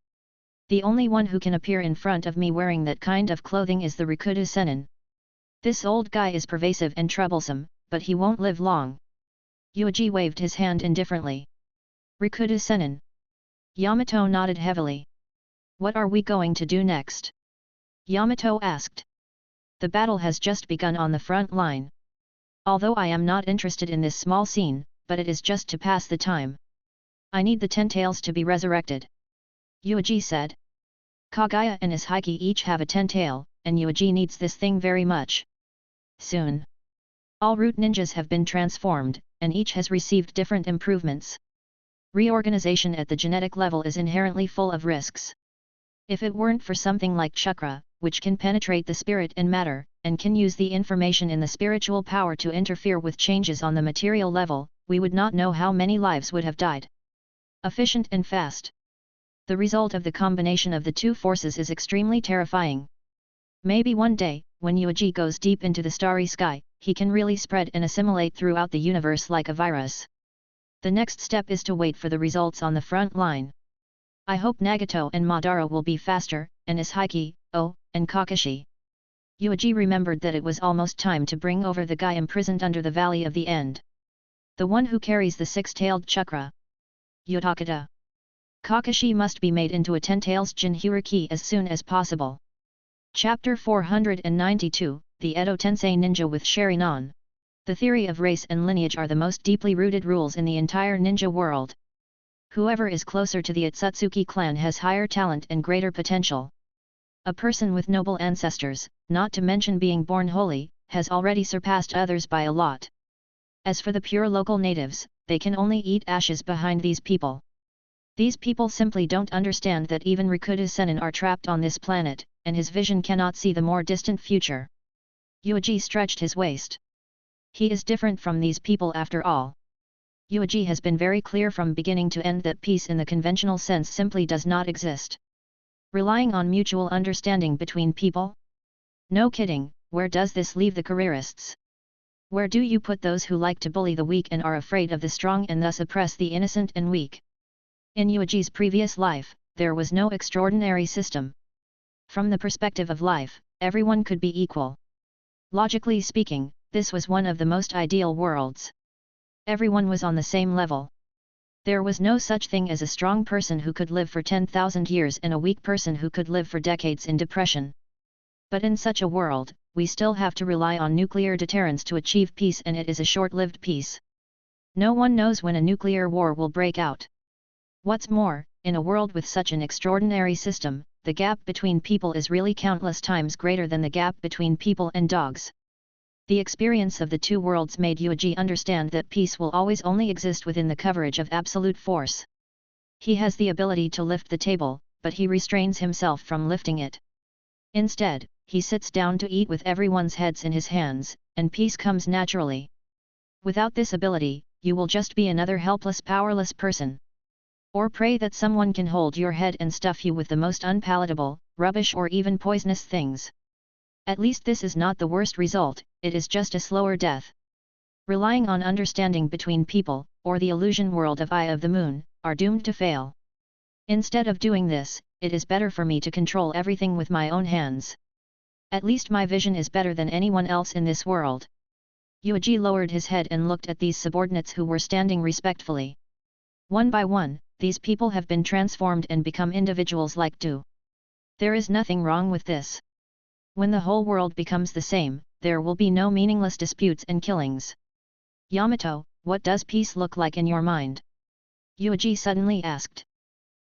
The only one who can appear in front of me wearing that kind of clothing is the Rikudo Sennin. This old guy is pervasive and troublesome, but he won't live long. Yuuji waved his hand indifferently. Rikudo Sennin. Yamato nodded heavily. What are we going to do next? Yamato asked. The battle has just begun on the front line. Although I am not interested in this small scene, but it is just to pass the time. I need the 10 tails to be resurrected. Yuuji said. Kaguya and Ishiki each have a 10 tail, and Yuuji needs this thing very much. Soon. All root ninjas have been transformed, and each has received different improvements. Reorganization at the genetic level is inherently full of risks. If it weren't for something like chakra, which can penetrate the spirit and matter, and can use the information in the spiritual power to interfere with changes on the material level, we would not know how many lives would have died. Efficient and fast. The result of the combination of the two forces is extremely terrifying. Maybe one day, when Yuuji goes deep into the starry sky, he can really spread and assimilate throughout the universe like a virus. The next step is to wait for the results on the front line. I hope Nagato and Madara will be faster, and Ishiki, and Kakashi. Yuuji remembered that it was almost time to bring over the guy imprisoned under the Valley of the End. The one who carries the 6-tailed chakra. Utakata. Kakashi must be made into a 10-tails Jinchuriki as soon as possible. Chapter 492, The Edo Tensei Ninja with Sharingan. The theory of race and lineage are the most deeply rooted rules in the entire ninja world. Whoever is closer to the Otsutsuki clan has higher talent and greater potential. A person with noble ancestors, not to mention being born holy, has already surpassed others by a lot. As for the pure local natives, they can only eat ashes behind these people. These people simply don't understand that even Rikudo Sennin are trapped on this planet, and his vision cannot see the more distant future. Yuuji stretched his waist. He is different from these people after all. Yuuji has been very clear from beginning to end that peace in the conventional sense simply does not exist. Relying on mutual understanding between people? No kidding, where does this leave the careerists? Where do you put those who like to bully the weak and are afraid of the strong and thus oppress the innocent and weak? In Yuuji's previous life, there was no extraordinary system. From the perspective of life, everyone could be equal. Logically speaking, this was one of the most ideal worlds. Everyone was on the same level. There was no such thing as a strong person who could live for 10,000 years and a weak person who could live for decades in depression. But in such a world, we still have to rely on nuclear deterrence to achieve peace, and it is a short-lived peace. No one knows when a nuclear war will break out. What's more, in a world with such an extraordinary system, the gap between people is really countless times greater than the gap between people and dogs. The experience of the two worlds made Yuuji understand that peace will always only exist within the coverage of absolute force. He has the ability to lift the table, but he restrains himself from lifting it. Instead, he sits down to eat with everyone's heads in his hands, and peace comes naturally. Without this ability, you will just be another helpless, powerless person. Or pray that someone can hold your head and stuff you with the most unpalatable, rubbish or even poisonous things. At least this is not the worst result, it is just a slower death. relying on understanding between people, or the illusion world of Eye of the Moon, are doomed to fail. Instead of doing this, it is better for me to control everything with my own hands. At least my vision is better than anyone else in this world. Yuuji lowered his head and looked at these subordinates who were standing respectfully. One by one, these people have been transformed and become individuals like Do. There is nothing wrong with this. When the whole world becomes the same, there will be no meaningless disputes and killings. Yamato, what does peace look like in your mind? Yuuji suddenly asked.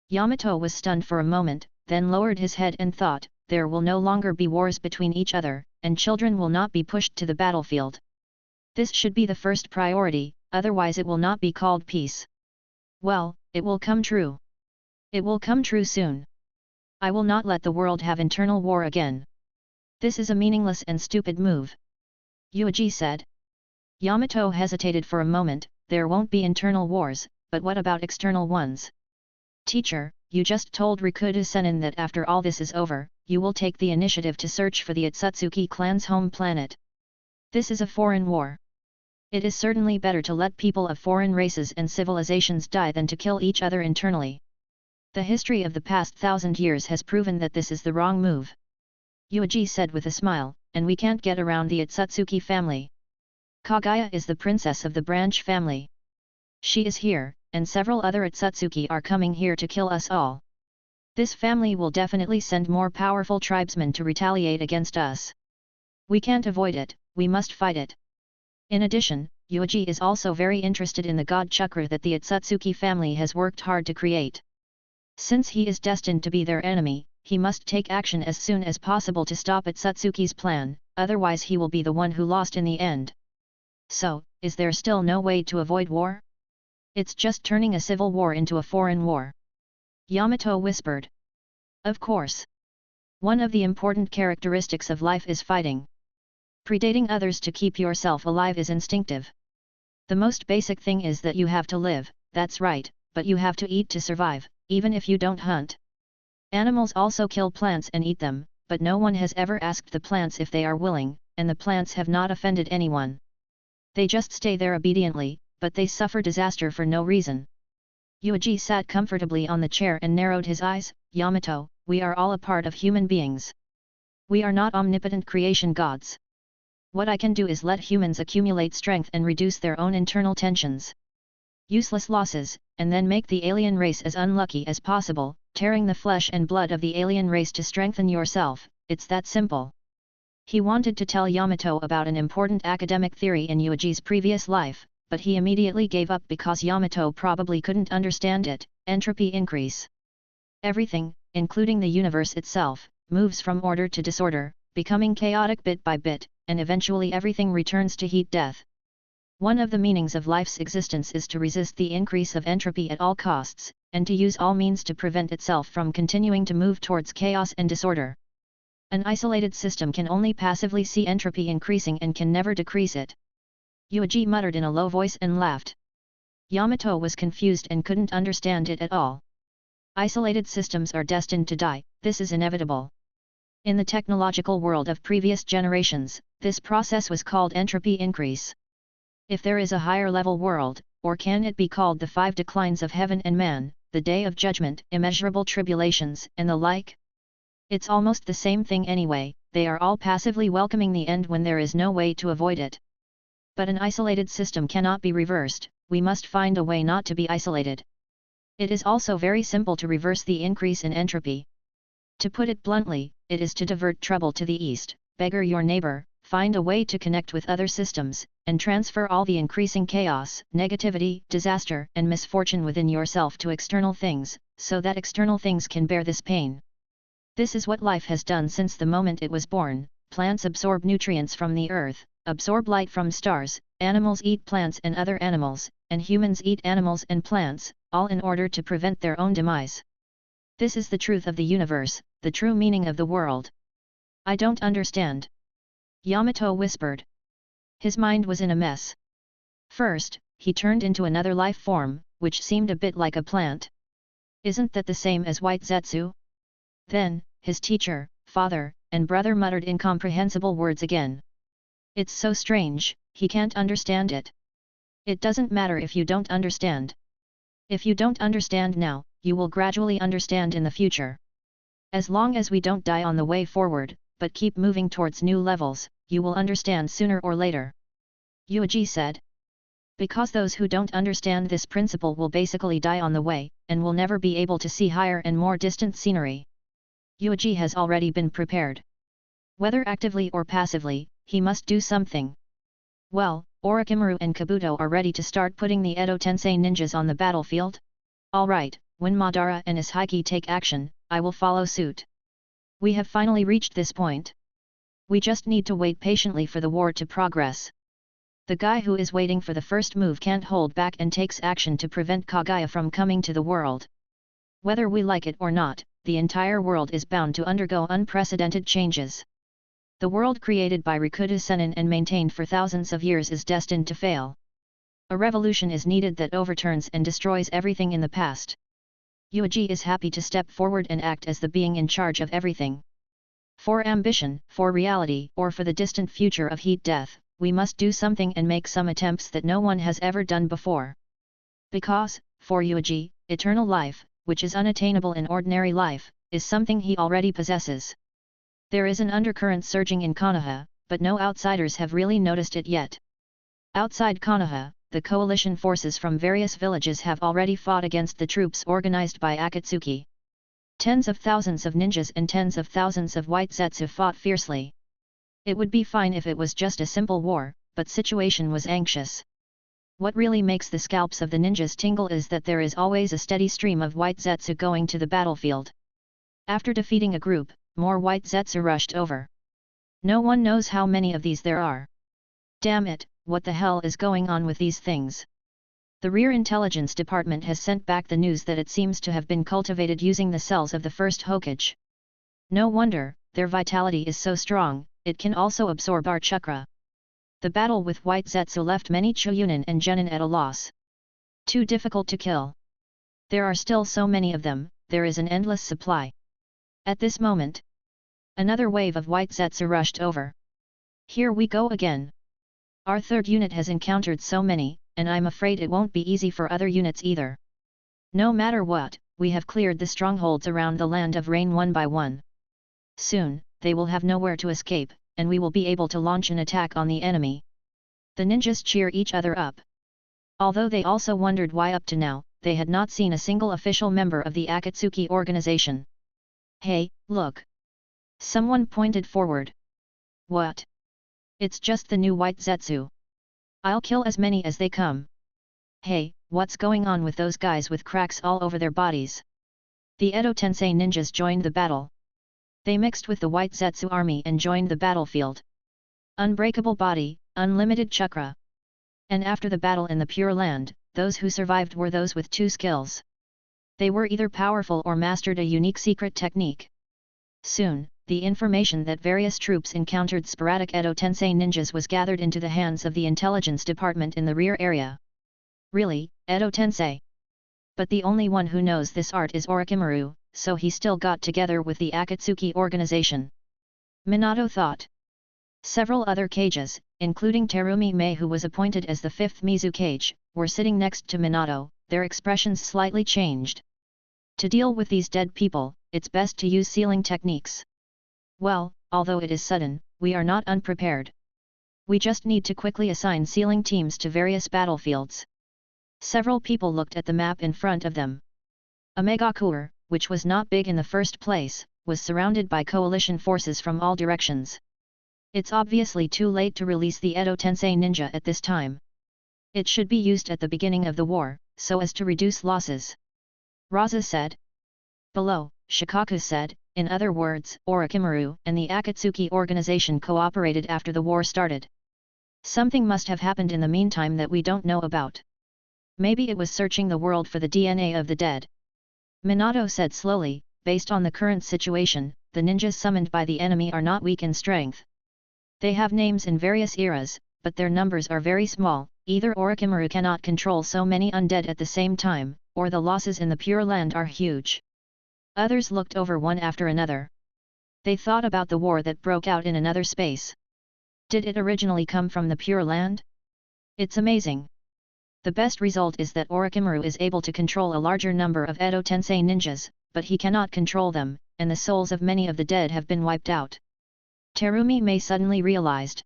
Yamato was stunned for a moment, then lowered his head and thought, there will no longer be wars between each other, and children will not be pushed to the battlefield. This should be the first priority, otherwise it will not be called peace. Well, it will come true. It will come true soon. I will not let the world have internal war again. This is a meaningless and stupid move. Yuuji said. Yamato hesitated for a moment, there won't be internal wars, but what about external ones? Teacher, you just told Rikudo Sennin that after all this is over, you will take the initiative to search for the Otsutsuki clan's home planet. This is a foreign war. It is certainly better to let people of foreign races and civilizations die than to kill each other internally. The history of the past 1,000 years has proven that this is the wrong move. Yuuji said with a smile, and we can't get around the Otsutsuki family. Kaguya is the princess of the branch family. She is here, and several other Otsutsuki are coming here to kill us all. This family will definitely send more powerful tribesmen to retaliate against us. We can't avoid it, we must fight it. In addition, Yuuji is also very interested in the god chakra that the Otsutsuki family has worked hard to create. Since he is destined to be their enemy, he must take action as soon as possible to stop Otsutsuki's plan, otherwise he will be the one who lost in the end. So, is there still no way to avoid war? It's just turning a civil war into a foreign war. Yamato whispered. Of course. One of the important characteristics of life is fighting. Predating others to keep yourself alive is instinctive. The most basic thing is that you have to live, that's right, but you have to eat to survive, even if you don't hunt. Animals also kill plants and eat them, but no one has ever asked the plants if they are willing, and the plants have not offended anyone. They just stay there obediently, but they suffer disaster for no reason. Yuuji sat comfortably on the chair and narrowed his eyes. Yamato, we are all a part of human beings. We are not omnipotent creation gods. What I can do is let humans accumulate strength and reduce their own internal tensions. Useless losses, and then make the alien race as unlucky as possible, tearing the flesh and blood of the alien race to strengthen yourself, it's that simple. He wanted to tell Yamato about an important academic theory in Yuuji's previous life, but he immediately gave up because Yamato probably couldn't understand it. Entropy increase. Everything, including the universe itself, moves from order to disorder, becoming chaotic bit by bit, and eventually everything returns to heat death. One of the meanings of life's existence is to resist the increase of entropy at all costs, and to use all means to prevent itself from continuing to move towards chaos and disorder. An isolated system can only passively see entropy increasing and can never decrease it. Yuuji muttered in a low voice and laughed. Yamato was confused and couldn't understand it at all. Isolated systems are destined to die, this is inevitable. In the technological world of previous generations, this process was called entropy increase. If there is a higher level world, or can it be called the 5 declines of heaven and man, the day of judgment, immeasurable tribulations, and the like? It's almost the same thing anyway, they are all passively welcoming the end when there is no way to avoid it. But an isolated system cannot be reversed, we must find a way not to be isolated. It is also very simple to reverse the increase in entropy. To put it bluntly, it is to divert trouble to the east, beggar your neighbor, find a way to connect with other systems, and transfer all the increasing chaos, negativity, disaster, and misfortune within yourself to external things, so that external things can bear this pain. This is what life has done since the moment it was born. Plants absorb nutrients from the earth, absorb light from stars, animals eat plants and other animals, and humans eat animals and plants, all in order to prevent their own demise. This is the truth of the universe, the true meaning of the world. I don't understand. Yamato whispered. His mind was in a mess. First, he turned into another life form, which seemed a bit like a plant. Isn't that the same as white Zetsu? Then, his teacher, father, and brother muttered incomprehensible words again. It's so strange, he can't understand it. It doesn't matter if you don't understand. If you don't understand now, you will gradually understand in the future. As long as we don't die on the way forward, but keep moving towards new levels, you will understand sooner or later. Yuuji said. Because those who don't understand this principle will basically die on the way, and will never be able to see higher and more distant scenery. Yuuji has already been prepared. Whether actively or passively, he must do something. Well, Orochimaru and Kabuto are ready to start putting the Edo Tensei ninjas on the battlefield? Alright, when Madara and Ishiki take action, I will follow suit. We have finally reached this point. We just need to wait patiently for the war to progress. The guy who is waiting for the first move can't hold back and takes action to prevent Kaguya from coming to the world. Whether we like it or not, the entire world is bound to undergo unprecedented changes. The world created by Rikudo Sennin and maintained for thousands of years is destined to fail. A revolution is needed that overturns and destroys everything in the past. Yuuji is happy to step forward and act as the being in charge of everything. For ambition, for reality, or for the distant future of heat death, we must do something and make some attempts that no one has ever done before. Because, for Yuuji, eternal life, which is unattainable in ordinary life, is something he already possesses. There is an undercurrent surging in Konoha, but no outsiders have really noticed it yet. Outside Konoha, the coalition forces from various villages have already fought against the troops organized by Akatsuki. Tens of thousands of ninjas and tens of thousands of white Zetsu fought fiercely. It would be fine if it was just a simple war, but situation was anxious. What really makes the scalps of the ninjas tingle is that there is always a steady stream of white Zetsu going to the battlefield. After defeating a group, more white Zetsu rushed over. No one knows how many of these there are. Damn it, what the hell is going on with these things? The Rear Intelligence Department has sent back the news that it seems to have been cultivated using the cells of the first Hokage. No wonder, their vitality is so strong, it can also absorb our chakra. The battle with white Zetsu left many Choyunin and Genin at a loss. Too difficult to kill. There are still so many of them, there is an endless supply. At this moment, another wave of white Zetsu rushed over. Here we go again. Our third unit has encountered so many, and I'm afraid it won't be easy for other units either. No matter what, we have cleared the strongholds around the land of rain one by one. Soon, they will have nowhere to escape, and we will be able to launch an attack on the enemy. The ninjas cheer each other up. Although they also wondered why up to now, they had not seen a single official member of the Akatsuki organization. Hey, look! Someone pointed forward. What? It's just the new white Zetsu. I'll kill as many as they come. Hey, what's going on with those guys with cracks all over their bodies? The Edo Tensei ninjas joined the battle. They mixed with the white Zetsu army and joined the battlefield. Unbreakable body, unlimited chakra. And after the battle in the Pure Land, those who survived were those with two skills. They were either powerful or mastered a unique secret technique. Soon, the information that various troops encountered sporadic Edo Tensei ninjas was gathered into the hands of the intelligence department in the rear area. Really, Edo Tensei? But the only one who knows this art is Orochimaru, so he still got together with the Akatsuki organization. Minato thought. Several other Kages, including Terumi Mei who was appointed as the fifth Mizu Kage, were sitting next to Minato, their expressions slightly changed. To deal with these dead people, it's best to use sealing techniques. Well, although it is sudden, we are not unprepared. We just need to quickly assign sealing teams to various battlefields. Several people looked at the map in front of them. Megakure, which was not big in the first place, was surrounded by coalition forces from all directions. It's obviously too late to release the Edo Tensei ninja at this time. It should be used at the beginning of the war, so as to reduce losses. Raza said. Below, Shikaku said, in other words, Orochimaru and the Akatsuki organization cooperated after the war started. Something must have happened in the meantime that we don't know about. Maybe it was searching the world for the DNA of the dead. Minato said slowly, based on the current situation, the ninjas summoned by the enemy are not weak in strength. They have names in various eras, but their numbers are very small. Either Orochimaru cannot control so many undead at the same time, or the losses in the Pure Land are huge. Others looked over one after another. They thought about the war that broke out in another space. Did it originally come from the Pure Land? It's amazing. The best result is that Orochimaru is able to control a larger number of Edo Tensei ninjas, but he cannot control them, and the souls of many of the dead have been wiped out. Terumi May suddenly realized.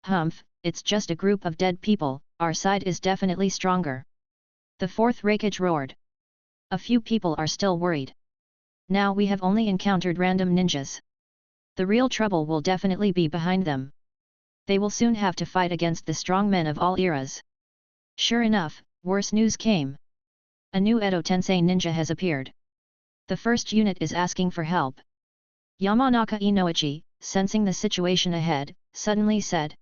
Humph, it's just a group of dead people, our side is definitely stronger. The fourth Raikage roared. A few people are still worried. Now we have only encountered random ninjas. The real trouble will definitely be behind them. They will soon have to fight against the strong men of all eras. Sure enough, worse news came. A new Edo Tensei ninja has appeared. The first unit is asking for help. Yamanaka Inoichi, sensing the situation ahead, suddenly said.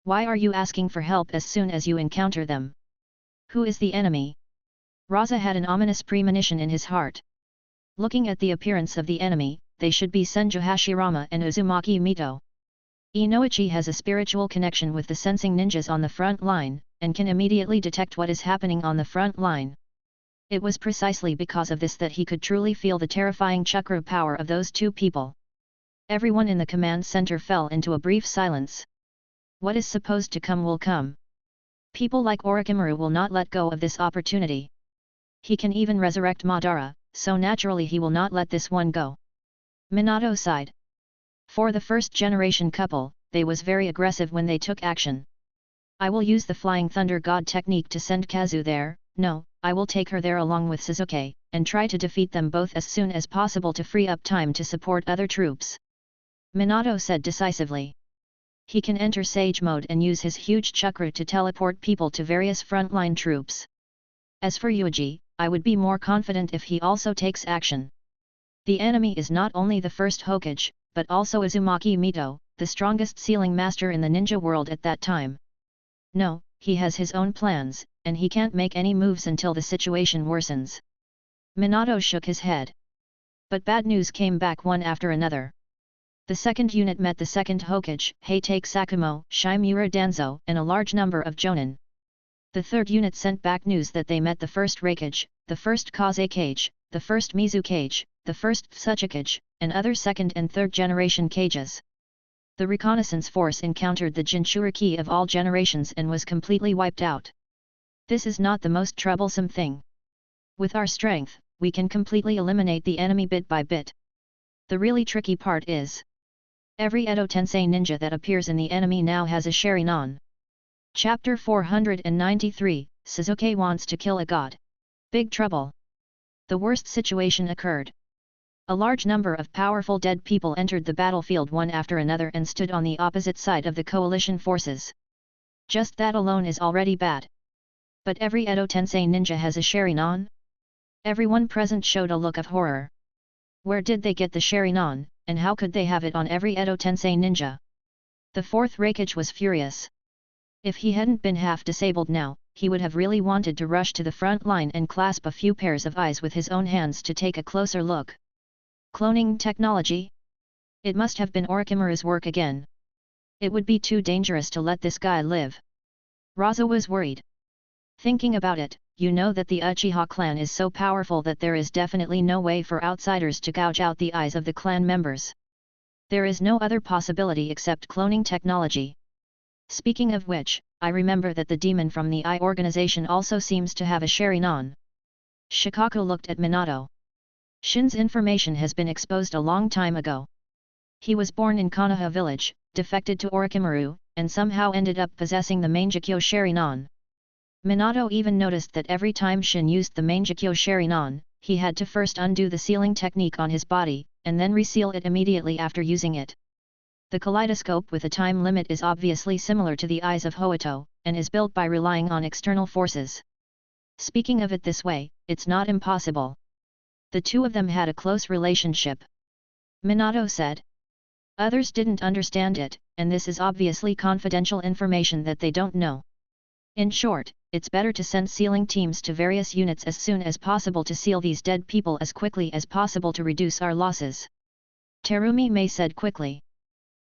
Why are you asking for help as soon as you encounter them? Who is the enemy? Raza had an ominous premonition in his heart. Looking at the appearance of the enemy, they should be Senju Hashirama and Uzumaki Mito. Inoichi has a spiritual connection with the sensing ninjas on the front line, and can immediately detect what is happening on the front line. It was precisely because of this that he could truly feel the terrifying chakra power of those two people. Everyone in the command center fell into a brief silence. What is supposed to come will come. People like Orochimaru will not let go of this opportunity. He can even resurrect Madara, so naturally he will not let this one go. Minato sighed. For the first generation couple, they was very aggressive when they took action. I will use the Flying Thunder God technique to send Kazu there. No, I will take her there along with Sasuke, and try to defeat them both as soon as possible to free up time to support other troops. Minato said decisively. He can enter Sage mode and use his huge chakra to teleport people to various frontline troops. As for Yuuji, I would be more confident if he also takes action. The enemy is not only the first Hokage, but also Uzumaki Mito, the strongest sealing master in the ninja world at that time. No, he has his own plans, and he can't make any moves until the situation worsens. Minato shook his head. But bad news came back one after another. The second unit met the second Hokage, Heitake Sakumo, Shimura Danzo, and a large number of Jonin. The third unit sent back news that they met the first Raikage, the first Kazekage, the first Mizukage, the first Tsuchikage, and other second and third generation cages. The reconnaissance force encountered the Jinchuriki of all generations and was completely wiped out. This is not the most troublesome thing. With our strength, we can completely eliminate the enemy bit by bit. The really tricky part is, every Edo Tensei ninja that appears in the enemy now has a Sharingan. Chapter 493, Sasuke wants to kill a god. Big trouble. The worst situation occurred. A large number of powerful dead people entered the battlefield one after another and stood on the opposite side of the coalition forces. Just that alone is already bad. But every Edo Tensei ninja has a Sharingan? Everyone present showed a look of horror. Where did they get the Sharingan, and how could they have it on every Edo Tensei ninja? The fourth Raikage was furious. If he hadn't been half disabled now, he would have really wanted to rush to the front line and clasp a few pairs of eyes with his own hands to take a closer look. Cloning technology? It must have been Orochimaru's work again. It would be too dangerous to let this guy live. Raza was worried. Thinking about it, you know that the Uchiha clan is so powerful that there is definitely no way for outsiders to gouge out the eyes of the clan members. There is no other possibility except cloning technology. Speaking of which, I remember that the demon from the Eye organization also seems to have a Sharingan. Shikaku looked at Minato. Shin's information has been exposed a long time ago. He was born in Konoha village, defected to Orochimaru, and somehow ended up possessing the Mangekyo Sharingan. Minato even noticed that every time Shin used the Mangekyo Sharingan, he had to first undo the sealing technique on his body, and then reseal it immediately after using it. The kaleidoscope with a time limit is obviously similar to the eyes of Hoito, and is built by relying on external forces. Speaking of it this way, it's not impossible. The two of them had a close relationship. Minato said. Others didn't understand it, and this is obviously confidential information that they don't know. In short, it's better to send sealing teams to various units as soon as possible to seal these dead people as quickly as possible to reduce our losses. Terumi May said quickly.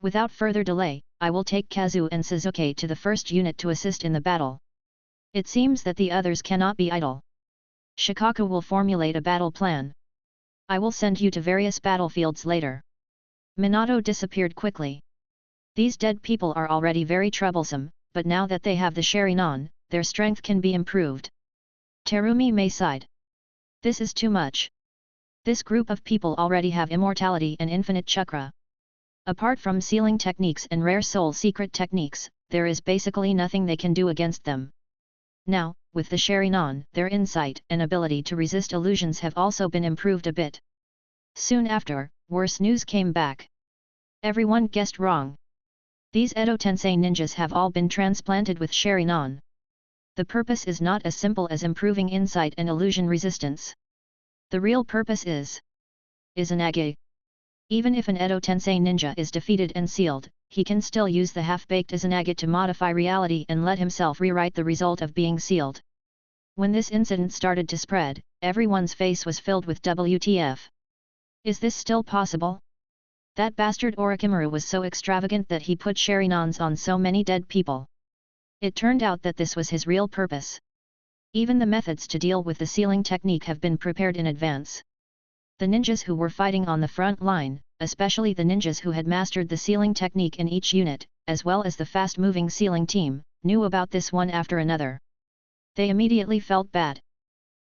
Without further delay, I will take Kazu and Sasuke to the first unit to assist in the battle. It seems that the others cannot be idle. Shikaku will formulate a battle plan. I will send you to various battlefields later. Minato disappeared quickly. These dead people are already very troublesome, but now that they have the Sharingan, their strength can be improved. Terumi Mei sighed. This is too much. This group of people already have immortality and infinite chakra. Apart from sealing techniques and rare soul secret techniques, there is basically nothing they can do against them. Now, with the Sharingan, their insight and ability to resist illusions have also been improved a bit. Soon after, worse news came back. Everyone guessed wrong. These Edo Tensei ninjas have all been transplanted with Sharingan. The purpose is not as simple as improving insight and illusion resistance. The real purpose is Izanagi. Even if an Edo Tensei ninja is defeated and sealed, he can still use the half-baked Izanagi to modify reality and let himself rewrite the result of being sealed. When this incident started to spread, everyone's face was filled with WTF. Is this still possible? That bastard Orochimaru was so extravagant that he put Sharinans on so many dead people. It turned out that this was his real purpose. Even the methods to deal with the sealing technique have been prepared in advance. The ninjas who were fighting on the front line, especially the ninjas who had mastered the sealing technique in each unit, as well as the fast-moving sealing team, knew about this one after another. They immediately felt bad.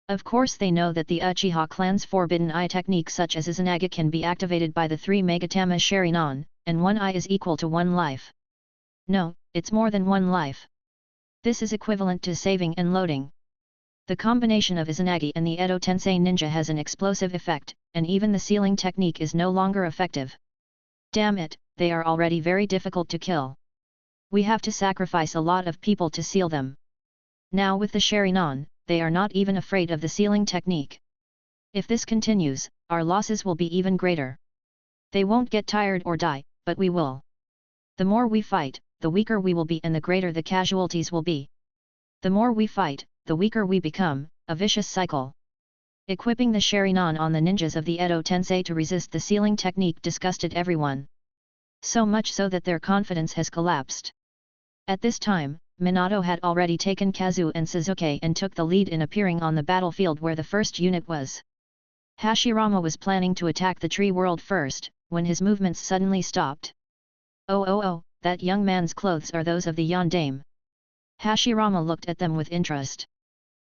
Of course they know that the Uchiha clan's forbidden eye technique such as Izanagi can be activated by the 3 Megatama Sharingan, and 1 eye is equal to 1 life. No, it's more than 1 life. This is equivalent to saving and loading. The combination of Izanagi and the Edo Tensei ninja has an explosive effect, and even the sealing technique is no longer effective. Damn it, they are already very difficult to kill. We have to sacrifice a lot of people to seal them. Now with the Sharingan, they are not even afraid of the sealing technique. If this continues, our losses will be even greater. They won't get tired or die, but we will. The more we fight, the weaker we will be and the greater the casualties will be. The more we fight, the weaker we become, a vicious cycle. Equipping the Sharingan on the ninjas of the Edo Tensei to resist the sealing technique disgusted everyone. So much so that their confidence has collapsed. At this time, Minato had already taken Kazu and Sasuke and took the lead in appearing on the battlefield where the first unit was. Hashirama was planning to attack the tree world first, when his movements suddenly stopped. Oh, that young man's clothes are those of the Yondaime. Hashirama looked at them with interest.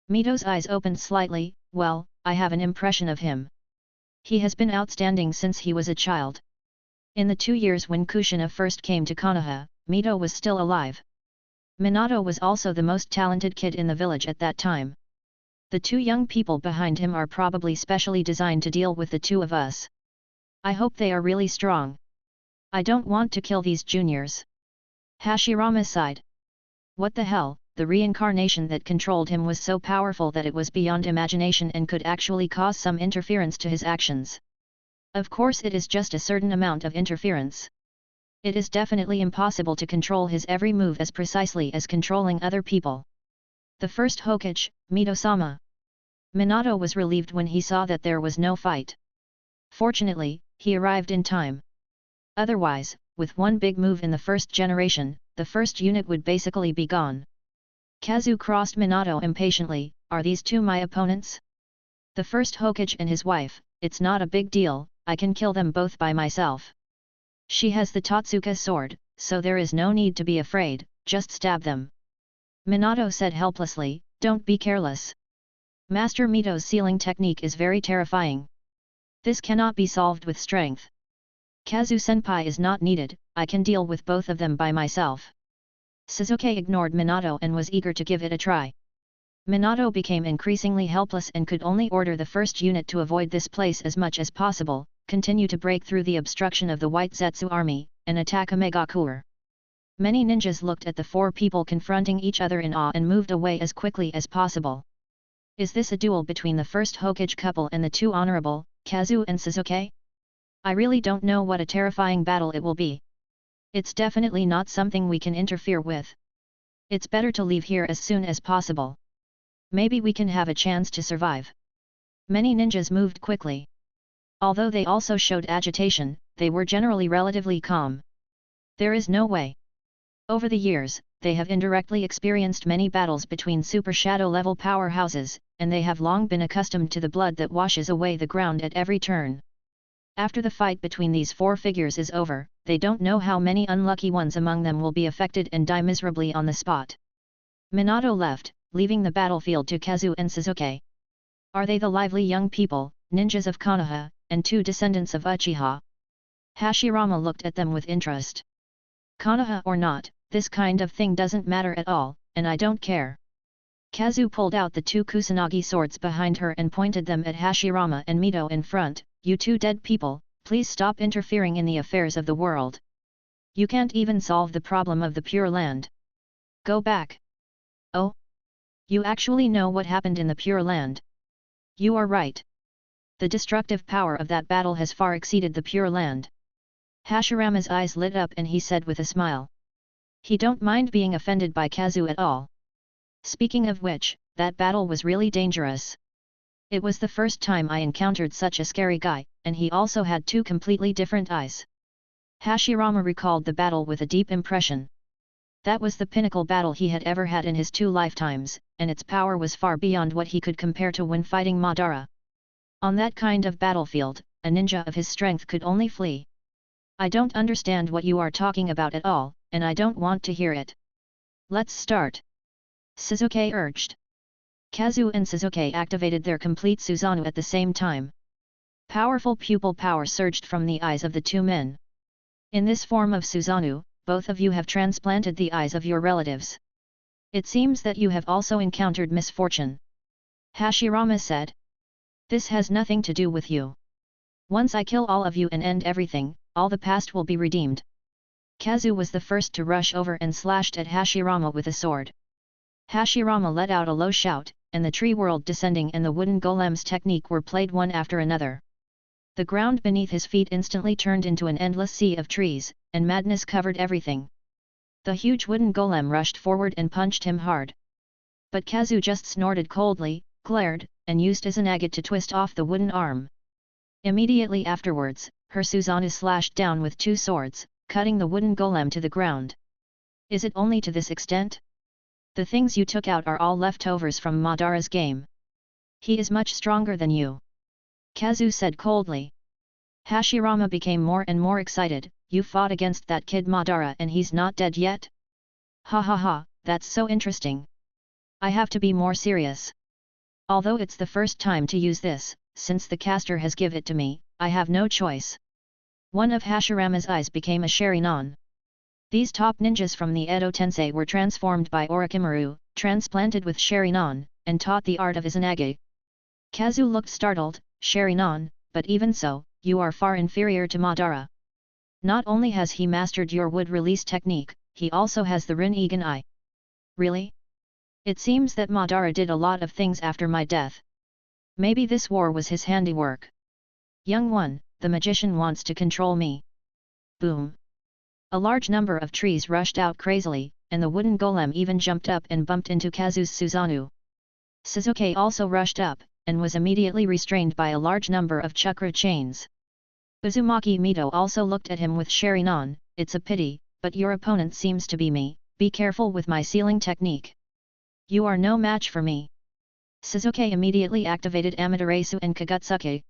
Mito's eyes opened slightly. Well, I have an impression of him. He has been outstanding since he was a child. In the 2 years when Kushina first came to Konoha, Mito was still alive. Minato was also the most talented kid in the village at that time. The 2 young people behind him are probably specially designed to deal with the 2 of us. I hope they are really strong. I don't want to kill these juniors. Hashirama sighed. What the hell, the reincarnation that controlled him was so powerful that it was beyond imagination and could actually cause some interference to his actions. Of course it is just a certain amount of interference. It is definitely impossible to control his every move as precisely as controlling other people. The first Hokage, Mito-sama. Minato was relieved when he saw that there was no fight. Fortunately, he arrived in time. Otherwise, with one big move in the first generation, the first unit would basically be gone. Kazu crossed Minato impatiently. Are these 2 my opponents? The first Hokage and his wife, it's not a big deal, I can kill them both by myself. She has the Totsuka sword, so there is no need to be afraid, just stab them. Minato said helplessly, don't be careless. Master Mito's sealing technique is very terrifying. This cannot be solved with strength. Kazu-senpai is not needed, I can deal with both of them by myself. Sasuke ignored Minato and was eager to give it a try. Minato became increasingly helpless and could only order the first unit to avoid this place as much as possible, continue to break through the obstruction of the White Zetsu army, and attack Omegakure. Many ninjas looked at the 4 people confronting each other in awe and moved away as quickly as possible. Is this a duel between the first Hokage couple and the 2 honorable, Kazu and Sasuke? I really don't know what a terrifying battle it will be. It's definitely not something we can interfere with. It's better to leave here as soon as possible. Maybe we can have a chance to survive. Many ninjas moved quickly. Although they also showed agitation, they were generally relatively calm. There is no way. Over the years, they have indirectly experienced many battles between super shadow level powerhouses, and they have long been accustomed to the blood that washes away the ground at every turn. After the fight between these 4 figures is over, they don't know how many unlucky ones among them will be affected and die miserably on the spot. Minato left, leaving the battlefield to Kazu and Sasuke. Are they the lively young people, ninjas of Konoha, and 2 descendants of Uchiha? Hashirama looked at them with interest. Konoha or not, this kind of thing doesn't matter at all, and I don't care. Kazu pulled out the 2 Kusanagi swords behind her and pointed them at Hashirama and Mito in front. You 2 dead people, please stop interfering in the affairs of the world. You can't even solve the problem of the Pure Land. Go back. Oh? You actually know what happened in the Pure Land? You are right. The destructive power of that battle has far exceeded the Pure Land. Hashirama's eyes lit up and he said with a smile. He don't mind being offended by Kazu at all. Speaking of which, that battle was really dangerous. It was the first time I encountered such a scary guy, and he also had 2 completely different eyes. Hashirama recalled the battle with a deep impression. That was the pinnacle battle he had ever had in his 2 lifetimes, and its power was far beyond what he could compare to when fighting Madara. On that kind of battlefield, a ninja of his strength could only flee. I don't understand what you are talking about at all, and I don't want to hear it. Let's start. Sasuke urged. Kazu and Sasuke activated their complete Susanoo at the same time. Powerful pupil power surged from the eyes of the 2 men. In this form of Susanoo, both of you have transplanted the eyes of your relatives. It seems that you have also encountered misfortune. Hashirama said. This has nothing to do with you. Once I kill all of you and end everything, all the past will be redeemed. Kazu was the first to rush over and slashed at Hashirama with a sword. Hashirama let out a low shout, and the tree world descending and the wooden golem's technique were played one after another. The ground beneath his feet instantly turned into an endless sea of trees, and madness covered everything. The huge wooden golem rushed forward and punched him hard. But Kazu just snorted coldly, glared, and used Izanagi to twist off the wooden arm. Immediately afterwards, her Susanoo slashed down with 2 swords, cutting the wooden golem to the ground. Is it only to this extent? The things you took out are all leftovers from Madara's game. He is much stronger than you. Kazu said coldly. Hashirama became more and more excited. You fought against that kid Madara and he's not dead yet? Ha ha ha, that's so interesting. I have to be more serious. Although it's the first time to use this, since the caster has given it to me, I have no choice. One of Hashirama's eyes became a Sharingan. These top ninjas from the Edo Tensei were transformed by Orochimaru, transplanted with Sharingan, and taught the art of Izanagi. Kazu looked startled. Sharingan, but even so, you are far inferior to Madara. Not only has he mastered your wood release technique, he also has the Rinnegan eye. Really? It seems that Madara did a lot of things after my death. Maybe this war was his handiwork. Young one, the magician wants to control me. Boom. A large number of trees rushed out crazily, and the wooden golem even jumped up and bumped into Kazu's Susanoo. Sasuke also rushed up, and was immediately restrained by a large number of chakra chains. Uzumaki Mito also looked at him with Sharingan. It's a pity, but your opponent seems to be me, be careful with my sealing technique. You are no match for me. Sasuke immediately activated Amaterasu and Kagutsuke.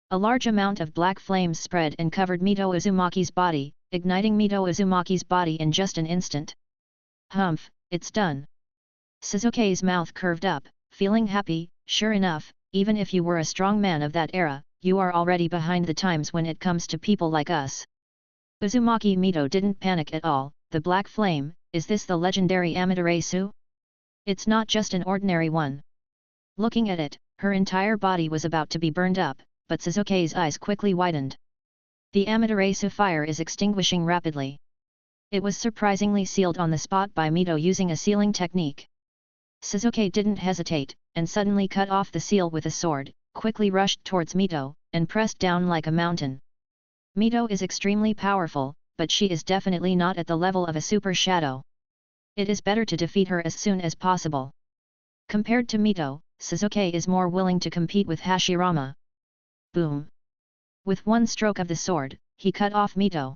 A large amount of black flames spread and covered Mito Uzumaki's body, igniting Mito Uzumaki's body in just an instant. Humph, it's done. Sasuke's mouth curved up, feeling happy. Sure enough, even if you were a strong man of that era, you are already behind the times when it comes to people like us. Uzumaki Mito didn't panic at all. The black flame, is this the legendary Amaterasu? It's not just an ordinary one. Looking at it, her entire body was about to be burned up, but Sasuke's eyes quickly widened. The Amaterasu fire is extinguishing rapidly. It was surprisingly sealed on the spot by Mito using a sealing technique. Sasuke didn't hesitate, and suddenly cut off the seal with a sword, quickly rushed towards Mito, and pressed down like a mountain. Mito is extremely powerful, but she is definitely not at the level of a super shadow. It is better to defeat her as soon as possible. Compared to Mito, Sasuke is more willing to compete with Hashirama. Boom! With one stroke of the sword, he cut off Mito.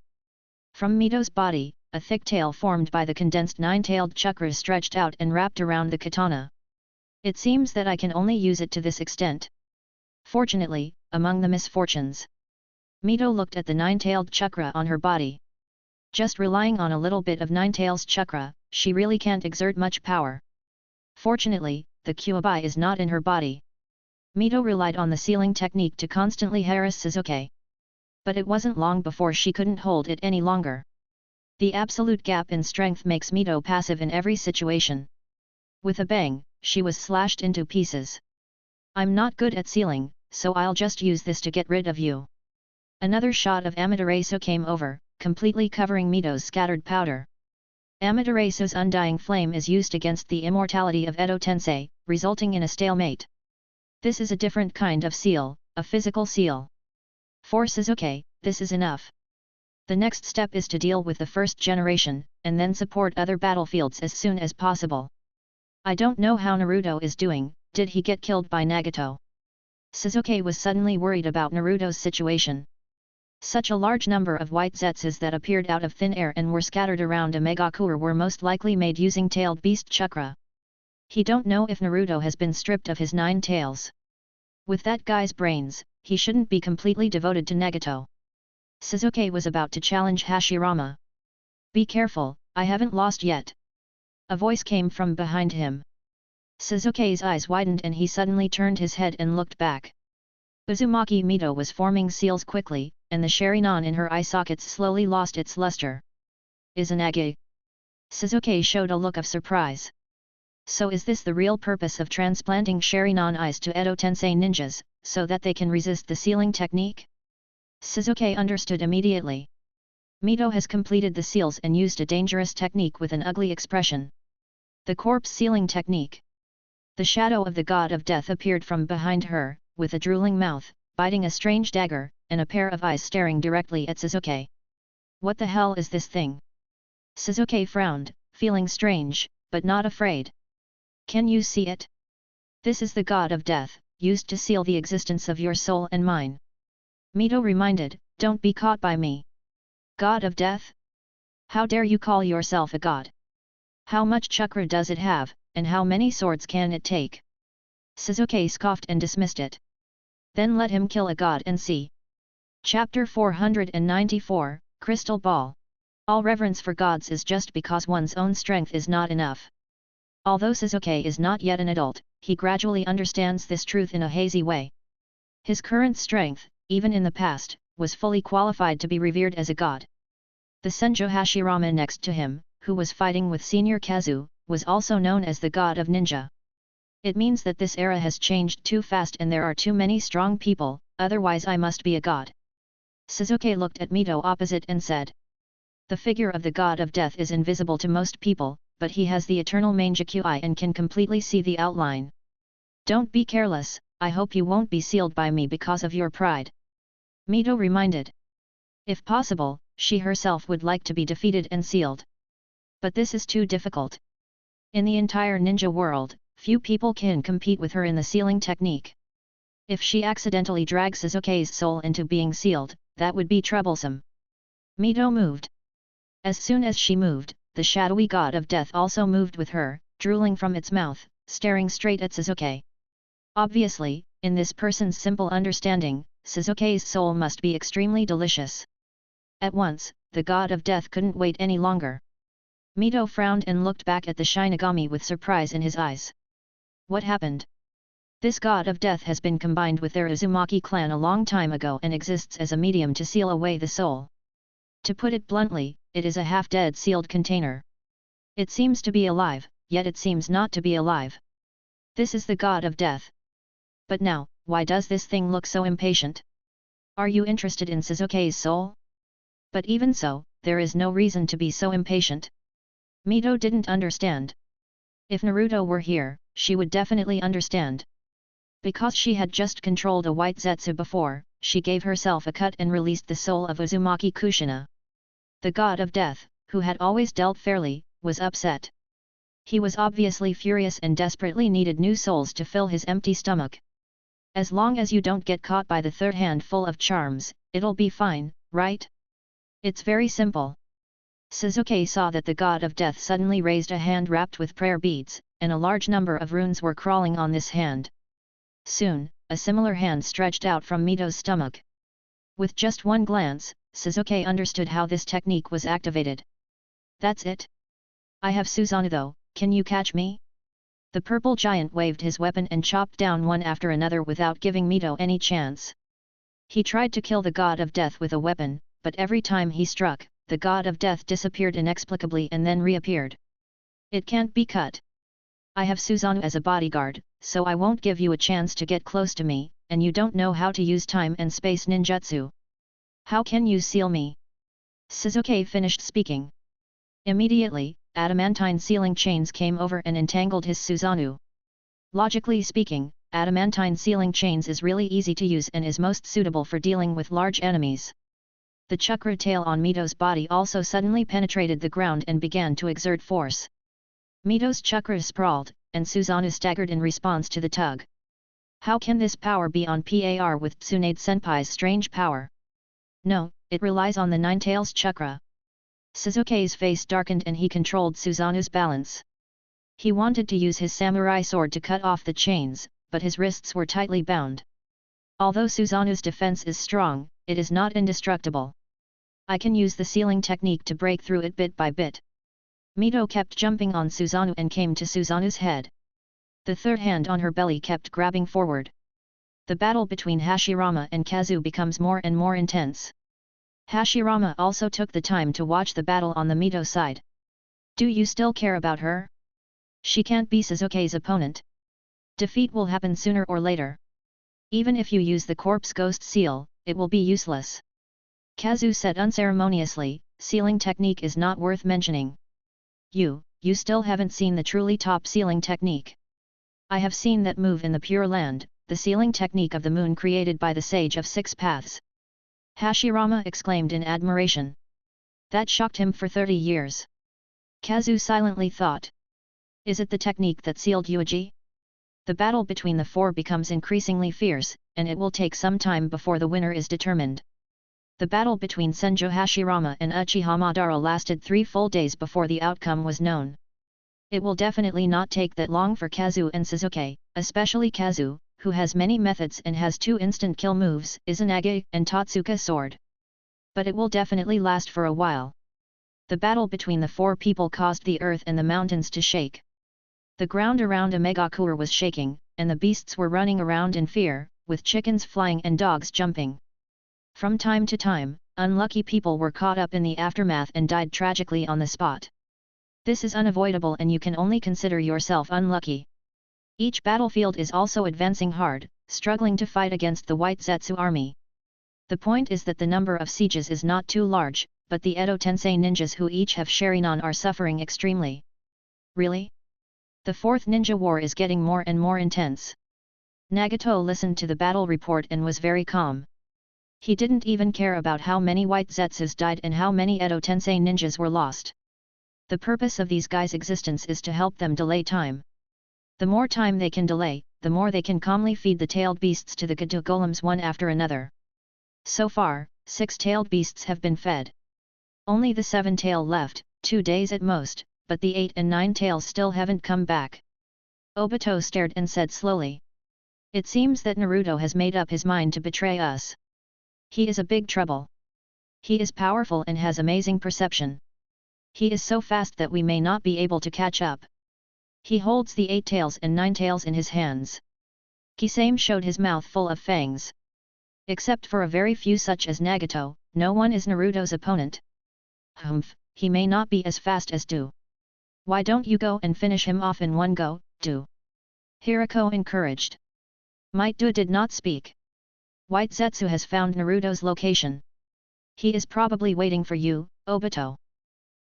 From Mito's body, a thick tail formed by the condensed 9-tailed chakras stretched out and wrapped around the katana. It seems that I can only use it to this extent. Fortunately, among the misfortunes. Mito looked at the 9-tailed chakra on her body. Just relying on a little bit of Ninetales chakra, she really can't exert much power. Fortunately, the Kyuubi is not in her body. Mito relied on the sealing technique to constantly harass Shizuke. But it wasn't long before she couldn't hold it any longer. The absolute gap in strength makes Mito passive in every situation. With a bang, she was slashed into pieces. I'm not good at sealing, so I'll just use this to get rid of you. Another shot of Amaterasu came over, completely covering Mito's scattered powder. Amaterasu's undying flame is used against the immortality of Edo Tensei, resulting in a stalemate. This is a different kind of seal, a physical seal. For Shizuke, this is enough. The next step is to deal with the first generation, and then support other battlefields as soon as possible. I don't know how Naruto is doing, did he get killed by Nagato? Shizuke was suddenly worried about Naruto's situation. Such a large number of white zetsus that appeared out of thin air and were scattered around a Megakure were most likely made using tailed beast chakra. He don't know if Naruto has been stripped of his 9 tails. With that guy's brains, he shouldn't be completely devoted to Nagato. Shizuke was about to challenge Hashirama. Be careful, I haven't lost yet. A voice came from behind him. Shizuke's eyes widened and he suddenly turned his head and looked back. Uzumaki Mito was forming seals quickly, and the Sharingan in her eye sockets slowly lost its luster. Izanagi. Shizuke showed a look of surprise. So is this the real purpose of transplanting Sharingan eyes to Edo Tensei ninjas, so that they can resist the sealing technique? Shizuke understood immediately. Mito has completed the seals and used a dangerous technique with an ugly expression. The corpse sealing technique. The shadow of the god of death appeared from behind her, with a drooling mouth, biting a strange dagger, and a pair of eyes staring directly at Shizuke. What the hell is this thing? Shizuke frowned, feeling strange, but not afraid. Can you see it? This is the god of death, used to seal the existence of your soul and mine. Mito reminded, don't be caught by me. God of death? How dare you call yourself a god? How much chakra does it have, and how many swords can it take? Shizuke scoffed and dismissed it. Then let him kill a god and see. Chapter 494, Crystal Ball. All reverence for gods is just because one's own strength is not enough. Although Shizuke is not yet an adult, he gradually understands this truth in a hazy way. His current strength, even in the past, was fully qualified to be revered as a god. The Senjo Hashirama next to him, who was fighting with Senior Kazu, was also known as the god of ninja. It means that this era has changed too fast and there are too many strong people, otherwise I must be a god. Shizuke looked at Mito opposite and said. The figure of the god of death is invisible to most people, but he has the eternal Mangekyou eye and can completely see the outline. Don't be careless, I hope you won't be sealed by me because of your pride. Mito reminded. If possible, she herself would like to be defeated and sealed. But this is too difficult. In the entire ninja world, few people can compete with her in the sealing technique. If she accidentally drags Shizuke's soul into being sealed, that would be troublesome. Mito moved. As soon as she moved, the shadowy god of death also moved with her, drooling from its mouth, staring straight at Shizuke. Obviously, in this person's simple understanding, Shizuke's soul must be extremely delicious. At once, the god of death couldn't wait any longer. Mito frowned and looked back at the Shinigami with surprise in his eyes. What happened? This god of death has been combined with their Uzumaki clan a long time ago and exists as a medium to seal away the soul. To put it bluntly, it is a half-dead sealed container. It seems to be alive, yet it seems not to be alive. This is the god of death. But now, why does this thing look so impatient? Are you interested in Shizuke's soul? But even so, there is no reason to be so impatient. Mito didn't understand. If Naruto were here, she would definitely understand. Because she had just controlled a white zetsu before, she gave herself a cut and released the soul of Uzumaki Kushina. The god of death, who had always dealt fairly, was upset. He was obviously furious and desperately needed new souls to fill his empty stomach. As long as you don't get caught by the third hand full of charms, it'll be fine, right? It's very simple. Shizuke saw that the god of death suddenly raised a hand wrapped with prayer beads, and a large number of runes were crawling on this hand. Soon, a similar hand stretched out from Mito's stomach. With just one glance, Suzuki understood how this technique was activated. That's it? I have Susanoo though, can you catch me? The purple giant waved his weapon and chopped down one after another without giving Mito any chance. He tried to kill the god of death with a weapon, but every time he struck, the god of death disappeared inexplicably and then reappeared. It can't be cut. I have Susanoo as a bodyguard, so I won't give you a chance to get close to me, and you don't know how to use time and space ninjutsu. How can you seal me? Suzuki finished speaking. Immediately, adamantine sealing chains came over and entangled his Susanoo. Logically speaking, adamantine sealing chains is really easy to use and is most suitable for dealing with large enemies. The chakra tail on Mito's body also suddenly penetrated the ground and began to exert force. Mito's chakra sprawled, and Susanoo staggered in response to the tug. How can this power be on par with Tsunade-senpai's strange power? No, it relies on the Nine-Tails chakra. Suzuki's face darkened and he controlled Susanoo's balance. He wanted to use his samurai sword to cut off the chains, but his wrists were tightly bound. Although Susanoo's defense is strong, it is not indestructible. I can use the sealing technique to break through it bit by bit. Mito kept jumping on Susanoo and came to Susanoo's head. The third hand on her belly kept grabbing forward. The battle between Hashirama and Kazu becomes more and more intense. Hashirama also took the time to watch the battle on the Mito side. Do you still care about her? She can't be Suzuki's opponent. Defeat will happen sooner or later. Even if you use the corpse ghost seal, it will be useless. Kazu said unceremoniously, sealing technique is not worth mentioning. You still haven't seen the truly top sealing technique. I have seen that move in the Pure Land, the sealing technique of the moon created by the Sage of Six Paths. Hashirama exclaimed in admiration. That shocked him for 30 years. Kazu silently thought. Is it the technique that sealed Yuuji? The battle between the four becomes increasingly fierce, and it will take some time before the winner is determined. The battle between Senjo Hashirama and Uchiha Madara lasted 3 full days before the outcome was known. It will definitely not take that long for Kazu and Suzuki, especially Kazu, who has many methods and has 2 instant kill moves, Izanagi and Totsuka sword. But it will definitely last for a while. The battle between the 4 people caused the earth and the mountains to shake. The ground around Omegakure was shaking, and the beasts were running around in fear, with chickens flying and dogs jumping. From time to time, unlucky people were caught up in the aftermath and died tragically on the spot. This is unavoidable and you can only consider yourself unlucky. Each battlefield is also advancing hard, struggling to fight against the White Zetsu army. The point is that the number of sieges is not too large, but the Edo Tensei ninjas who each have Sharinon are suffering extremely. Really? The 4th ninja war is getting more and more intense. Nagato listened to the battle report and was very calm. He didn't even care about how many White Zetsus died and how many Edo Tensei ninjas were lost. The purpose of these guys' existence is to help them delay time. The more time they can delay, the more they can calmly feed the tailed beasts to the Gadu golems one after another. So far, 6 tailed beasts have been fed. Only the 7 tail left, 2 days at most, but the 8 and 9 tails still haven't come back. Obito stared and said slowly. It seems that Naruto has made up his mind to betray us. He is a big trouble. He is powerful and has amazing perception. He is so fast that we may not be able to catch up. He holds the 8 tails and 9 tails in his hands. Kisame showed his mouth full of fangs. Except for a very few such as Nagato, no one is Naruto's opponent. Humph, he may not be as fast as Do. Why don't you go and finish him off in one go, Do? Hirako encouraged. Might Do did not speak. White Zetsu has found Naruto's location. He is probably waiting for you, Obito.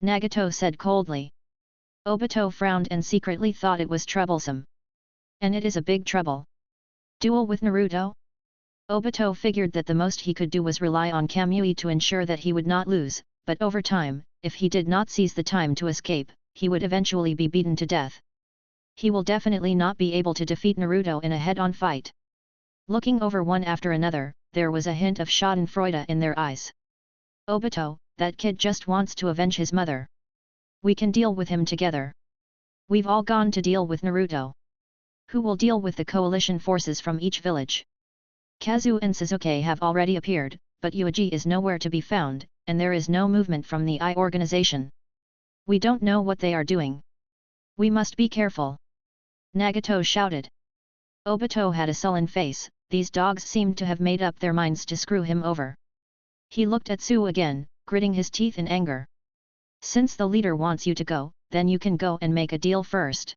Nagato said coldly. Obito frowned and secretly thought it was troublesome. And it is a big trouble. Duel with Naruto? Obito figured that the most he could do was rely on Kamui to ensure that he would not lose, but over time, if he did not seize the time to escape, he would eventually be beaten to death. He will definitely not be able to defeat Naruto in a head-on fight. Looking over one after another, there was a hint of schadenfreude in their eyes. Obito, that kid just wants to avenge his mother. We can deal with him together. We've all gone to deal with Naruto. Who will deal with the coalition forces from each village? Kazu and Suzuki have already appeared, but Yuuji is nowhere to be found, and there is no movement from the I organization. We don't know what they are doing. We must be careful. Nagato shouted. Obito had a sullen face. These dogs seemed to have made up their minds to screw him over. He looked at Sue again, gritting his teeth in anger. Since the leader wants you to go, then you can go and make a deal first.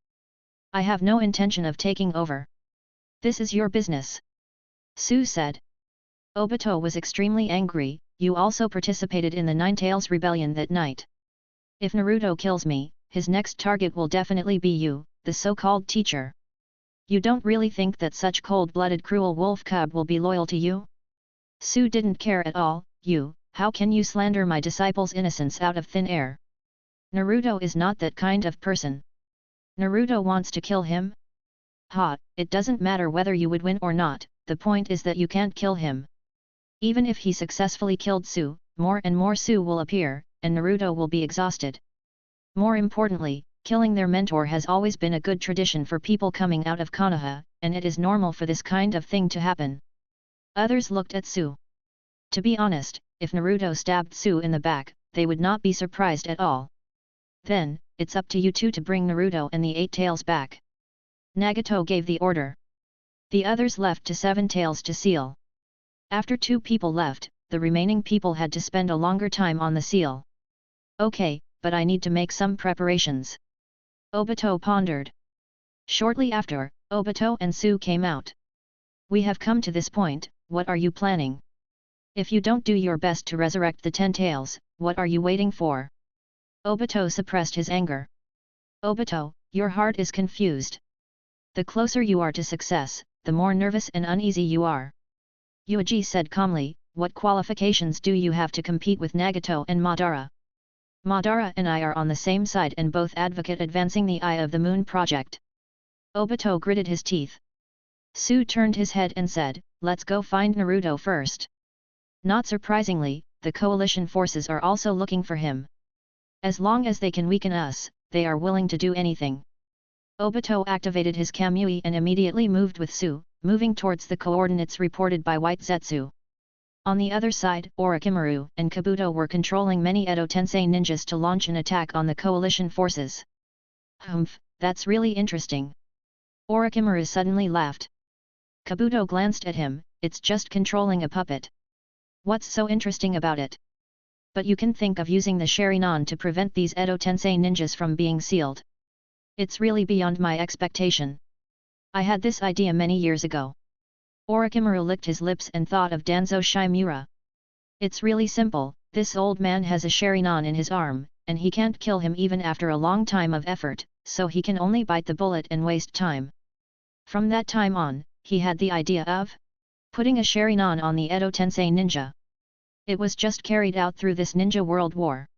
I have no intention of taking over. This is your business. Sue said. Obito was extremely angry. You also participated in the Nine-Tails rebellion that night. If Naruto kills me, his next target will definitely be you, the so-called teacher. You don't really think that such cold-blooded cruel wolf cub will be loyal to you? Sue didn't care at all. How can you slander my disciple's innocence out of thin air? Naruto is not that kind of person. Naruto wants to kill him? Ha, it doesn't matter whether you would win or not, the point is that you can't kill him. Even if he successfully killed Sue, more and more Sue will appear, and Naruto will be exhausted. More importantly, killing their mentor has always been a good tradition for people coming out of Konoha, and it is normal for this kind of thing to happen. Others looked at Sue. To be honest, if Naruto stabbed Sue in the back, they would not be surprised at all. Then, it's up to you two to bring Naruto and the Eight Tails back. Nagato gave the order. The others left to Seven Tails to seal. After 2 people left, the remaining people had to spend a longer time on the seal. Okay, but I need to make some preparations. Obito pondered. Shortly after, Obito and Sue came out. We have come to this point, what are you planning? If you don't do your best to resurrect the 10 Tails, what are you waiting for? Obito suppressed his anger. Obito, your heart is confused. The closer you are to success, the more nervous and uneasy you are. Yuuji said calmly, what qualifications do you have to compete with Nagato and Madara? Madara and I are on the same side and both advocate advancing the Eye of the Moon project. Obito gritted his teeth. Sue turned his head and said, let's go find Naruto first. Not surprisingly, the coalition forces are also looking for him. As long as they can weaken us, they are willing to do anything. Obito activated his Kamui and immediately moved with Sue, moving towards the coordinates reported by White Zetsu. On the other side, Orochimaru and Kabuto were controlling many Edo Tensei ninjas to launch an attack on the coalition forces. Humph, that's really interesting. Orochimaru suddenly laughed. Kabuto glanced at him, it's just controlling a puppet. What's so interesting about it? But you can think of using the Sharingan to prevent these Edo Tensei ninjas from being sealed. It's really beyond my expectation. I had this idea many years ago. Orochimaru licked his lips and thought of Danzo Shimura. It's really simple, this old man has a Sharingan in his arm, and he can't kill him even after a long time of effort, so he can only bite the bullet and waste time. From that time on, he had the idea of putting a Sharingan on the Edo Tensei ninja. It was just carried out through this Ninja World War.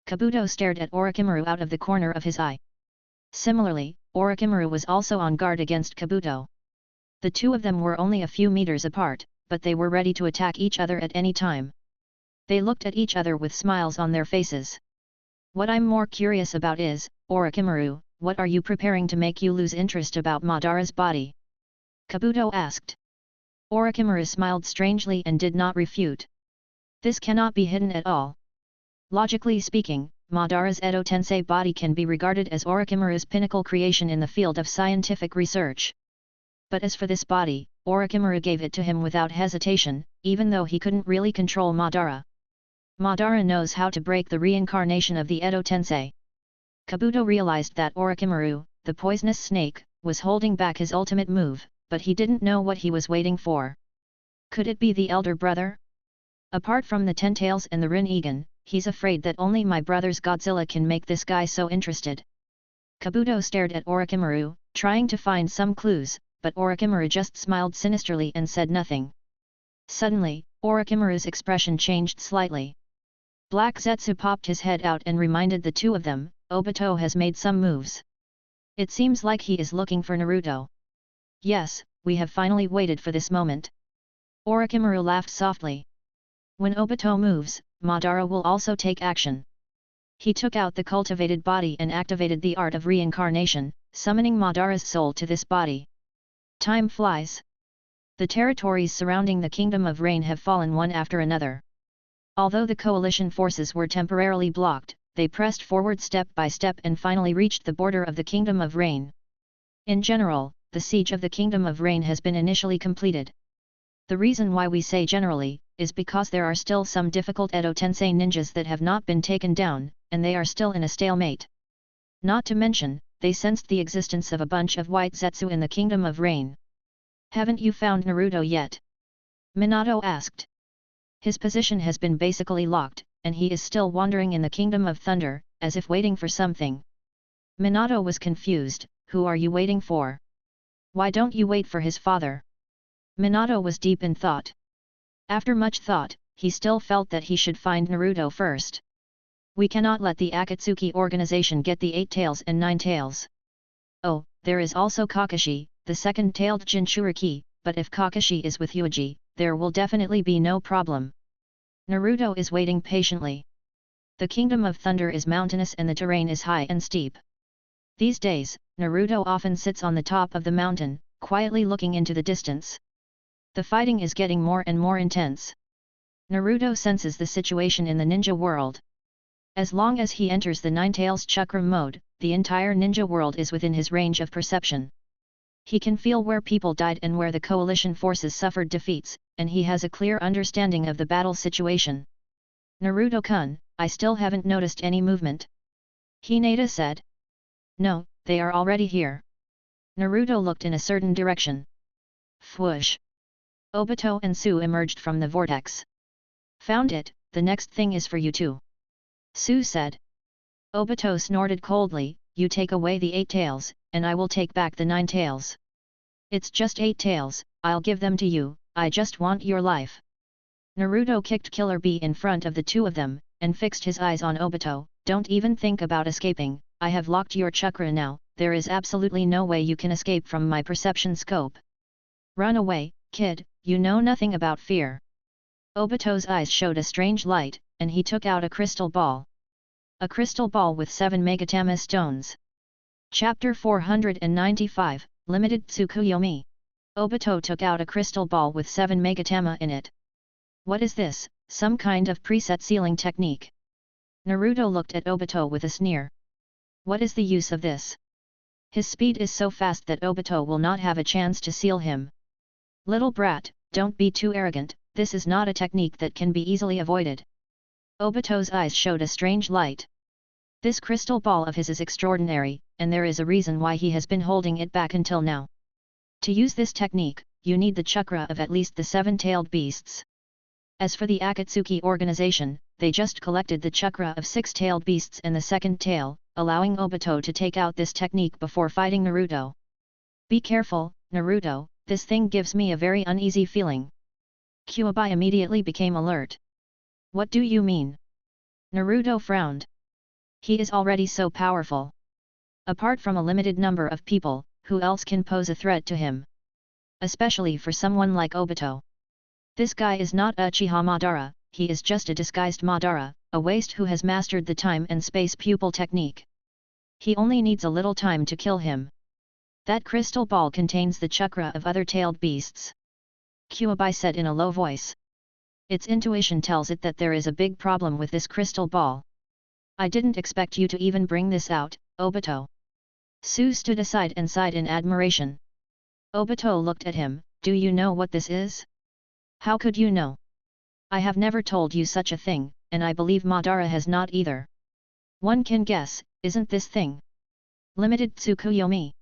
Kabuto stared at Orochimaru out of the corner of his eye. Similarly, Orochimaru was also on guard against Kabuto. The two of them were only a few meters apart, but they were ready to attack each other at any time. They looked at each other with smiles on their faces. What I'm more curious about is, Orochimaru, what are you preparing to make you lose interest about Madara's body? Kabuto asked. Orochimaru smiled strangely and did not refute. This cannot be hidden at all. Logically speaking, Madara's Edo Tensei body can be regarded as Orochimaru's pinnacle creation in the field of scientific research. But as for this body, Orochimaru gave it to him without hesitation, even though he couldn't really control Madara. Madara knows how to break the reincarnation of the Edo Tensei. Kabuto realized that Orochimaru, the poisonous snake, was holding back his ultimate move, but he didn't know what he was waiting for. Could it be the elder brother? Apart from the Ten Tails and the Rinnegan, he's afraid that only my brother's Godzilla can make this guy so interested. Kabuto stared at Orochimaru, trying to find some clues, but Orochimaru just smiled sinisterly and said nothing. Suddenly, Orochimaru's expression changed slightly. Black Zetsu popped his head out and reminded the two of them, Obito has made some moves. It seems like he is looking for Naruto. Yes, we have finally waited for this moment. Orochimaru laughed softly. When Obito moves, Madara will also take action. He took out the cultivated body and activated the art of reincarnation, summoning Madara's soul to this body. Time flies. The territories surrounding the Kingdom of Rain have fallen one after another. Although the coalition forces were temporarily blocked, they pressed forward step by step and finally reached the border of the Kingdom of Rain. In general, the siege of the Kingdom of Rain has been initially completed. The reason why we say generally, is because there are still some difficult Edo Tensei ninjas that have not been taken down, and they are still in a stalemate. Not to mention, they sensed the existence of a bunch of white Zetsu in the Kingdom of Rain. Haven't you found Naruto yet? Minato asked. His position has been basically locked, and he is still wandering in the Kingdom of Thunder, as if waiting for something. Minato was confused. Who are you waiting for? Why don't you wait for his father? Minato was deep in thought. After much thought, he still felt that he should find Naruto first. We cannot let the Akatsuki organization get the 8 tails and 9 tails. Oh, there is also Kakashi, the second-tailed Jinchuriki, but if Kakashi is with Yuuji, there will definitely be no problem. Naruto is waiting patiently. The Kingdom of Thunder is mountainous and the terrain is high and steep. These days, Naruto often sits on the top of the mountain, quietly looking into the distance. The fighting is getting more and more intense. Naruto senses the situation in the ninja world. As long as he enters the Nine Tails chakra mode, the entire ninja world is within his range of perception. He can feel where people died and where the coalition forces suffered defeats, and he has a clear understanding of the battle situation. Naruto-kun, I still haven't noticed any movement. Hinata said. No, they are already here. Naruto looked in a certain direction. Whoosh! Obito and Su emerged from the vortex. Found it, the next thing is for you too. Su said. Obito snorted coldly, you take away the 8 tails, and I will take back the 9 tails. It's just 8 tails, I'll give them to you, I just want your life. Naruto kicked Killer Bee in front of the two of them, and fixed his eyes on Obito, don't even think about escaping, I have locked your chakra now, there is absolutely no way you can escape from my perception scope. Run away, kid, you know nothing about fear. Obito's eyes showed a strange light, and he took out a crystal ball. A crystal ball with 7 Megatama stones. Chapter 495, Limited Tsukuyomi. Obito took out a crystal ball with 7 Megatama in it. What is this, some kind of preset sealing technique? Naruto looked at Obito with a sneer. What is the use of this? His speed is so fast that Obito will not have a chance to seal him. Little brat, don't be too arrogant, this is not a technique that can be easily avoided. Obito's eyes showed a strange light. This crystal ball of his is extraordinary, and there is a reason why he has been holding it back until now. To use this technique, you need the chakra of at least the 7-tailed beasts. As for the Akatsuki organization, they just collected the chakra of 6-tailed beasts and the second tail, allowing Obito to take out this technique before fighting Naruto. Be careful, Naruto, this thing gives me a very uneasy feeling. Kyuubi immediately became alert. What do you mean? Naruto frowned. He is already so powerful. Apart from a limited number of people, who else can pose a threat to him? Especially for someone like Obito. This guy is not Uchiha Madara, he is just a disguised Madara, a waste who has mastered the time and space pupil technique. He only needs a little time to kill him. That crystal ball contains the chakra of other tailed beasts. Kyuubi said in a low voice. Its intuition tells it that there is a big problem with this crystal ball. I didn't expect you to even bring this out, Obito. Su stood aside and sighed in admiration. Obito looked at him, do you know what this is? How could you know? I have never told you such a thing, and I believe Madara has not either. One can guess, isn't this thing Limited Tsukuyomi?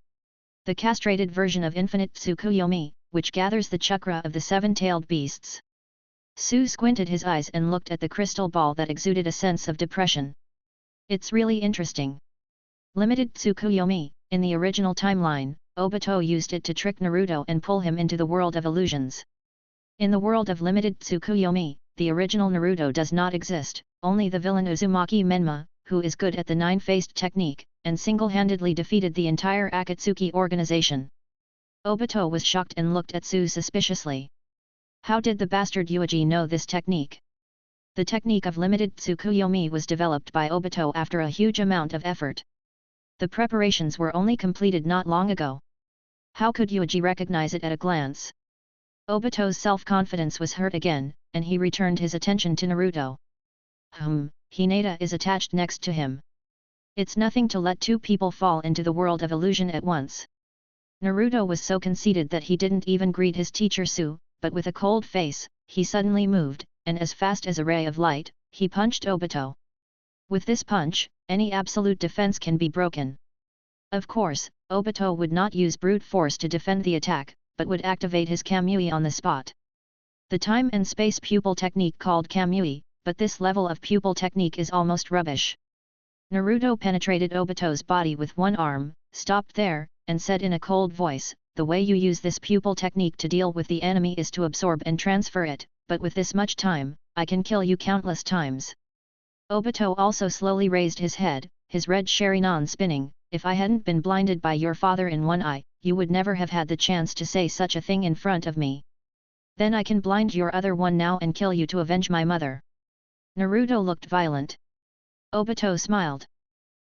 The castrated version of Infinite Tsukuyomi, which gathers the chakra of the 7-tailed beasts. Su squinted his eyes and looked at the crystal ball that exuded a sense of depression. It's really interesting. Limited Tsukuyomi, in the original timeline, Obito used it to trick Naruto and pull him into the world of illusions. In the world of Limited Tsukuyomi, the original Naruto does not exist, only the villain Uzumaki Menma, who is good at the 9-faced technique, and single-handedly defeated the entire Akatsuki organization. Obito was shocked and looked at Su suspiciously. How did the bastard Yuuji know this technique? The technique of Limited Tsukuyomi was developed by Obito after a huge amount of effort. The preparations were only completed not long ago. How could Yuuji recognize it at a glance? Obito's self-confidence was hurt again, and he returned his attention to Naruto. Hinata is attached next to him. It's nothing to let two people fall into the world of illusion at once. Naruto was so conceited that he didn't even greet his teacher Su, but with a cold face, he suddenly moved, and as fast as a ray of light, he punched Obito. With this punch, any absolute defense can be broken. Of course, Obito would not use brute force to defend the attack, but would activate his Kamui on the spot. The time and space pupil technique called Kamui, but this level of pupil technique is almost rubbish. Naruto penetrated Obito's body with one arm, stopped there, and said in a cold voice, "The way you use this pupil technique to deal with the enemy is to absorb and transfer it, but with this much time, I can kill you countless times." Obito also slowly raised his head, his red Sharingan spinning. "If I hadn't been blinded by your father in one eye, you would never have had the chance to say such a thing in front of me. Then I can blind your other one now and kill you to avenge my mother." Naruto looked violent. Obito smiled.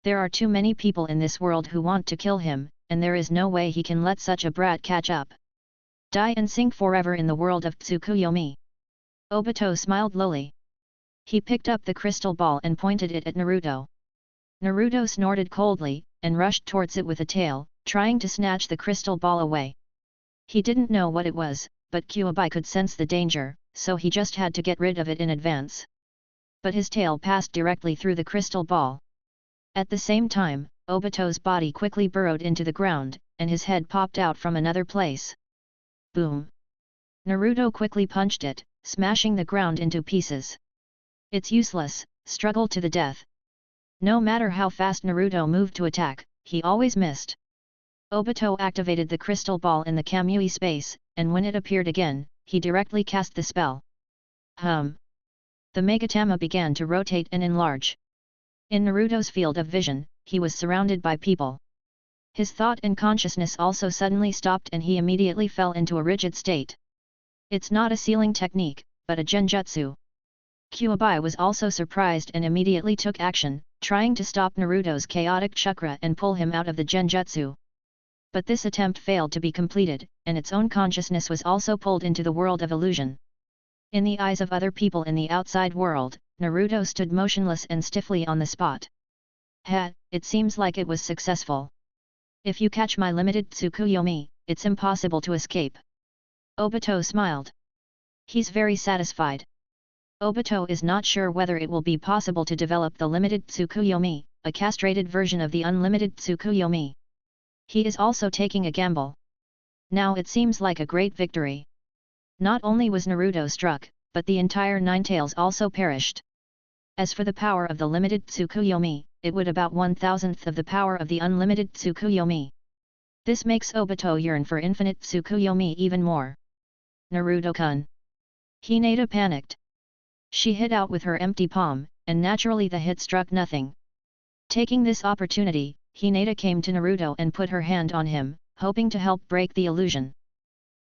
There are too many people in this world who want to kill him, and there is no way he can let such a brat catch up. Die and sink forever in the world of Tsukuyomi. Obito smiled lowly. He picked up the crystal ball and pointed it at Naruto. Naruto snorted coldly, and rushed towards it with a tail, trying to snatch the crystal ball away. He didn't know what it was, but Kyuubi could sense the danger, so he just had to get rid of it in advance. But his tail passed directly through the crystal ball. At the same time, Obito's body quickly burrowed into the ground, and his head popped out from another place. Boom! Naruto quickly punched it, smashing the ground into pieces. "It's useless, struggle to the death." No matter how fast Naruto moved to attack, he always missed. Obito activated the crystal ball in the Kamui space, and when it appeared again, he directly cast the spell. The Megatama began to rotate and enlarge. In Naruto's field of vision, he was surrounded by people. His thought and consciousness also suddenly stopped and he immediately fell into a rigid state. It's not a sealing technique, but a genjutsu. Kyuubi was also surprised and immediately took action, trying to stop Naruto's chaotic chakra and pull him out of the genjutsu. But this attempt failed to be completed, and its own consciousness was also pulled into the world of illusion. In the eyes of other people in the outside world, Naruto stood motionless and stiffly on the spot. It seems like it was successful. If you catch my limited Tsukuyomi, it's impossible to escape. Obito smiled. He's very satisfied. Obito is not sure whether it will be possible to develop the limited Tsukuyomi, a castrated version of the unlimited Tsukuyomi. He is also taking a gamble. Now it seems like a great victory. Not only was Naruto struck, but the entire Nine Tails also perished. As for the power of the limited Tsukuyomi, it would about 1,000th of the power of the unlimited Tsukuyomi. This makes Obito yearn for infinite Tsukuyomi even more. Naruto-kun. Hinata panicked. She hit out with her empty palm, and naturally the hit struck nothing. Taking this opportunity, Hinata came to Naruto and put her hand on him, hoping to help break the illusion.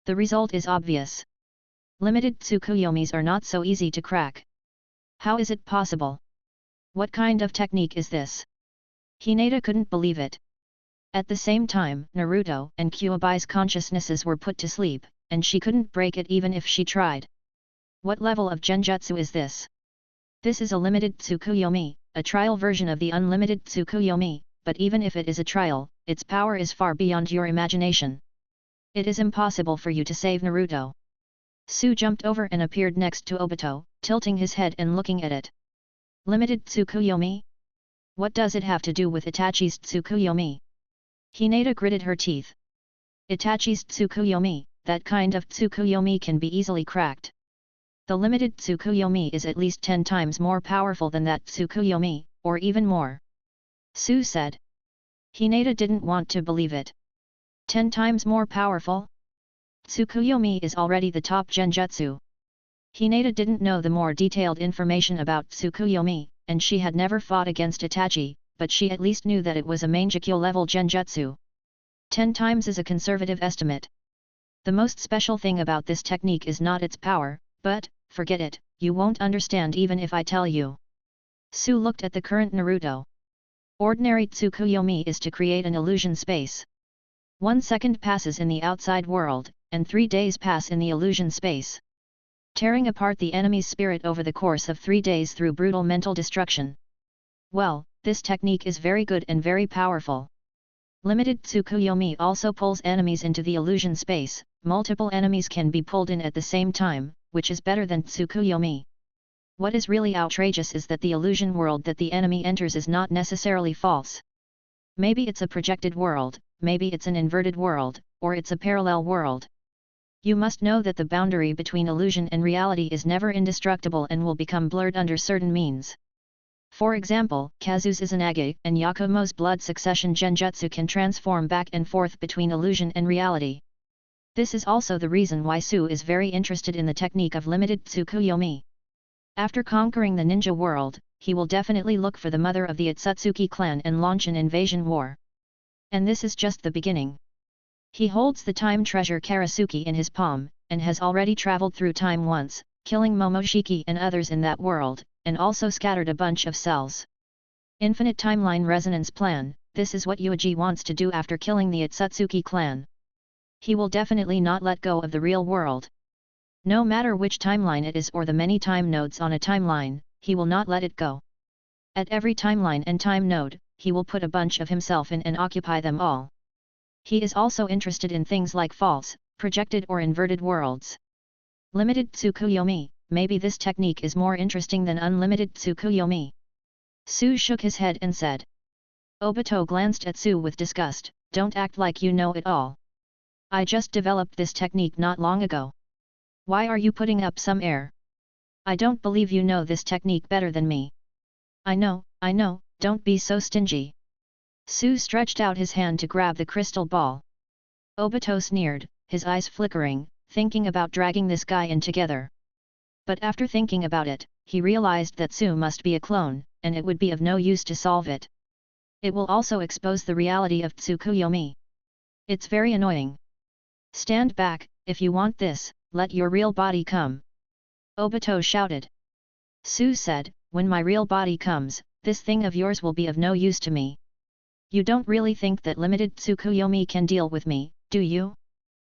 The result is obvious. Limited Tsukuyomis are not so easy to crack. How is it possible? What kind of technique is this? Hinata couldn't believe it. At the same time, Naruto and Kyuubi's consciousnesses were put to sleep, and she couldn't break it even if she tried. What level of genjutsu is this? This is a limited Tsukuyomi, a trial version of the unlimited Tsukuyomi, but even if it is a trial, its power is far beyond your imagination. It is impossible for you to save Naruto. Su jumped over and appeared next to Obito, tilting his head and looking at it. Limited Tsukuyomi? What does it have to do with Itachi's Tsukuyomi? Hinata gritted her teeth. Itachi's Tsukuyomi, that kind of Tsukuyomi can be easily cracked. The limited Tsukuyomi is at least 10 times more powerful than that Tsukuyomi, or even more. Su said. Hinata didn't want to believe it. 10 times more powerful? Tsukuyomi is already the top genjutsu. Hinata didn't know the more detailed information about Tsukuyomi, and she had never fought against Itachi, but she at least knew that it was a Mangekyo level genjutsu. 10 times is a conservative estimate. The most special thing about this technique is not its power, but, forget it, you won't understand even if I tell you. Su looked at the current Naruto. Ordinary Tsukuyomi is to create an illusion space. 1 second passes in the outside world, and 3 days pass in the illusion space, tearing apart the enemy's spirit over the course of 3 days through brutal mental destruction. Well, this technique is very good and very powerful. Limited Tsukuyomi also pulls enemies into the illusion space. Multiple enemies can be pulled in at the same time, which is better than Tsukuyomi. What is really outrageous is that the illusion world that the enemy enters is not necessarily false. Maybe it's a projected world, maybe it's an inverted world, or it's a parallel world. You must know that the boundary between illusion and reality is never indestructible and will become blurred under certain means. For example, Kazu's Izanagi and Yakumo's blood succession genjutsu can transform back and forth between illusion and reality. This is also the reason why Su is very interested in the technique of limited Tsukuyomi. After conquering the ninja world, he will definitely look for the mother of the Otsutsuki clan and launch an invasion war. And this is just the beginning. He holds the time treasure Karasuki in his palm, and has already traveled through time once, killing Momoshiki and others in that world, and also scattered a bunch of cells. Infinite Timeline Resonance Plan, this is what Yuuji wants to do after killing the Otsutsuki clan. He will definitely not let go of the real world. No matter which timeline it is or the many time nodes on a timeline, he will not let it go. At every timeline and time node, he will put a bunch of himself in and occupy them all. He is also interested in things like false, projected or inverted worlds. Limited Tsukuyomi, maybe this technique is more interesting than unlimited Tsukuyomi. Su shook his head and said. Obito glanced at Su with disgust, don't act like you know it all. I just developed this technique not long ago. Why are you putting up some air? I don't believe you know this technique better than me. I know, don't be so stingy. Su stretched out his hand to grab the crystal ball. Obito sneered, his eyes flickering, thinking about dragging this guy in together. But after thinking about it, he realized that Su must be a clone, and it would be of no use to solve it. It will also expose the reality of Tsukuyomi. It's very annoying. Stand back, if you want this, let your real body come. Obito shouted. Su said, when my real body comes, this thing of yours will be of no use to me. You don't really think that limited Tsukuyomi can deal with me, do you?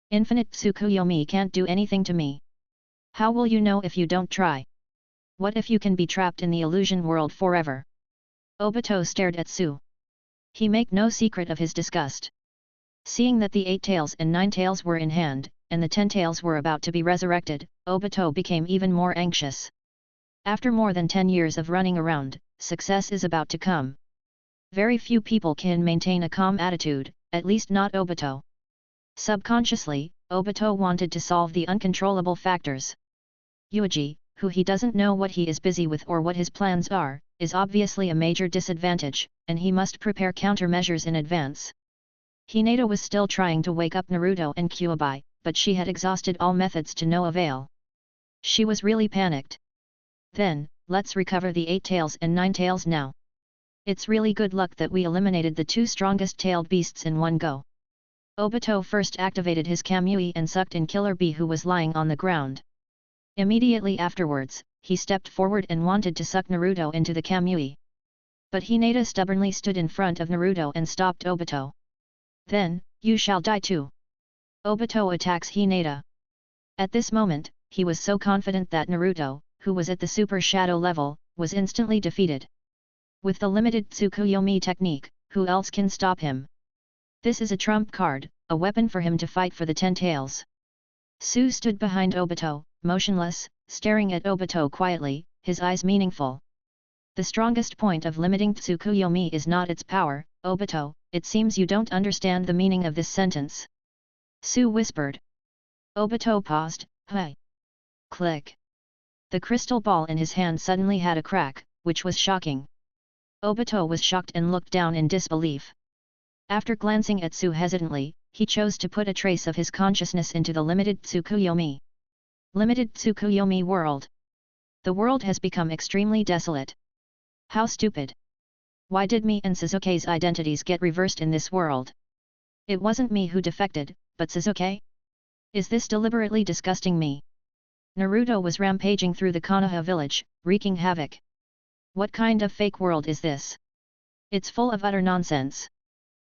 Infinite Tsukuyomi can't do anything to me. How will you know if you don't try? What if you can be trapped in the illusion world forever? Obito stared at Su. He made no secret of his disgust. Seeing that the 8 tails and 9 tails were in hand, and the 10 tails were about to be resurrected, Obito became even more anxious. After more than 10 years of running around, success is about to come. Very few people can maintain a calm attitude, at least not Obito. Subconsciously, Obito wanted to solve the uncontrollable factors. Yuuji, who he doesn't know what he is busy with or what his plans are, is obviously a major disadvantage, and he must prepare countermeasures in advance. Hinata was still trying to wake up Naruto and Kyuubi, but she had exhausted all methods to no avail. She was really panicked. Then, let's recover the 8 tails and 9 tails now. It's really good luck that we eliminated the 2 strongest tailed beasts in one go. Obito first activated his Kamui and sucked in Killer Bee who was lying on the ground. Immediately afterwards, he stepped forward and wanted to suck Naruto into the Kamui. But Hinata stubbornly stood in front of Naruto and stopped Obito. Then, you shall die too. Obito attacks Hinata. At this moment, he was so confident that Naruto, who was at the Super Shadow level, was instantly defeated. With the limited Tsukuyomi technique, who else can stop him? This is a trump card, a weapon for him to fight for the 10 tails. Su stood behind Obito, motionless, staring at Obito quietly, his eyes meaningful. The strongest point of limiting Tsukuyomi is not its power, Obito, it seems you don't understand the meaning of this sentence. Su whispered. Obito paused, "Hey!" Click. The crystal ball in his hand suddenly had a crack, which was shocking. Obito was shocked and looked down in disbelief. After glancing at Su hesitantly, he chose to put a trace of his consciousness into the limited Tsukuyomi. Limited Tsukuyomi world. The world has become extremely desolate. How stupid. Why did me and Sasuke's identities get reversed in this world? It wasn't me who defected, but Sasuke? Is this deliberately disgusting me? Naruto was rampaging through the Konoha village, wreaking havoc. What kind of fake world is this? It's full of utter nonsense.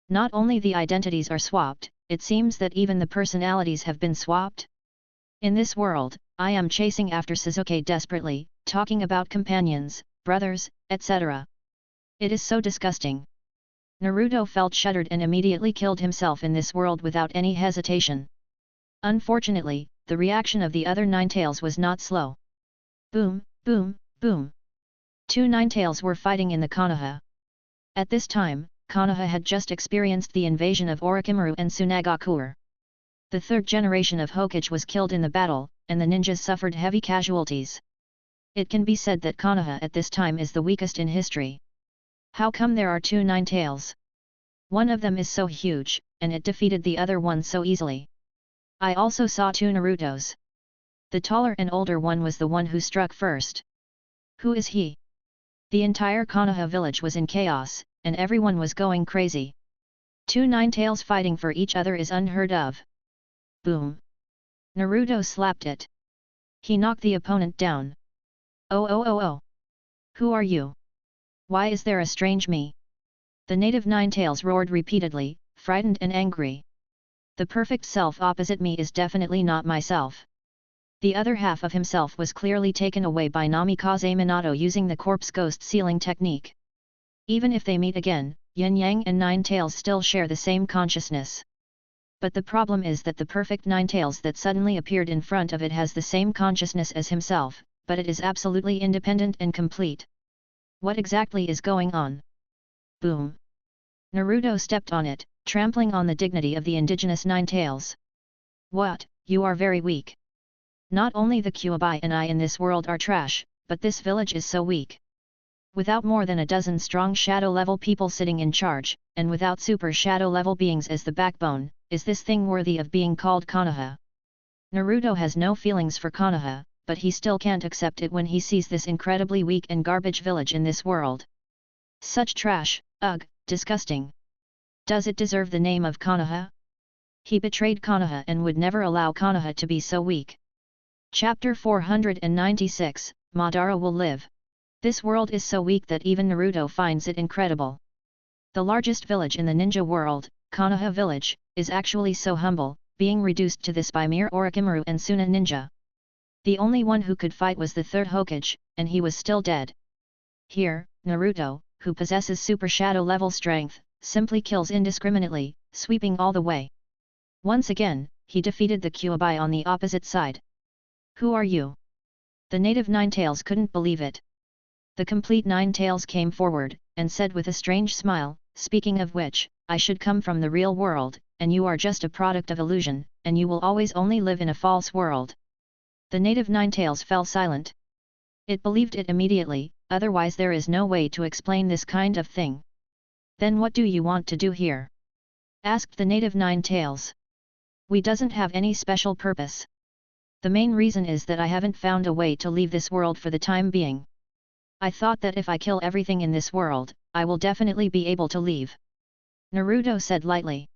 Not only the identities are swapped, it seems that even the personalities have been swapped. In this world, I am chasing after Sasuke desperately, talking about companions, brothers, etc. It is so disgusting. Naruto felt shuddered and immediately killed himself in this world without any hesitation. Unfortunately, the reaction of the other Ninetales was not slow. Boom, boom, boom. 2 Ninetales were fighting in the Konoha. At this time, Konoha had just experienced the invasion of Orochimaru and Tsunagakure. The third generation of Hokage was killed in the battle, and the ninjas suffered heavy casualties. It can be said that Konoha at this time is the weakest in history. How come there are 2 Ninetales? One of them is so huge, and it defeated the other one so easily. I also saw 2 Narutos. The taller and older one was the one who struck first. Who is he? The entire Konoha village was in chaos, and everyone was going crazy. 2 Ninetales fighting for each other is unheard of. Boom! Naruto slapped it. He knocked the opponent down. Oh oh oh oh! Who are you? Why is there a strange me? The native Ninetales roared repeatedly, frightened and angry. The perfect self opposite me is definitely not myself. The other half of himself was clearly taken away by Namikaze Minato using the corpse ghost sealing technique. Even if they meet again, Yin Yang and Ninetales still share the same consciousness. But the problem is that the perfect Ninetales that suddenly appeared in front of it has the same consciousness as himself, but it is absolutely independent and complete. What exactly is going on? Boom! Naruto stepped on it, trampling on the dignity of the indigenous Ninetales. What, you are very weak. Not only the Kyuubi and I in this world are trash, but this village is so weak. Without more than a dozen strong shadow-level people sitting in charge, and without super shadow-level beings as the backbone, is this thing worthy of being called Konoha? Naruto has no feelings for Konoha, but he still can't accept it when he sees this incredibly weak and garbage village in this world. Such trash, ugh, disgusting. Does it deserve the name of Konoha? He betrayed Konoha and would never allow Konoha to be so weak. Chapter 496, Madara will live. This world is so weak that even Naruto finds it incredible. The largest village in the ninja world, Konoha village, is actually so humble, being reduced to this by mere Orochimaru and Suna ninja. The only one who could fight was the third Hokage, and he was still dead. Here, Naruto, who possesses super shadow level strength, simply kills indiscriminately, sweeping all the way. Once again, he defeated the Kyuubi on the opposite side. Who are you? The native Ninetales couldn't believe it. The complete Ninetales came forward, and said with a strange smile, speaking of which, I should come from the real world, and you are just a product of illusion, and you will always only live in a false world. The native Ninetales fell silent. It believed it immediately, otherwise there is no way to explain this kind of thing. Then what do you want to do here? Asked the native Ninetales. We doesn't have any special purpose. The main reason is that I haven't found a way to leave this world for the time being. I thought that if I kill everything in this world, I will definitely be able to leave. Naruto said lightly.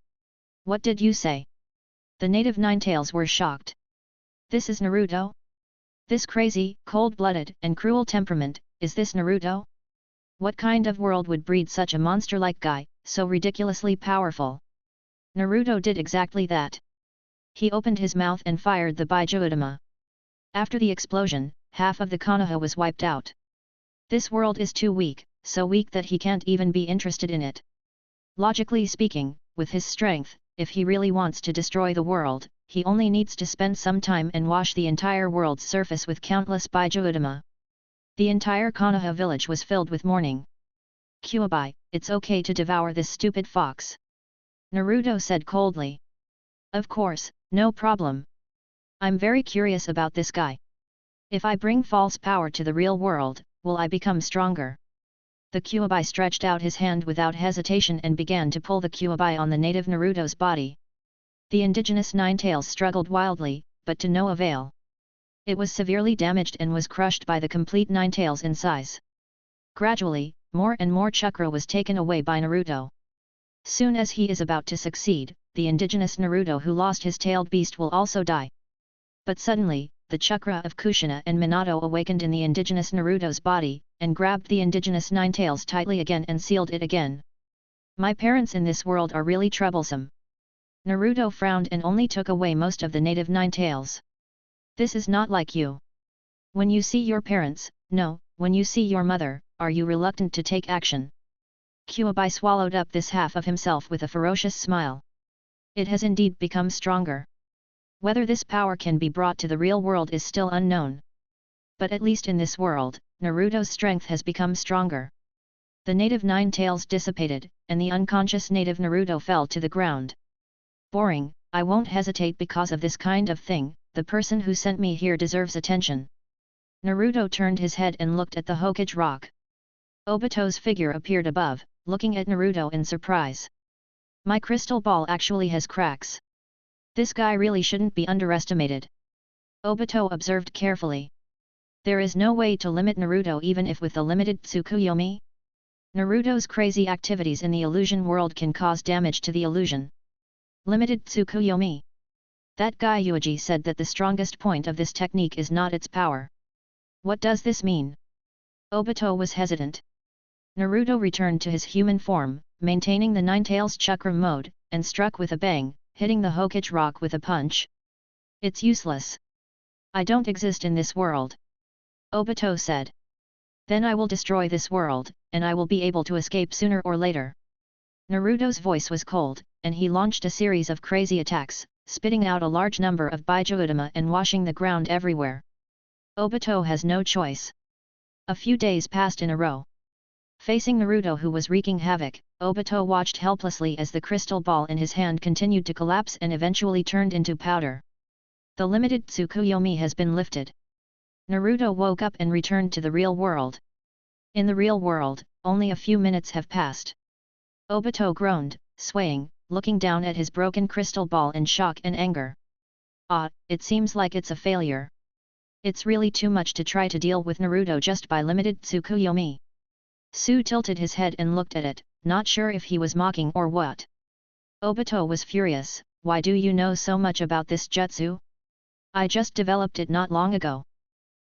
What did you say? The native Ninetales were shocked. This is Naruto? This crazy, cold-blooded, and cruel temperament, is this Naruto? What kind of world would breed such a monster-like guy, so ridiculously powerful? Naruto did exactly that. He opened his mouth and fired the Bijuudama. After the explosion, half of the Konoha was wiped out. This world is too weak, so weak that he can't even be interested in it. Logically speaking, with his strength, if he really wants to destroy the world, he only needs to spend some time and wash the entire world's surface with countless Bijuudama. The entire Konoha village was filled with mourning. Kyuubi, it's okay to devour this stupid fox. Naruto said coldly. Of course, no problem. I'm very curious about this guy. If I bring false power to the real world, will I become stronger? The Kyuubi stretched out his hand without hesitation and began to pull the Kyuubi on the native Naruto's body. The indigenous Ninetales struggled wildly, but to no avail. It was severely damaged and was crushed by the complete Ninetales in size. Gradually, more and more chakra was taken away by Naruto. Soon as he is about to succeed, the indigenous Naruto who lost his tailed beast will also die. But suddenly, the chakra of Kushina and Minato awakened in the indigenous Naruto's body, and grabbed the indigenous Ninetales tightly again and sealed it again. My parents in this world are really troublesome. Naruto frowned and only took away most of the native nine tails. This is not like you. When you see your parents, no, when you see your mother, are you reluctant to take action? Kyuubi swallowed up this half of himself with a ferocious smile. It has indeed become stronger. Whether this power can be brought to the real world is still unknown. But at least in this world, Naruto's strength has become stronger. The native nine tails dissipated, and the unconscious native Naruto fell to the ground. Boring, I won't hesitate because of this kind of thing, the person who sent me here deserves attention. Naruto turned his head and looked at the Hokage rock. Obito's figure appeared above, looking at Naruto in surprise. My crystal ball actually has cracks. This guy really shouldn't be underestimated. Obito observed carefully. There is no way to limit Naruto even if with the limited Tsukuyomi. Naruto's crazy activities in the illusion world can cause damage to the illusion. Limited Tsukuyomi. That guy Yuuji said that the strongest point of this technique is not its power. What does this mean? Obito was hesitant. Naruto returned to his human form, maintaining the Nine Tails chakra mode, and struck with a bang, hitting the Hokage rock with a punch. It's useless. I don't exist in this world. Obito said. Then I will destroy this world, and I will be able to escape sooner or later. Naruto's voice was cold, and he launched a series of crazy attacks, spitting out a large number of Bijuudama and washing the ground everywhere. Obito has no choice. A few days passed in a row. Facing Naruto who was wreaking havoc, Obito watched helplessly as the crystal ball in his hand continued to collapse and eventually turned into powder. The limited Tsukuyomi has been lifted. Naruto woke up and returned to the real world. In the real world, only a few minutes have passed. Obito groaned, swaying, looking down at his broken crystal ball in shock and anger. Ah, it seems like it's a failure. It's really too much to try to deal with Naruto just by limited Tsukuyomi. Su tilted his head and looked at it, not sure if he was mocking or what. Obito was furious. Why do you know so much about this jutsu? I just developed it not long ago.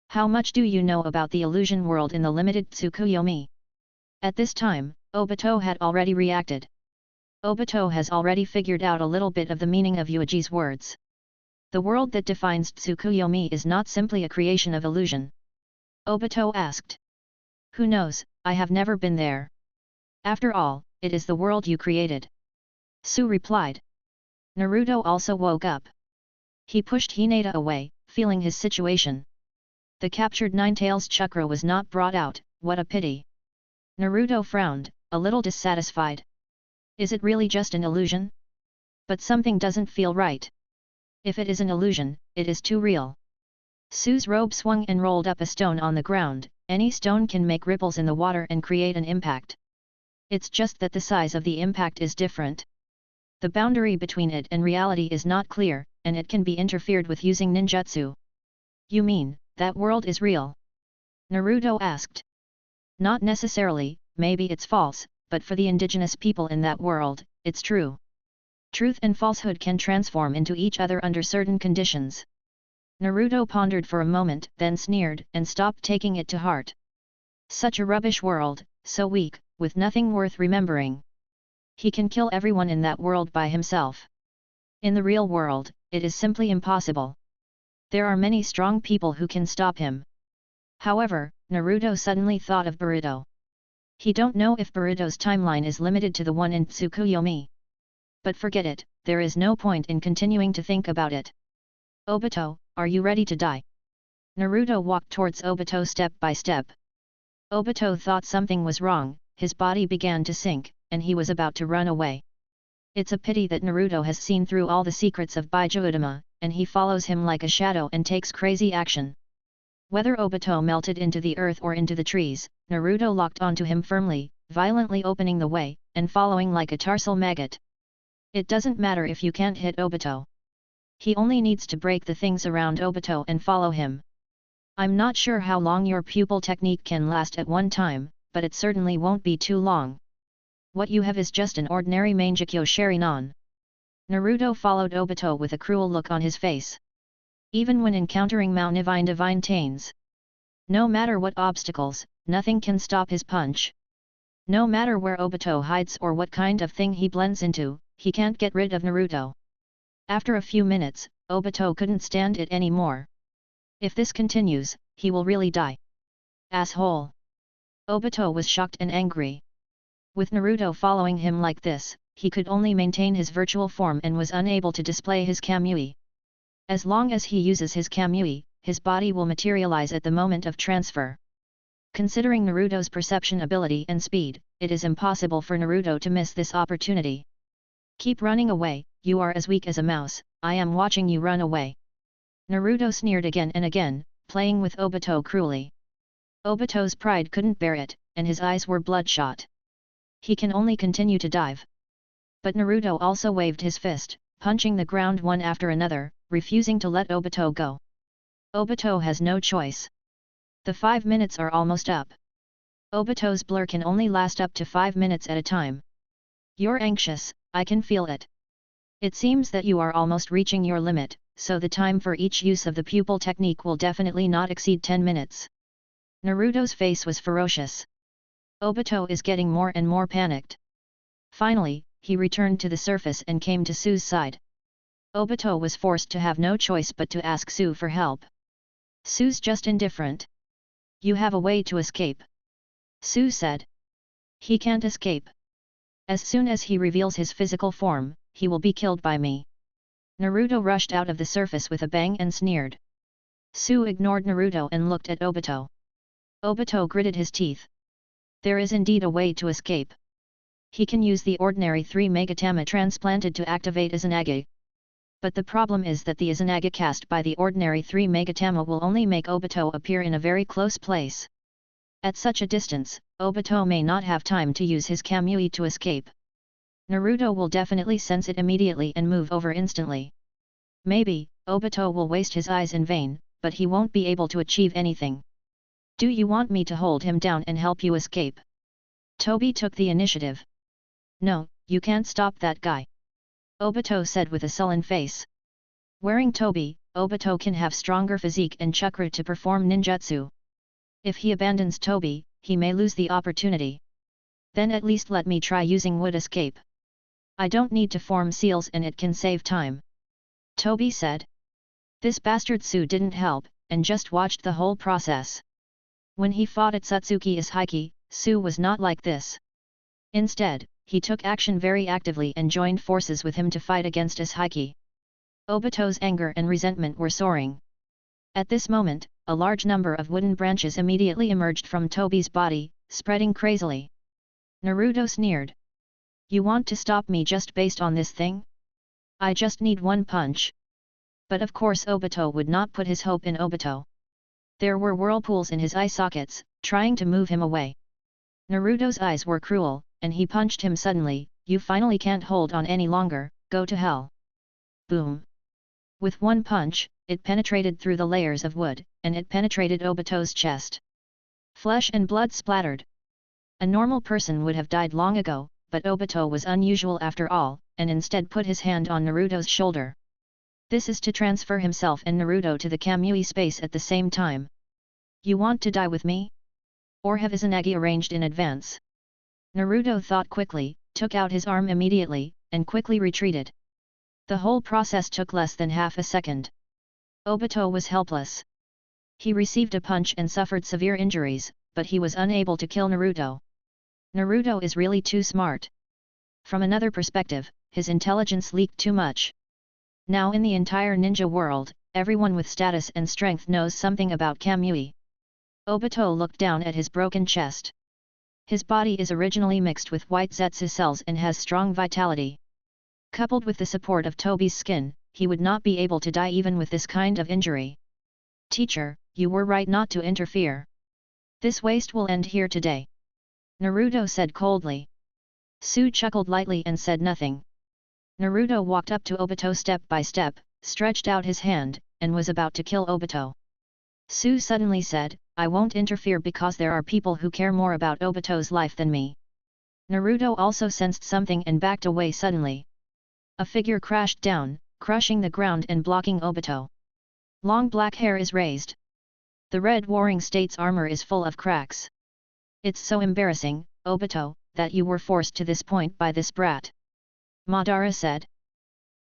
How much do you know about the illusion world in the limited Tsukuyomi? At this time, Obito had already reacted. Obito has already figured out a little bit of the meaning of Yuuji's words. The world that defines Tsukuyomi is not simply a creation of illusion. Obito asked. Who knows, I have never been there. After all, it is the world you created. Su replied. Naruto also woke up. He pushed Hinata away, feeling his situation. The captured Nine Tails chakra was not brought out, what a pity. Naruto frowned, a little dissatisfied. Is it really just an illusion? But something doesn't feel right. If it is an illusion, it is too real. Su's robe swung and rolled up a stone on the ground. Any stone can make ripples in the water and create an impact. It's just that the size of the impact is different. The boundary between it and reality is not clear, and it can be interfered with using ninjutsu. You mean, that world is real? Naruto asked. Not necessarily, maybe it's false, but for the indigenous people in that world, it's true. Truth and falsehood can transform into each other under certain conditions. Naruto pondered for a moment, then sneered, and stopped taking it to heart. Such a rubbish world, so weak, with nothing worth remembering. He can kill everyone in that world by himself. In the real world, it is simply impossible. There are many strong people who can stop him. However, Naruto suddenly thought of Boruto. He don't know if Boruto's timeline is limited to the one in Tsukuyomi. But forget it, there is no point in continuing to think about it. Obito, are you ready to die? Naruto walked towards Obito step by step. Obito thought something was wrong, his body began to sink, and he was about to run away. It's a pity that Naruto has seen through all the secrets of Bijuudama, and he follows him like a shadow and takes crazy action. Whether Obito melted into the earth or into the trees, Naruto locked onto him firmly, violently opening the way, and following like a tarsal maggot. It doesn't matter if you can't hit Obito. He only needs to break the things around Obito and follow him. I'm not sure how long your pupil technique can last at one time, but it certainly won't be too long. What you have is just an ordinary Mangekyo Sharingan. Naruto followed Obito with a cruel look on his face. Even when encountering Mount Divine Tains. No matter what obstacles, nothing can stop his punch. No matter where Obito hides or what kind of thing he blends into, he can't get rid of Naruto. After a few minutes, Obito couldn't stand it anymore. If this continues, he will really die. Asshole! Obito was shocked and angry. With Naruto following him like this, he could only maintain his virtual form and was unable to display his Kamui. As long as he uses his Kamui, his body will materialize at the moment of transfer. Considering Naruto's perception ability and speed, it is impossible for Naruto to miss this opportunity. Keep running away, you are as weak as a mouse, I am watching you run away. Naruto sneered again and again, playing with Obito cruelly. Obito's pride couldn't bear it, and his eyes were bloodshot. He can only continue to dive. But Naruto also waved his fist, punching the ground one after another, refusing to let Obito go. Obito has no choice. The 5 minutes are almost up. Obito's blur can only last up to 5 minutes at a time. You're anxious, I can feel it. It seems that you are almost reaching your limit, so the time for each use of the pupil technique will definitely not exceed 10 minutes. Naruto's face was ferocious. Obito is getting more and more panicked. Finally, he returned to the surface and came to Su's side. Obito was forced to have no choice but to ask Su for help. Su's just indifferent. You have a way to escape. Su said. He can't escape. As soon as he reveals his physical form, he will be killed by me. Naruto rushed out of the surface with a bang and sneered. Su ignored Naruto and looked at Obito. Obito gritted his teeth. There is indeed a way to escape. He can use the ordinary 3 Megatama transplanted to activate Izanagi. But the problem is that the Izanagi cast by the ordinary 3 Megatama will only make Obito appear in a very close place. At such a distance, Obito may not have time to use his Kamui to escape. Naruto will definitely sense it immediately and move over instantly. Maybe, Obito will waste his eyes in vain, but he won't be able to achieve anything. Do you want me to hold him down and help you escape? Toby took the initiative. No, you can't stop that guy. Obito said with a sullen face. Wearing Toby, Obito can have stronger physique and chakra to perform ninjutsu. If he abandons Toby, he may lose the opportunity. Then at least let me try using wood escape. I don't need to form seals and it can save time. Toby said. This bastard Su didn't help, and just watched the whole process. When he fought at Satsuki's Hiki, Su was not like this. Instead, he took action very actively and joined forces with him to fight against his Hiki. Obito's anger and resentment were soaring. At this moment, a large number of wooden branches immediately emerged from Toby's body, spreading crazily. Naruto sneered. You want to stop me just based on this thing? I just need one punch. But of course Obito would not put his hope in Obito. There were whirlpools in his eye sockets, trying to move him away. Naruto's eyes were cruel, and he punched him suddenly. You finally can't hold on any longer, go to hell. Boom. With one punch, it penetrated through the layers of wood, and it penetrated Obito's chest. Flesh and blood splattered. A normal person would have died long ago, but Obito was unusual after all, and instead put his hand on Naruto's shoulder. This is to transfer himself and Naruto to the Kamui space at the same time. You want to die with me? Or have Izanagi arranged in advance? Naruto thought quickly, took out his arm immediately, and quickly retreated. The whole process took less than half a second. Obito was helpless. He received a punch and suffered severe injuries, but he was unable to kill Naruto. Naruto is really too smart. From another perspective, his intelligence leaked too much. Now in the entire ninja world, everyone with status and strength knows something about Kamui. Obito looked down at his broken chest. His body is originally mixed with white Zetsu cells and has strong vitality. Coupled with the support of Toby's skin, he would not be able to die even with this kind of injury. Teacher, you were right not to interfere. This waste will end here today. Naruto said coldly. Su chuckled lightly and said nothing. Naruto walked up to Obito step by step, stretched out his hand, and was about to kill Obito. Su suddenly said, I won't interfere because there are people who care more about Obito's life than me. Naruto also sensed something and backed away suddenly. A figure crashed down, crushing the ground and blocking Obito. Long black hair is raised. The Red Warring State's armor is full of cracks. It's so embarrassing, Obito, that you were forced to this point by this brat. Madara said.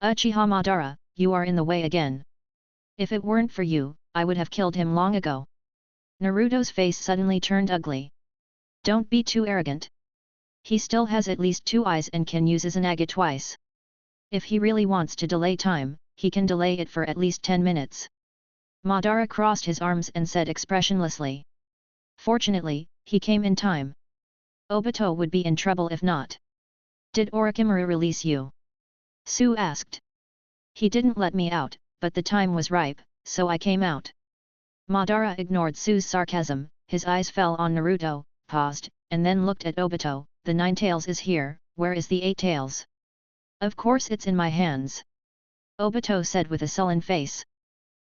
Uchiha Madara, you are in the way again. If it weren't for you, I would have killed him long ago. Naruto's face suddenly turned ugly. Don't be too arrogant. He still has at least 2 eyes and can use Izanagi twice. If he really wants to delay time, he can delay it for at least 10 minutes. Madara crossed his arms and said expressionlessly. Fortunately, he came in time. Obito would be in trouble if not. Did Orochimaru release you? Sue asked. He didn't let me out, but the time was ripe, so I came out. Madara ignored Sue's sarcasm, his eyes fell on Naruto, paused, and then looked at Obito. The 9 tails is here, where is the 8 tails? Of course it's in my hands. Obito said with a sullen face.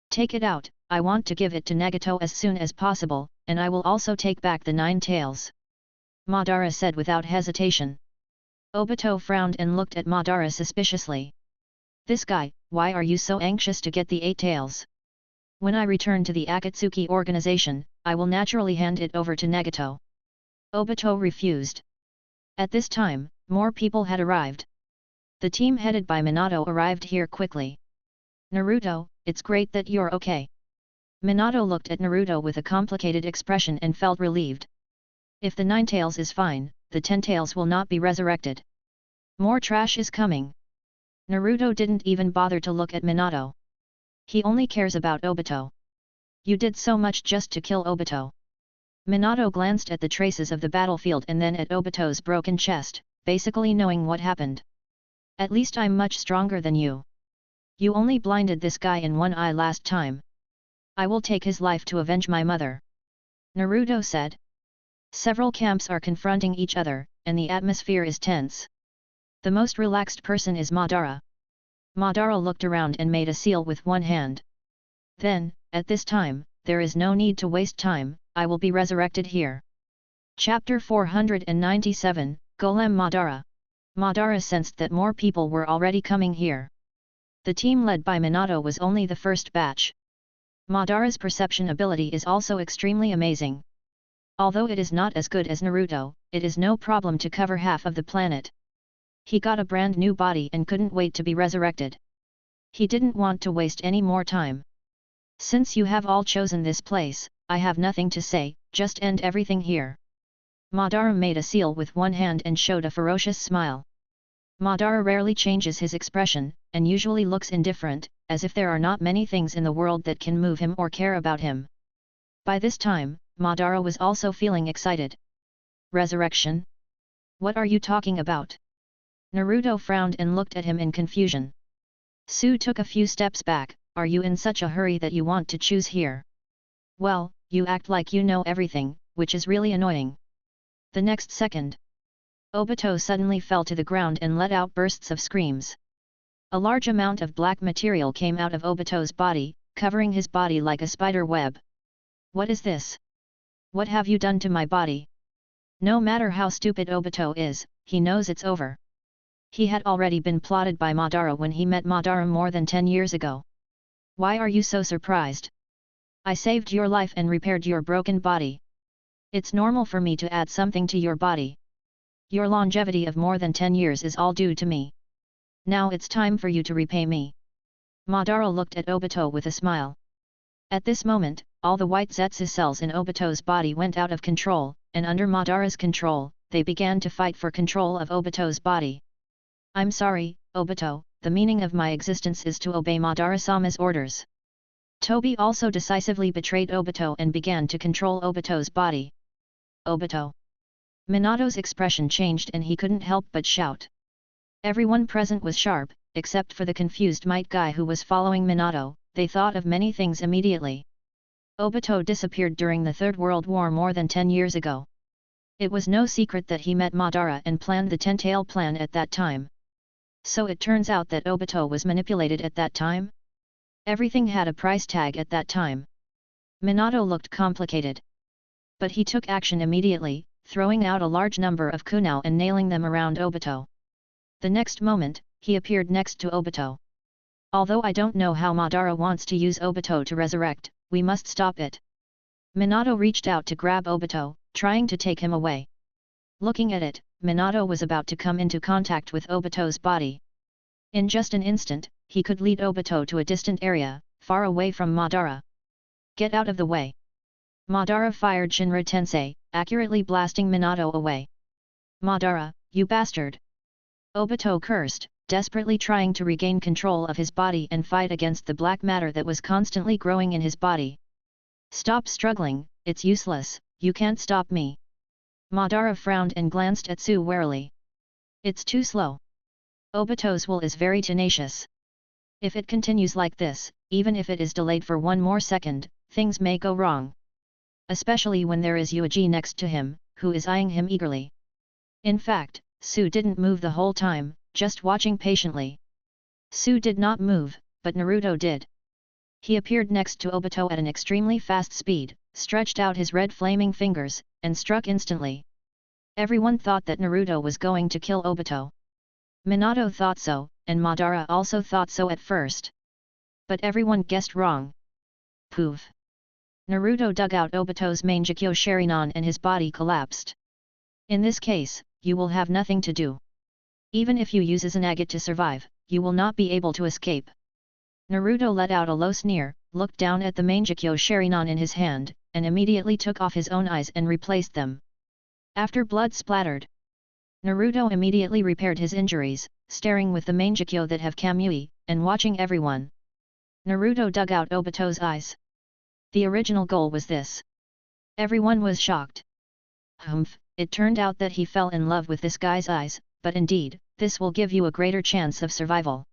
Take it out, I want to give it to Nagato as soon as possible, and I will also take back the 9 tails. Madara said without hesitation. Obito frowned and looked at Madara suspiciously. This guy, why are you so anxious to get the 8 tails? When I return to the Akatsuki organization, I will naturally hand it over to Nagato. Obito refused. At this time, more people had arrived. The team headed by Minato arrived here quickly. Naruto, it's great that you're okay. Minato looked at Naruto with a complicated expression and felt relieved. If the 9 tails is fine, the 10 tails will not be resurrected. More trash is coming. Naruto didn't even bother to look at Minato. He only cares about Obito. You did so much just to kill Obito. Minato glanced at the traces of the battlefield and then at Obito's broken chest, basically knowing what happened. At least I'm much stronger than you. You only blinded this guy in one eye last time. I will take his life to avenge my mother. Naruto said. Several camps are confronting each other, and the atmosphere is tense. The most relaxed person is Madara. Madara looked around and made a seal with one hand. Then, at this time, there is no need to waste time, I will be resurrected here. Chapter 497, Golem Madara. Madara sensed that more people were already coming here. The team led by Minato was only the first batch. Madara's perception ability is also extremely amazing. Although it is not as good as Naruto, it is no problem to cover half of the planet. He got a brand new body and couldn't wait to be resurrected. He didn't want to waste any more time. Since you have all chosen this place, I have nothing to say, just end everything here. Madara made a seal with one hand and showed a ferocious smile. Madara rarely changes his expression, and usually looks indifferent, as if there are not many things in the world that can move him or care about him. By this time, Madara was also feeling excited. Resurrection? What are you talking about? Naruto frowned and looked at him in confusion. Sue took a few steps back. Are you in such a hurry that you want to choose here? Well, you act like you know everything, which is really annoying. The next second, Obito suddenly fell to the ground and let out bursts of screams. A large amount of black material came out of Obito's body, covering his body like a spider web. What is this? What have you done to my body? No matter how stupid Obito is, he knows it's over. He had already been plotted by Madara when he met Madara more than 10 years ago. Why are you so surprised? I saved your life and repaired your broken body. It's normal for me to add something to your body. Your longevity of more than 10 years is all due to me. Now it's time for you to repay me. Madara looked at Obito with a smile. At this moment, all the white Zetsu cells in Obito's body went out of control, and under Madara's control, they began to fight for control of Obito's body. I'm sorry, Obito, the meaning of my existence is to obey Madara-sama's orders. Tobi also decisively betrayed Obito and began to control Obito's body. Obito. Minato's expression changed and he couldn't help but shout. Everyone present was sharp, except for the confused Might guy who was following Minato. They thought of many things immediately. Obito disappeared during the Third World War more than 10 years ago. It was no secret that he met Madara and planned the Ten-Tail plan at that time. So it turns out that Obito was manipulated at that time? Everything had a price tag at that time. Minato looked complicated. But he took action immediately, throwing out a large number of kunai and nailing them around Obito. The next moment, he appeared next to Obito. Although I don't know how Madara wants to use Obito to resurrect, we must stop it. Minato reached out to grab Obito, trying to take him away. Looking at it, Minato was about to come into contact with Obito's body. In just an instant, he could lead Obito to a distant area, far away from Madara. Get out of the way! Madara fired Shinra Tensei, accurately blasting Minato away. Madara, you bastard! Obito cursed, desperately trying to regain control of his body and fight against the black matter that was constantly growing in his body. Stop struggling, it's useless, you can't stop me. Madara frowned and glanced at Tsu warily. It's too slow. Obito's will is very tenacious. If it continues like this, even if it is delayed for one more second, things may go wrong. Especially when there is Yuuji next to him, who is eyeing him eagerly. In fact, Tsu didn't move the whole time, just watching patiently. Tsu did not move, but Naruto did. He appeared next to Obito at an extremely fast speed, stretched out his red flaming fingers, and struck instantly. Everyone thought that Naruto was going to kill Obito. Minato thought so, and Madara also thought so at first. But everyone guessed wrong. Poof! Naruto dug out Obito's Mangekyo Sharingan and his body collapsed. In this case, you will have nothing to do. Even if you use Izanagi to survive, you will not be able to escape. Naruto let out a low sneer, looked down at the Mangekyo Sharingan in his hand, and immediately took off his own eyes and replaced them. After blood splattered, Naruto immediately repaired his injuries, staring with the Mangekyo that have Kamui, and watching everyone. Naruto dug out Obito's eyes. The original goal was this. Everyone was shocked. Humph, it turned out that he fell in love with this guy's eyes, but indeed, this will give you a greater chance of survival.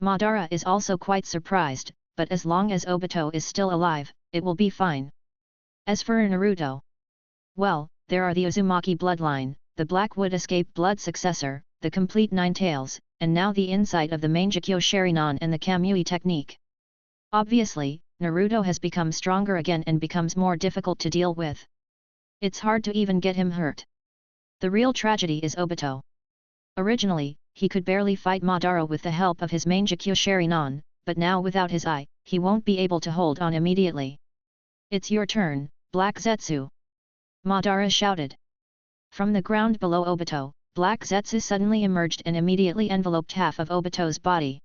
Madara is also quite surprised, but as long as Obito is still alive, it will be fine. As for Naruto, well, there are the Uzumaki bloodline, the Blackwood escape blood successor, the complete Nine Tails, and now the insight of the Mangekyo Sharingan and the Kamui technique. Obviously, Naruto has become stronger again and becomes more difficult to deal with. It's hard to even get him hurt. The real tragedy is Obito. Originally, he could barely fight Madara with the help of his Mangekyo Sharingan, but now without his eye, he won't be able to hold on immediately. It's your turn, Black Zetsu! Madara shouted. From the ground below Obito, Black Zetsu suddenly emerged and immediately enveloped half of Obito's body.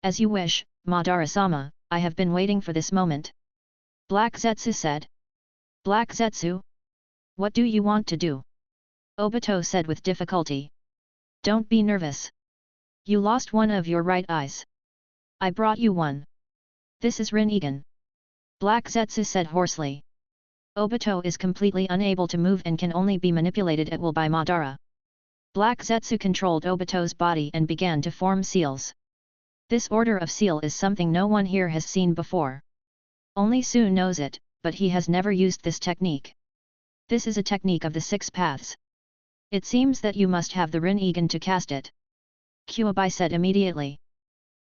As you wish, Madara-sama, I have been waiting for this moment. Black Zetsu said. Black Zetsu? What do you want to do? Obito said with difficulty. Don't be nervous. You lost one of your right eyes. I brought you one. This is Rinnegan. Black Zetsu said hoarsely. Obito is completely unable to move and can only be manipulated at will by Madara. Black Zetsu controlled Obito's body and began to form seals. This order of seal is something no one here has seen before. Only Tsu knows it, but he has never used this technique. This is a technique of the six paths. It seems that you must have the Rinnegan to cast it. Kuwabai said immediately.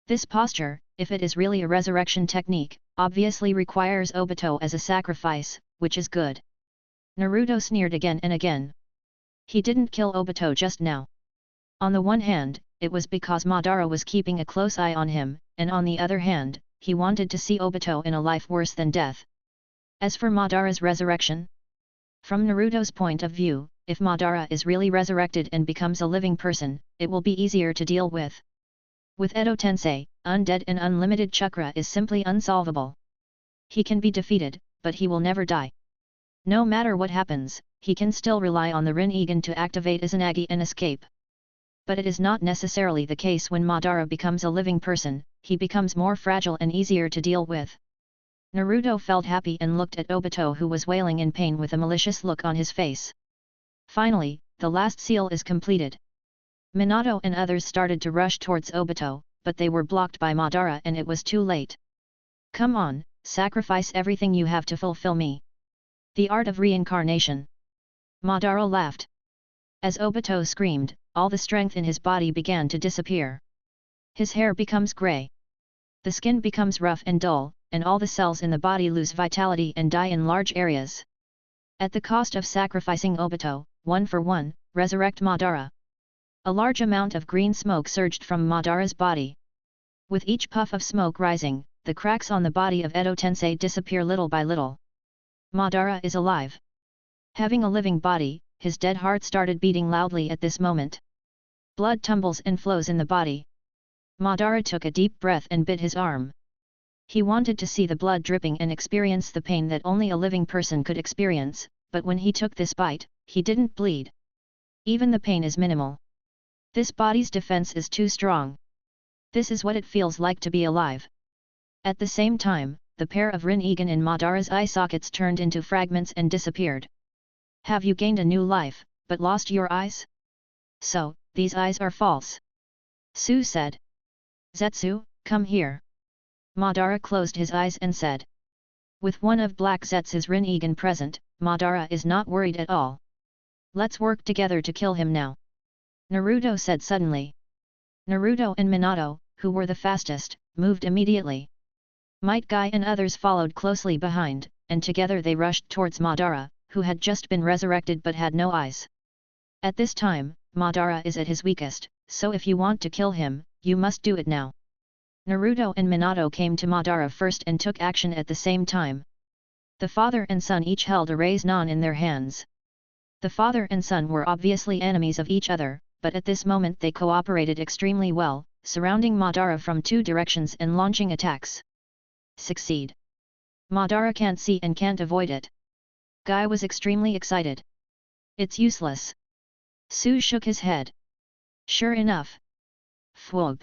This posture, if it is really a resurrection technique, obviously requires Obito as a sacrifice, which is good. Naruto sneered again and again. He didn't kill Obito just now. On the one hand, it was because Madara was keeping a close eye on him, and on the other hand, he wanted to see Obito in a life worse than death. As for Madara's resurrection, from Naruto's point of view, if Madara is really resurrected and becomes a living person, it will be easier to deal with. With Edo Tensei, undead and unlimited chakra is simply unsolvable. He can be defeated, but he will never die. No matter what happens, he can still rely on the Rinnegan to activate Izanagi and escape. But it is not necessarily the case when Madara becomes a living person, he becomes more fragile and easier to deal with. Naruto felt happy and looked at Obito, who was wailing in pain with a malicious look on his face. Finally, the last seal is completed. Minato and others started to rush towards Obito, but they were blocked by Madara and it was too late. Come on, sacrifice everything you have to fulfill me. The art of reincarnation. Madara laughed. As Obito screamed, all the strength in his body began to disappear. His hair becomes grey. The skin becomes rough and dull, and all the cells in the body lose vitality and die in large areas. At the cost of sacrificing Obito, one for one, resurrect Madara. A large amount of green smoke surged from Madara's body. With each puff of smoke rising, the cracks on the body of Edo Tensei disappear little by little. Madara is alive. Having a living body, his dead heart started beating loudly at this moment. Blood tumbles and flows in the body. Madara took a deep breath and bit his arm. He wanted to see the blood dripping and experience the pain that only a living person could experience, but when he took this bite, he didn't bleed. Even the pain is minimal. This body's defense is too strong. This is what it feels like to be alive. At the same time, the pair of Rinnegan in Madara's eye sockets turned into fragments and disappeared. Have you gained a new life, but lost your eyes? So, these eyes are false. Su said. Zetsu, come here. Madara closed his eyes and said. With one of Black Zetsu's Rinnegan present, Madara is not worried at all. Let's work together to kill him now. Naruto said suddenly. Naruto and Minato, who were the fastest, moved immediately. Might Guy and others followed closely behind, and together they rushed towards Madara, who had just been resurrected but had no eyes. At this time, Madara is at his weakest, so if you want to kill him, you must do it now. Naruto and Minato came to Madara first and took action at the same time. The father and son each held a raise-non in their hands. The father and son were obviously enemies of each other, but at this moment they cooperated extremely well, surrounding Madara from two directions and launching attacks. Succeed. Madara can't see and can't avoid it. Guy was extremely excited. It's useless. Su shook his head. Sure enough. Fwoob.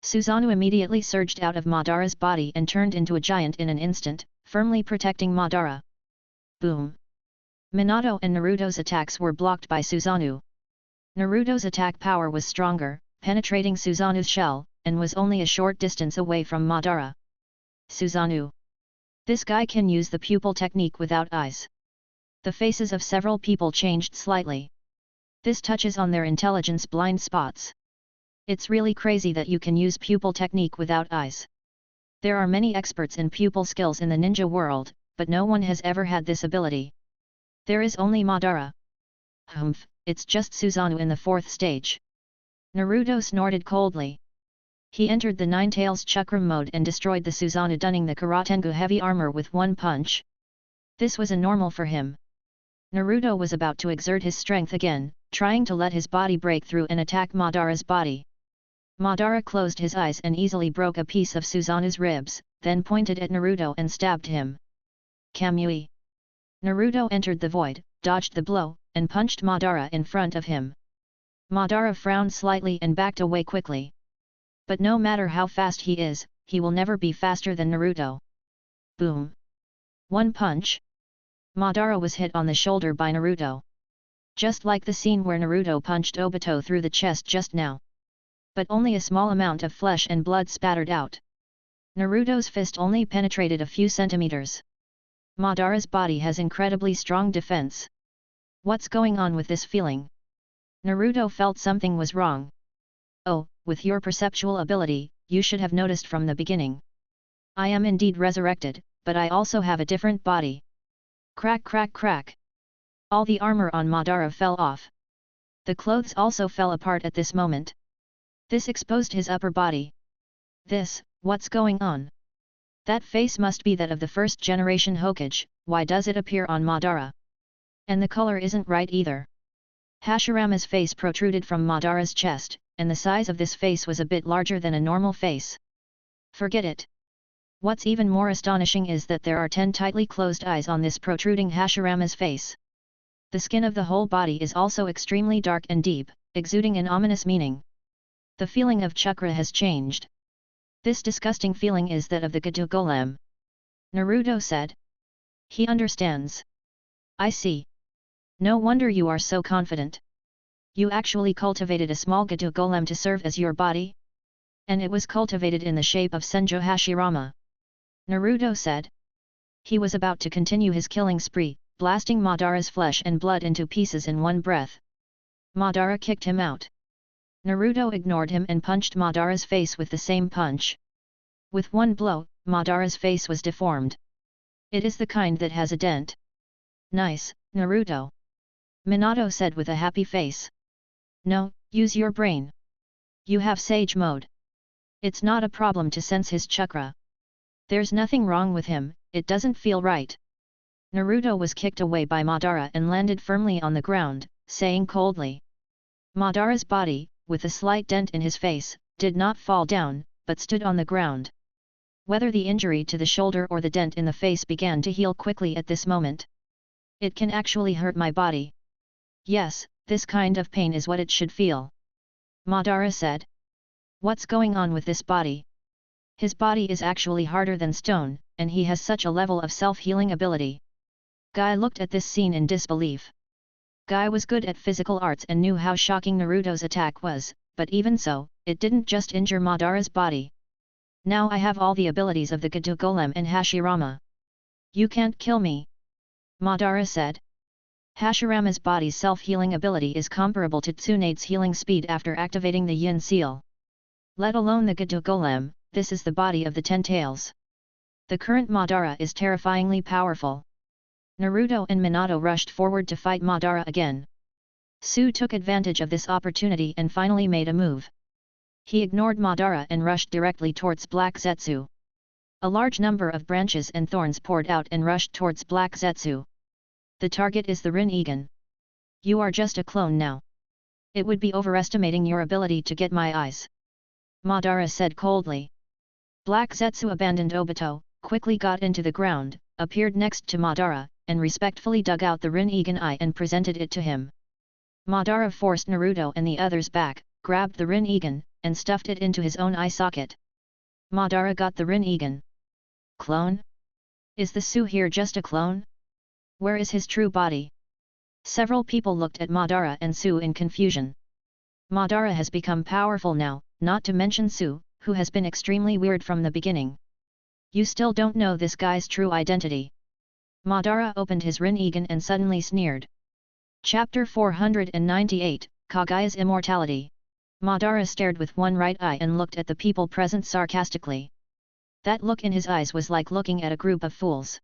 Susanoo immediately surged out of Madara's body and turned into a giant in an instant, firmly protecting Madara. Boom. Minato and Naruto's attacks were blocked by Susanoo. Naruto's attack power was stronger, penetrating Susanoo's shell, and was only a short distance away from Madara. Susanoo. This guy can use the pupil technique without eyes. The faces of several people changed slightly. This touches on their intelligence blind spots. It's really crazy that you can use pupil technique without eyes. There are many experts in pupil skills in the ninja world, but no one has ever had this ability. There is only Madara. Humph, it's just Susanoo in the fourth stage. Naruto snorted coldly. He entered the Nine-Tails Chakra mode and destroyed the Susanoo, dunning the Karatengu heavy armor with one punch. This was a normal for him. Naruto was about to exert his strength again, trying to let his body break through and attack Madara's body. Madara closed his eyes and easily broke a piece of Susanoo's ribs, then pointed at Naruto and stabbed him. Kamui. Naruto entered the void, dodged the blow, and punched Madara in front of him. Madara frowned slightly and backed away quickly. But no matter how fast he is, he will never be faster than Naruto. Boom. One punch. Madara was hit on the shoulder by Naruto. Just like the scene where Naruto punched Obito through the chest just now. But only a small amount of flesh and blood spattered out. Naruto's fist only penetrated a few centimeters. Madara's body has incredibly strong defense. What's going on with this feeling? Naruto felt something was wrong. Oh, with your perceptual ability, you should have noticed from the beginning. I am indeed resurrected, but I also have a different body. Crack crack crack. All the armor on Madara fell off. The clothes also fell apart at this moment. This exposed his upper body. What's going on? That face must be that of the first generation Hokage, why does it appear on Madara? And the color isn't right either. Hashirama's face protruded from Madara's chest, and the size of this face was a bit larger than a normal face. Forget it. What's even more astonishing is that there are 10 tightly closed eyes on this protruding Hashirama's face. The skin of the whole body is also extremely dark and deep, exuding an ominous meaning. The feeling of chakra has changed. This disgusting feeling is that of the Gedo Golem. Naruto said. He understands. I see. No wonder you are so confident. You actually cultivated a small Gedo Golem to serve as your body? And it was cultivated in the shape of Senjo Hashirama. Naruto said. He was about to continue his killing spree, blasting Madara's flesh and blood into pieces in one breath. Madara kicked him out. Naruto ignored him and punched Madara's face with the same punch. With one blow, Madara's face was deformed. It is the kind that has a dent. Nice, Naruto. Minato said with a happy face. No, use your brain. You have Sage mode. It's not a problem to sense his chakra. There's nothing wrong with him, it doesn't feel right. Naruto was kicked away by Madara and landed firmly on the ground, saying coldly. Madara's body, with a slight dent in his face, did not fall down, but stood on the ground. Whether the injury to the shoulder or the dent in the face began to heal quickly at this moment. It can actually hurt my body. Yes, this kind of pain is what it should feel. Madara said. What's going on with this body? His body is actually harder than stone, and he has such a level of self-healing ability. Guy looked at this scene in disbelief. Guy was good at physical arts and knew how shocking Naruto's attack was, but even so, it didn't just injure Madara's body. Now I have all the abilities of the Gedo Golem and Hashirama. You can't kill me. Madara said. Hashirama's body's self-healing ability is comparable to Tsunade's healing speed after activating the Yin Seal. Let alone the Gedo Golem, this is the body of the Ten Tails. The current Madara is terrifyingly powerful. Naruto and Minato rushed forward to fight Madara again. Su took advantage of this opportunity and finally made a move. He ignored Madara and rushed directly towards Black Zetsu. A large number of branches and thorns poured out and rushed towards Black Zetsu. The target is the Rinnegan. You are just a clone now. It would be overestimating your ability to get my eyes. Madara said coldly. Black Zetsu abandoned Obito, quickly got into the ground, appeared next to Madara, and respectfully dug out the Rinnegan eye and presented it to him. Madara forced Naruto and the others back, grabbed the Rinnegan, and stuffed it into his own eye socket. Madara got the Rinnegan. Clone? Is the Su here just a clone? Where is his true body? Several people looked at Madara and Su in confusion. Madara has become powerful now, not to mention Su, who has been extremely weird from the beginning. You still don't know this guy's true identity. Madara opened his Rinnegan and suddenly sneered. Chapter 498, Kagaya's Immortality. Madara stared with one right eye and looked at the people present sarcastically. That look in his eyes was like looking at a group of fools.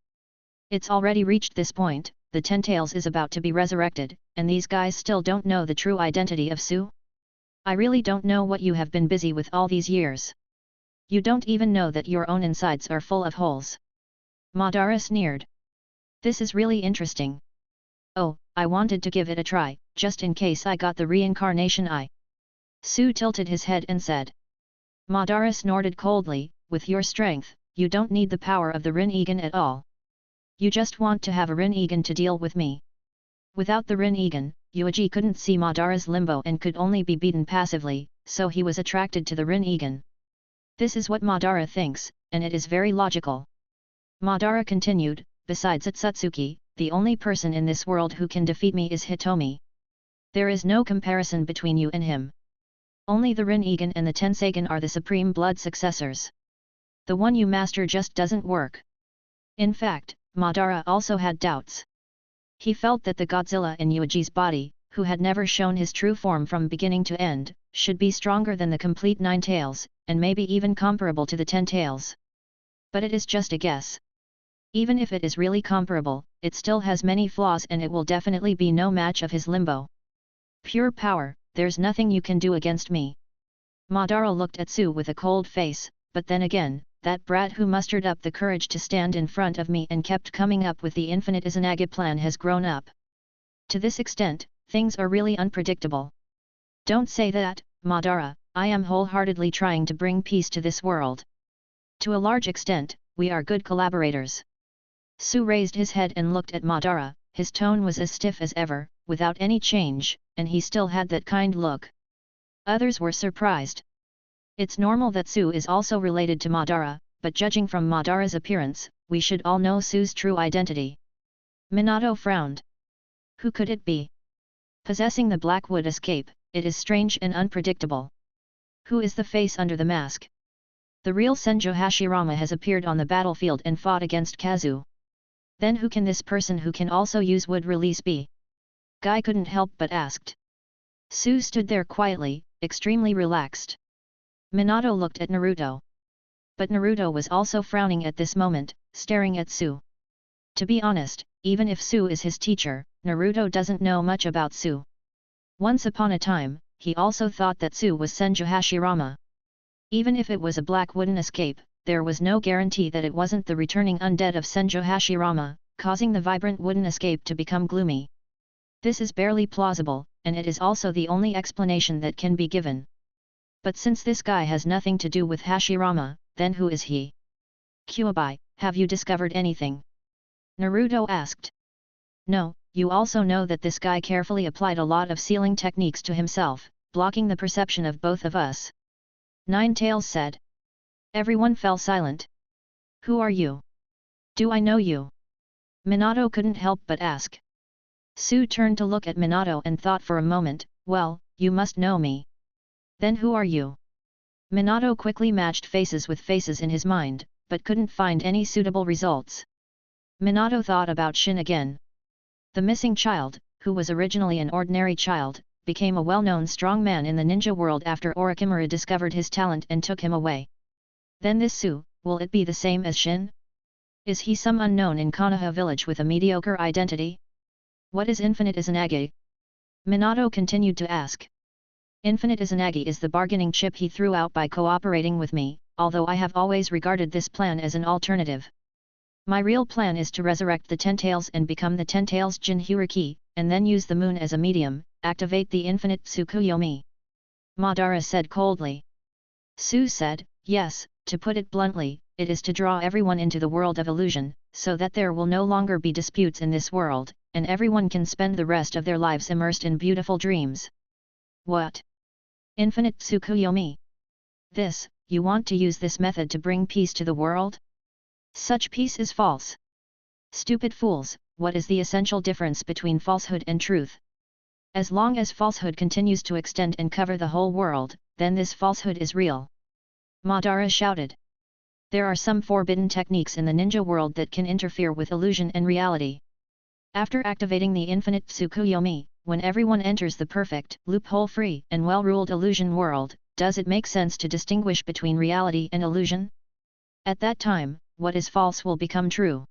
It's already reached this point, the Ten Tails is about to be resurrected, and these guys still don't know the true identity of Su? I really don't know what you have been busy with all these years. You don't even know that your own insides are full of holes. Madara sneered. This is really interesting. Oh, I wanted to give it a try, just in case I got the reincarnation eye. Su tilted his head and said. Madara snorted coldly, with your strength, you don't need the power of the Rinnegan at all. You just want to have a Rinnegan to deal with me. Without the Rinnegan, Yuuji couldn't see Madara's limbo and could only be beaten passively, so he was attracted to the Rinnegan. This is what Madara thinks, and it is very logical. Madara continued, besides Otsutsuki, the only person in this world who can defeat me is Hitomi. There is no comparison between you and him. Only the Rinnegan and the Tenseigan are the supreme blood successors. The one you master just doesn't work. In fact, Madara also had doubts. He felt that the Godzilla in Yuuji's body, who had never shown his true form from beginning to end, should be stronger than the complete Nine Tails, and maybe even comparable to the Ten Tails. But it is just a guess. Even if it is really comparable, it still has many flaws and it will definitely be no match of his limbo. Pure power, there's nothing you can do against me. Madara looked at Su with a cold face, but then again, that brat who mustered up the courage to stand in front of me and kept coming up with the infinite Izanagi plan has grown up. To this extent, things are really unpredictable. Don't say that, Madara, I am wholeheartedly trying to bring peace to this world. To a large extent, we are good collaborators. Su raised his head and looked at Madara, his tone was as stiff as ever, without any change, and he still had that kind look. Others were surprised. It's normal that Su is also related to Madara, but judging from Madara's appearance, we should all know Su's true identity. Minato frowned. Who could it be? Possessing the Blackwood escape, it is strange and unpredictable. Who is the face under the mask? The real Senju Hashirama has appeared on the battlefield and fought against Kazu. Then who can this person who can also use wood release be? Guy couldn't help but asked. Su stood there quietly, extremely relaxed. Minato looked at Naruto. But Naruto was also frowning at this moment, staring at Su. To be honest, even if Su is his teacher, Naruto doesn't know much about Su. Once upon a time, he also thought that Su was Senju Hashirama. Even if it was a black wooden escape, there was no guarantee that it wasn't the returning undead of Senju Hashirama, causing the vibrant wooden escape to become gloomy. This is barely plausible, and it is also the only explanation that can be given. But since this guy has nothing to do with Hashirama, then who is he? Kyuubi, have you discovered anything? Naruto asked. No, you also know that this guy carefully applied a lot of sealing techniques to himself, blocking the perception of both of us. Ninetales said. Everyone fell silent. Who are you? Do I know you? Minato couldn't help but ask. Su turned to look at Minato and thought for a moment, well, you must know me. Then who are you? Minato quickly matched faces with faces in his mind, but couldn't find any suitable results. Minato thought about Shin again. The missing child, who was originally an ordinary child, became a well-known strong man in the ninja world after Orochimaru discovered his talent and took him away. Then this Su, will it be the same as Shin? Is he some unknown in Konoha village with a mediocre identity? What is Infinite Izanagi? Minato continued to ask. Infinite Izanagi is the bargaining chip he threw out by cooperating with me, although I have always regarded this plan as an alternative. My real plan is to resurrect the Ten-Tails and become the Ten-Tails Jinchuriki, and then use the moon as a medium, activate the infinite Tsukuyomi. Madara said coldly. Su said, yes, to put it bluntly, it is to draw everyone into the world of illusion, so that there will no longer be disputes in this world, and everyone can spend the rest of their lives immersed in beautiful dreams. What? Infinite Tsukuyomi? This, you want to use this method to bring peace to the world? Such peace is false. Stupid fools, what is the essential difference between falsehood and truth? As long as falsehood continues to extend and cover the whole world, then this falsehood is real. Madara shouted. There are some forbidden techniques in the ninja world that can interfere with illusion and reality. After activating the infinite Tsukuyomi, when everyone enters the perfect, loophole-free and well-ruled illusion world, does it make sense to distinguish between reality and illusion? At that time, what is false will become true.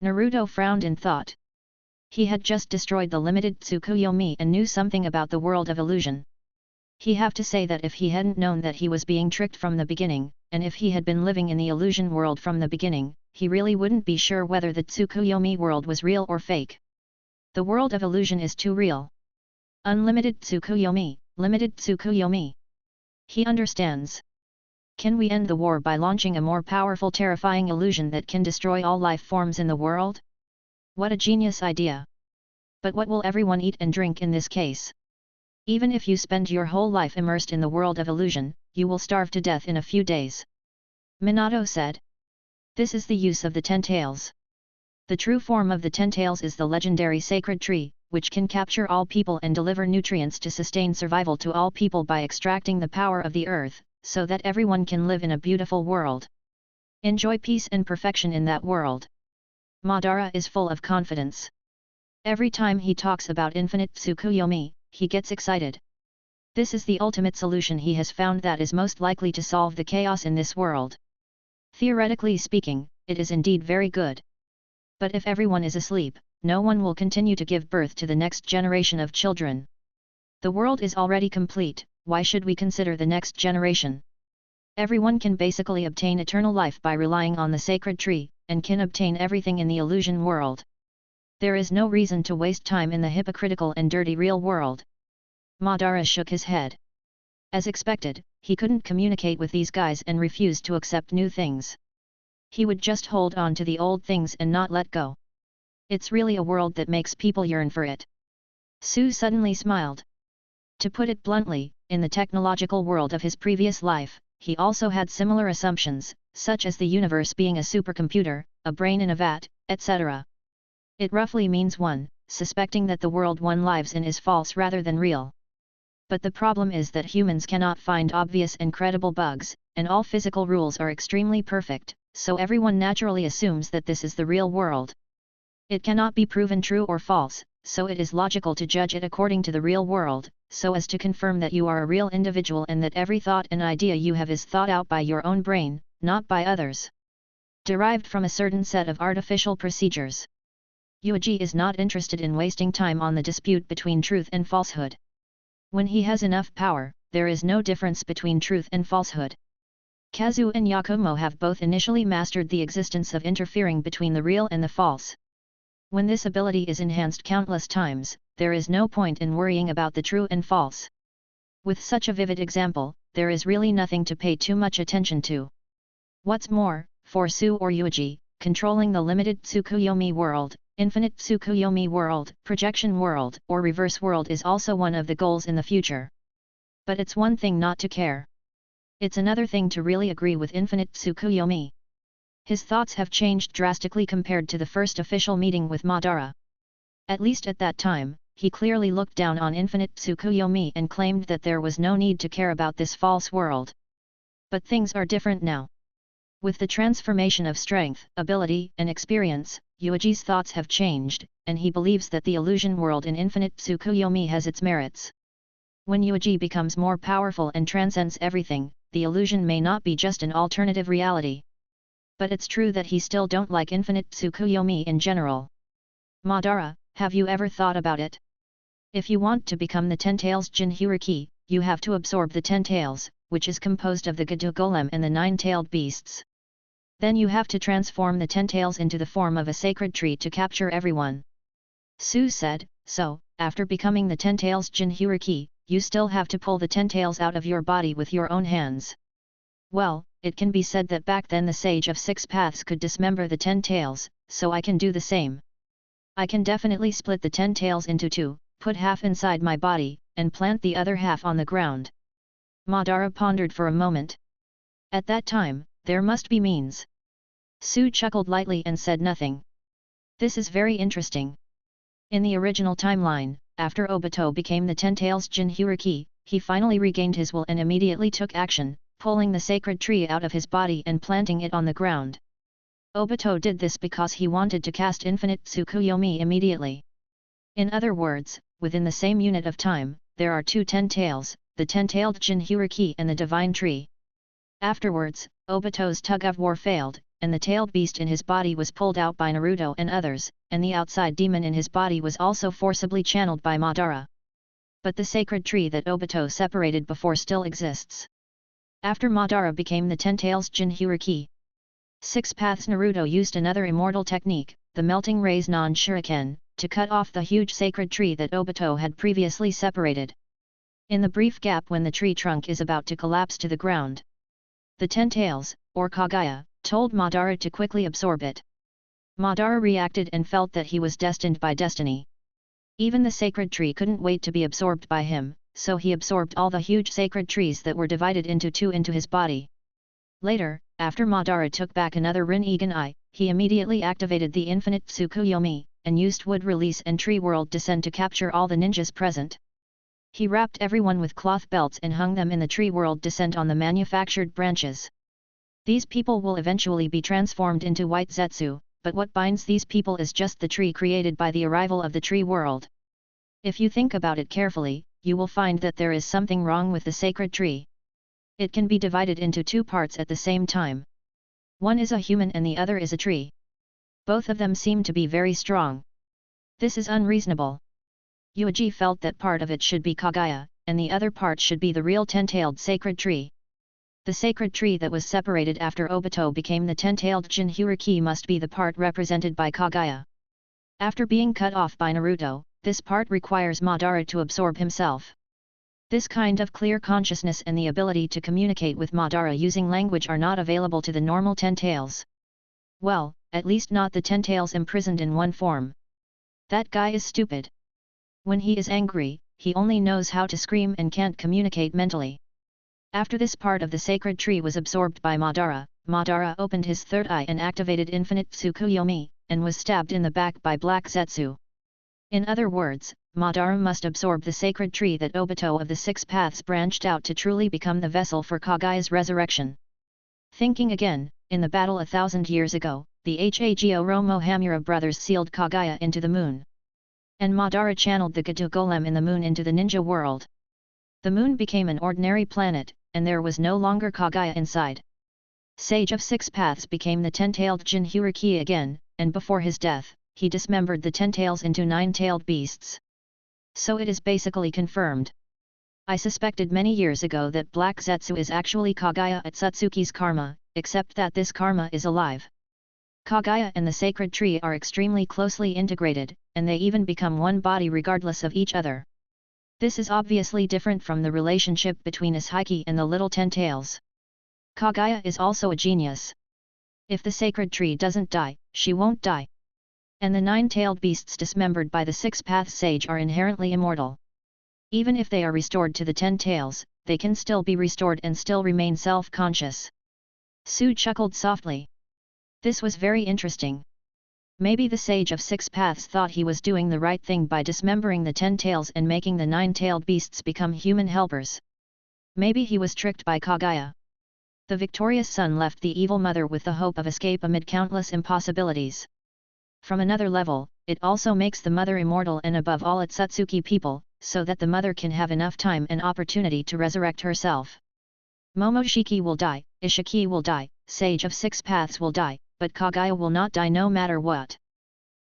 Naruto frowned in thought. He had just destroyed the limited Tsukuyomi and knew something about the world of illusion. He have to say that if he hadn't known that he was being tricked from the beginning, and if he had been living in the illusion world from the beginning, he really wouldn't be sure whether the Tsukuyomi world was real or fake. The world of illusion is too real. Unlimited Tsukuyomi, limited Tsukuyomi. He understands. Can we end the war by launching a more powerful terrifying illusion that can destroy all life forms in the world? What a genius idea! But what will everyone eat and drink in this case? Even if you spend your whole life immersed in the world of illusion, you will starve to death in a few days. Minato said. This is the use of the Ten-Tails. The true form of the Ten-Tails is the legendary sacred tree, which can capture all people and deliver nutrients to sustain survival to all people by extracting the power of the earth, so that everyone can live in a beautiful world. Enjoy peace and perfection in that world. Madara is full of confidence. Every time he talks about infinite Tsukuyomi, he gets excited. This is the ultimate solution he has found that is most likely to solve the chaos in this world. Theoretically speaking, it is indeed very good. But if everyone is asleep, no one will continue to give birth to the next generation of children. The world is already complete, why should we consider the next generation? Everyone can basically obtain eternal life by relying on the sacred tree, and can obtain everything in the illusion world. There is no reason to waste time in the hypocritical and dirty real world. Madara shook his head. As expected, he couldn't communicate with these guys and refused to accept new things. He would just hold on to the old things and not let go. It's really a world that makes people yearn for it. Su suddenly smiled. To put it bluntly, in the technological world of his previous life, he also had similar assumptions, such as the universe being a supercomputer, a brain in a vat, etc. It roughly means one, suspecting that the world one lives in is false rather than real. But the problem is that humans cannot find obvious and credible bugs, and all physical rules are extremely perfect, so everyone naturally assumes that this is the real world. It cannot be proven true or false, so it is logical to judge it according to the real world, so as to confirm that you are a real individual and that every thought and idea you have is thought out by your own brain, not by others. Derived from a certain set of artificial procedures. Yuuji is not interested in wasting time on the dispute between truth and falsehood. When he has enough power, there is no difference between truth and falsehood. Kazu and Yakumo have both initially mastered the existence of interfering between the real and the false. When this ability is enhanced countless times, there is no point in worrying about the true and false. With such a vivid example, there is really nothing to pay too much attention to. What's more, for Su or Yuuji, controlling the limited Tsukuyomi world, infinite Tsukuyomi world, projection world, or reverse world is also one of the goals in the future. But it's one thing not to care. It's another thing to really agree with infinite Tsukuyomi. His thoughts have changed drastically compared to the first official meeting with Madara. At least at that time, he clearly looked down on infinite Tsukuyomi and claimed that there was no need to care about this false world. But things are different now. With the transformation of strength, ability, and experience, Yuuji's thoughts have changed, and he believes that the illusion world in infinite Tsukuyomi has its merits. When Yuuji becomes more powerful and transcends everything, the illusion may not be just an alternative reality. But it's true that he still don't like infinite Tsukuyomi in general. Madara, have you ever thought about it? If you want to become the Ten-Tails Jinchuriki, you have to absorb the Ten-Tails, which is composed of the Gadu Golem and the Nine-Tailed Beasts. Then you have to transform the Ten-Tails into the form of a sacred tree to capture everyone. Su said, so, after becoming the Ten-Tails Jinchuriki, you still have to pull the Ten-Tails out of your body with your own hands. Well, it can be said that back then the Sage of Six Paths could dismember the Ten-Tails, so I can do the same. I can definitely split the Ten-Tails into two, put half inside my body, and plant the other half on the ground. Madara pondered for a moment. At that time, there must be means. Su chuckled lightly and said nothing. This is very interesting. In the original timeline, after Obito became the Ten-Tails Jinchuriki, he finally regained his will and immediately took action, pulling the sacred tree out of his body and planting it on the ground. Obito did this because he wanted to cast infinite Tsukuyomi immediately. In other words, within the same unit of time, there are two Ten-Tails, the Ten-Tailed Jinchuriki and the Divine Tree. Afterwards, Obito's tug-of-war failed, and the tailed beast in his body was pulled out by Naruto and others, and the outside demon in his body was also forcibly channeled by Madara. But the sacred tree that Obito separated before still exists. After Madara became the Ten-Tails Jinchuriki, Six Paths Naruto used another immortal technique, the Melting Rays non-shuriken, to cut off the huge sacred tree that Obito had previously separated. In the brief gap when the tree trunk is about to collapse to the ground, the Ten-Tails, or Kaguya, told Madara to quickly absorb it. Madara reacted and felt that he was destined by destiny. Even the sacred tree couldn't wait to be absorbed by him, so he absorbed all the huge sacred trees that were divided into two into his body. Later, after Madara took back another Rinnegan Eye, he immediately activated the infinite Tsukuyomi, and used Wood Release and Tree World Descend to capture all the ninjas present. He wrapped everyone with cloth belts and hung them in the Tree World Descent on the manufactured branches. These people will eventually be transformed into white Zetsu, but what binds these people is just the tree created by the arrival of the Tree World. If you think about it carefully, you will find that there is something wrong with the sacred tree. It can be divided into two parts at the same time. One is a human and the other is a tree. Both of them seem to be very strong. This is unreasonable. Yuuji felt that part of it should be Kaguya, and the other part should be the real ten-tailed sacred tree. The sacred tree that was separated after Obito became the ten-tailed Jinchuriki must be the part represented by Kaguya. After being cut off by Naruto, this part requires Madara to absorb himself. This kind of clear consciousness and the ability to communicate with Madara using language are not available to the normal ten-tails. Well, at least not the ten-tails imprisoned in one form. That guy is stupid. When he is angry, he only knows how to scream and can't communicate mentally. After this part of the sacred tree was absorbed by Madara, Madara opened his third eye and activated infinite Tsukuyomi, and was stabbed in the back by Black Zetsu. In other words, Madara must absorb the sacred tree that Obito of the Six Paths branched out to truly become the vessel for Kaguya's resurrection. Thinking again, in the battle 1,000 years ago, the Hagoromo Hamura brothers sealed Kaguya into the moon. And Madara channeled the Gadu Golem in the moon into the ninja world. The moon became an ordinary planet, and there was no longer Kaguya inside. Sage of Six Paths became the ten-tailed Jinchuriki again, and before his death, he dismembered the ten-tails into nine-tailed beasts. So it is basically confirmed. I suspected many years ago that Black Zetsu is actually Kaguya Otsutsuki's karma, except that this karma is alive. Kaguya and the sacred tree are extremely closely integrated, and they even become one body regardless of each other. This is obviously different from the relationship between Ishiki and the Little Ten Tails. Kaguya is also a genius. If the sacred tree doesn't die, she won't die. And the nine-tailed beasts dismembered by the Six-Path Sage are inherently immortal. Even if they are restored to the 10 tails, they can still be restored and still remain self-conscious. Su chuckled softly. This was very interesting. Maybe the Sage of Six Paths thought he was doing the right thing by dismembering the 10 tails and making the 9-tailed beasts become human helpers. Maybe he was tricked by Kaguya. The victorious son left the evil mother with the hope of escape amid countless impossibilities. From another level, it also makes the mother immortal and above all its Satsuki people, so that the mother can have enough time and opportunity to resurrect herself. Momoshiki will die, Ishiki will die, Sage of Six Paths will die, but Kaguya will not die no matter what.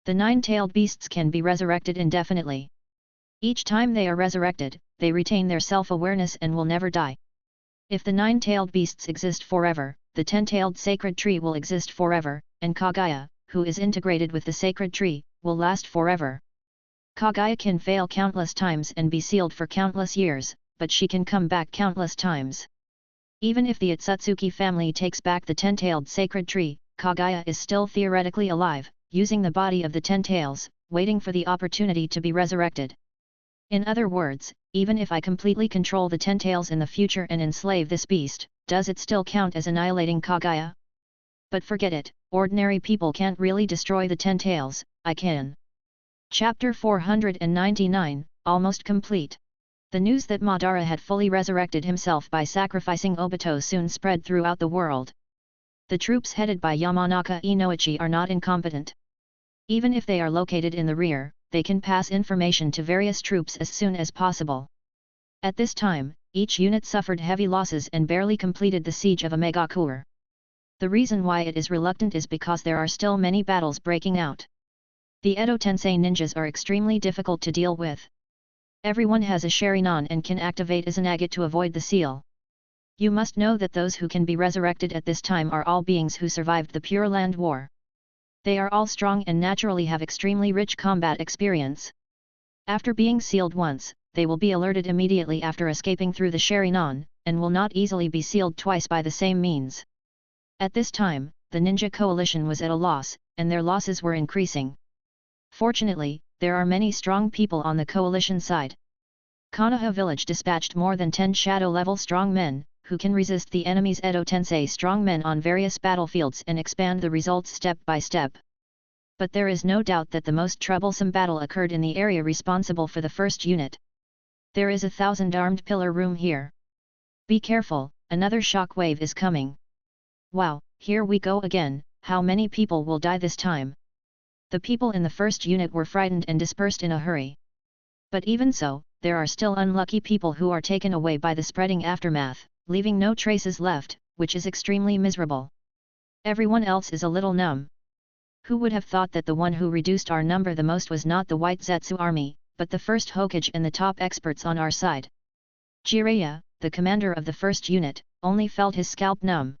The 9-tailed beasts can be resurrected indefinitely. Each time they are resurrected, they retain their self-awareness and will never die. If the 9-tailed beasts exist forever, the 10-tailed sacred tree will exist forever, and Kaguya, who is integrated with the sacred tree, will last forever. Kaguya can fail countless times and be sealed for countless years, but she can come back countless times. Even if the Otsutsuki family takes back the 10-tailed sacred tree, Kaguya is still theoretically alive, using the body of the 10 tails, waiting for the opportunity to be resurrected. In other words, even if I completely control the 10 tails in the future and enslave this beast, does it still count as annihilating Kaguya? But forget it, ordinary people can't really destroy the 10 tails, I can. Chapter 499, almost complete. The news that Madara had fully resurrected himself by sacrificing Obito soon spread throughout the world. The troops headed by Yamanaka Inoichi are not incompetent. Even if they are located in the rear, they can pass information to various troops as soon as possible. At this time, each unit suffered heavy losses and barely completed the siege of Megakure. The reason why it is reluctant is because there are still many battles breaking out. The Edo Tensei ninjas are extremely difficult to deal with. Everyone has a Sharingan and can activate Izanagi to avoid the seal. You must know that those who can be resurrected at this time are all beings who survived the Pure Land War. They are all strong and naturally have extremely rich combat experience. After being sealed once, they will be alerted immediately after escaping through the Sharingan, and will not easily be sealed twice by the same means. At this time, the ninja coalition was at a loss, and their losses were increasing. Fortunately, there are many strong people on the coalition side. Konoha village dispatched more than 10 shadow-level strong men, who can resist the enemy's Edo Tensei strong men on various battlefields and expand the results step by step. But there is no doubt that the most troublesome battle occurred in the area responsible for the first unit. There is a 1,000-armed pillar room here. Be careful, another shock wave is coming. Wow, here we go again, how many people will die this time? The people in the first unit were frightened and dispersed in a hurry. But even so, there are still unlucky people who are taken away by the spreading aftermath, leaving no traces left, which is extremely miserable. Everyone else is a little numb. Who would have thought that the one who reduced our number the most was not the White Zetsu army, but the first Hokage and the top experts on our side? Jiraiya, the commander of the first unit, only felt his scalp numb.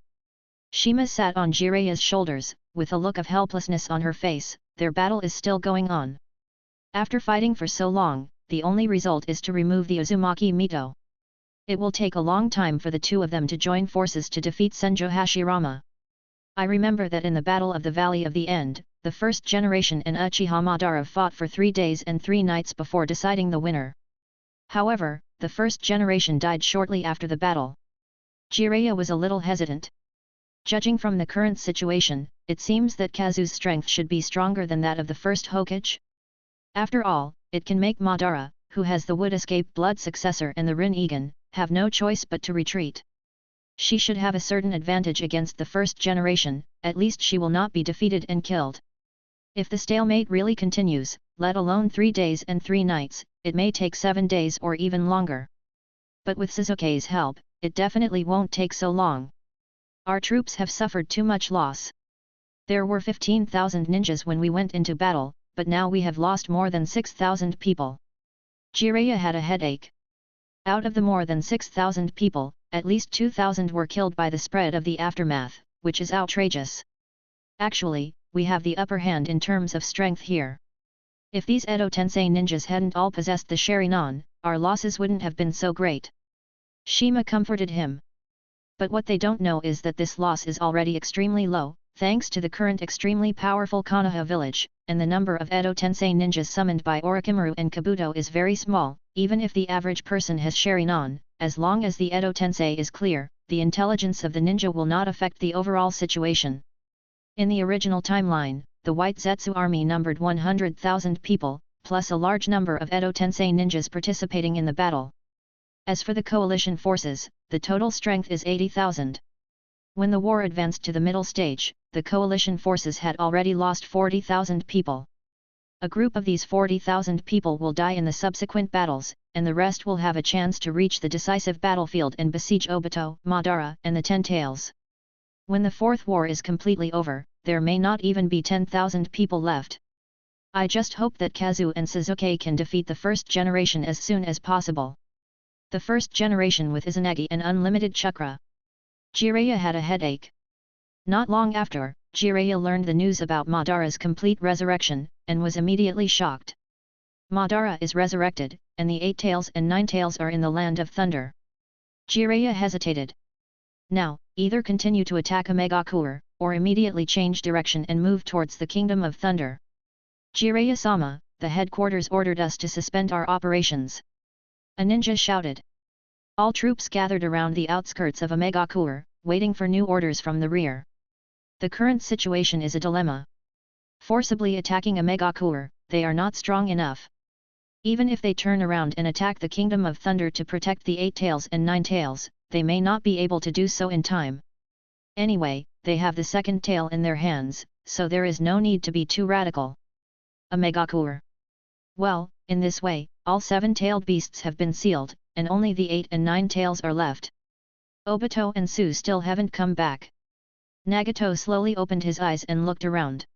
Shima sat on Jiraiya's shoulders, with a look of helplessness on her face. Their battle is still going on. After fighting for so long, the only result is to remove the Uzumaki Mito. It will take a long time for the two of them to join forces to defeat Senjo Hashirama. I remember that in the Battle of the Valley of the End, the first generation and Uchiha Madara fought for 3 days and 3 nights before deciding the winner. However, the first generation died shortly after the battle. Jiraiya was a little hesitant. Judging from the current situation, it seems that Kazu's strength should be stronger than that of the first Hokage. After all, it can make Madara, who has the Wood Escape Blood successor and the Rinnegan, have no choice but to retreat. She should have a certain advantage against the first generation, at least she will not be defeated and killed. If the stalemate really continues, let alone 3 days and 3 nights, it may take 7 days or even longer. But with Sasuke's help, it definitely won't take so long. Our troops have suffered too much loss. There were 15,000 ninjas when we went into battle, but now we have lost more than 6,000 people. Jiraiya had a headache. Out of the more than 6,000 people, at least 2,000 were killed by the spread of the aftermath, which is outrageous. Actually, we have the upper hand in terms of strength here. If these Edo Tensei ninjas hadn't all possessed the Sharingan, our losses wouldn't have been so great. Shima comforted him. But what they don't know is that this loss is already extremely low, thanks to the current extremely powerful Konoha village, and the number of Edo Tensei ninjas summoned by Orochimaru and Kabuto is very small. Even if the average person has Sharingan, as long as the Edo Tensei is clear, the intelligence of the ninja will not affect the overall situation. In the original timeline, the White Zetsu army numbered 100,000 people, plus a large number of Edo Tensei ninjas participating in the battle. As for the coalition forces, the total strength is 80,000. When the war advanced to the middle stage, the coalition forces had already lost 40,000 people. A group of these 40,000 people will die in the subsequent battles, and the rest will have a chance to reach the decisive battlefield and besiege Obito, Madara, and the Ten Tails. When the fourth war is completely over, there may not even be 10,000 people left. I just hope that Kazu and Sasuke can defeat the first generation as soon as possible. The first generation with Izanagi and unlimited chakra. Jiraiya had a headache. Not long after, Jiraiya learned the news about Madara's complete resurrection, and was immediately shocked. Madara is resurrected, and the Eight Tails and Nine Tails are in the Land of Thunder. Jiraiya hesitated. Now, either continue to attack Omegakure, or immediately change direction and move towards the Kingdom of Thunder. Jiraiya-sama, the headquarters ordered us to suspend our operations. A ninja shouted. All troops gathered around the outskirts of Omegakure, waiting for new orders from the rear. The current situation is a dilemma. Forcibly attacking Omegakure, they are not strong enough. Even if they turn around and attack the Kingdom of Thunder to protect the Eight Tails and Nine Tails, they may not be able to do so in time. Anyway, they have the second tail in their hands, so there is no need to be too radical. Omegakure. Well, in this way, all seven-tailed beasts have been sealed, and only the 8 and 9 tails are left. Obito and Su still haven't come back. Nagato slowly opened his eyes and looked around.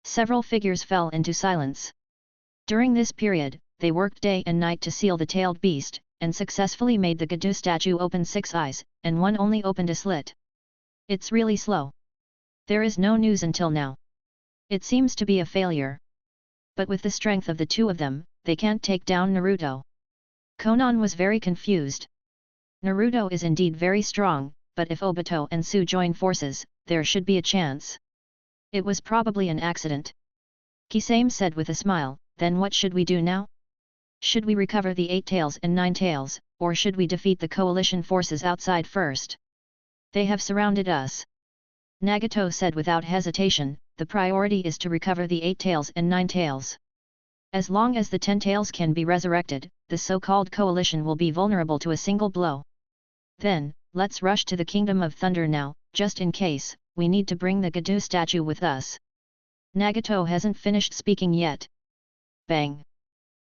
Several figures fell into silence. During this period, they worked day and night to seal the tailed beast, and successfully made the Gadu statue open 6 eyes, and one only opened a slit. It's really slow. There is no news until now. It seems to be a failure. But with the strength of the two of them, they can't take down Naruto. Konan was very confused. Naruto is indeed very strong, but if Obito and Su join forces, there should be a chance. It was probably an accident. Kisame said with a smile, then what should we do now? Should we recover the 8 tails and 9 tails, or should we defeat the coalition forces outside first? They have surrounded us. Nagato said without hesitation, the priority is to recover the 8 tails and 9 tails. As long as the 10 tails can be resurrected, the so-called coalition will be vulnerable to a single blow. Then, let's rush to the Kingdom of Thunder now, just in case, we need to bring the Gadu statue with us. Nagato hasn't finished speaking yet. Bang!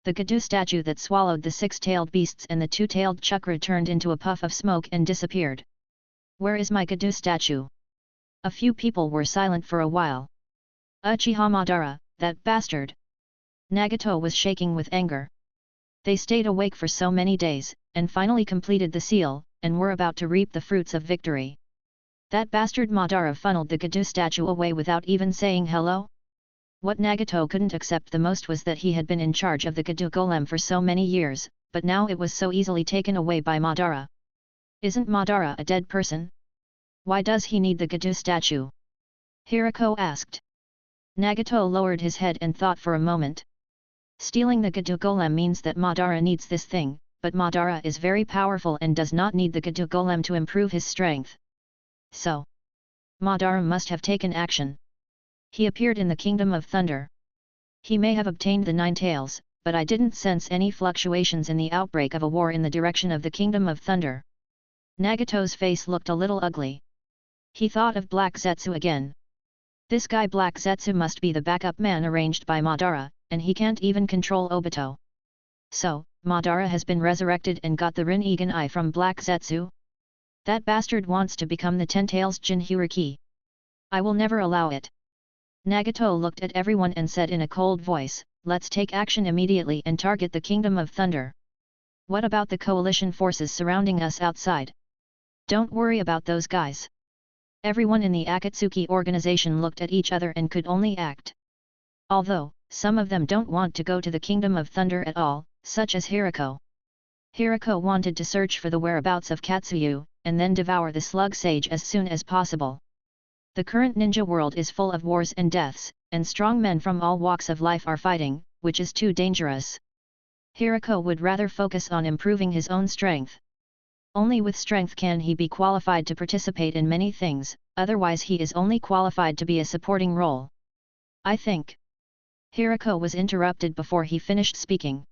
The Gadu statue that swallowed the 6-tailed beasts and the 2-tailed chakra turned into a puff of smoke and disappeared. Where is my Gadu statue? A few people were silent for a while. Uchiha Madara, that bastard! Nagato was shaking with anger. They stayed awake for so many days, and finally completed the seal, and were about to reap the fruits of victory. That bastard Madara funneled the Gadu statue away without even saying hello? What Nagato couldn't accept the most was that he had been in charge of the Gadu golem for so many years, but now it was so easily taken away by Madara. Isn't Madara a dead person? Why does he need the Gadu statue? Hirako asked. Nagato lowered his head and thought for a moment. Stealing the Gadu golem means that Madara needs this thing, but Madara is very powerful and does not need the Gadu golem to improve his strength. So, Madara must have taken action. He appeared in the Kingdom of Thunder. He may have obtained the 9 tails, but I didn't sense any fluctuations in the outbreak of a war in the direction of the Kingdom of Thunder. Nagato's face looked a little ugly. He thought of Black Zetsu again. This guy Black Zetsu must be the backup man arranged by Madara, and he can't even control Obito. So, Madara has been resurrected and got the Rinnegan eye from Black Zetsu? That bastard wants to become the Ten Tails Jinchuriki. I will never allow it. Nagato looked at everyone and said in a cold voice, let's take action immediately and target the Kingdom of Thunder. What about the coalition forces surrounding us outside? Don't worry about those guys. Everyone in the Akatsuki organization looked at each other and could only act. Although, some of them don't want to go to the Kingdom of Thunder at all, such as Hirako. Hirako wanted to search for the whereabouts of Katsuyu, and then devour the slug sage as soon as possible. The current ninja world is full of wars and deaths, and strong men from all walks of life are fighting, which is too dangerous. Hirako would rather focus on improving his own strength. Only with strength can he be qualified to participate in many things, otherwise he is only qualified to be a supporting role. I think. Hirako was interrupted before he finished speaking.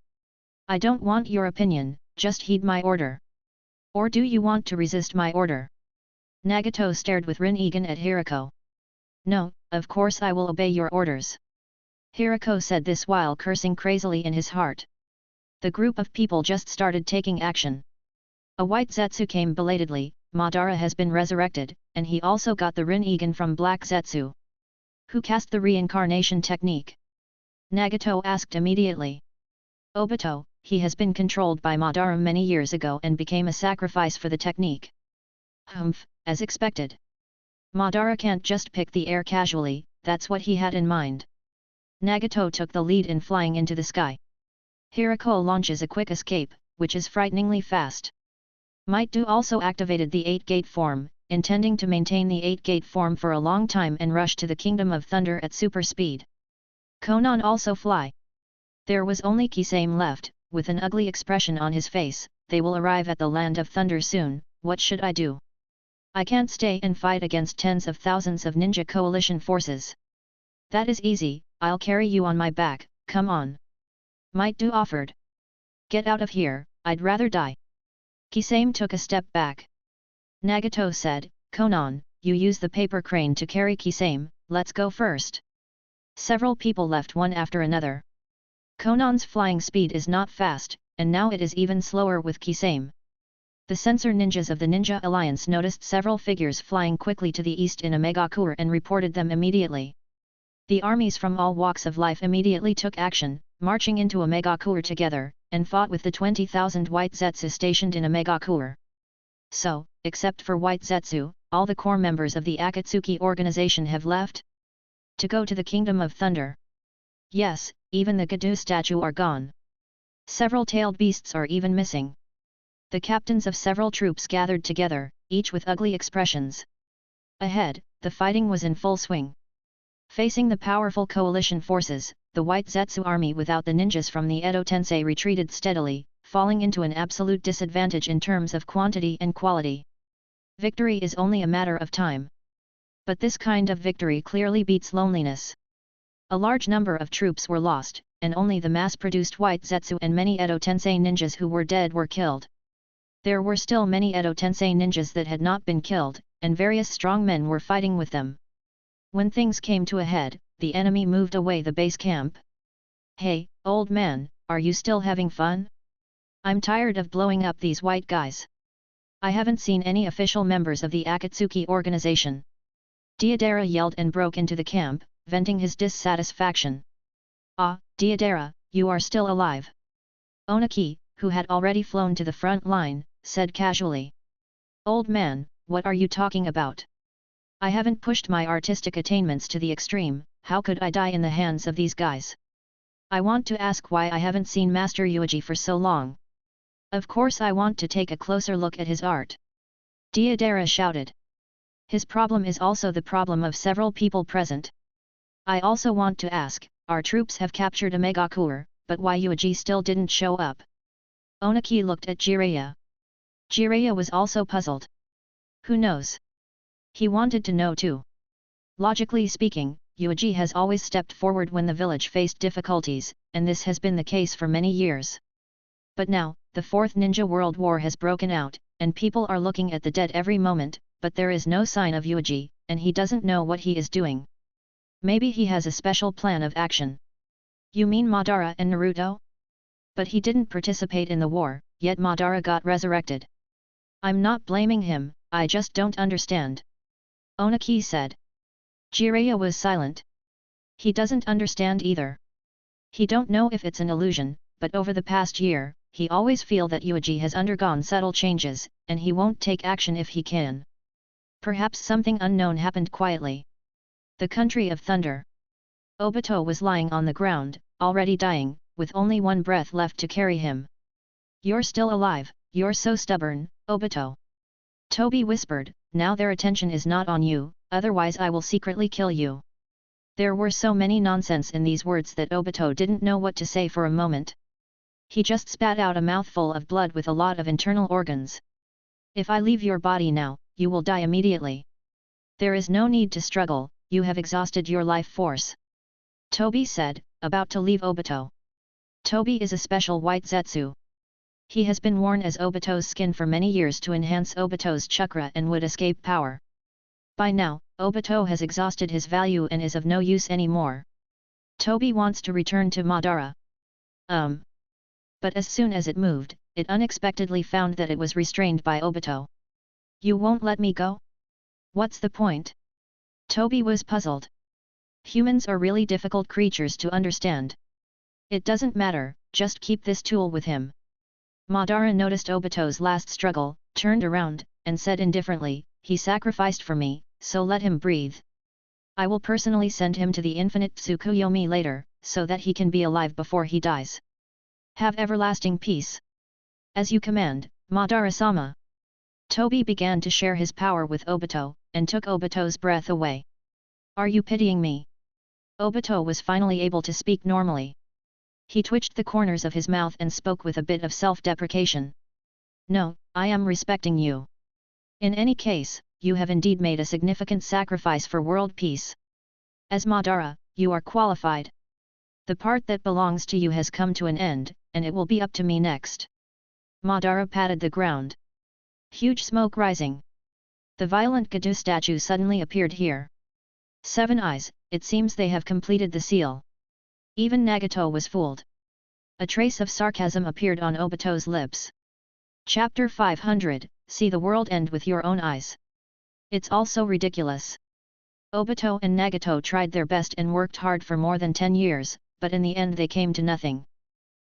I don't want your opinion, just heed my order. Or do you want to resist my order? Nagato stared with Rin-Egan at Hirako. No, of course I will obey your orders. Hirako said this while cursing crazily in his heart. The group of people just started taking action. A white Zetsu came belatedly. Madara has been resurrected, and he also got the Rin-Egan from Black Zetsu. Who cast the reincarnation technique? Nagato asked immediately. Obito, he has been controlled by Madara many years ago and became a sacrifice for the technique. Humph, as expected. Madara can't just pick the air casually, that's what he had in mind. Nagato took the lead in flying into the sky. Hirako launches a quick escape, which is frighteningly fast. Might-Do also activated the 8-gate form, intending to maintain the 8-gate form for a long time and rush to the Kingdom of Thunder at super speed. Konan also fly. There was only Kisame left, with an ugly expression on his face. They will arrive at the Land of Thunder soon, what should I do? I can't stay and fight against tens of thousands of ninja coalition forces. That is easy, I'll carry you on my back, come on. Might-Do offered. Get out of here, I'd rather die. Kisame took a step back. Nagato said, Konan, you use the paper crane to carry Kisame, let's go first. Several people left one after another. Konan's flying speed is not fast, and now it is even slower with Kisame. The sensor ninjas of the Ninja Alliance noticed several figures flying quickly to the east in a megacour and reported them immediately. The armies from all walks of life immediately took action, marching into a megacour together, and fought with the 20,000 White Zetsu stationed in a megacour. So, except for White Zetsu, all the core members of the Akatsuki organization have left? To go to the Kingdom of Thunder. Yes, even the Gadu statue are gone. Several tailed beasts are even missing. The captains of several troops gathered together, each with ugly expressions. Ahead, the fighting was in full swing. Facing the powerful coalition forces, the White Zetsu army without the ninjas from the Edo Tensei retreated steadily, falling into an absolute disadvantage in terms of quantity and quality. Victory is only a matter of time. But this kind of victory clearly beats loneliness. A large number of troops were lost, and only the mass-produced White Zetsu and many Edo Tensei ninjas who were dead were killed. There were still many Edo Tensei ninjas that had not been killed, and various strong men were fighting with them. When things came to a head, the enemy moved away the base camp. Hey, old man, are you still having fun? I'm tired of blowing up these white guys. I haven't seen any official members of the Akatsuki organization. Deidara yelled and broke into the camp, venting his dissatisfaction. Ah, Deidara, you are still alive. Onaki, who had already flown to the front line, said casually. Old man, what are you talking about? I haven't pushed my artistic attainments to the extreme, how could I die in the hands of these guys? I want to ask why I haven't seen Master Yuuji for so long. Of course I want to take a closer look at his art. Deidara shouted. His problem is also the problem of several people present. I also want to ask, our troops have captured a megacour, but why Yuuji still didn't show up? Onaki looked at Jiraiya. Jiraiya was also puzzled. Who knows? He wanted to know too. Logically speaking, Yuuji has always stepped forward when the village faced difficulties, and this has been the case for many years. But now, the Fourth Ninja World War has broken out, and people are looking at the dead every moment, but there is no sign of Yuuji, and he doesn't know what he is doing. Maybe he has a special plan of action. You mean Madara and Naruto? But he didn't participate in the war, yet Madara got resurrected. I'm not blaming him, I just don't understand. Onaki said. Jiraiya was silent. He doesn't understand either. He don't know if it's an illusion, but over the past year, he always feel that Yuuji has undergone subtle changes, and he won't take action if he can. Perhaps something unknown happened quietly. The country of thunder. Obito was lying on the ground, already dying, with only one breath left to carry him. You're still alive, you're so stubborn, Obito. Toby whispered, now their attention is not on you, otherwise I will secretly kill you. There were so many nonsense in these words that Obito didn't know what to say for a moment. He just spat out a mouthful of blood with a lot of internal organs. If I leave your body now, you will die immediately. There is no need to struggle, you have exhausted your life force. Toby said, about to leave Obito. Toby is a special white Zetsu. He has been worn as Obito's skin for many years to enhance Obito's chakra and would escape power. By now, Obito has exhausted his value and is of no use anymore. Toby wants to return to Madara. But as soon as it moved, it unexpectedly found that it was restrained by Obito. You won't let me go? What's the point? Toby was puzzled. Humans are really difficult creatures to understand. It doesn't matter, just keep this tool with him. Madara noticed Obito's last struggle, turned around, and said indifferently, he sacrificed for me, so let him breathe. I will personally send him to the infinite Tsukuyomi later, so that he can be alive before he dies. Have everlasting peace. As you command, Madara-sama. Toby began to share his power with Obito, and took Obito's breath away. Are you pitying me? Obito was finally able to speak normally. He twitched the corners of his mouth and spoke with a bit of self-deprecation. No, I am respecting you. In any case, you have indeed made a significant sacrifice for world peace. As Madara, you are qualified. The part that belongs to you has come to an end, and it will be up to me next. Madara patted the ground. Huge smoke rising. The violent Gadu statue suddenly appeared here. 7 eyes, it seems they have completed the seal. Even Nagato was fooled. A trace of sarcasm appeared on Obito's lips. Chapter 500, See the world end with your own eyes. It's all so ridiculous. Obito and Nagato tried their best and worked hard for more than 10 years, but in the end they came to nothing.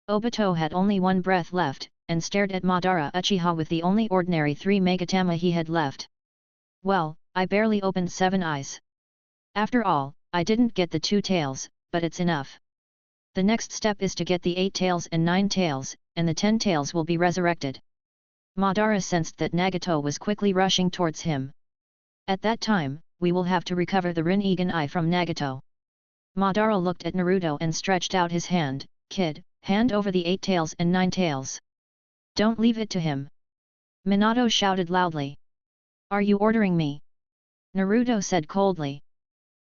Obito had only one breath left, and stared at Madara Uchiha with the only ordinary 3 Megatama he had left. Well, I barely opened 7 eyes. After all, I didn't get the 2 tails, but it's enough. The next step is to get the 8 tails and 9 tails, and the 10 tails will be resurrected. Madara sensed that Nagato was quickly rushing towards him. At that time, we will have to recover the Rinnegan Eye from Nagato. Madara looked at Naruto and stretched out his hand, Kid, hand over the 8 tails and 9 tails. Don't leave it to him. Minato shouted loudly. Are you ordering me? Naruto said coldly.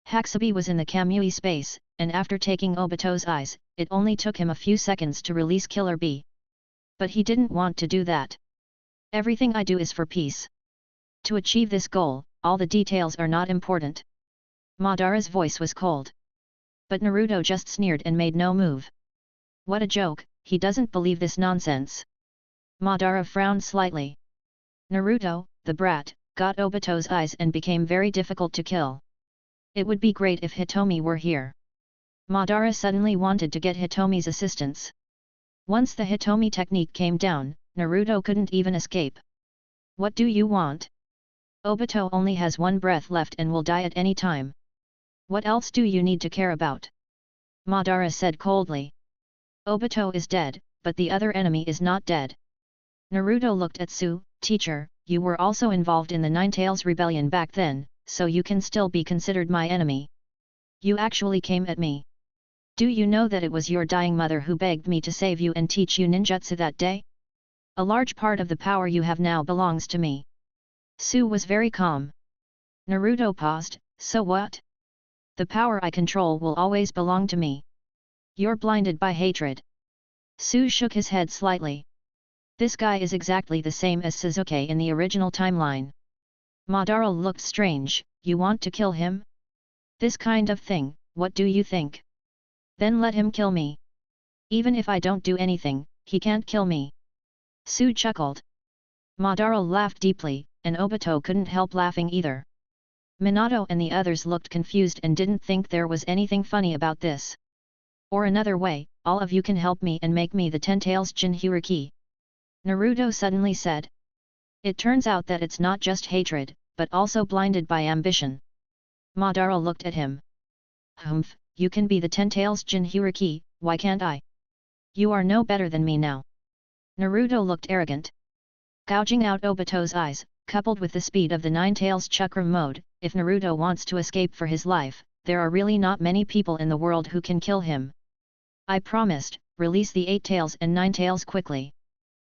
Hakubi was in the Kamui space, and after taking Obito's eyes, it only took him a few seconds to release Killer Bee. But he didn't want to do that. Everything I do is for peace. To achieve this goal, all the details are not important. Madara's voice was cold. But Naruto just sneered and made no move. What a joke, he doesn't believe this nonsense. Madara frowned slightly. Naruto, the brat, got Obito's eyes and became very difficult to kill. It would be great if Hitomi were here. Madara suddenly wanted to get Hitomi's assistance. Once the Hitomi technique came down, Naruto couldn't even escape. What do you want? Obito only has 1 breath left and will die at any time. What else do you need to care about? Madara said coldly. Obito is dead, but the other enemy is not dead. Naruto looked at Tsu, teacher, you were also involved in the Nine Tails rebellion back then, so you can still be considered my enemy. You actually came at me. Do you know that it was your dying mother who begged me to save you and teach you ninjutsu that day? A large part of the power you have now belongs to me. Tsu was very calm. Naruto paused, so what? The power I control will always belong to me. You're blinded by hatred. Tsu shook his head slightly. This guy is exactly the same as Sasuke in the original timeline. Madara looked strange, you want to kill him? This kind of thing, what do you think? Then let him kill me. Even if I don't do anything, he can't kill me. Tsu chuckled. Madara laughed deeply, and Obito couldn't help laughing either. Minato and the others looked confused and didn't think there was anything funny about this. Or another way, all of you can help me and make me the 10 Tails Jinchuriki. Naruto suddenly said. It turns out that it's not just hatred, but also blinded by ambition. Madara looked at him. Humph, you can be the 10 Tails Jinchuriki, why can't I? You are no better than me now. Naruto looked arrogant. Gouging out Obito's eyes, coupled with the speed of the Nine-Tails chakra mode, if Naruto wants to escape for his life, there are really not many people in the world who can kill him. I promised, release the 8 tails and 9 tails quickly.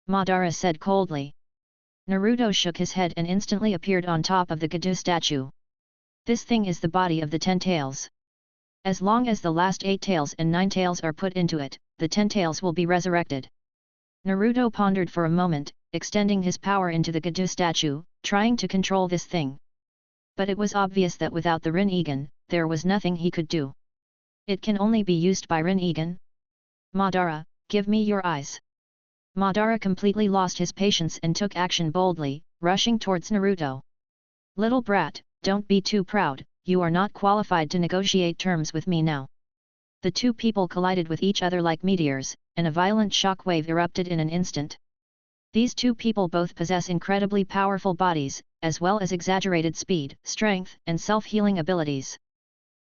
Madara said coldly. Naruto shook his head and instantly appeared on top of the Bijuu statue. This thing is the body of the 10 tails. As long as the last 8 tails and 9 tails are put into it, the 10 tails will be resurrected. Naruto pondered for a moment, extending his power into the Bijuu statue, trying to control this thing. But it was obvious that without the Rinnegan, there was nothing he could do. It can only be used by Rinnegan. Madara, give me your eyes. Madara completely lost his patience and took action boldly, rushing towards Naruto. Little brat, don't be too proud, you are not qualified to negotiate terms with me now. The two people collided with each other like meteors, and a violent shockwave erupted in an instant. These two people both possess incredibly powerful bodies, as well as exaggerated speed, strength, and self-healing abilities.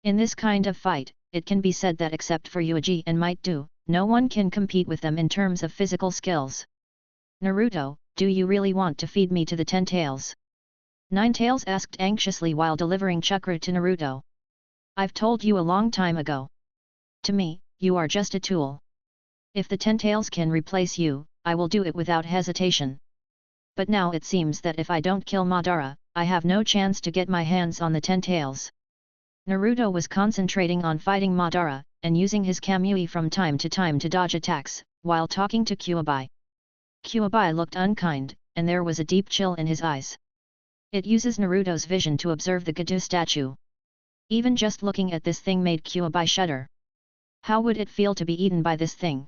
In this kind of fight, it can be said that except for Yuuji and Might Do, no one can compete with them in terms of physical skills. Naruto, do you really want to feed me to the 10 tails? Nine Tails asked anxiously while delivering chakra to Naruto. I've told you a long time ago. To me, you are just a tool. If the 10 tails can replace you, I will do it without hesitation. But now it seems that if I don't kill Madara, I have no chance to get my hands on the 10 tails. Naruto was concentrating on fighting Madara, and using his Kamui from time to time to dodge attacks, while talking to Kyuubi. Kyuubi looked unkind, and there was a deep chill in his eyes. It uses Naruto's vision to observe the Bijuu statue. Even just looking at this thing made Kyuubi shudder. How would it feel to be eaten by this thing?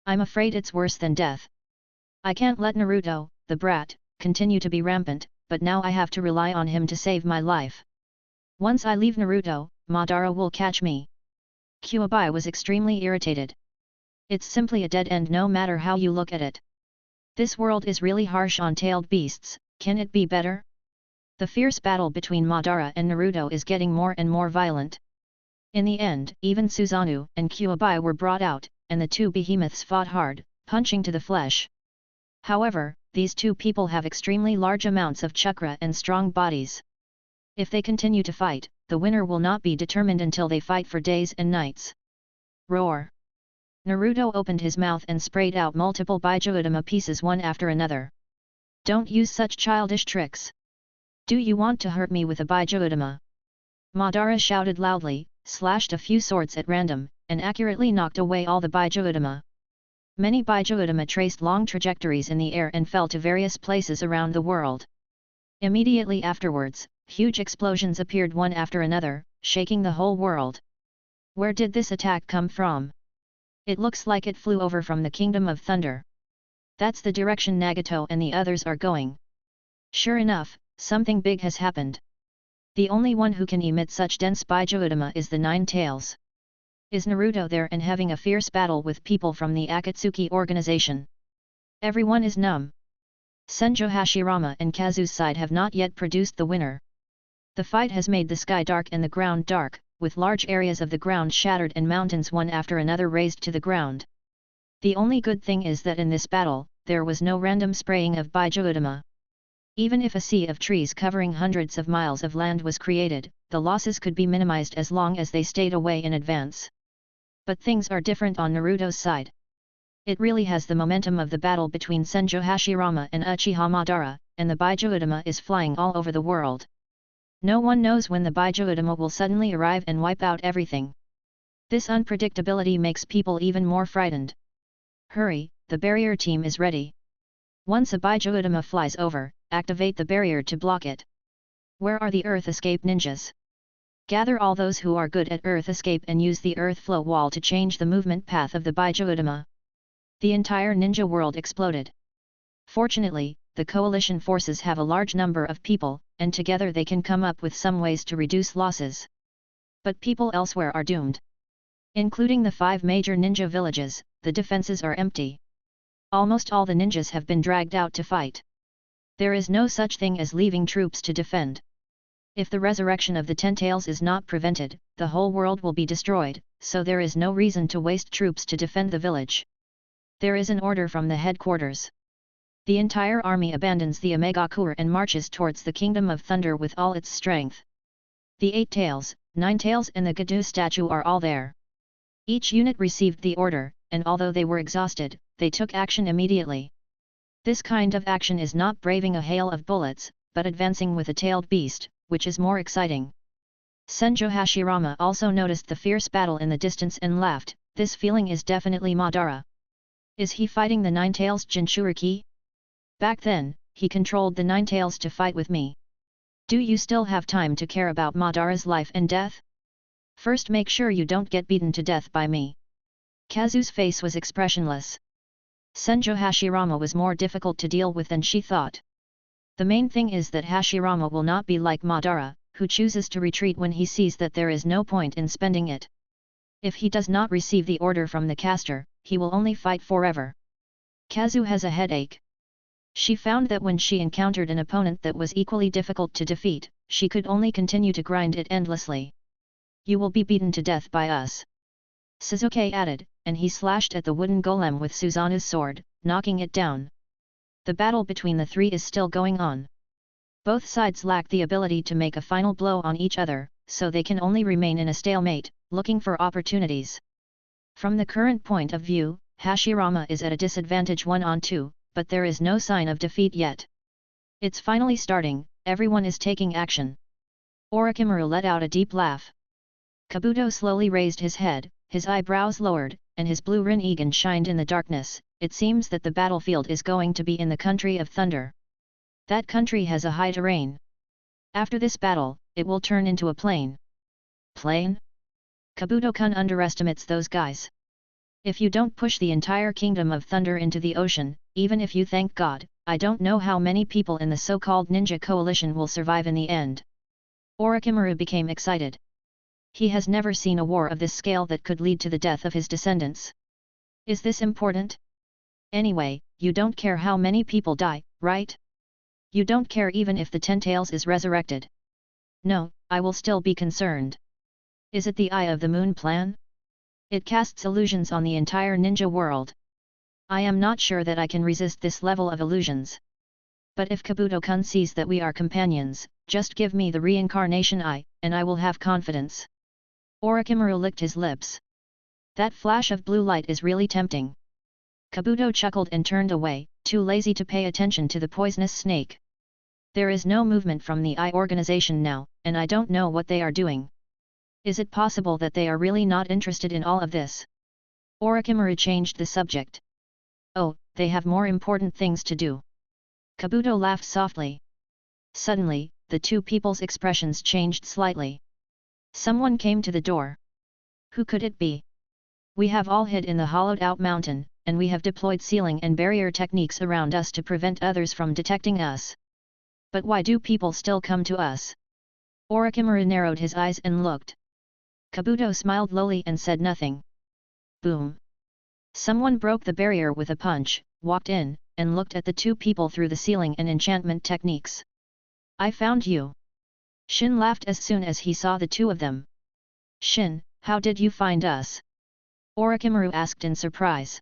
I'm afraid it's worse than death. I can't let Naruto, the brat, continue to be rampant, but now I have to rely on him to save my life. Once I leave Naruto, Madara will catch me. Kyuubi was extremely irritated. It's simply a dead end no matter how you look at it. This world is really harsh on tailed beasts, can it be better? The fierce battle between Madara and Naruto is getting more and more violent. In the end, even Susanoo and Kyuubi were brought out, and the two behemoths fought hard, punching to the flesh. However, these two people have extremely large amounts of chakra and strong bodies. If they continue to fight, the winner will not be determined until they fight for days and nights. Roar! Naruto opened his mouth and sprayed out multiple Bijuudama pieces one after another. Don't use such childish tricks. Do you want to hurt me with a Bijuudama? Madara shouted loudly, slashed a few swords at random, and accurately knocked away all the Bijuudama. Many Bijuudama traced long trajectories in the air and fell to various places around the world. Immediately afterwards, huge explosions appeared one after another, shaking the whole world. Where did this attack come from? It looks like it flew over from the Kingdom of Thunder. That's the direction Nagato and the others are going. Sure enough, something big has happened. The only one who can emit such dense Bijuudama is the Nine Tails. Is Naruto there and having a fierce battle with people from the Akatsuki organization? Everyone is numb. Senjo Hashirama and Kazu's side have not yet produced the winner. The fight has made the sky dark and the ground dark, with large areas of the ground shattered and mountains one after another razed to the ground. The only good thing is that in this battle, there was no random spraying of Bijuudama. Even if a sea of trees covering hundreds of miles of land was created, the losses could be minimized as long as they stayed away in advance. But things are different on Naruto's side. It really has the momentum of the battle between Senjo Hashirama and Uchiha Madara, and the Bijuudama is flying all over the world. No one knows when the Bijuudama will suddenly arrive and wipe out everything. This unpredictability makes people even more frightened. Hurry, the barrier team is ready. Once a Bijuudama flies over, activate the barrier to block it. Where are the Earth Escape ninjas? Gather all those who are good at Earth Escape and use the Earth Flow Wall to change the movement path of the Bijuudama. The entire ninja world exploded. Fortunately, the coalition forces have a large number of people, and together they can come up with some ways to reduce losses. But people elsewhere are doomed. Including the 5 major ninja villages, the defenses are empty. Almost all the ninjas have been dragged out to fight. There is no such thing as leaving troops to defend. If the resurrection of the 10 tails is not prevented, the whole world will be destroyed, so there is no reason to waste troops to defend the village. There is an order from the headquarters. The entire army abandons the Omegakure and marches towards the Kingdom of Thunder with all its strength. The 8 tails, 9 tails and the Gadu statue are all there. Each unit received the order, and although they were exhausted, they took action immediately. This kind of action is not braving a hail of bullets, but advancing with a tailed beast, which is more exciting. Senjo Hashirama also noticed the fierce battle in the distance and laughed. This feeling is definitely Madara. Is he fighting the 9 tails Jinchuriki? Back then, he controlled the 9 tails to fight with me. Do you still have time to care about Madara's life and death? First make sure you don't get beaten to death by me. Kazu's face was expressionless. Senjo Hashirama was more difficult to deal with than she thought. The main thing is that Hashirama will not be like Madara, who chooses to retreat when he sees that there is no point in spending it. If he does not receive the order from the caster, he will only fight forever. Kazu has a headache. She found that when she encountered an opponent that was equally difficult to defeat, she could only continue to grind it endlessly. You will be beaten to death by us. Sasuke added, and he slashed at the wooden golem with Susanoo's sword, knocking it down. The battle between the three is still going on. Both sides lack the ability to make a final blow on each other, so they can only remain in a stalemate, looking for opportunities. From the current point of view, Hashirama is at a disadvantage 1-on-2, but there is no sign of defeat yet. It's finally starting, everyone is taking action. Orochimaru let out a deep laugh. Kabuto slowly raised his head, his eyebrows lowered, and his blue Rinnegan shined in the darkness. It seems that the battlefield is going to be in the country of thunder. That country has a high terrain. After this battle, it will turn into a plain. Plain? Kabuto-kun underestimates those guys. If you don't push the entire Kingdom of Thunder into the ocean, even if you thank God, I don't know how many people in the so-called ninja coalition will survive in the end. Orochimaru became excited. He has never seen a war of this scale that could lead to the death of his descendants. Is this important? Anyway, you don't care how many people die, right? You don't care even if the 10 tails is resurrected. No, I will still be concerned. Is it the Eye of the Moon plan? It casts illusions on the entire ninja world. I am not sure that I can resist this level of illusions. But if Kabuto-kun sees that we are companions, just give me the reincarnation eye, and I will have confidence. Orochimaru licked his lips. That flash of blue light is really tempting. Kabuto chuckled and turned away, too lazy to pay attention to the poisonous snake. There is no movement from the Eye organization now, and I don't know what they are doing. Is it possible that they are really not interested in all of this? Orochimaru changed the subject. Oh, they have more important things to do. Kabuto laughed softly. Suddenly, the two people's expressions changed slightly. Someone came to the door. Who could it be? We have all hid in the hollowed-out mountain, and we have deployed sealing and barrier techniques around us to prevent others from detecting us. But why do people still come to us? Orochimaru narrowed his eyes and looked. Kabuto smiled lowly and said nothing. Boom! Someone broke the barrier with a punch, walked in, and looked at the two people through the sealing and enchantment techniques. I found you! Shin laughed as soon as he saw the two of them. Shin, how did you find us? Orochimaru asked in surprise.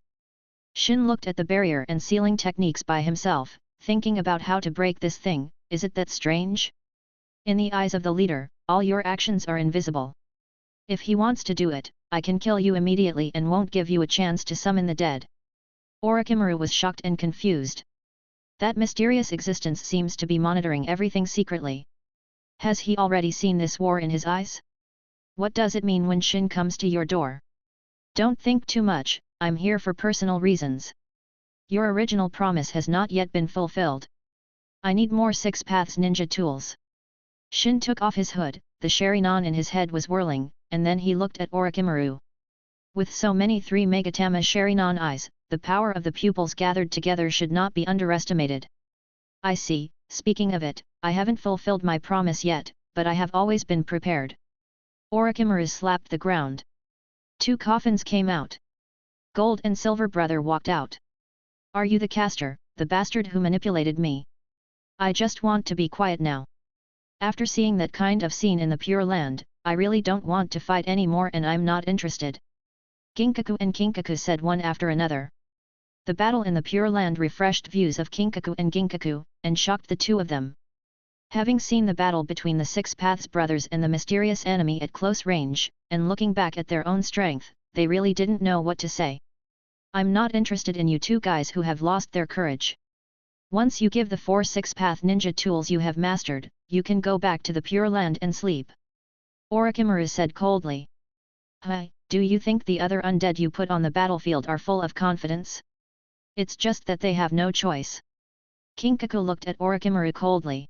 Shin looked at the barrier and sealing techniques by himself, thinking about how to break this thing. Is it that strange? In the eyes of the leader, all your actions are invisible. If he wants to do it, I can kill you immediately and won't give you a chance to summon the dead. Orochimaru was shocked and confused. That mysterious existence seems to be monitoring everything secretly. Has he already seen this war in his eyes? What does it mean when Shin comes to your door? Don't think too much, I'm here for personal reasons. Your original promise has not yet been fulfilled. I need more Six Paths ninja tools. Shin took off his hood, the Sharingan in his head was whirling, and then he looked at Orochimaru. With so many 3 Megatama Sharingan eyes, the power of the pupils gathered together should not be underestimated. I see, speaking of it, I haven't fulfilled my promise yet, but I have always been prepared. Orochimaru slapped the ground. 2 coffins came out. Gold and Silver Brother walked out. Are you the caster, the bastard who manipulated me? I just want to be quiet now. After seeing that kind of scene in the Pure Land, I really don't want to fight anymore and I'm not interested. Ginkaku and Kinkaku said one after another. The battle in the Pure Land refreshed views of Kinkaku and Ginkaku, and shocked the two of them. Having seen the battle between the Six Paths brothers and the mysterious enemy at close range, and looking back at their own strength, they really didn't know what to say. I'm not interested in you two guys who have lost their courage. Once you give the 4 Six-Path ninja tools you have mastered, you can go back to the Pure Land and sleep. Orochimaru said coldly. Hi, do you think the other undead you put on the battlefield are full of confidence? It's just that they have no choice. Kinkaku looked at Orochimaru coldly.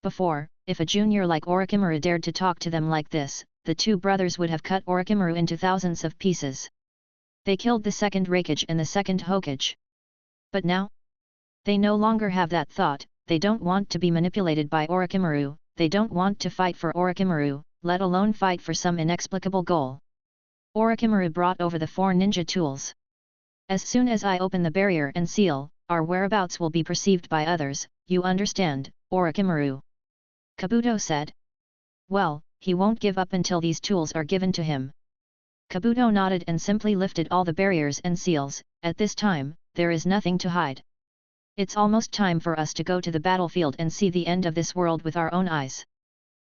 Before, if a junior like Orochimaru dared to talk to them like this, the two brothers would have cut Orochimaru into thousands of pieces. They killed the second Raikage and the second Hokage. But now? They no longer have that thought. They don't want to be manipulated by Orochimaru, they don't want to fight for Orochimaru, let alone fight for some inexplicable goal. Orochimaru brought over the 4 ninja tools. As soon as I open the barrier and seal, our whereabouts will be perceived by others, you understand, Orochimaru? Kabuto said. Well, he won't give up until these tools are given to him. Kabuto nodded and simply lifted all the barriers and seals. At this time, there is nothing to hide. It's almost time for us to go to the battlefield and see the end of this world with our own eyes.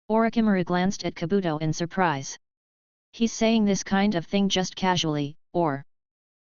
Orochimaru glanced at Kabuto in surprise. He's saying this kind of thing just casually, or